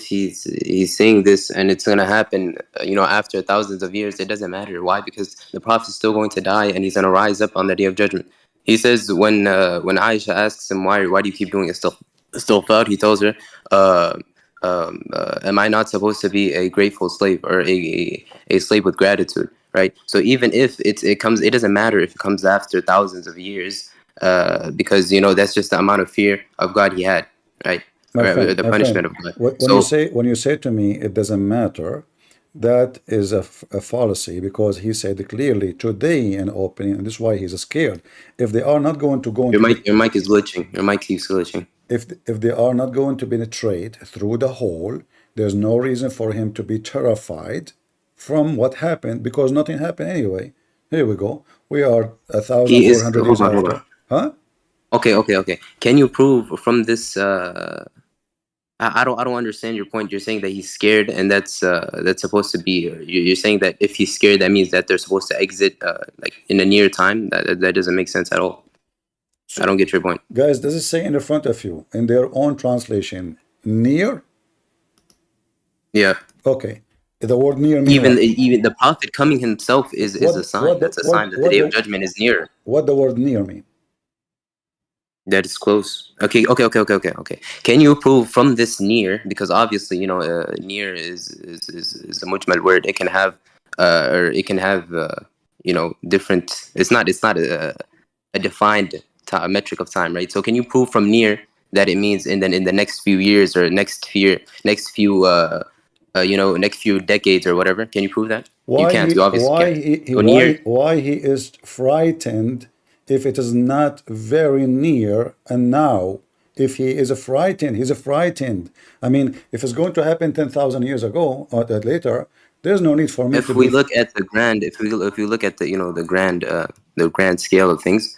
he's saying this and it's gonna happen, after thousands of years, it doesn't matter. Why? Because the prophet's still going to die and he's gonna rise up on the day of judgment. He says when Aisha asks him why do you keep doing it still proud, he tells her, am I not supposed to be a grateful slave or a slave with gratitude, right? So even if it doesn't matter if it comes after thousands of years, because that's just the amount of fear of God he had, right? The punishment of God. When you say to me it doesn't matter, that is a fallacy, because he said clearly today an opening, and this is why he's scared. If they are not going to go into your mic is glitching. Your mic keeps glitching. If they are not going to penetrate through the hole, there's no reason for him to be terrified from what happened, because nothing happened anyway. Here we go. We are 1,400 years after. Huh? Okay. Can you prove from this? I don't understand your point. You're saying that he's scared, and that's supposed to be. You're saying that if he's scared, that means that they're supposed to exit like in a near time. That doesn't make sense at all. I don't get your point. Guys, does it say in the front of you, in their own translation, near? Yeah. Okay. The word near means even the prophet coming himself is a sign. That's a sign that the day of judgment is near. What the word near mean? That is close. Okay. Can you prove from this near? Because obviously, near is a mujmal word. It can have different. It's not a defined metric of time, right? So can you prove from near that it means in the next few years or next few decades or whatever? Can you prove that? You can't. You obviously can't. Why he is frightened if it is not very near? And now, if he is frightened, he's frightened. I mean, if it's going to happen 10,000 years ago or later, there's no need for me if we look at the grand, if we look at the grand scale of things,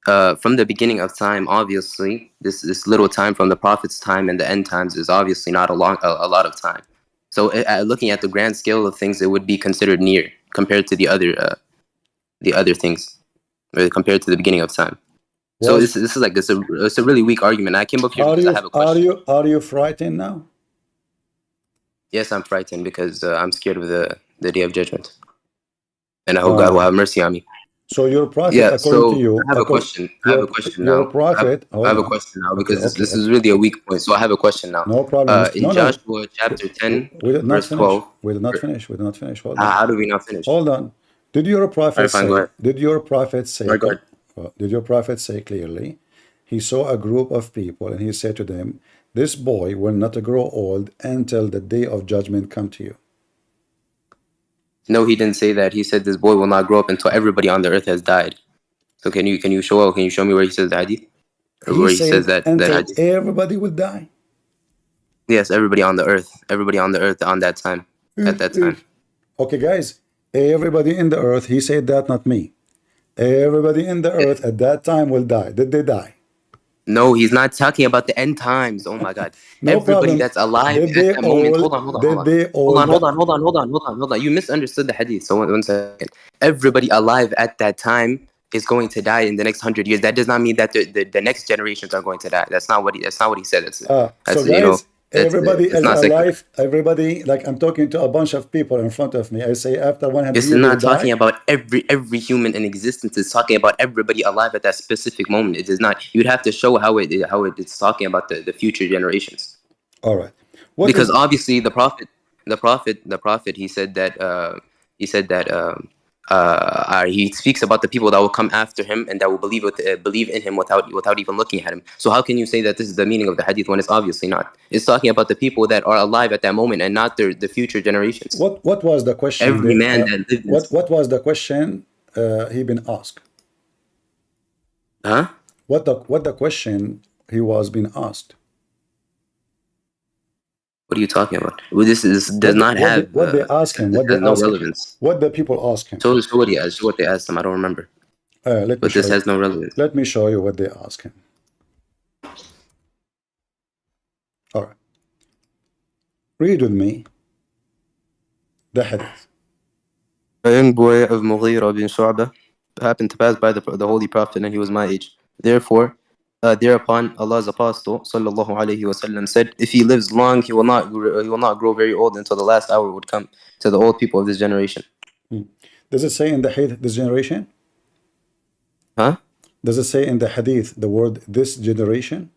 from the beginning of time, obviously, this little time from the prophet's time and the end times is obviously not a lot of time. So, looking at the grand scale of things, it would be considered near compared to the other things, or compared to the beginning of time. So this is like it's a really weak argument. I came up here because I have a question. Are you frightened now? Yes, I'm frightened because I'm scared of the day of judgment, and I hope God will have mercy on me. So your prophet, Yeah. according to So you, I have a question. I have a question your now. prophet. I have a Hold on. question now Okay, because okay, this is really a weak point. So I have a question now. no problem. In Joshua chapter 10, We did not verse finish. 12. We did not finish. We did not finish. Hold on. How do we not finish? Hold on. Did your prophet Alright, fine, go say? ahead. Did your prophet say? Alright, go ahead. Did your prophet say clearly? He saw a group of people and he said to them, "This boy will not grow old until the day of judgment come to you." No, he didn't say that. He said this boy will not grow up until everybody on the earth has died. So can you show me where he says the hadith? Or He where he says said that until hadith? everybody will die. Yes, everybody on the earth on that time, at that time. Okay, guys, everybody in the earth. He said that, not me. Everybody in the earth at that time will die. Did they die? No, he's not talking about the end times. Oh my God! No Everybody problem. that's alive Did at they that moment. all? Hold on. Did they all? Hold on. You misunderstood the hadith. So one second. Everybody alive at that time is going to die in the next 100 years. That does not mean that the next generations are going to die. That's not what he said. That's So you know. guys, everybody It's is not secular. alive. Everybody, like I'm talking to a bunch of people in front of me. I say after 100 It's years they will not talking die. about every human in existence. It's talking about everybody alive at that specific moment. It is not. You'd have to show how it is talking about the future generations. All right. Because obviously the prophet, he said that he speaks about the people that will come after him and that will believe in him without even looking at him. So how can you say that this is the meaning of the hadith when it's obviously not? It's talking about the people that are alive at that moment and not the future generations. What was the question? Every man that lived. What was the question he been asked? Huh? What the question he was being asked? What are you talking about? Well, this does not have. What they ask him? What they has no ask relevance. What the people ask him? So what they asked him. I don't remember. But this has no relevance. Let me show you what they ask him. All right. Read with me the hadith. A young boy of Mughira bin Shu'bah happened to pass by the Holy Prophet, and he was my age. Thereupon Allah's Apostle sallallahu alaihi wasallam said, "If he lives long, he will not grow very old until the last hour would come to the old people of this generation." Does it say in the hadith this generation? Huh? Does it say in the hadith the word this generation?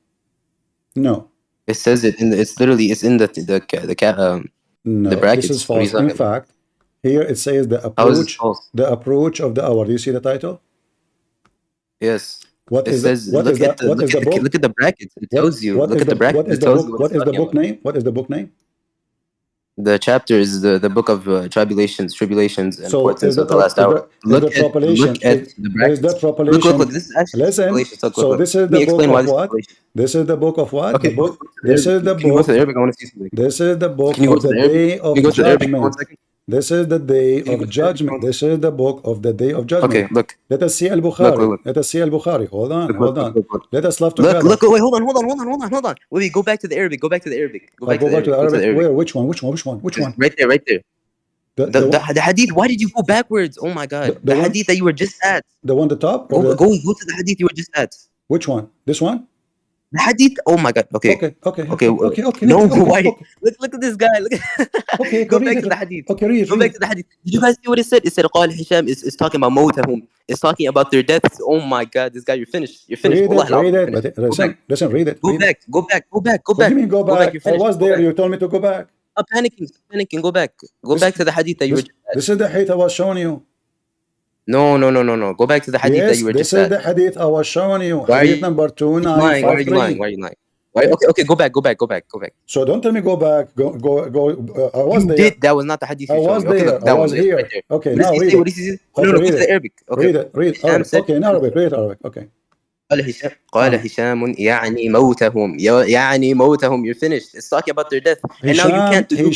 No. It says it in it's in the brackets. This is false. In fact, here it says the approach of the hour. Do you see the title? Yes. What is the book? Look at the brackets. It tells you. Look at the brackets. What is the book name? What is the book name? The chapter is the book of tribulations and portents of the last hour. Look at the brackets. Look. This is actually listen. So this is the book of what? This is the book of what? Okay. This is the book. Can you go to the Arabic? I want to see something. This is the book of the day of judgment. This is the day of judgment. This is the book of the day of judgment. Okay, look. Let us see Al-Bukhari. Let us see Al-Bukhari. Hold on. Let us love together. Look. Wait, hold on. Wait, go back to the Arabic. Go back to the Arabic. Go back to the Arabic. Where? Which one? Right there. The hadith. Why did you go backwards? Oh my God. The hadith that you were just at. The one at the top? Go to the hadith you were just at. Which one? This one? The hadith. Oh my God. Okay. No, why? Look at this guy. Look. Okay. Go back to the hadith. Okay, read. Go back to the hadith. Did you guys see what it said? It said قال Hisham is talking about mawtahum. It's talking about their deaths. Oh my God, this guy, you're finished. Read it. Listen, read it. Go back. What do you mean go back? I was there. You told me to go back. I'm panicking. Go back. Go back to the hadith that you were just at. This is the hadith I was showing you. No. Go back to the hadith that you were just at. This is the hadith I was showing you. Hadith number 2953. Why are you lying? Why? Okay, go back. So don't tell me go back. Go. I was there. That was not the hadith. I was there. I was here. Okay, now read it. No, go to the Arabic. Okay. Read. Okay, in Arabic. Read Arabic. Okay. قال هشام يعني موتهم you're finished. It's talking about their death. And now you can't he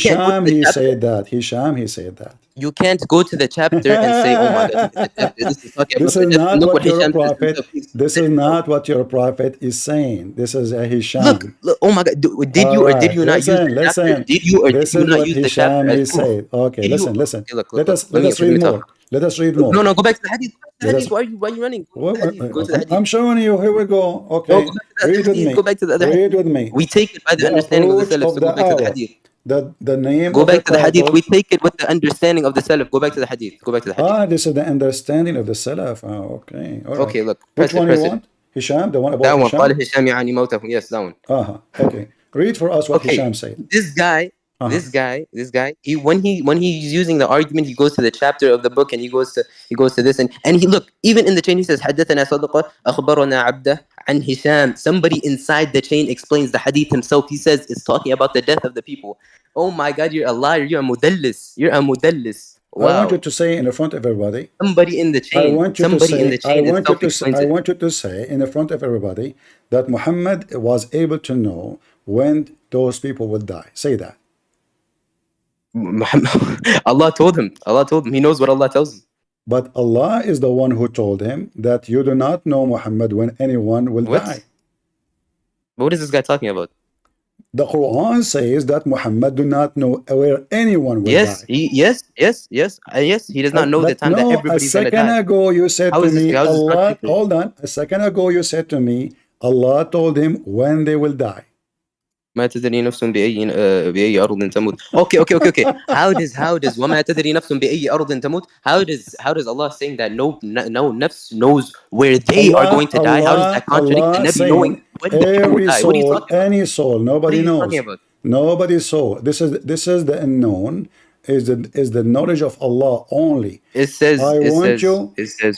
said that. You can't go to the chapter and say, oh my God, this is talking this is not what your prophet. This is not what your prophet is saying. This is a Hisham. Look, oh my God, did you or did you not use the chapter? Did you or did you not use the chapter as proof? Okay, listen. Let us read more. Let us read more. No, go back to the hadith. Why are you running? Go to the hadith. I'm showing you. Here we go. Okay. Read with me. Go back to the other hadith. Read with me. We take it by the understanding of the Salaf. So go back to the hadith. the name Go of the back to the hadith. title. We take it with the understanding of the Salaf. Go back to the hadith. Go back to the hadith. This is the understanding of the Salaf. Okay, all right. Okay, look. Which one you want? Hisham, the one about Hisham? قال هشام يعني موته. Yes, that one. Okay. Read for us what Okay, Hisham said. this guy, when he's using the argument, he goes to the chapter of the book and he goes to this and he look, even in the chain he says حدثنا صدقة أخبرنا عبده عن هشام. Somebody inside the chain explains the hadith himself. He says it's talking about the death of the people. Oh my God, you're a liar. You're a mudallis. You're a mudallis. Wow. I want you to say in the front of everybody. Somebody in the chain. I want you to say in the front of everybody that Muhammad was able to know when those people will die. Say that. Allah told him. He knows what Allah tells him. But Allah is the one who told him that you do not know Muhammad when anyone will die. What is this guy talking about? The Quran says that Muhammad do not know where anyone will die. Yes. He does not know the time that everybody's going to die. A second ago you said to me, Allah, hold on. A second ago you said to me, Allah told him when they will die. ما تدري نفس بأي أرض تموت. Okay. How does وما تدري نفس بأي أرض تموت? How does Allah saying that no nafs knows where they are going to die? How does that contradict the Nabi knowing when the people will die? What are you talking about? Any soul, nobody knows. Nobody's soul. This is the unknown. Is the knowledge of Allah only. It says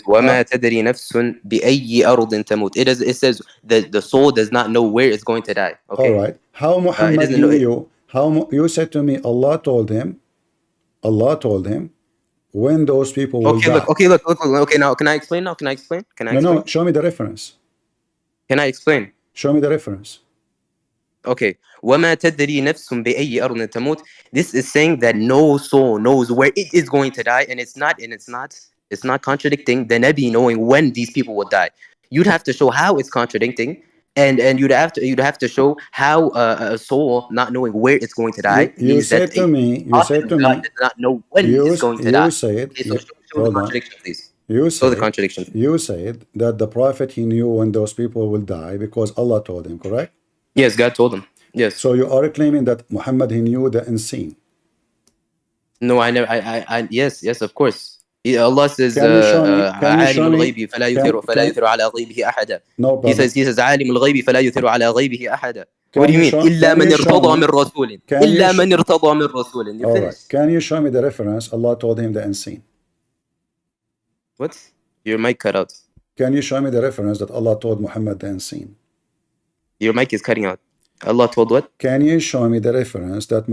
وما تدري نفس بأي أرض تموت. It says that the soul does not know where it's going to die. Okay. All right. How Muhammad knew you? How you said to me? Allah told him when those people will die. Look. Okay, now can I explain? No. Show me the reference. Can I explain? Show me the reference. Okay. وما تدري نفس بأي أرض تموت. This is saying that no soul knows where it is going to die, and it's not contradicting the Nabi knowing when these people will die. You'd have to show how it's contradicting, and you'd have to show how a soul not knowing where it's going to die. You said to me, does not know when it's going to die. You said, show the contradiction, please. You said that the Prophet, he knew when those people will die because Allah told him, correct? Yes, God told him. Yes. So you are claiming that Muhammad, he knew the unseen. No, I never. Yes, of course. Allah says, عالم الغيب فلا يثير على غيبه أحدا. He says عالم الغيب فلا يثير على غيبه أحدا. What do you mean? إلا من ارتضى من رسول. إلا من ارتضى من رسول. All right. Can you show me the reference? Allah told him the unseen. What? Your mic cut out. Can you show me the reference that Allah told Muhammad the unseen? Your mic is cutting out. Allah told what? Can you show me the reference that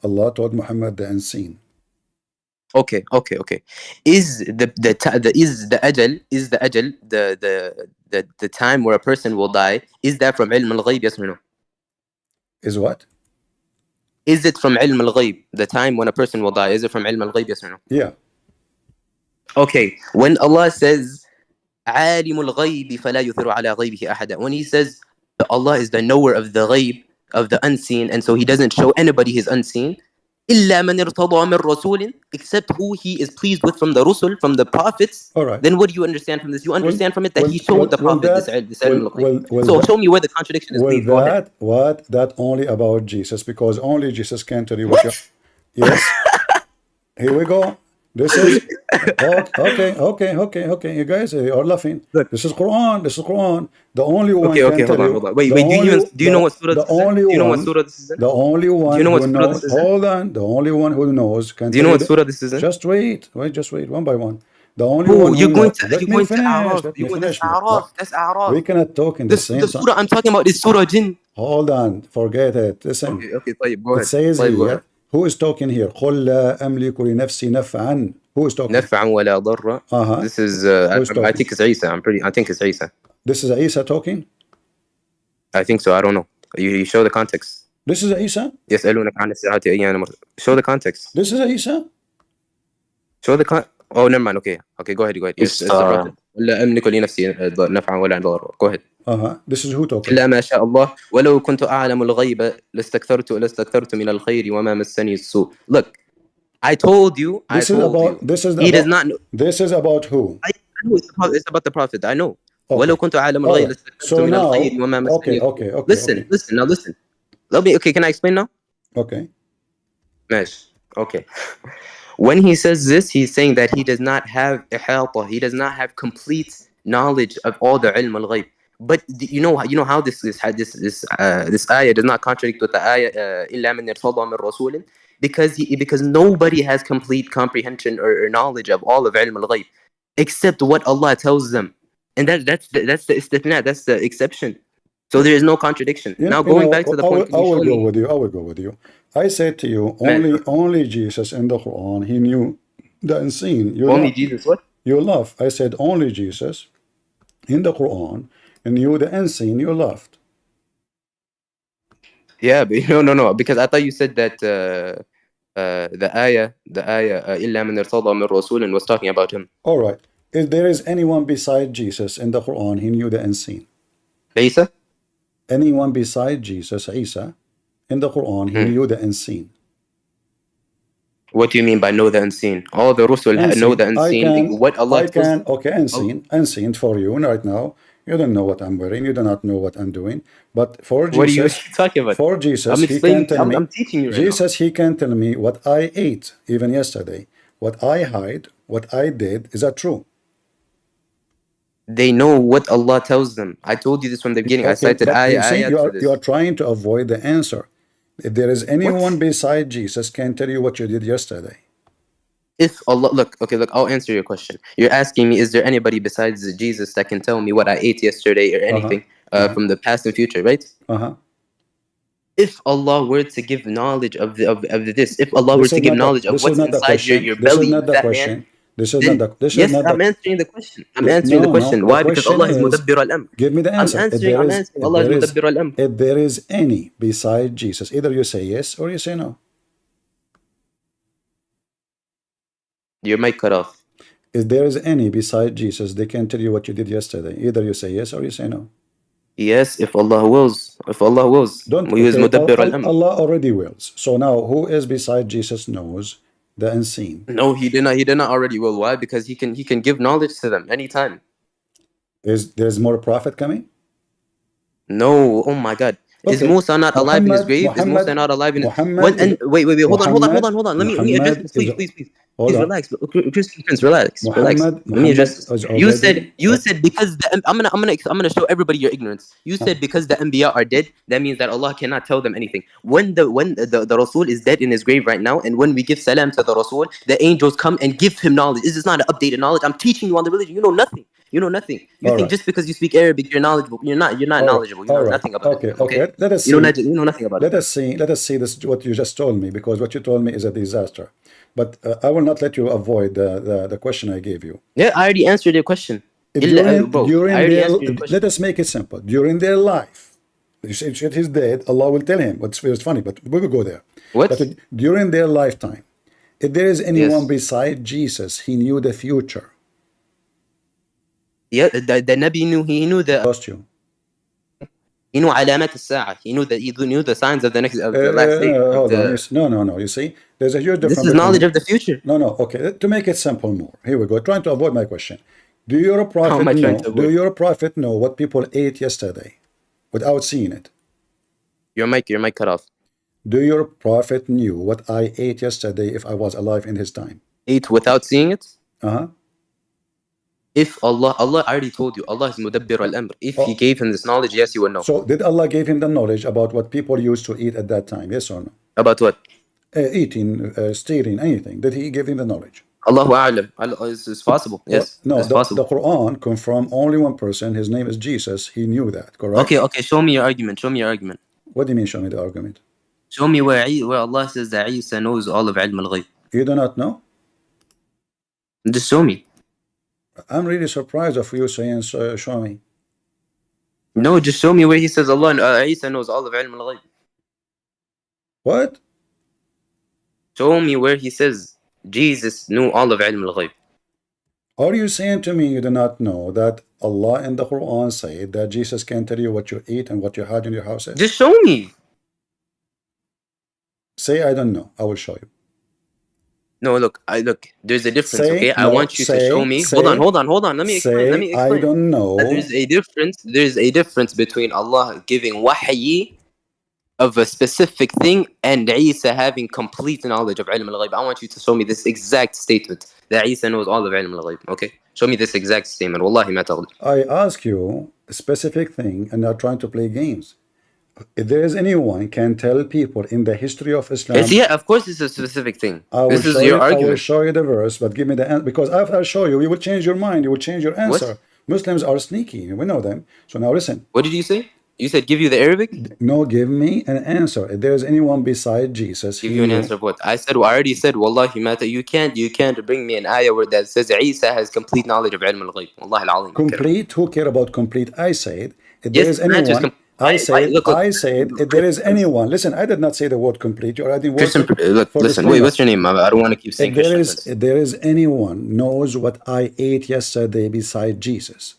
Allah told Muhammad the unseen? Okay. Is the ajal the time where a person will die? Is that from ilm al-ghayb? Yes or no? Is what? Is it from ilm al-ghayb? The time when a person will die, is it from ilm al-ghayb? Yes or no? Yeah. Okay. When Allah says عالم الغيب فلا يثير على غيبه أحدا, when He says that Allah is the knower of the ghayb, of the unseen, and so He doesn't show anybody His unseen. إلا من ارتضى من رسول, except who He is pleased with from the rusul, from the prophets. All right. Then what do you understand from this? You understand from it that He showed the prophet this ilm. So show me where the contradiction is. Please go ahead. That only about Jesus, because only Jesus can tell you what. Yes. Here we go. This is okay. You guys are laughing. Look. This is Quran. The only one. Okay. Hold on. Wait. Do you know what surah this is? Do you know what surah this is in? The only one. Do you know what surah this is in? Hold on. The only one who knows can. Do you know what surah this is in? Just wait, one by one. The only one. You're going to A'raf. That's A'raf. We cannot talk in the same time. The surah I'm talking about is surah Jinn. Hold on. Forget it. Listen. Okay. Go ahead. It says here. Who is talking here? قل لا أملك لنفسي نفعا. Who is talking? نفعا ولا ضرا. This is I think it's Isa. I think it's Isa. This is Isa talking? I think so. I don't know. You show the context. This is Isa? يسألونك عن الساعة أيان مرساها. Show the context. This is Isa? Show the Oh, never mind. Okay, go ahead. Yes, it's the prophet. لا أملك لنفسي نفعا ولا ضرا. Go ahead. This is who talking? إلا ما شاء الله ولو كنت أعلم الغيب لاستكثرت من الخير وما مسني السوء. Look, I told you. He does not know. This is about who? I know it's about the prophet. I know. ولو كنت أعلم الغيب لاستكثرت من الخير وما مسني. Okay. Listen. Now listen. Can I explain now? Okay. Mesh. Okay. When he says this, he's saying that he does not have ihata, he does not have complete knowledge of all the ilm al-ghayb. But you know how this ayah does not contradict with the ayah illa man irtada min rasulin, because nobody has complete comprehension or knowledge of all of ilm al-ghayb except what Allah tells them, and that's the istithna, that's the exception. So there is no contradiction. Now going back to the point, I will go with you. I will go with you. I said to you, only Jesus in the Quran, he knew the unseen. Only Jesus what? You love. I said only Jesus in the Quran knew the unseen you loved. Yeah, but no, because I thought you said that the ayah illa man irtada min rasulin was talking about him. All right. If there is anyone beside Jesus in the Quran, he knew the unseen. Isa? Anyone beside Jesus, Isa, in the Quran, he knew the unseen. What do you mean by know the unseen? All the Rusul know the unseen. What Allah okay, unseen for you right now. You don't know what I'm wearing. You do not know what I'm doing. But for Jesus, what are you talking about? For Jesus, he can tell me. I'm teaching you right Jesus, now. He can tell me what I ate even yesterday, what I hide, what I did. Is that true? They know what Allah tells them. I told you this from the beginning. I cited ayah for this. You are trying to avoid the answer. If there is anyone beside Jesus can tell you what you did yesterday. If Allah, look, I'll answer your question. You're asking me, is there anybody besides Jesus that can tell me what I ate yesterday or anything from the past and future, right? If Allah were to give knowledge of this, if Allah were to give knowledge of what's inside your belly, man, I'm answering the question. I'm answering the question. Why? Because Allah is Mudabbir al-Amr. Give me the answer. I'm answering Allah is Mudabbir al-Amr. If there is any beside Jesus, either you say yes or you say no. Your mic cut off. If there is any beside Jesus, they can tell you what you did yesterday. Either you say yes or you say no. Yes, if Allah wills. If Allah wills. Allah already wills. So now, who is beside Jesus knows the unseen? No, he did not already will. Why? Because he can give knowledge to them anytime. There's more prophet coming? No. Oh my God. Okay. Is Musa not alive in his grave? Is Musa not alive in his grave? Wait. Hold on. Let me address this, please. Please relax. Christian Prince, relax. Let me address this. You said because I'm gonna show everybody your ignorance. You said because the Anbiya are dead, that means that Allah cannot tell them anything. When the Rasul is dead in his grave right now, and when we give salam to the Rasul, the angels come and give him knowledge. This is not an updated knowledge. I'm teaching you on the religion. You know nothing. You think just because you speak Arabic, you're knowledgeable. You're not knowledgeable. You know nothing about it. Okay. Let us see. You know nothing about it. Let us see this. What you just told me, because what you told me is a disaster. But I will not let you avoid the question I gave you. Yeah, I already answered your question. Let us make it simple. During their life, if he's dead, Allah will tell him. It's funny, but we will go there. What? But during their lifetime, if there is anyone beside Jesus, he knew the future. Yeah, the Nabi he knew the. Lost you. He knew alamat al-sa'a. He knew the signs of the last day. No. You see, there's a huge difference. This is knowledge of the future. No. Okay, to make it simple more. Here we go. Trying to avoid my question. Do your prophet know what people ate yesterday without seeing it? Your mic cut off. Do your prophet knew what I ate yesterday if I was alive in his time? Ate without seeing it? If Allah already told you, Allah is Mudabbir al-Amr. If He gave him this knowledge, yes, you will know. So did Allah give him the knowledge about what people used to eat at that time? Yes or no? About what? Eating, stealing, anything. Did He give him the knowledge? Allahu A'lam. It's possible. Yes. No, the Quran confirmed only one person. His name is Jesus. He knew that, correct? Okay. Show me your argument. What do you mean, show me the argument? Show me where Allah says that Isa knows all of ilm al-ghayb. You do not know? Just show me. I'm really surprised of you saying show me. No, just show me where he says Allah Isa knows all of ilm al-ghayb. What? Show me where he says Jesus knew all of ilm al-ghayb. Are you saying to me you do not know that Allah in the Quran said that Jesus can tell you what you eat and what you had in your houses? Just show me. Say I don't know. I will show you. No, look. There's a difference. I want you to show me. Hold on. Let me explain. I don't know. There's a difference between Allah giving wahy of a specific thing and Isa having complete knowledge of ilm al-ghayb. I want you to show me this exact statement that Isa knows all of ilm al-ghayb. Okay? Show me this exact statement. Wallahi ma taghli. I ask you a specific thing and not trying to play games. If there is anyone can tell people in the history of Islam, Yeah, of course it's a specific thing. This is your I will argument. show you the verse, but give me the answer, because after I show you, you will change your mind, you will change your answer. What? Muslims are sneaky, we know them. So now listen. What did you say? You said give you the Arabic? No, give me an answer. If there is anyone beside Jesus, Give you an answer of what? I already said, Wallahi mata, you can't bring me an ayah where that says Isa has complete knowledge of ilm al-ghayb. Wallahi al-azim. Complete? Who care about complete? I said, if Yes, there is anyone, I said, if there is anyone, listen, I did not say the word complete. You're adding words. Look, listen, wait, what's your name? I don't want to keep saying Christian. If there is anyone knows what I ate yesterday beside Jesus.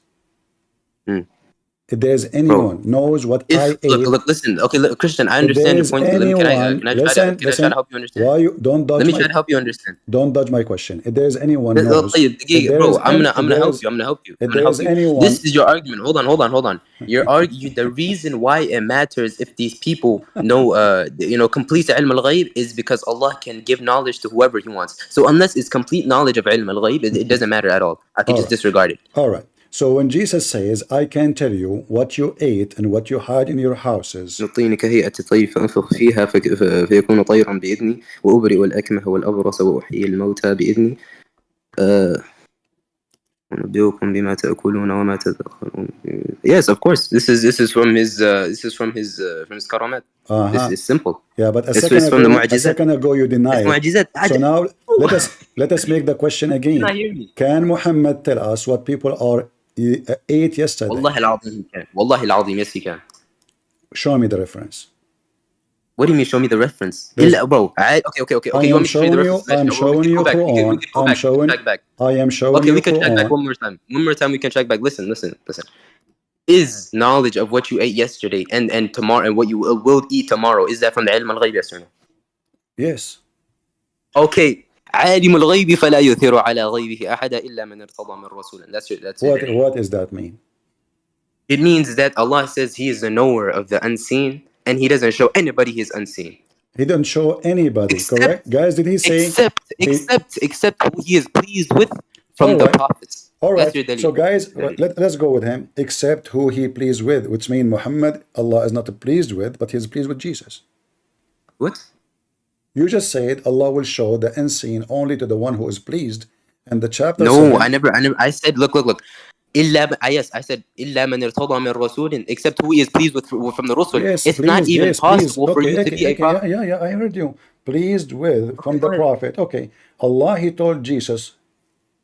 If there's anyone knows what I ate. Look, listen. Okay, look, Christian, I understand your point. Can I try to help you understand? Why you don't dodge? Let me try to help you understand. Don't dodge my question. If there's anyone knows, bro, I'm gonna help you. I'm gonna help you. If there is anyone, this is your argument. Hold on. The reason why it matters if these people know, complete ilm al-ghayb is because Allah can give knowledge to whoever He wants. So unless it's complete knowledge of ilm al-ghayb, it doesn't matter at all. I can just disregard it. All right. So when Jesus says, I can tell you what you ate and what you had in your houses. نعطيني كهيئة الطير فأنفخ فيها فيكون طيرا بإذني وأبرئ الأكمه والأبرص وأحيي الموتى بإذني أنبئكم بما تأكلون وما تدخرون. Yes, of course. This is from his karamat. This is simple. Yeah, but a second ago you denied it. So now let us make the question again. Can Muhammad tell us what people ate yesterday? والله العظيم كان. والله العظيم yes he can. Show me the reference. What do you mean show me the reference? Bro, okay. You want me to show you the reference? I'm showing you Quran. I am showing you Okay, we can check back one more time. One more time we can check back. Listen. Is knowledge of what you ate yesterday and tomorrow and what you will eat tomorrow, is that from the ilm al-ghayb, yes or no? Yes. Okay. عالم الغيب فلا يثير على غيبه أحدا إلا من ارتضى من رسول. That's it. What does that mean? It means that Allah says He is the knower of the unseen and He doesn't show anybody His unseen. He doesn't show anybody, correct? Guys, did He say? Except who He is pleased with from the prophets. All right. So guys, let's go with him. Except who He pleased with, which means Muhammad, Allah is not pleased with, but He is pleased with Jesus. What? You just said Allah will show the unseen only to the one who is pleased, and the chapter. No, I never. I said, look. Yes, I said إلا من ارتضى من رسول, except who is pleased with from the Rasul. Yes, it's not even possible for you to be a prophet. Yeah, I heard you. Pleased with from the prophet. Okay, Allah He told Jesus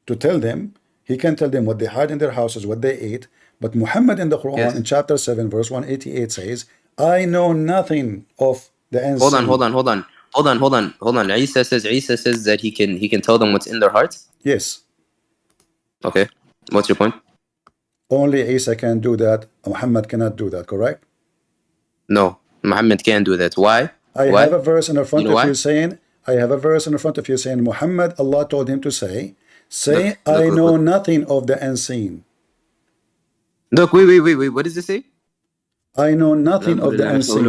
to tell them. He can tell them what they had in their houses, what they ate. But Muhammad in the Quran, in chapter 7, verse 188 says, I know nothing of the unseen. Hold on. Isa says that he can tell them what's in their hearts? Yes. Okay. What's your point? Only Isa can do that. Muhammad cannot do that, correct? No, Muhammad can't do that. Why? I have a verse in front of you saying, Muhammad, Allah told him to say, I know nothing of the unseen. Look, wait. What does it say? I know nothing of the unseen.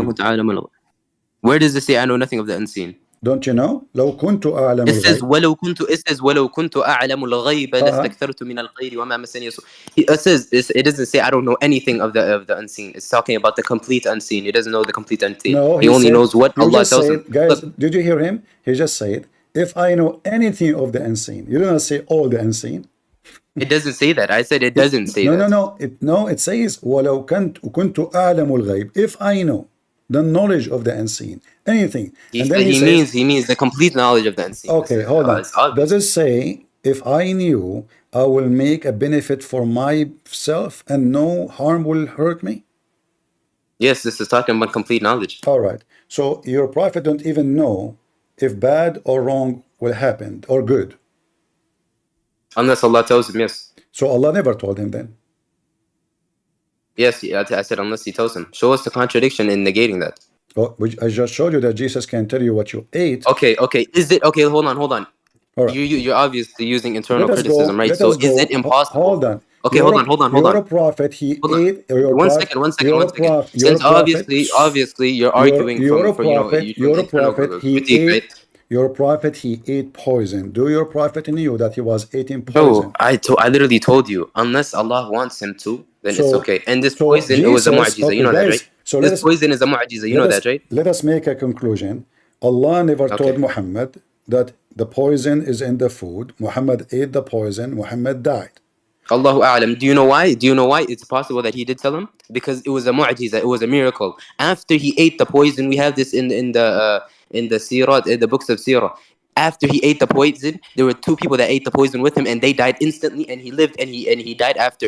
Where does it say I know nothing of the unseen? Don't you know? لو كنت أعلم It says ولو كنت أعلم الغيب لاستكثرت من الخير وما مسني السوء. It doesn't say I don't know anything of the unseen. It's talking about the complete unseen. He doesn't know the complete unseen. No, he only knows what Allah tells him. Guys, did you hear him? He just said, if I know anything of the unseen. You don't say all the unseen. It doesn't say that. I said it doesn't say that. No. It says ولو كنت أعلم الغيب. If I know the knowledge of the unseen, anything. And then he means the complete knowledge of the unseen. Okay, hold on. Does it say, if I knew, I will make a benefit for myself and no harm will hurt me? Yes, this is talking about complete knowledge. All right. So your prophet don't even know if bad or wrong will happen or good. Unless Allah tells him, yes. So Allah never told him then? Yes, I said unless He tells him. Show us the contradiction in negating that. Oh, I just showed you that Jesus can tell you what you ate. Okay. Is it okay? Hold on. All right. You're obviously using internal criticism, right? So is it impossible? Hold on. Okay, hold on, hold on, hold You're on. a prophet. He Hold on. ate. You're a One prophet. second, one second, You're one a second. prophet. You're a Since prophet. obviously you're arguing You're a for you know prophet. from You're a internal prophet. He critique, right? ate. You're a prophet. He ate poison. Do your prophet knew that he was eating Bro, poison? I literally told you, unless Allah wants him to, then it's So, okay. And this so poison, it was a Jesus. mu'jiza. You Okay, know that, right? guys. So This poison is a mu'jiza. You know that, right? let us make a conclusion. Allah never told Okay. Muhammad that the poison is in the food. Muhammad ate the poison. Muhammad died. Allahu A'lam. Do you know why? Do you know why it's possible that he did tell him? Because it was a mu'jiza, it was a miracle. After he ate the poison, we have this in the sirat, in the books of Sirah. After he ate the poison, there were two people that ate the poison with him, and they died instantly. And he lived, and he died after,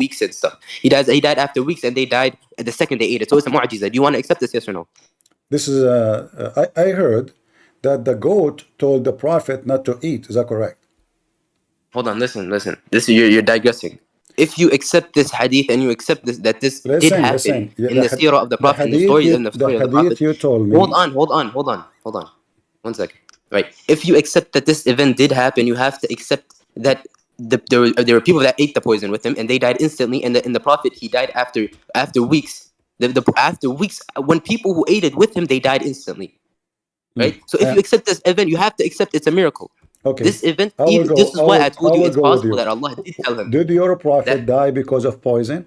weeks and stuff. He died after weeks, and they died the second they ate it. So it's a mu'jiza. Do you want to accept this? Yes or no? This is I heard that the goat told the prophet not to eat. Is that correct? Hold on, listen. This you're digressing. If you accept this hadith and you accept this that this did happen in the seerah of the Prophet, in the story of the Prophet. You told me. Hold on. 1 second. Right. If you accept that this event did happen, you have to accept that there were people that ate the poison with him and they died instantly, and the Prophet, he died after weeks. After weeks, when people who ate it with him, they died instantly. Right. So if you accept this event, you have to accept it's a miracle. Okay. This event, this is why I told you it's possible that Allah did tell him. Did your prophet die because of poison?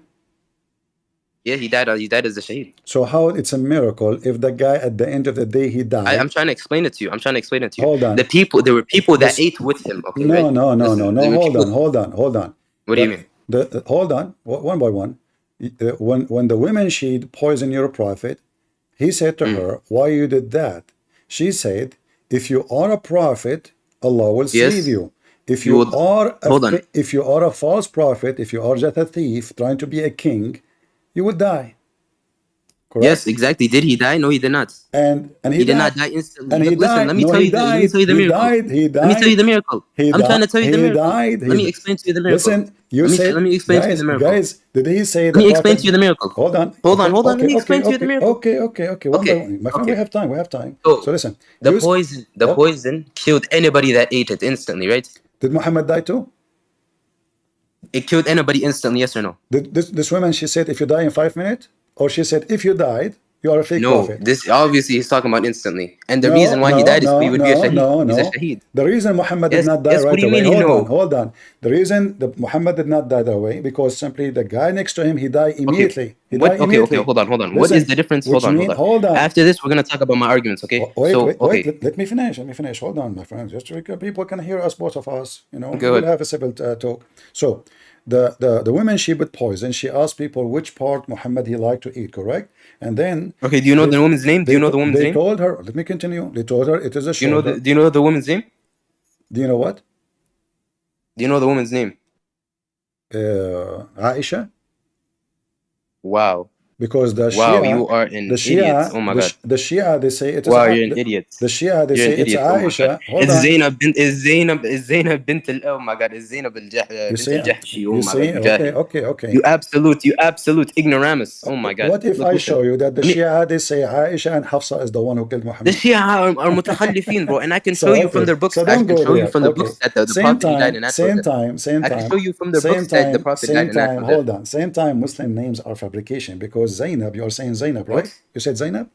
Yeah, he died as a shaheed. So how it's a miracle if the guy at the end of the day he died? I'm trying to explain it to you. Hold on. There were people that ate with him. Okay, no, right? no. Hold on. What do you mean? Hold on, one by one. When the women she'd poison your prophet, he said to her, "Why you did that?" She said, "If you are a prophet, Allah will save you. If you are a false prophet, if you are just a thief trying to be a king, you will die." Correct? Yes, exactly. Did he die? No, he did not. And he did not die instantly. And Look, listen, let me tell you the miracle. Let me tell you the miracle. I'm trying to tell you the miracle. Let me explain to you the miracle. Listen, let me explain to you the miracle. Guys, did he say let me explain to you the miracle. Hold on. Let me explain to you the miracle. Okay. One by one. My friend, we have time. So listen. The poison killed anybody that ate it instantly, right? Did Muhammad die too? It killed anybody instantly, yes or no? This woman, she said, if you die in 5 minutes, or she said, if you died, you are a fake prophet. No, this obviously he's talking about instantly. And the reason why he died is he would be a shaheed. He's a shaheed. The reason Muhammad did not die right away. Hold on. The reason that Muhammad did not die that way, because simply the guy next to him, he died immediately. Okay, hold on. Listen, what is the difference? Hold on. After this, we're going to talk about my arguments, okay? Wait. Let me finish. Hold on, my friends. Just so people can hear us, both of us. We'll have a civil talk. So, the woman, she put poison. She asked people which part Muhammad he liked to eat, correct? And then do you know the woman's name? Do you know the woman's name? They told her. Let me continue. They told her it is a shoulder. Do you know the woman's name? Do you know what? Do you know the woman's name? Aisha. Wow. Because the Shia, you are an idiot. Oh my God. The Shia, they say it is. Wow, you're an idiot. The Shia, they say it's Aisha. It's Zainab bint oh my God, it's Zainab al-Jahshi. Oh my God. Okay. You absolute ignoramus. Oh my God. What if I show you that the Shia, they say Aisha and Hafsa is the one who killed Muhammad? The Shia are mutakhallifin, bro, and I can show you from their books. I can show you from the books that the Prophet died in. Same time. I can show you from the books that the Prophet died in. Hold on. Same time, Muslim names are fabrication, because Zainab, you are saying Zainab, right? What? You said Zainab?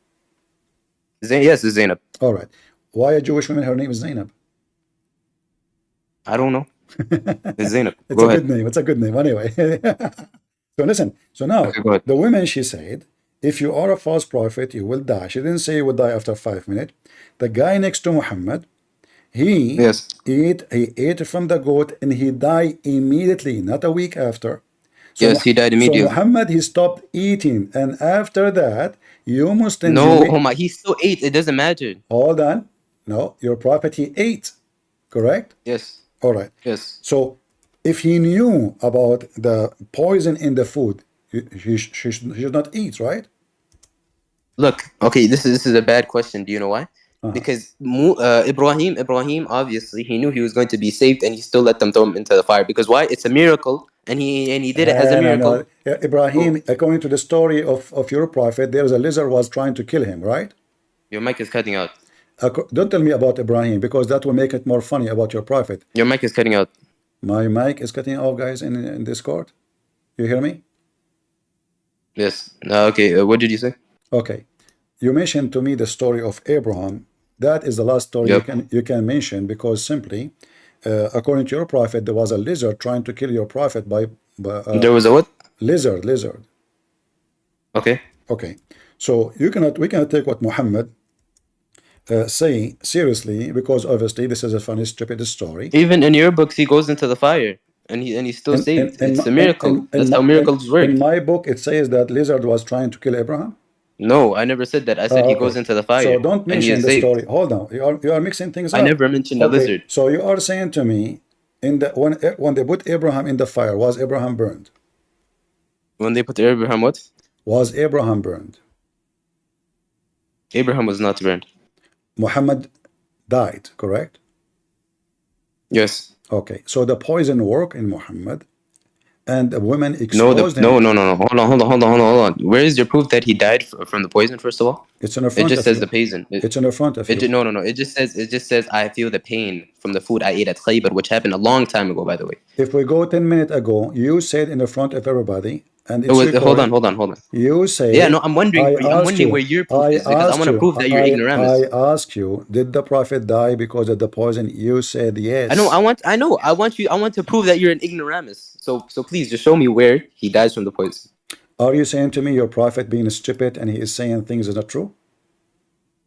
Yes, it's Zainab. All right. Why a Jewish woman, her name is Zainab? I don't know. It's Zainab. It's a good name. Anyway. So listen. So now, the woman, she said, if you are a false prophet, you will die. She didn't say you will die after 5 minutes. The guy next to Muhammad, he ate from the goat and he died immediately, not a week after. So he died immediately. So Muhammad, he stopped eating, and after that, you Muslims... he still ate. It doesn't matter. Hold on. No, your prophet, he ate. Correct? Yes. All right. Yes. So if he knew about the poison in the food, he should not eat, right? Look, okay, this is a bad question. Do you know why? Because Ibrahim, obviously, he knew he was going to be saved, and he still let them throw him into the fire. Because why? It's a miracle. And he did it as a miracle. No. Ibrahim, according to the story of your prophet, there was a lizard was trying to kill him, right? Your mic is cutting out. Don't tell me about Ibrahim, because that will make it more funny about your prophet. Your mic is cutting out. My mic is cutting off, guys, in Discord. You hear me? Yes. Okay. What did you say? Okay. You mentioned to me the story of Abraham. That is the last story you can mention, because simply, according to your prophet, there was a lizard trying to kill your prophet by there was a what? Lizard. Okay. Okay. So we cannot take what Muhammad say seriously, because obviously this is a funny, stupid story. Even in your books, he goes into the fire, and he's still saved. It's a miracle. That's how miracles work. In my book, it says that lizard was trying to kill Abraham. No, I never said that. I said he goes into the fire. So don't and he mention is the saved. story. Hold on. You are mixing things up. I never mentioned a lizard. So you are saying to me, when they put Abraham in the fire, was Abraham burned? When they put Abraham what? Was Abraham burned? Abraham was not burned. Muhammad died, correct? Yes. Okay. So the poison worked in Muhammad, and the women exposed him. No. Hold on. Where is your proof that he died from the poison? First of all, it's in the front. It just says the poison. It's in the front of you. No. It just says I feel the pain from the food I ate at Khaybar, which happened a long time ago, by the way. If we go 10 minutes ago, you said in the front of everybody, and it's hold on. You say, yeah, no, I'm wondering where your proof is, because I want to prove that you're ignoramus. I ask you, did the prophet die because of the poison? You said yes. I want to prove that you're an ignoramus. So please just show me where he dies from the poison. Are you saying to me your prophet being stupid and he is saying things that are not true?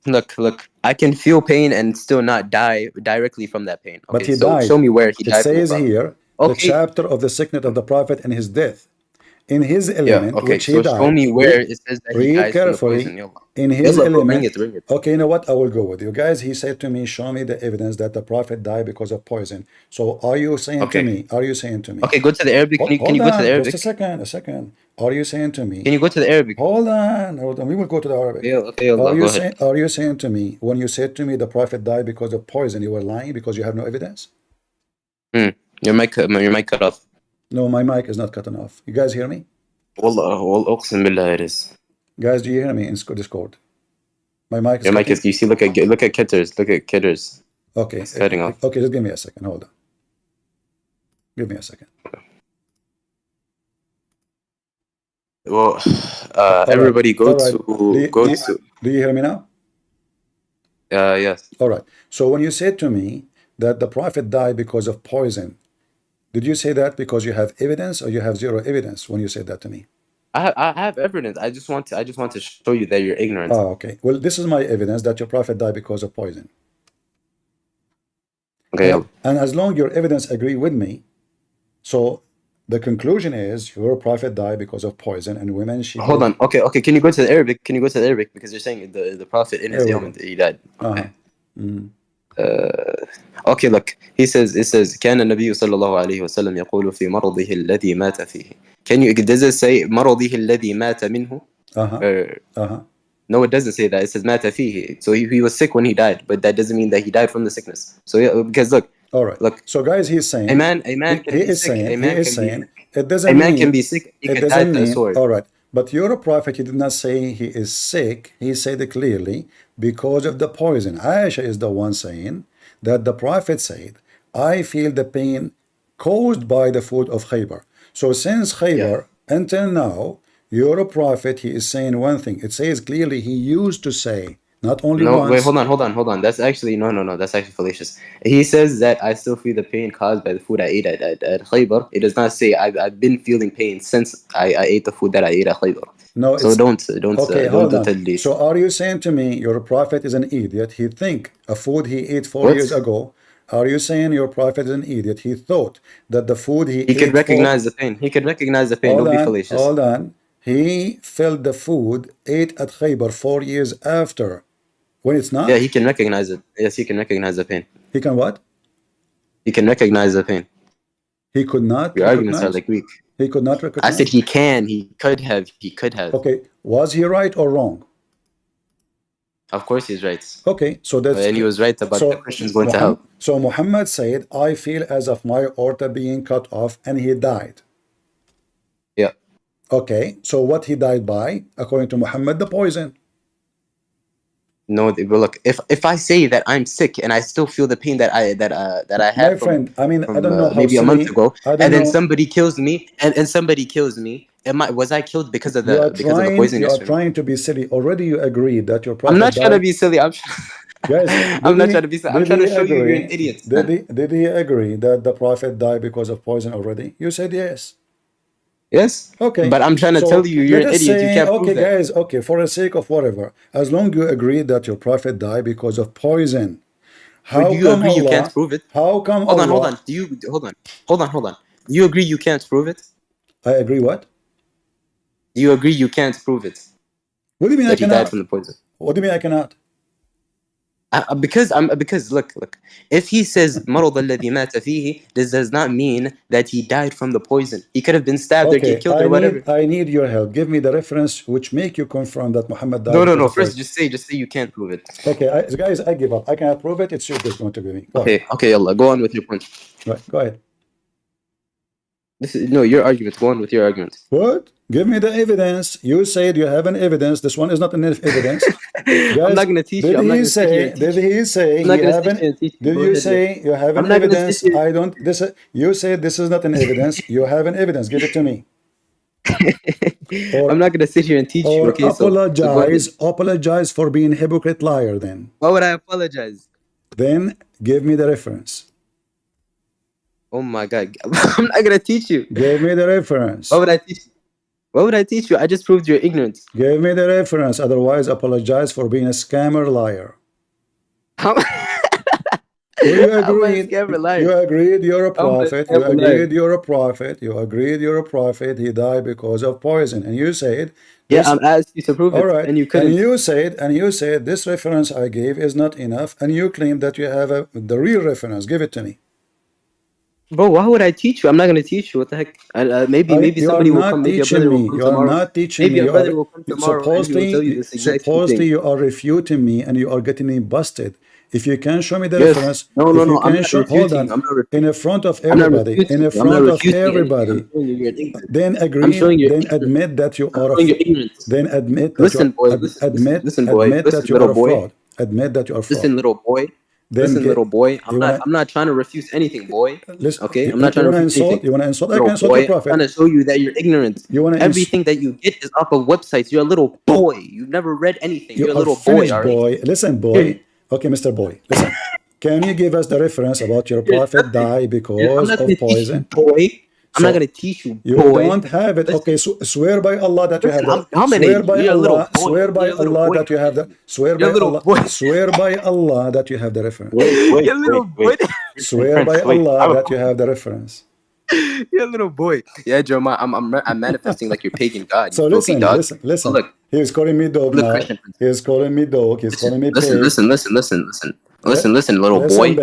Look, I can feel pain and still not die directly from that pain. Okay, but he died. Show me where he died. It says here, the chapter of the sickness of the prophet and his death. In his element, which he died. Show me where it says that he dies carefully. From the poison. In his element. Bring it. Okay, you know what? I will go with you guys. He said to me, show me the evidence that the prophet died because of poison. So are you saying to me? Okay, go to the Arabic. Can you go to the Arabic? Just a second. Are you saying to me? Can you go to the Arabic? Hold on. We will go to the Arabic. Okay, are you saying to me, when you said to me the prophet died because of poison, you were lying because you have no evidence? Your mic cut off. No, my mic is not cutting off. You guys hear me? Wallah, أقسم بالله it is. Guys, do you hear me in Discord? My mic is Your mic is, you see, look at Kitters. Okay. It's cutting off. Okay, just give me a second. Hold on. Give me a second. Well, everybody go to... Do you hear me now? Yes. All right. So when you said to me that the prophet died because of poison, did you say that because you have evidence, or you have zero evidence when you said that to me? I have evidence. I just want to show you that you're ignorant. Oh, okay. Well, this is my evidence that your prophet died because of poison. Okay. And as long as your evidence agree with me, so the conclusion is your prophet died because of poison, and women. Hold on. Okay. Can you go to the Arabic? Because you're saying the prophet in his ailment he died. Okay. Okay, look. It says كان النبي صلى الله عليه وسلم يقول في مرضه الذي مات فيه. Does it say مرضه الذي مات منه? No, it doesn't say that. It says مات فيه. So he was sick when he died, but that doesn't mean that he died from the sickness. So yeah, because look. All right. Look. So guys, he's saying a man can be sick. It doesn't mean a man can be sick. He can die from the sword. All right. But your prophet, he did not say he is sick. He said it clearly because of the poison. Aisha is the one saying that the prophet said, I feel the pain caused by the food of Khaybar. So since Khaybar, until now, your prophet, he is saying one thing. It says clearly he used to say, not only once. No, wait, hold on. That's actually, no, that's actually fallacious. He says that I still feel the pain caused by the food I ate at Khaybar. It does not say I've been feeling pain since I ate the food that I ate at Khaybar. No, so don't hold on. So are you saying to me your prophet is an idiot? He think a food he ate 4 years ago. Are you saying your prophet is an idiot? He thought that the food he ate could recognize the pain. He could recognize the pain. Don't be fallacious. Hold on. He felt the food ate at Khaybar 4 years after. When it's not? Yeah, he can recognize it. Yes, he can recognize the pain. He can what? He can recognize the pain. He could not. Your arguments are like weak. He could not recognize. I said he can. He could have. Okay. Was he right or wrong? Of course he's right. Okay, so that's... And he was right about the Christians going to hell. So Muhammad said, I feel as of my aorta being cut off, and he died. Yeah. Okay, so what he died by, according to Muhammad, the poison. No, but look, if I say that I'm sick and I still feel the pain that I had My friend, I mean, I from don't know how maybe a month silly, ago, I don't and then know. somebody kills me, and somebody kills me, was I killed because of the poison? You are Yes or no? trying to be silly. Already you agreed that your I'm prophet not trying to died. be silly. Guys, I'm not trying to be silly. I'm did trying he to show you you're an agree? idiot, man. Did he agree that the prophet died because of poison already? You said yes. Yes. Okay. But I'm trying to tell So you you're let an us idiot. You say, can't prove okay, that. guys, okay, for the sake of whatever, as long you agree that your prophet died because of poison, But do how you come agree you can't Allah? prove it? How come Hold on, hold Allah? on. Do you hold on. Do you agree you can't prove it? I agree. What? Do you agree you can't prove it? What do you mean I That he died from cannot? the poison? What do you mean I cannot? Because look, if he says مرض الذي مات فيه, this does not mean that he died from the poison. He could have been stabbed or get Okay, killed or whatever. I need your help. Give me the reference which make you confirm that Muhammad died No, no, because no. of First, poison. just say you can't prove it. Okay, guys, I give up. I cannot prove it. It's you who's going to give me. Go Okay, ahead. okay, Allah, go on with your point. Right, go ahead. No, your argument. Go on with your argument. What? Give me the evidence. You said you have an evidence. This one is not an evidence. Guys, I'm not going to teach you. I'm not going to sit here and teach you. Did he say I'm not he going to have sit an? here and teach you. Did Go you ahead, yeah. say you have an I'm not going to sit evidence? here. I don't. This. You said this is not an evidence. You have an evidence. Give it to me. I'm not going to sit here and teach you. Okay, so go ahead. Apologize for being a hypocrite liar. Then. Why would I apologize? Then give me the reference. Oh my God, I'm not going to teach you. Give me the reference. Why would I teach you? Why would I teach you? I just proved your ignorance. Give me the reference. Otherwise, apologize for being a scammer liar. You agreed. You agreed you're a prophet. You agreed you're a prophet. You agreed you're a prophet. He died because of poison. And you said Yeah, I'm asked you to prove it. All right. And you couldn't. And you said this reference I gave is not enough. And you claim that you have the real reference. Give it to me. Bro, why would I teach you? I'm not going to teach you. What the heck? Maybe somebody will come. Maybe a brother will come tomorrow. You are not teaching me. Maybe a brother will come tomorrow and he will tell you this exact same thing. Supposedly you are refuting me and you are getting me busted. If you can show me the Yes. reference, No, if you I'm can not show, hold refuting. on, I'm not refuting. in the front of I'm not everybody, refuting. in the I'm not front of refuting anything. everybody, I'm showing you you're ignorant. then I'm agree, showing you then ignorant. admit that you are a showing your ignorance. then admit that Listen, boy. Listen, boy. admit Listen, that you little are a boy. fraud. Admit that you are a fraud. Listen, little boy. Then Listen, little boy. you wanna, I'm not trying to refuse anything, boy. listen, Okay, I'm you not trying to wanna refuse insult? anything. You wanna insult? I can Little insult boy, your I'm prophet. trying to show you that you're ignorant. You wanna Everything that you get is off of websites. You're a little boy. You've never read anything. You're a little boy, all right? boy. Listen, boy. Okay, Mr. Boy. Listen. Can you give us the reference about your prophet die because of poison? Boy. I'm not gonna teach you, boy. You don't have it. Okay, swear by Allah that you have that. Swear by Allah. Swear by Allah that you have that. Swear by Allah. Swear by Allah that you have the reference. Wait. Swear by Allah that you have the reference. You're a little boy. Yeah, Jeremiah, I'm manifesting like your pagan god. So listen. Look, he's calling me dog now. He's calling me dog. He's calling me pig. Listen, little boy.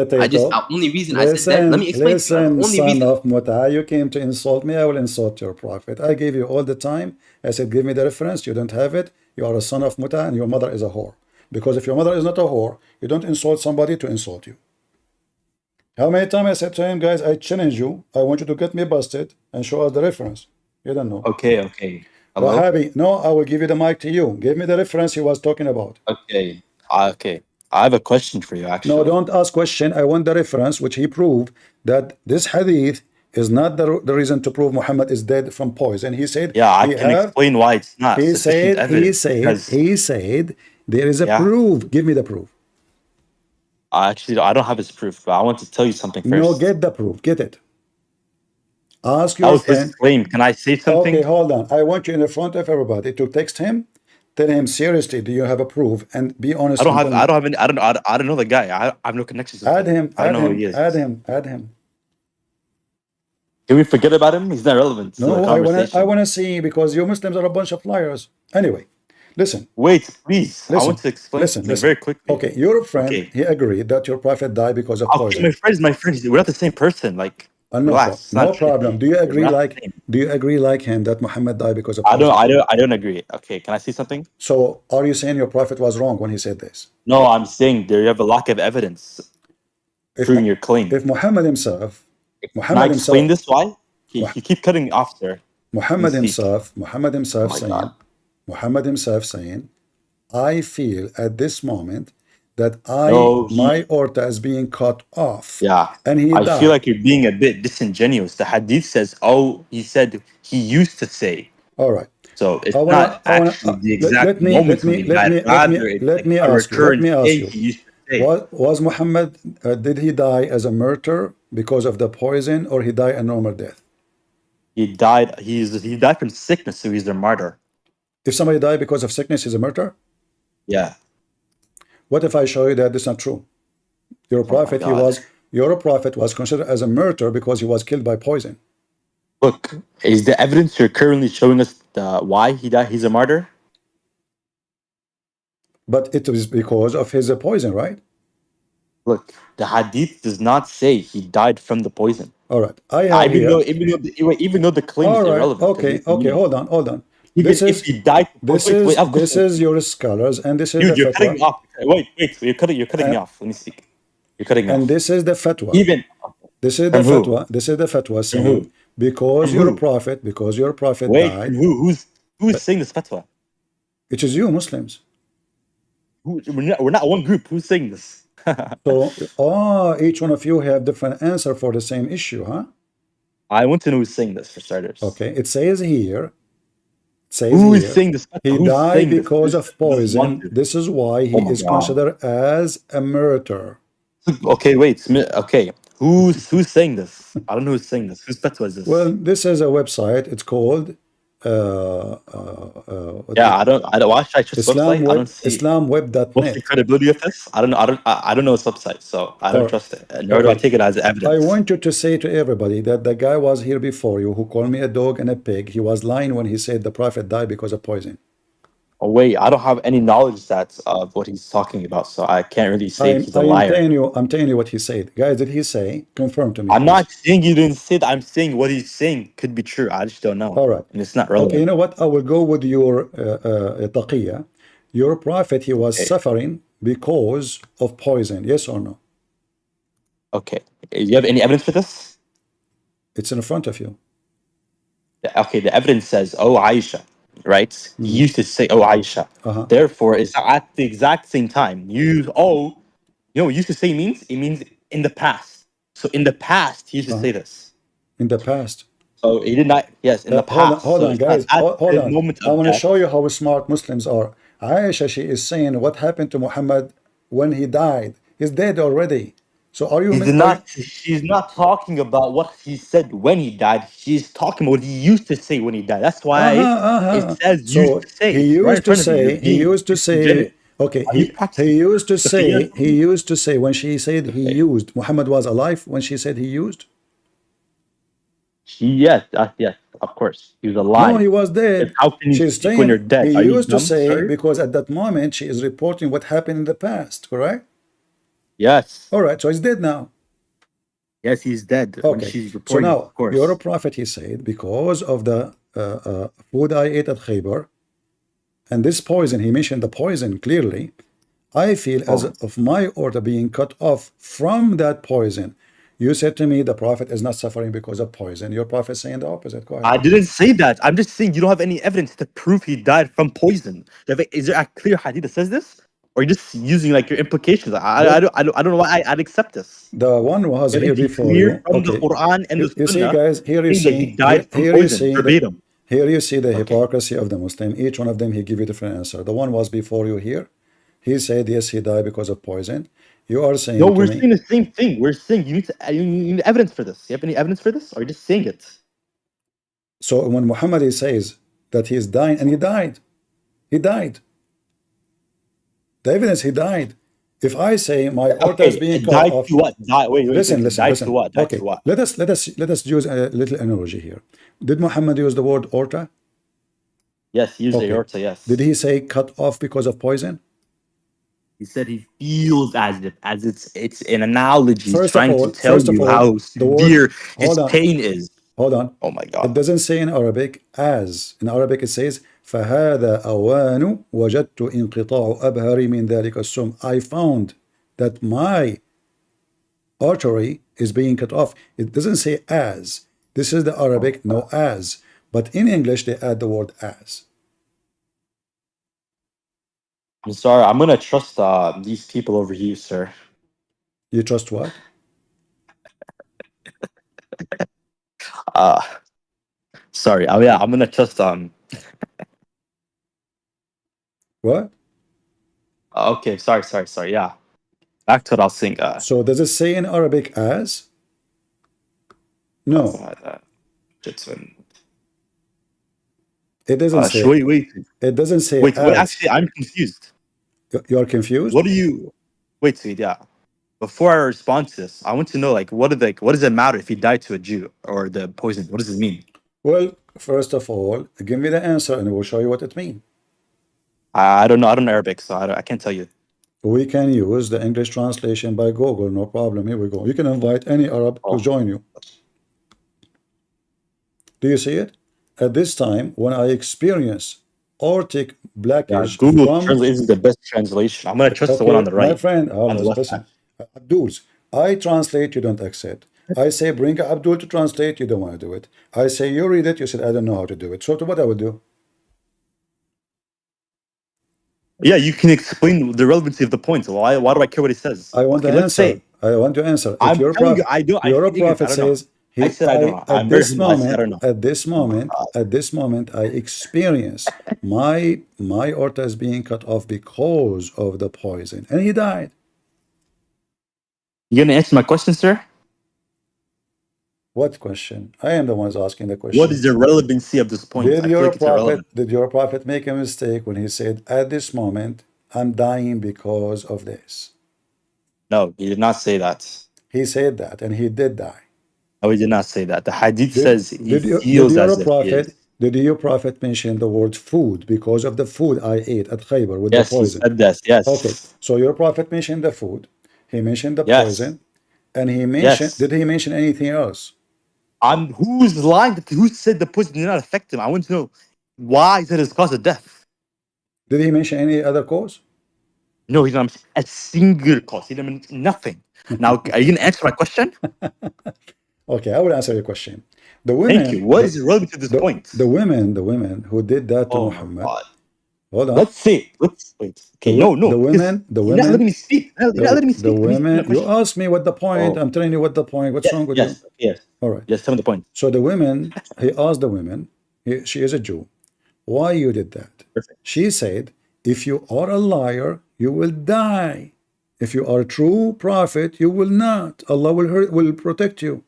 Only reason I said that. Let me explain. Listen, son of Muta, you came to insult me. I will insult your prophet. I gave you all the time. I said, give me the reference. You don't have it. You are a son of Muta, and your mother is a whore. Because if your mother is not a whore, you don't insult somebody to insult you. How many times I said to him, guys, I challenge you. I want you to get me busted and show us the reference. You don't know. Okay. Hello? Wahabi, no, I will give you the mic to you. Give me the reference he was talking about. Okay. I have a question for you, actually. No, don't ask question. I want the reference which he proved that this hadith is not the reason to prove Muhammad is dead from poison. He said, yeah, I can explain why it's not sufficient evidence. He said there is a proof. Give me the proof. Actually, I don't have his proof, but I want to tell you something first. No, get the proof. Get it. Ask your that was friend. His claim. Can I say something? Okay, hold on. I want you in the front of everybody to text him. Tell him seriously, do you have a proof? And be honest. I don't know the guy. I have no connections with him. I don't know who he is. Add him. Can we forget about him? He's not relevant. No, I wanna see, because you Muslims are a bunch of liars. Anyway, listen. Wait, please. I want to explain something very quickly. Okay, your friend, he agreed that your prophet died because of poison. My friend. We're not the same person. Like, relax. No problem. Do you agree like him that Muhammad died because of poison? I don't agree. Okay, can I say something? So are you saying your prophet was wrong when he said this? No, I'm saying there you have a lack of evidence proving your claim. If Muhammad himself, can I explain this why? He keep cutting off there. Muhammad himself saying, I feel at this moment that No, my aorta is being cut off. yeah. And he I feel died. like you're being a bit disingenuous. The hadith says, oh, he said he used to say. All right. So it's not actually the exact moment when he died. Rather, it's let like me a ask you. Let recurrent me ask thing you. he used to say. Was Muhammad, did he die as a martyr because of the poison, or he died a normal death? He died. He died from sickness, so he's a martyr. If somebody died because of sickness, he's a martyr? Yeah. What if I show you that this is not true? Your prophet, your prophet was considered as a martyr because he was killed by poison. Look, is the evidence you're currently showing us why he died? He's a martyr. But it was because of his poison, right? Look, the hadith does not say he died from the poison. All right, I have even here. Even though the claim All is right, irrelevant. okay, hold on. Even if he died, this is your scholars, and this is dude, the you're fatwa. cutting me off. Wait, you're cutting me off. Let me speak. You're cutting me off. And this is the fatwa. Even this is the fatwa. This is the fatwa saying because your prophet died. Who's saying this fatwa? It is you Muslims. We're not one group. Who's saying this? So, each one of you have different answer for the same issue, huh? I want to know who's saying this for starters. Okay, it says here. Who is saying this? He died because of poison. This is why he is considered as a martyr. Okay, wait. Okay, who's saying this? I don't know who's saying this. Whose fatwa is this? Well, this is a website. It's called. I don't. Why should I trust Islam website? I don't see. Islamweb.net. What's the credibility of this? I don't know. I don't know its website, so I don't trust it. Nor do I take it as evidence. I want you to say to everybody that the guy was here before you who called me a dog and a pig. He was lying when he said the prophet died because of poison. Oh wait, I don't have any knowledge of what he's talking about, so I can't really say he's a liar. I'm telling you what he said. Guys, did he say? Confirm to me. I'm not saying you didn't say that. I'm saying what he's saying could be true. I just don't know. All right. And it's not relevant. Okay, you know what? I will go with your taqiyya. Your prophet, he was suffering because of poison. Yes or no? Okay. Do you have any evidence for this? It's in front of you. Okay, the evidence says, oh, Aisha, right? He used to say, oh, Aisha. Therefore, it's at the exact same time. You know what used to say means? It means in the past. So in the past, he used to say this. In the past. So he did not, yes, in the past. Hold on, guys. Hold on. I want to death. show you how smart Muslims are. Aisha, she is saying what happened to Muhammad when he died. He's dead already. So are you? She's not talking about what he said when he died. She's talking about what he used to say when he died. That's why it says so used to say. He used to say. He used to say. Okay. He used to say. He used to say when she said he used. Muhammad was alive when she said he used. Yes, of course. He was alive. No, he was dead. How can you speak when you're dead? He used to say because at that moment she is reporting what happened in the past, correct? Yes. All right, so he's dead now. Yes, he's dead. Okay. When she's reporting, so now, of course. your prophet, he said, because of the food I ate at Khaybar, and this poison, he mentioned the poison clearly, I feel as of my order being cut off from that poison. You said to me the prophet is not suffering because of poison. Your prophet saying the opposite. Go ahead. I didn't say that. I'm just saying you don't have any evidence to prove he died from poison. Is there a clear hadith that says this? Or are you just using like your implications? I don't know why I'd accept this. The one was here before you. From the Quran and the You see, guys, here you see, here you see the hypocrisy of the Muslim. Each one of them, he give you a different answer. The one was before you here. He said, yes, he died because of poison. You are saying no, we're saying the same thing. We're saying you need evidence for this. You have any evidence for this? Or are you just saying it? So when Muhammad says that he is dying, and he died. The evidence, he died. If I say my order is being cut off, what? Wait, listen. To what? Okay, let us use a little analogy here. Did Muhammad use the word orta? Yes, he used the aorta. Yes. Did he say cut off because of poison? He said he feels as it's an analogy trying to tell you how severe his pain is. Hold on. Oh my God. It doesn't say in Arabic as. In Arabic it says فهذا أوان وجدت انقطاع أبهري من ذلك السم. I found that my artery is being cut off. It doesn't say as. This is the Arabic, no as. But in English they add the word as. I'm sorry. I'm gonna trust these people over here, sir. You trust what? Uh, sorry. Oh yeah, I'm gonna trust What? Okay, sorry. Yeah, back to what I was saying. So does it say in Arabic as? No. It doesn't say. Wait. It doesn't say Wait. as. Actually, I'm confused. You are confused? What do you? Wait, sweet. Yeah. Before I respond to this, I want to know what does it matter if he died to a Jew or the poison? What does it mean? Well, first of all, give me the answer and we'll show you what it means. I don't know. I don't know Arabic, so I can't tell you. We can use the English translation by Google, no problem. Here we go. You can invite any Arab to join you. Do you see it? At this time, when I experience aortic blockage Google from... Translate isn't the best translation. I'm gonna trust the one on the right. My friend, On the left. listen. Abdul's, I translate, you don't accept. I say bring Abdul to translate, you don't want to do it. I say you read it, you said I don't know how to do it. So what I would do? Yeah, you can explain the relevancy of the points. Why do I care what he says? I want to answer. I want to answer. I'm telling you, I don't. Your speak English, prophet I don't know. says I said I don't know. I'm very humble. I said I don't know. At this moment, I experience my aorta is being cut off because of the poison, and he died. You gonna answer my question, sir? What question? I am the one who's asking the question. What is the relevancy of this point? Did your prophet make a mistake when he said, "At this moment, I'm dying because of this"? No, he did not say that. He said that, and he did die. No, he did not say that. The hadith says he feels as if he is. Did your prophet mention the word food because of the food I ate at Khaybar with the poison? He said that, yes. Okay, so your prophet mentioned the food, he mentioned the poison, and he mentioned, did he mention anything else? Who's lying? Who said the poison did not affect him? I want to know why is it his cause of death? Did he mention any other cause? No, he's not a single cause. He didn't mention nothing. Now, are you gonna answer my question? Okay, I will answer your question. The women. Thank you. What is relevant to this point? The women who did that to Muhammad. Hold on. Let's see. Let's wait. Okay, no. The women. You're not letting me speak. You're not letting me speak. The women. You asked me what the point. I'm telling you what the point. What's wrong with you? Yes. All right. Yes, tell me the point. So the women. He asked the women. She is a Jew. Why you did that? Perfect. She said, if you are a liar, you will die. If you are a true prophet, you will not. Allah will protect you.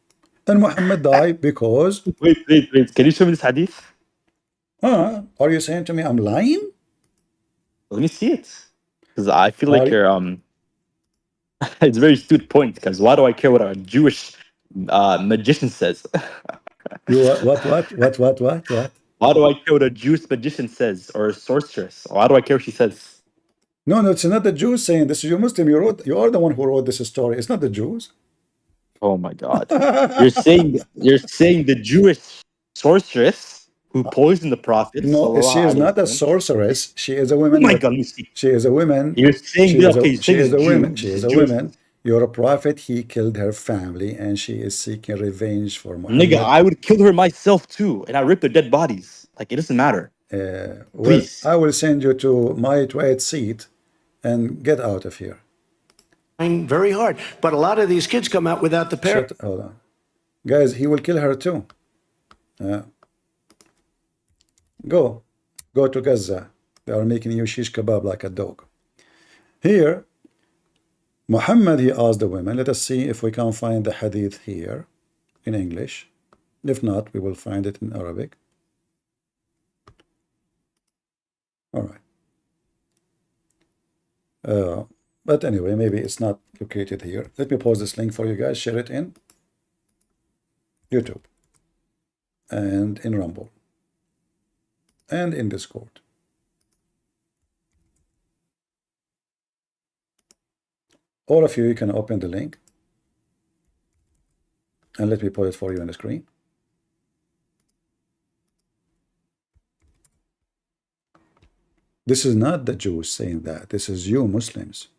And Muhammad died because... Wait. Can you show me this hadith? Are you saying to me I'm lying? Let me see it. Because I feel like you're... It's a very astute point, because why do I care what a Jewish magician says? What? Why do I care what a Jewish magician says, or a sorceress? Why do I care what she says? No, it's not the Jews saying this. You're Muslim. You are the one who wrote this story. It's not the Jews. Oh my God! You're saying the Jewish sorceress who poisoned the prophet. No, she is not a sorceress. She is a woman. Oh my God! She is a woman. You're saying she is a woman. She is a woman. You're a prophet. He killed her family, and she is seeking revenge for Muhammad. Nigga, I would kill her myself too, and I rip their dead bodies. Like, it doesn't matter. Well, I will send you to my toilet seat and get out of here. Very hard, but a lot of these kids come out without the parents. Hold on, guys. He will kill her too. Go to Gaza. They are making you shish kebab like a dog. Here, Muhammad, he asked the women. Let us see if we can find the hadith here in English. If not, we will find it in Arabic. All right. But anyway, maybe it's not located here. Let me post this link for you guys. Share it in YouTube and in Rumble and in Discord. All of you can open the link and let me put it for you on the screen. This is not the Jews saying that. This is you Muslims.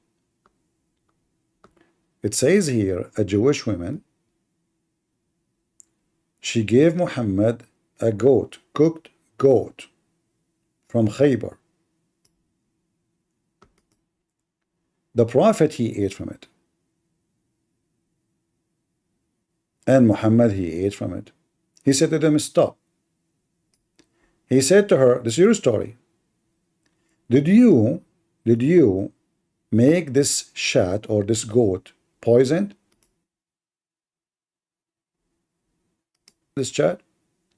It says here, a Jewish woman, she gave Muhammad a goat, cooked goat from Khaybar. The Prophet, he ate from it. And Muhammad, he ate from it. He said to them, stop. He said to her, this is your story. Did you make this shat or this goat poisoned? This chat?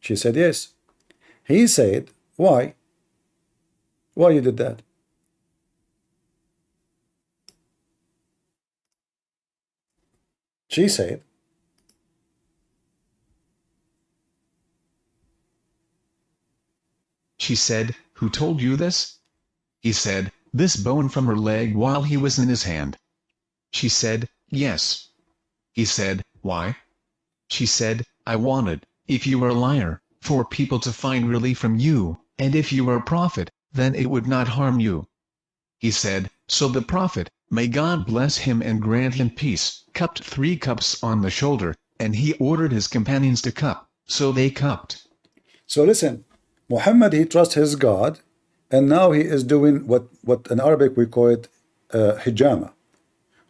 She said, yes. He said, why? Why you did that? She said, She said, who told you this? He said, this bone from her leg while he was in his hand. She said, yes. He said, why? She said, I wanted, if you were a liar, for people to find relief from you, and if you were a prophet, then it would not harm you. He said, so the prophet, may God bless him and grant him peace, cupped 3 cups on the shoulder, and he ordered his companions to cup, so they cupped. So listen, Muhammad, he trusts his God, and now he is doing what in Arabic we call it hijama,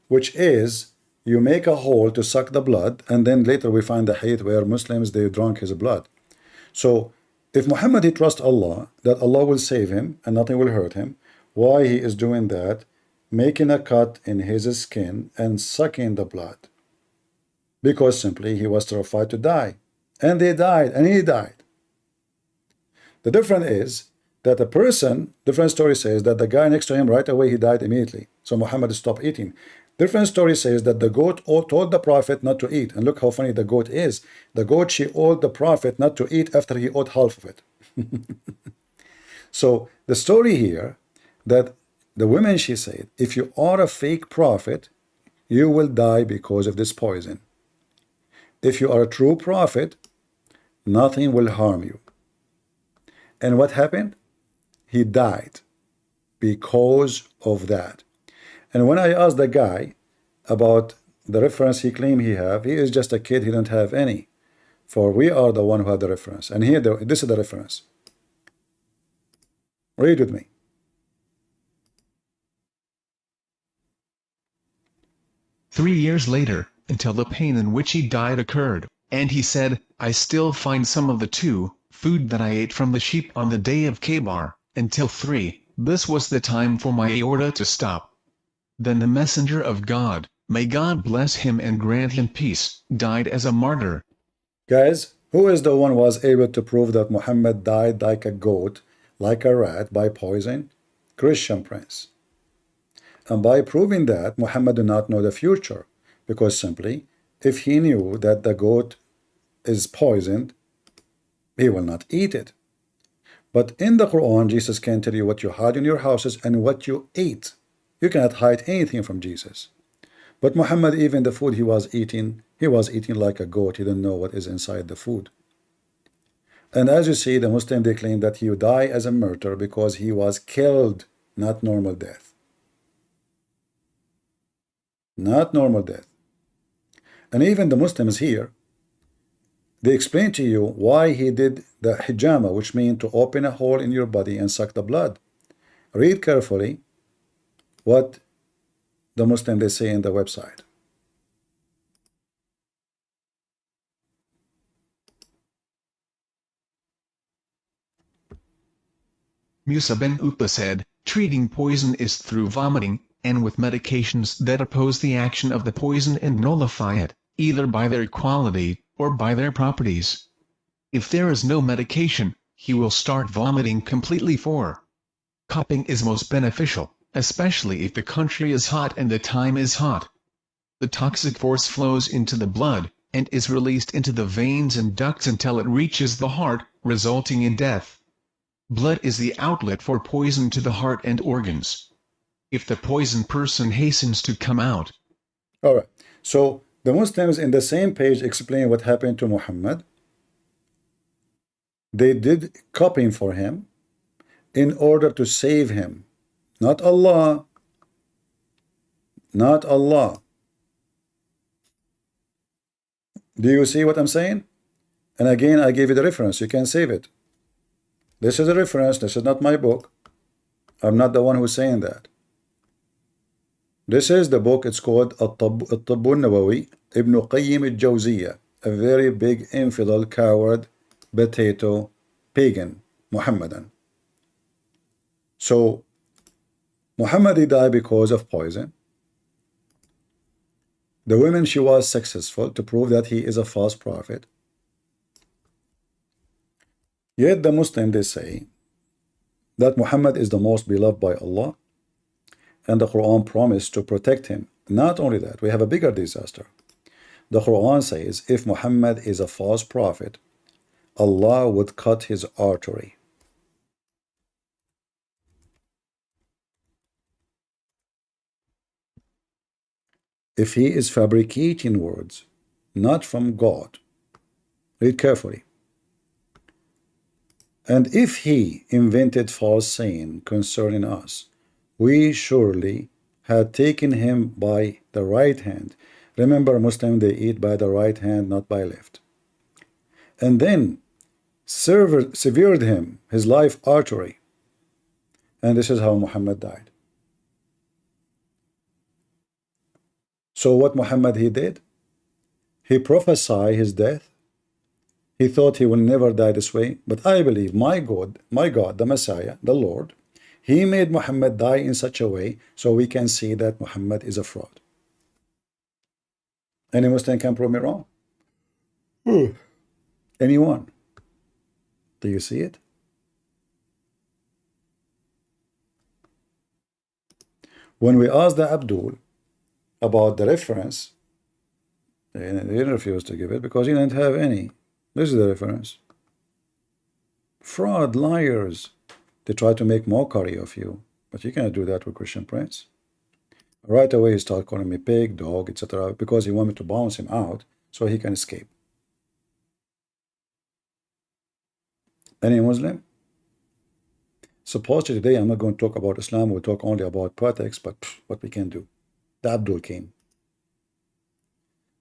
which is you make a hole to suck the blood, and then later we find the hadith where Muslims, they drank his blood. So if Muhammad, he trusts Allah, that Allah will save him and nothing will hurt him, why he is doing that, making a cut in his skin and sucking the blood? Because simply he was terrified to die. And they died, and he died. The difference is that a person, different story says that the guy next to him right away, he died immediately. So Muhammad stopped eating. Different story says that the goat told the prophet not to eat. And look how funny the goat is. The goat, she told the prophet not to eat after he ate half of it. So the story here, that the woman, she said, if you are a fake prophet, you will die because of this poison. If you are a true prophet, nothing will harm you. And what happened? He died because of that. And when I asked the guy about the reference he claimed he have, he is just a kid, he don't have any. For we are the one who have the reference. And here, this is the reference. Read with me. "3 years later, until the pain in which he died occurred, and he said, I still find some of the food that I ate from the sheep on the day of Kabar, until 3, this was the time for my aorta to stop. Then the messenger of God, may God bless him and grant him peace, died as a martyr." Guys, who is the one who was able to prove that Muhammad died like a goat, like a rat, by poison? Christian Prince. And by proving that, Muhammad did not know the future, because simply, if he knew that the goat is poisoned, he will not eat it. But in the Quran, Jesus can tell you what you had in your houses and what you ate. You cannot hide anything from Jesus. But Muhammad, even the food he was eating like a goat. He didn't know what is inside the food. And as you see, the Muslim, they claim that he would die as a martyr because he was killed, not normal death. Not normal death. And even the Muslims here, they explain to you why he did the hijama, which means to open a hole in your body and suck the blood. Read carefully what the Muslim, they say in the website. Musa bin Uqba said, treating poison is through vomiting, and with medications that oppose the action of the poison and nullify it, either by their quality or by their properties. If there is no medication, he will start vomiting completely. For cupping is most beneficial, especially if the country is hot and the time is hot. The toxic force flows into the blood, and is released into the veins and ducts until it reaches the heart, resulting in death. Blood is the outlet for poison to the heart and organs. If the poisoned person hastens to come out. All right. So the Muslims in the same page explain what happened to Muhammad. They did cupping for him in order to save him. Not Allah. Not Allah. Do you see what I'm saying? And again, I gave you the reference. You can save it. This is a reference. This is not my book. I'm not the one who's saying that. This is the book. It's called الطب النبوي Ibn Qayyim al-Jawziyya, a very big infidel, coward, potato, pagan, Muhammadan. So Muhammad, he died because of poison. The woman, she was successful to prove that he is a false prophet. Yet the Muslim, they say that Muhammad is the most beloved by Allah, and the Quran promised to protect him. Not only that, we have a bigger disaster. The Quran says if Muhammad is a false prophet, Allah would cut his artery. If he is fabricating words, not from God, read carefully. And if he invented false saying concerning us, we surely had taken him by the right hand. Remember, Muslims, they eat by the right hand, not by left. And then severed him, his life artery. And this is how Muhammad died. So what Muhammad he did? He prophesied his death. He thought he will never die this way. But I believe my God, the Messiah, the Lord, he made Muhammad die in such a way so we can see that Muhammad is a fraud. Any Muslim can prove me wrong? Anyone? Do you see it? When we asked the Abdul about the reference, he refused to give it because he didn't have any. This is the reference. Fraud, liars. They try to make mockery of you, but you cannot do that with Christian Prince. Right away he started calling me pig, dog, etc. because he wanted to bounce him out so he can escape. Any Muslim? Supposedly today I'm not going to talk about Islam, we'll talk only about politics, but what we can do. The Abdul came.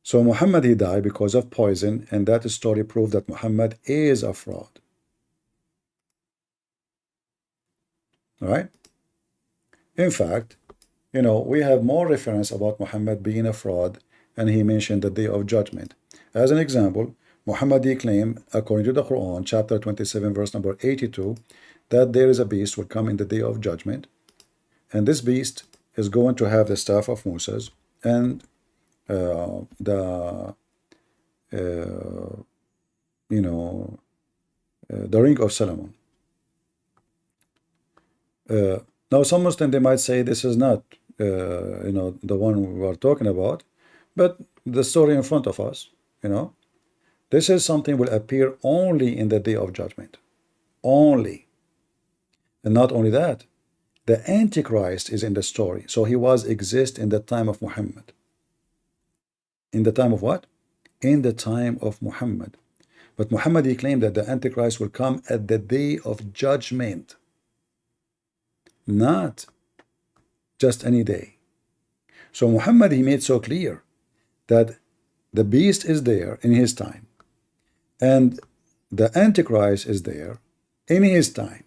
So Muhammad, he died because of poison, and that story proved that Muhammad is a fraud. All right? In fact, you know, we have more reference about Muhammad being a fraud, and he mentioned the Day of Judgment. As an example, Muhammad, he claimed, according to the Quran, chapter 27, verse number 82, that there is a beast will come in the Day of Judgment, and this beast is going to have the staff of Moses and the ring of Solomon. Now some Muslims, they might say this is not the one we are talking about, but the story in front of us, this is something will appear only in the Day of Judgment, only. And not only that, the Antichrist is in the story, so he was exist in the time of Muhammad. In the time of what? In the time of Muhammad. But Muhammad, he claimed that the Antichrist will come at the Day of Judgment, not just any day. So Muhammad, he made so clear that the beast is there in his time, and the Antichrist is there in his time,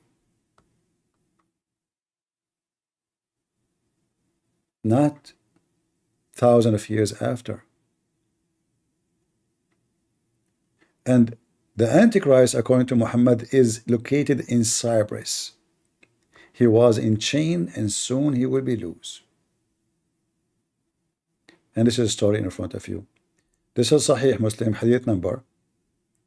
not thousands of years after. And the Antichrist, according to Muhammad, is located in Cyprus. He was in chain, and soon he will be loose. And this is a story in front of you. This is Sahih Muslim, hadith number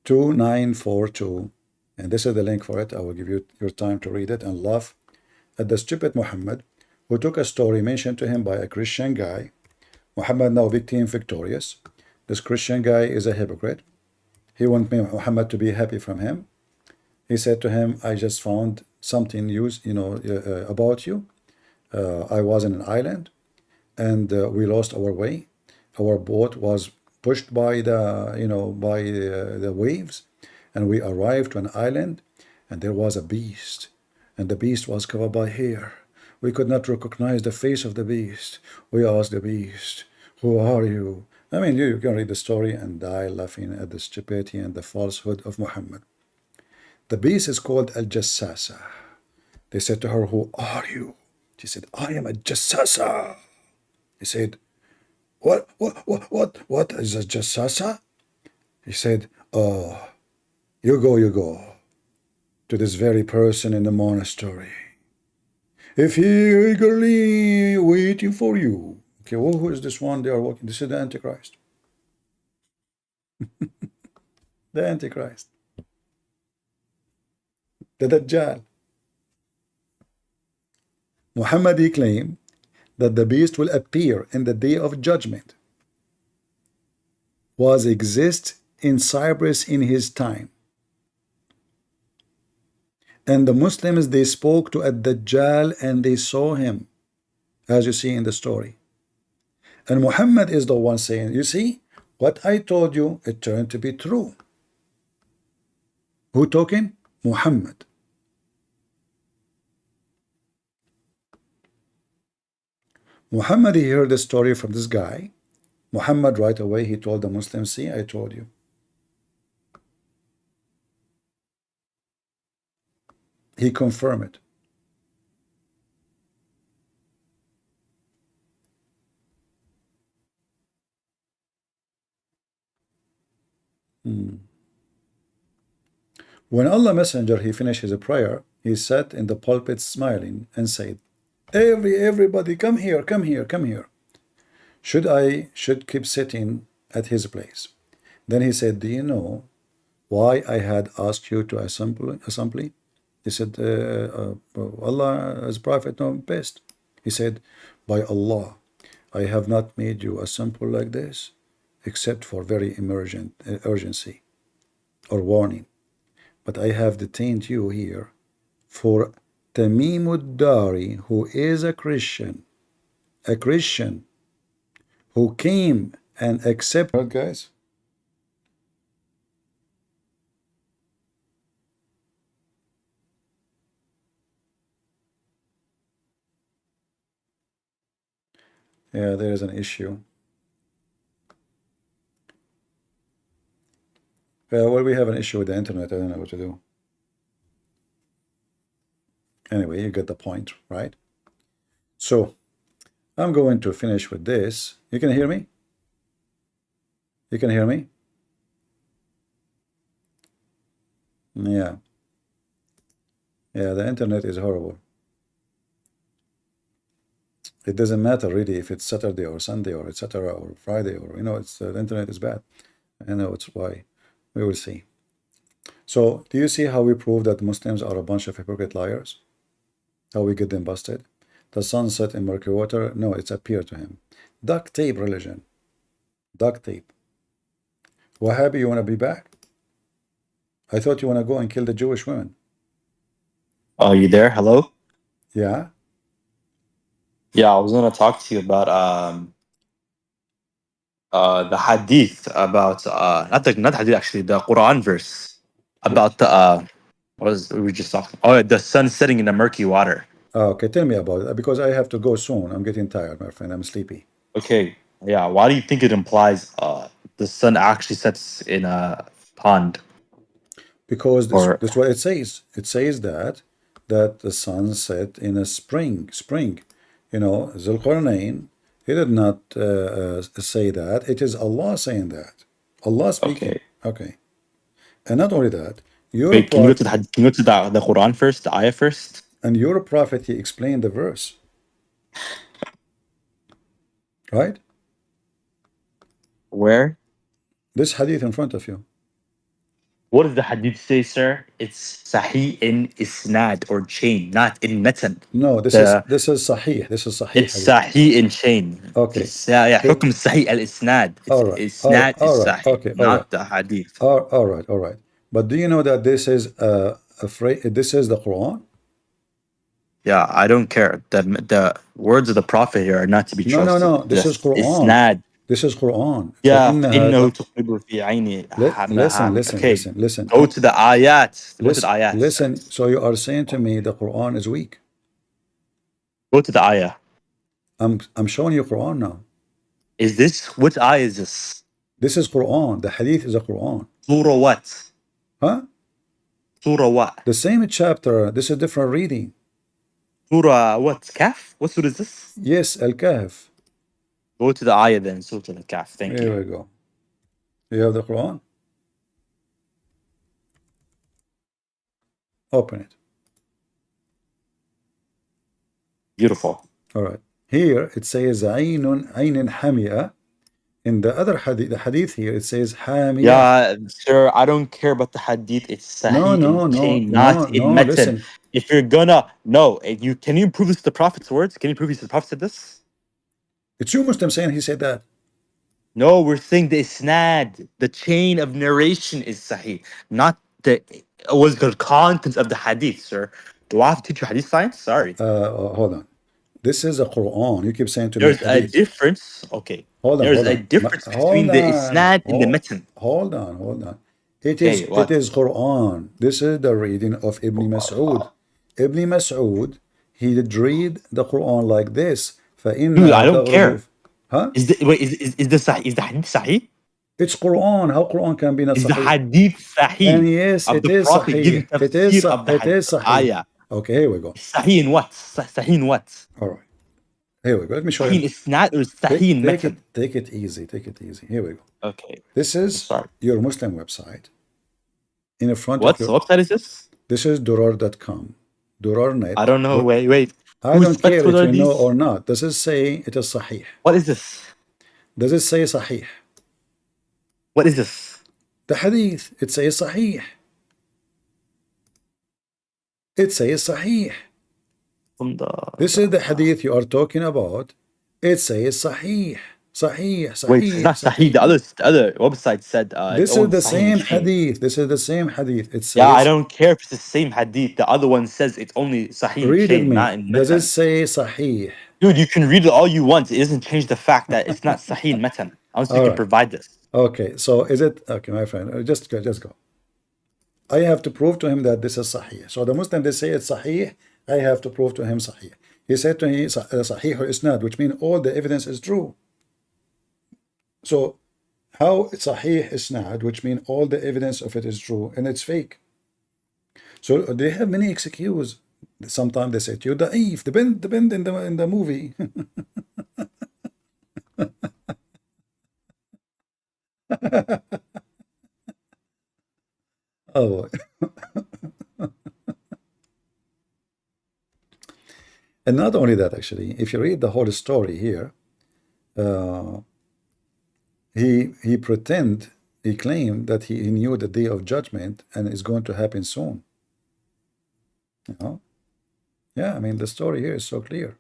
2942. And this is the link for it. I will give you your time to read it and laugh at the stupid Muhammad, who took a story mentioned to him by a Christian guy. Muhammad now victim victorious. This Christian guy is a hypocrite. He wanted Muhammad to be happy from him. He said to him, I just found something about you. I was in an island, and we lost our way. Our boat was pushed by the waves, and we arrived to an island, and there was a beast, and the beast was covered by hair. We could not recognize the face of the beast. We asked the beast, who are you? I mean, you can read the story and die laughing at the stupidity and the falsehood of Muhammad. The beast is called Al-Jassasa. They said to her, who are you? She said, I am a Jassasa. He said, what is a jassasa? He said, oh, you go to this very person in the monastery. If he eagerly waiting for you. Okay, well, who is this one they are walking? This is the Antichrist. The Antichrist. The Dajjal. Muhammad claimed that the beast will appear in the day of judgment was exist in Cyprus in his time. And the Muslims, they spoke to Ad-Dajjal and they saw him, as you see in the story. And Muhammad is the one saying, you see, what I told you, it turned to be true. Who talking? Muhammad. Muhammad, he heard the story from this guy. Muhammad right away, he told the Muslims, see, I told you. He confirmed it. When Allah Messenger, he finished his prayer, he sat in the pulpit smiling and said, everybody come here. Should keep sitting at his place. Then he said, do you know why I had asked you to assembly? He said, Allah as prophet know best. He said, by Allah, I have not made you assemble like this except for very urgency or warning. But I have detained you here for Tamim ad-Dari, who is a Christian who came and accepted. Right, guys? Yeah, there is an issue. Well, we have an issue with the internet. I don't know what to do. Anyway, you get the point, right? So, I'm going to finish with this. You can hear me? You can hear me? Yeah. Yeah, the internet is horrible. It doesn't matter really if it's Saturday or Sunday or etc. or Friday or, you know, it's the internet is bad. I know it's why. We will see. So, do you see how we prove that Muslims are a bunch of hypocrite liars? How we get them busted? The sun set in murky water? No, it's appeared to him. Duct tape religion. Duct tape. Wahhabi, you want to be back? I thought you want to go and kill the Jewish women. Oh, you there? Hello? Yeah? Yeah, I was going to talk to you about the hadith about not hadith actually, the Quran verse about the what was we just talking? Oh, the sun setting in the murky water. Okay, tell me about it because I have to go soon. I'm getting tired, my friend. I'm sleepy. Okay, yeah. Why do you think it implies the sun actually sets in a pond? Because that's what it says. It says that the sun set in a spring. You know, Zulqarnain, he did not say that. It is Allah saying that. Allah speaking. Okay. And not only that, Wait, can you go to the Quran first, the ayah first? And your prophet, he explained the verse. Right? Where? This hadith in front of you. What does the hadith say, sir? It's sahih in isnad or chain, not in matan. No, this is sahih. This is sahih. It's sahih in chain. Okay. Yeah, حكم sahih al-isnad. Isnad is sahih, okay, not the hadith. All right. But do you know that this is this is the Quran? Yeah, I don't care. The words of the Prophet here are not to be trusted. No. This is Quran. Isnad. This is Quran. Yeah. Listen. Go to the ayat. Go to the ayat. Listen. So you are saying to me the Quran is weak? Go to the ayah. I'm showing you Quran now. Is this which ayah is this? This is Quran. The hadith is a Quran. Surah what? Huh? Surah what? The same chapter. This is different reading. Surah what? Kahf? What surah is this? Yes, Al-Kahf. Go to the ayah then, Surah Al-Kahf. Thank you. Here we go. You have the Quran? Open it. Beautiful. All right. Here it says Ainun Hamia. In the other hadith, the hadith here, it says Hamia. Yeah, sir, I don't care about the hadith. It's sahih in chain, not in matan. Listen. If you're gonna can you prove this to the Prophet's words? Can you prove the Prophet said this? It's you Muslim saying he said that. No, we're saying the isnad, the chain of narration is sahih, not the contents of the hadith, sir. Do I have to teach you hadith science? Sorry. Hold on. This is a Quran. You keep saying to There's me hadith. a difference. Okay. Hold on. There's hold a on. difference Hold between the on. isnad and the matan. Hold on. It Okay, is Quran. This is the reading of Ibn Mas'ud. Ibn Mas'ud, he did read the Quran like this. Dude, I don't care. Huh? Is the hadith sahih? It's Quran. How Quran can be not Is the sahih? hadith sahih? And yes, of it the is Prophet sahih. giving tafsir of the It is sahih. ayah. Okay, here we go. Sahih in what? Sahih in what? All right. Here we go. Let me show Sahih you. is not, or sahih in matan. Take it easy. Take it easy. Here we go. Okay. This is your Muslim website. In the front What of your website is this? This is durar.com. Durarnet. I don't know. Wait. I don't care if you know or not. Does it say it is sahih? What is this? Does it say sahih? What is this? The hadith. It says sahih. It says sahih. This is the hadith you are talking about. It says sahih. Sahih. Wait, it's not sahih. The other website said this is the same hadith. This is the same hadith. It says, yeah, I don't care if it's the same hadith. The other one says it's only sahih read chain, me. not in matan. Does it say sahih? Dude, you can read it all you want. It doesn't change the fact that it's not sahih in matan. Unless you can provide this. Okay, so is it okay, my friend? Just go. I have to prove to him that this is sahih. So the Muslim, they say it's sahih. I have to prove to him sahih. He said to me sahih or isnad, which means all the evidence is true. So how sahih isnad, which means all the evidence of it is true, and it's fake. So they have many excuses. Sometimes they say to you da'if, depend in the movie. Oh boy. And not only that, actually, if you read the whole story here, he claimed that he knew the day of judgment and it's going to happen soon. You know? Yeah, I mean, the story here is so clear.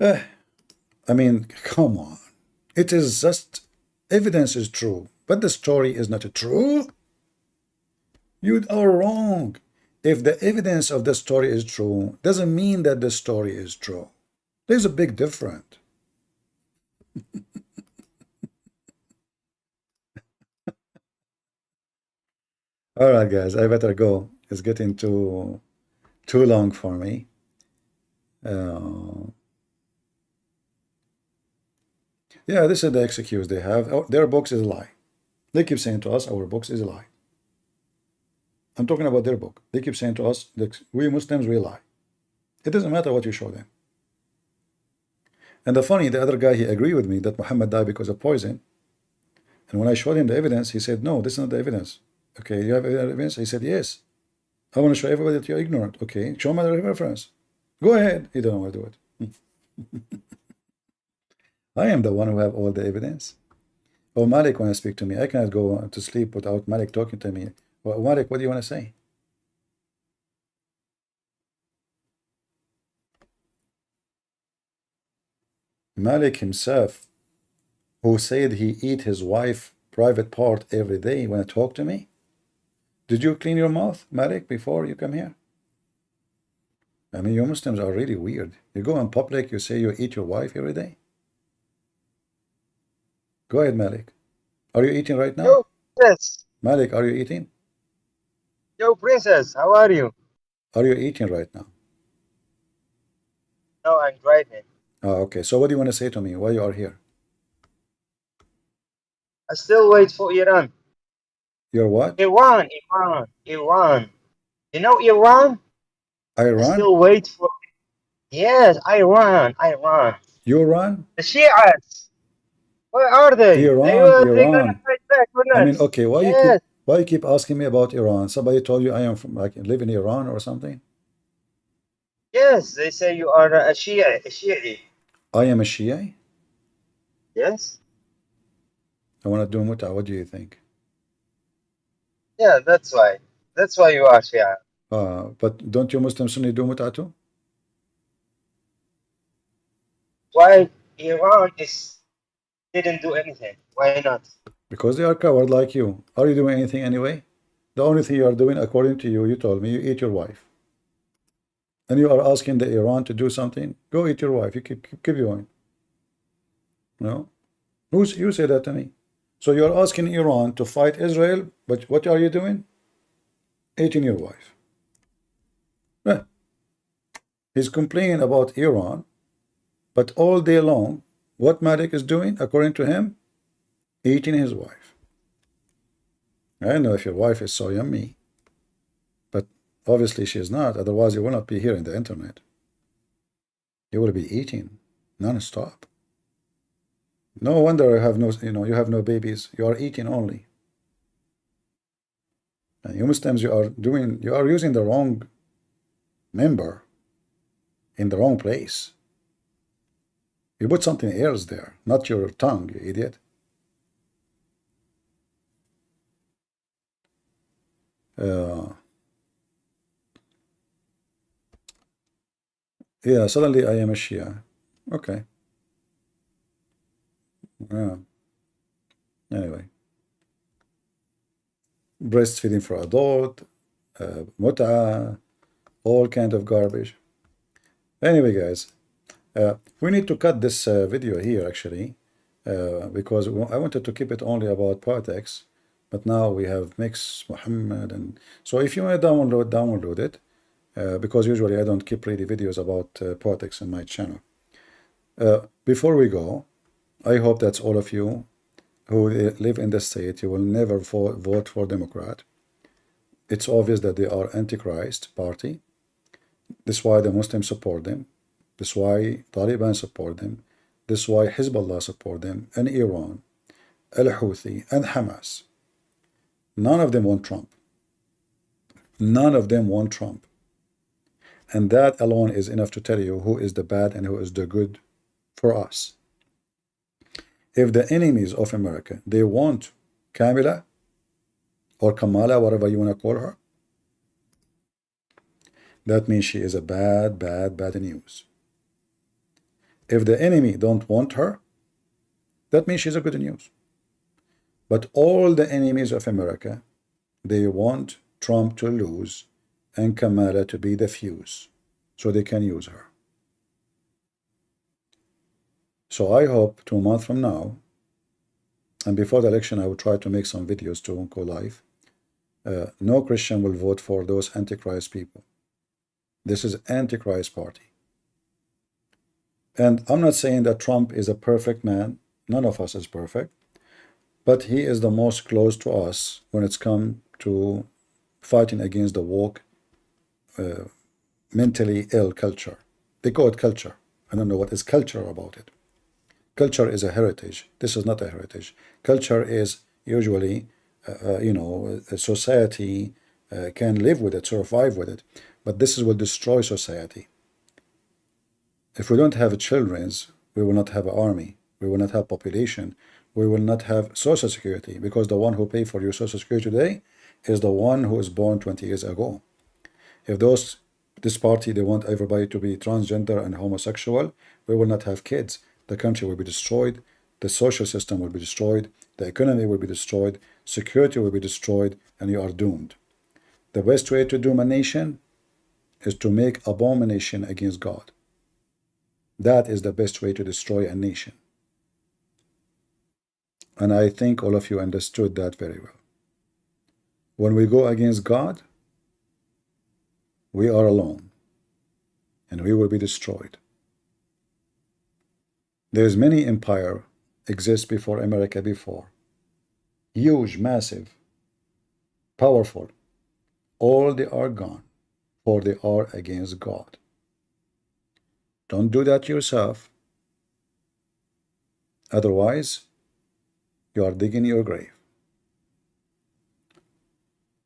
I mean, come on. It is just, evidence is true, but the story is not true. You are wrong. If the evidence of the story is true, doesn't mean that the story is true. There's a big difference. All right, guys, I better go. It's getting too long for me. Yeah, this is the excuse they have. Oh, their books is a lie. They keep saying to us, our books is a lie. I'm talking about their book. They keep saying to us that we Muslims, we lie. It doesn't matter what you show them. And the other guy, he agreed with me that Muhammad died because of poison. And when I showed him the evidence, he said, no, this is not the evidence. Okay, you have evidence? He said, yes. I want to show everybody that you're ignorant. Okay, show me the reference. Go ahead. He don't want to do it. I am the one who have all the evidence. Oh, Malik want to speak to me. I cannot go to sleep without Malik talking to me. Well, Malik, what do you want to say? Malik himself, who said he eat his wife private part every day, want to talk to me? Did you clean your mouth, Malik, before you come here? I mean, you Muslims are really weird. You go in public, you say you eat your wife every day. Go ahead, Malik. Are you eating right now? Yo, Princess. Malik, are you eating? Yo, Princess, how are you? Are you eating right now? No, I'm driving. Oh, okay. So what do you want to say to me? Why you are here? I still wait for Iran. You're what? Iran. You know Iran? Iran? I still wait for. Yes, Iran. You run? The Shiites. Where are they? Iran, They gonna Iran. fight back or I not? mean, okay, Yes, why you keep asking me about Iran? Somebody told you I am from, like, live in Iran or something? yes. They say you are a Shi'i. I am a Shia. Yes. I want to do muta. What do you think? Yeah, that's why. That's why you are Shia. But don't you Muslim Sunni do muta too? Why Iran is didn't do anything? Why not? Because they are coward like you. Are you doing anything anyway? The only thing you are doing, according to you, you told me, you eat your wife. And you are asking the Iran to do something? Go eat your wife. You keep going. No? You say that to me. So you are asking Iran to fight Israel, but what are you doing? Eating your wife. Eh, he's complaining about Iran, but all day long, what Malik is doing, according to him, eating his wife. I don't know if your wife is so yummy, but obviously she is not. Otherwise, you will not be here in the internet. You will be eating non-stop. No wonder you have you have no babies. You are eating only. And you Muslims, you are using the wrong member in the wrong place. You put something else there, not your tongue, you idiot. Yeah, suddenly I am a Shia. Okay. Yeah. Anyway, breastfeeding for adult, muta, all kind of garbage. Anyway, guys, we need to cut this video here actually, because I wanted to keep it only about politics, but now we have Mix, Muhammad, and so if you want to download it, because usually I don't keep really videos about politics in my channel. Before we go, I hope that all of you who live in the state, you will never vote for Democrat. It's obvious that they are Antichrist party. This is why the Muslims support them. This is why Taliban support them. This is why Hezbollah support them, and Iran, Al-Houthi, and Hamas. None of them want Trump. None of them want Trump. And that alone is enough to tell you who is the bad and who is the good for us. If the enemies of America, they want Kamala or Kamala, whatever you want to call her, that means she is a bad news. If the enemy don't want her, that means she's a good news. But all the enemies of America, they want Trump to lose and Kamala to be the fuse, so they can use her. So I hope 2 months from now, and before the election, I will try to make some videos to go live. No Christian will vote for those Antichrist people. This is Antichrist party. And I'm not saying that Trump is a perfect man. None of us is perfect. But he is the most close to us when it's come to fighting against the woke, mentally ill culture. They call it culture. I don't know what is culture about it. Culture is a heritage. This is not a heritage. Culture is usually, a society can live with it, survive with it. But this will destroy society. If we don't have children, we will not have an army. We will not have population. We will not have social security, because the one who pays for your social security today is the one who was born 20 years ago. If this party, they want everybody to be transgender and homosexual, we will not have kids. The country will be destroyed. The social system will be destroyed. The economy will be destroyed. Security will be destroyed, and you are doomed. The best way to doom a nation is to make abomination against God. That is the best way to destroy a nation. And I think all of you understood that very well. When we go against God, we are alone, and we will be destroyed. There's many empire exist before America before. Huge, massive, powerful. All they are gone, for they are against God. Don't do that yourself. Otherwise, you are digging your grave.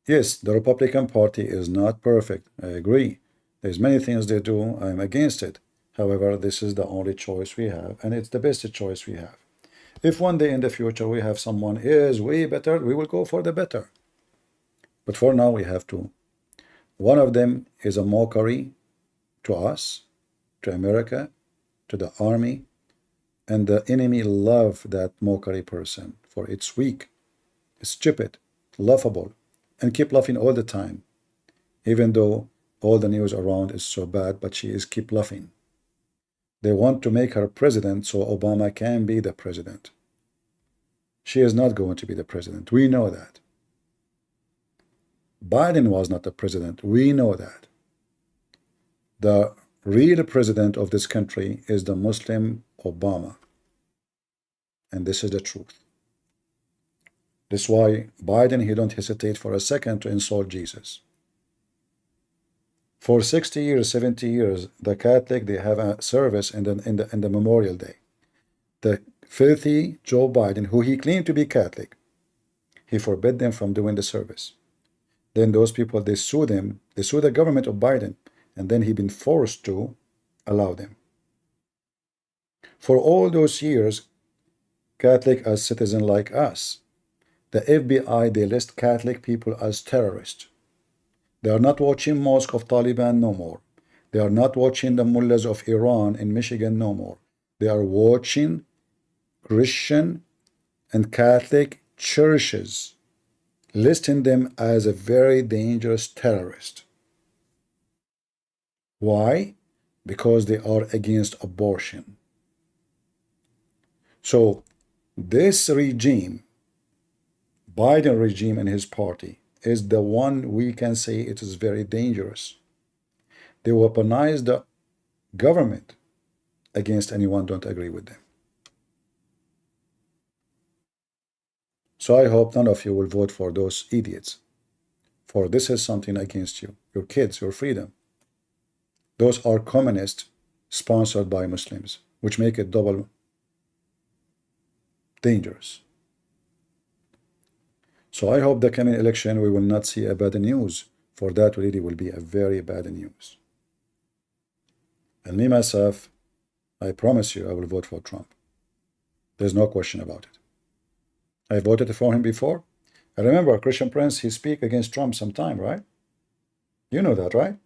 Yes, the Republican Party is not perfect. I agree. There's many things they do. I'm against it. However, this is the only choice we have, and it's the best choice we have. If one day in the future we have someone is way better, we will go for the better. But for now, we have two. One of them is a mockery to us, to America, to the army, and the enemy love that mockery person, for it's weak, it's stupid, laughable, and keep laughing all the time, even though all the news around is so bad, but she is keep laughing. They want to make her president so Obama can be the president. She is not going to be the president. We know that. Biden was not the president. We know that. The real president of this country is the Muslim Obama. And this is the truth. That's why Biden, he don't hesitate for a second to insult Jesus. For 60 years, 70 years, the Catholic, they have a service in the Memorial Day. The filthy Joe Biden, who he claimed to be Catholic, he forbid them from doing the service. Then those people, they sue them, they sue the government of Biden, and then he been forced to allow them. For all those years, Catholic as citizen like us, the FBI, they list Catholic people as terrorists. They are not watching Mosque of Taliban no more. They are not watching the mullahs of Iran in Michigan no more. They are watching Christian and Catholic churches, listing them as a very dangerous terrorist. Why? Because they are against abortion. So this regime, Biden regime and his party, is the one we can say it is very dangerous. They weaponize the government against anyone don't agree with them. So I hope none of you will vote for those idiots, for this is something against you, your kids, your freedom. Those are communists sponsored by Muslims, which make it double dangerous. So I hope the coming election we will not see a bad news, for that really will be a very bad news. And me myself, I promise you I will vote for Trump. There's no question about it. I voted for him before. I remember Christian Prince, he speak against Trump sometime, right? You know that, right?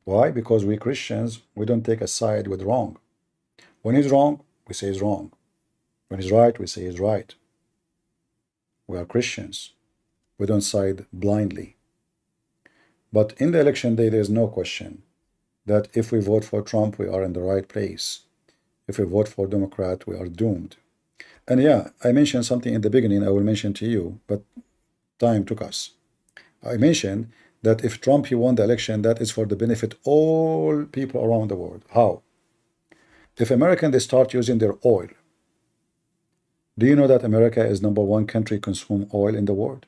Why? Because we Christians, we don't take a side with wrong. When he's wrong, we say he's wrong. When he's right, we say he's right. We are Christians. We don't side blindly. But in the election day, there's no question that if we vote for Trump, we are in the right place. If we vote for Democrat, we are doomed. And yeah, I mentioned something in the beginning I will mention to you, but time took us. I mentioned that if Trump he won the election, that is for the benefit all people around the world. How? If Americans they start using their oil, do you know that America is #1 country consume oil in the world?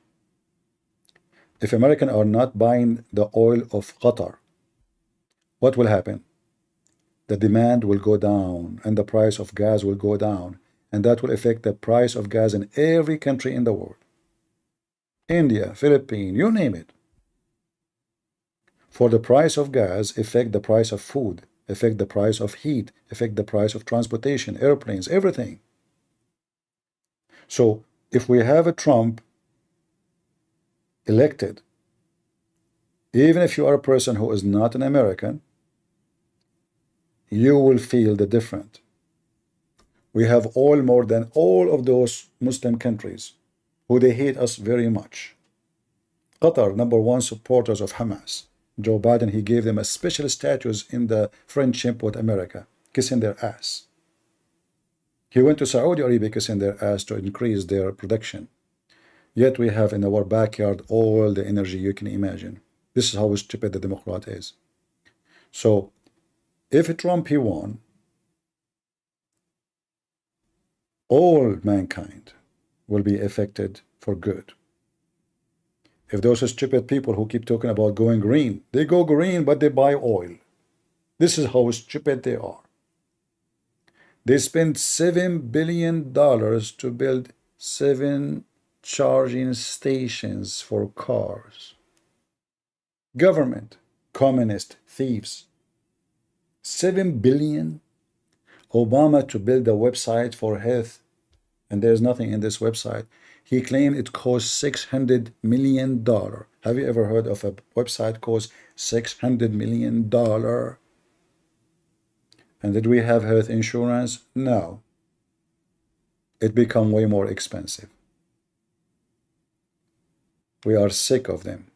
If Americans are not buying the oil of Qatar, what will happen? The demand will go down and the price of gas will go down, and that will affect the price of gas in every country in the world. India, Philippines, you name it. For the price of gas affect the price of food, affect the price of heat, affect the price of transportation, airplanes, everything. So if we have a Trump elected, even if you are a person who is not an American, you will feel the difference. We have oil more than all of those Muslim countries who they hate us very much. Qatar, #1 supporters of Hamas. Joe Biden, he gave them a special status in the friendship with America, kissing their ass. He went to Saudi Arabia kissing their ass to increase their production. Yet we have in our backyard all the energy you can imagine. This is how stupid the Democrat is. So if Trump he won, all mankind will be affected for good. If those are stupid people who keep talking about going green, they go green, but they buy oil. This is how stupid they are. They spent $7 billion to build 7 charging stations for cars. Government, communist, thieves. 7 billion. Obama to build a website for health, and there's nothing in this website. He claimed it cost $600 million. Have you ever heard of a website cost $600 million? And did we have health insurance? No. It became way more expensive. We are sick of them.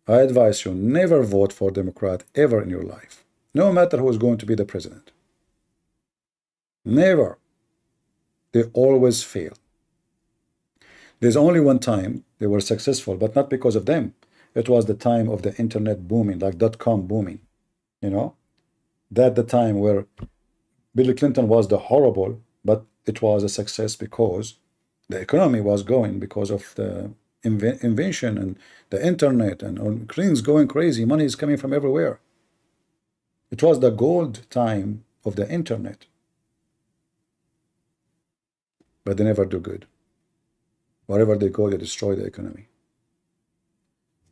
I advise you, never vote for Democrat ever in your life, no matter who is going to be the president. Never. They always fail. There's only one time they were successful, but not because of them. It was the time of the internet booming, like .com booming. You know, that the time where Bill Clinton was the horrible, but it was a success because the economy was going because of the invention and the internet and things going crazy. Money is coming from everywhere. It was the gold time of the internet. But they never do good. Wherever they go, they destroy the economy.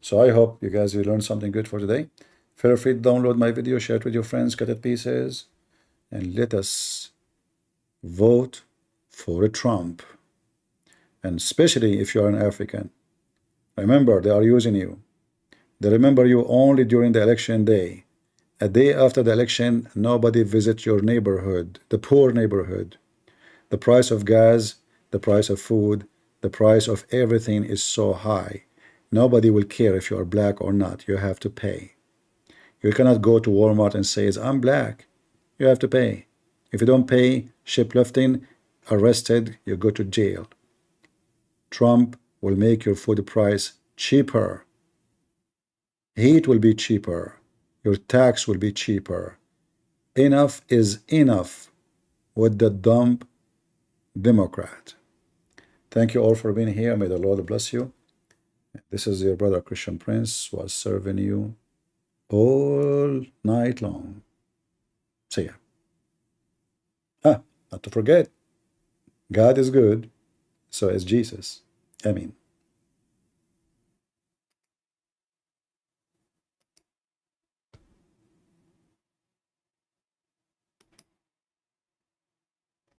So I hope you guys will learn something good for today. Feel free to download my video, share it with your friends, cut it pieces, and let us vote for a Trump. And especially if you are an African. Remember, they are using you. They remember you only during the election day. A day after the election, nobody visits your neighborhood, the poor neighborhood. The price of gas, the price of food, the price of everything is so high. Nobody will care if you are black or not. You have to pay. You cannot go to Walmart and say, I'm black. You have to pay. If you don't pay, shoplifting, arrested, you go to jail. Trump will make your food price cheaper. Heat will be cheaper. Your tax will be cheaper. Enough is enough with the dumb Democrat. Thank you all for being here. May the Lord bless you. This is your brother Christian Prince, was serving you all night long. See ya. Not to forget, God is good, so is Jesus. Amen.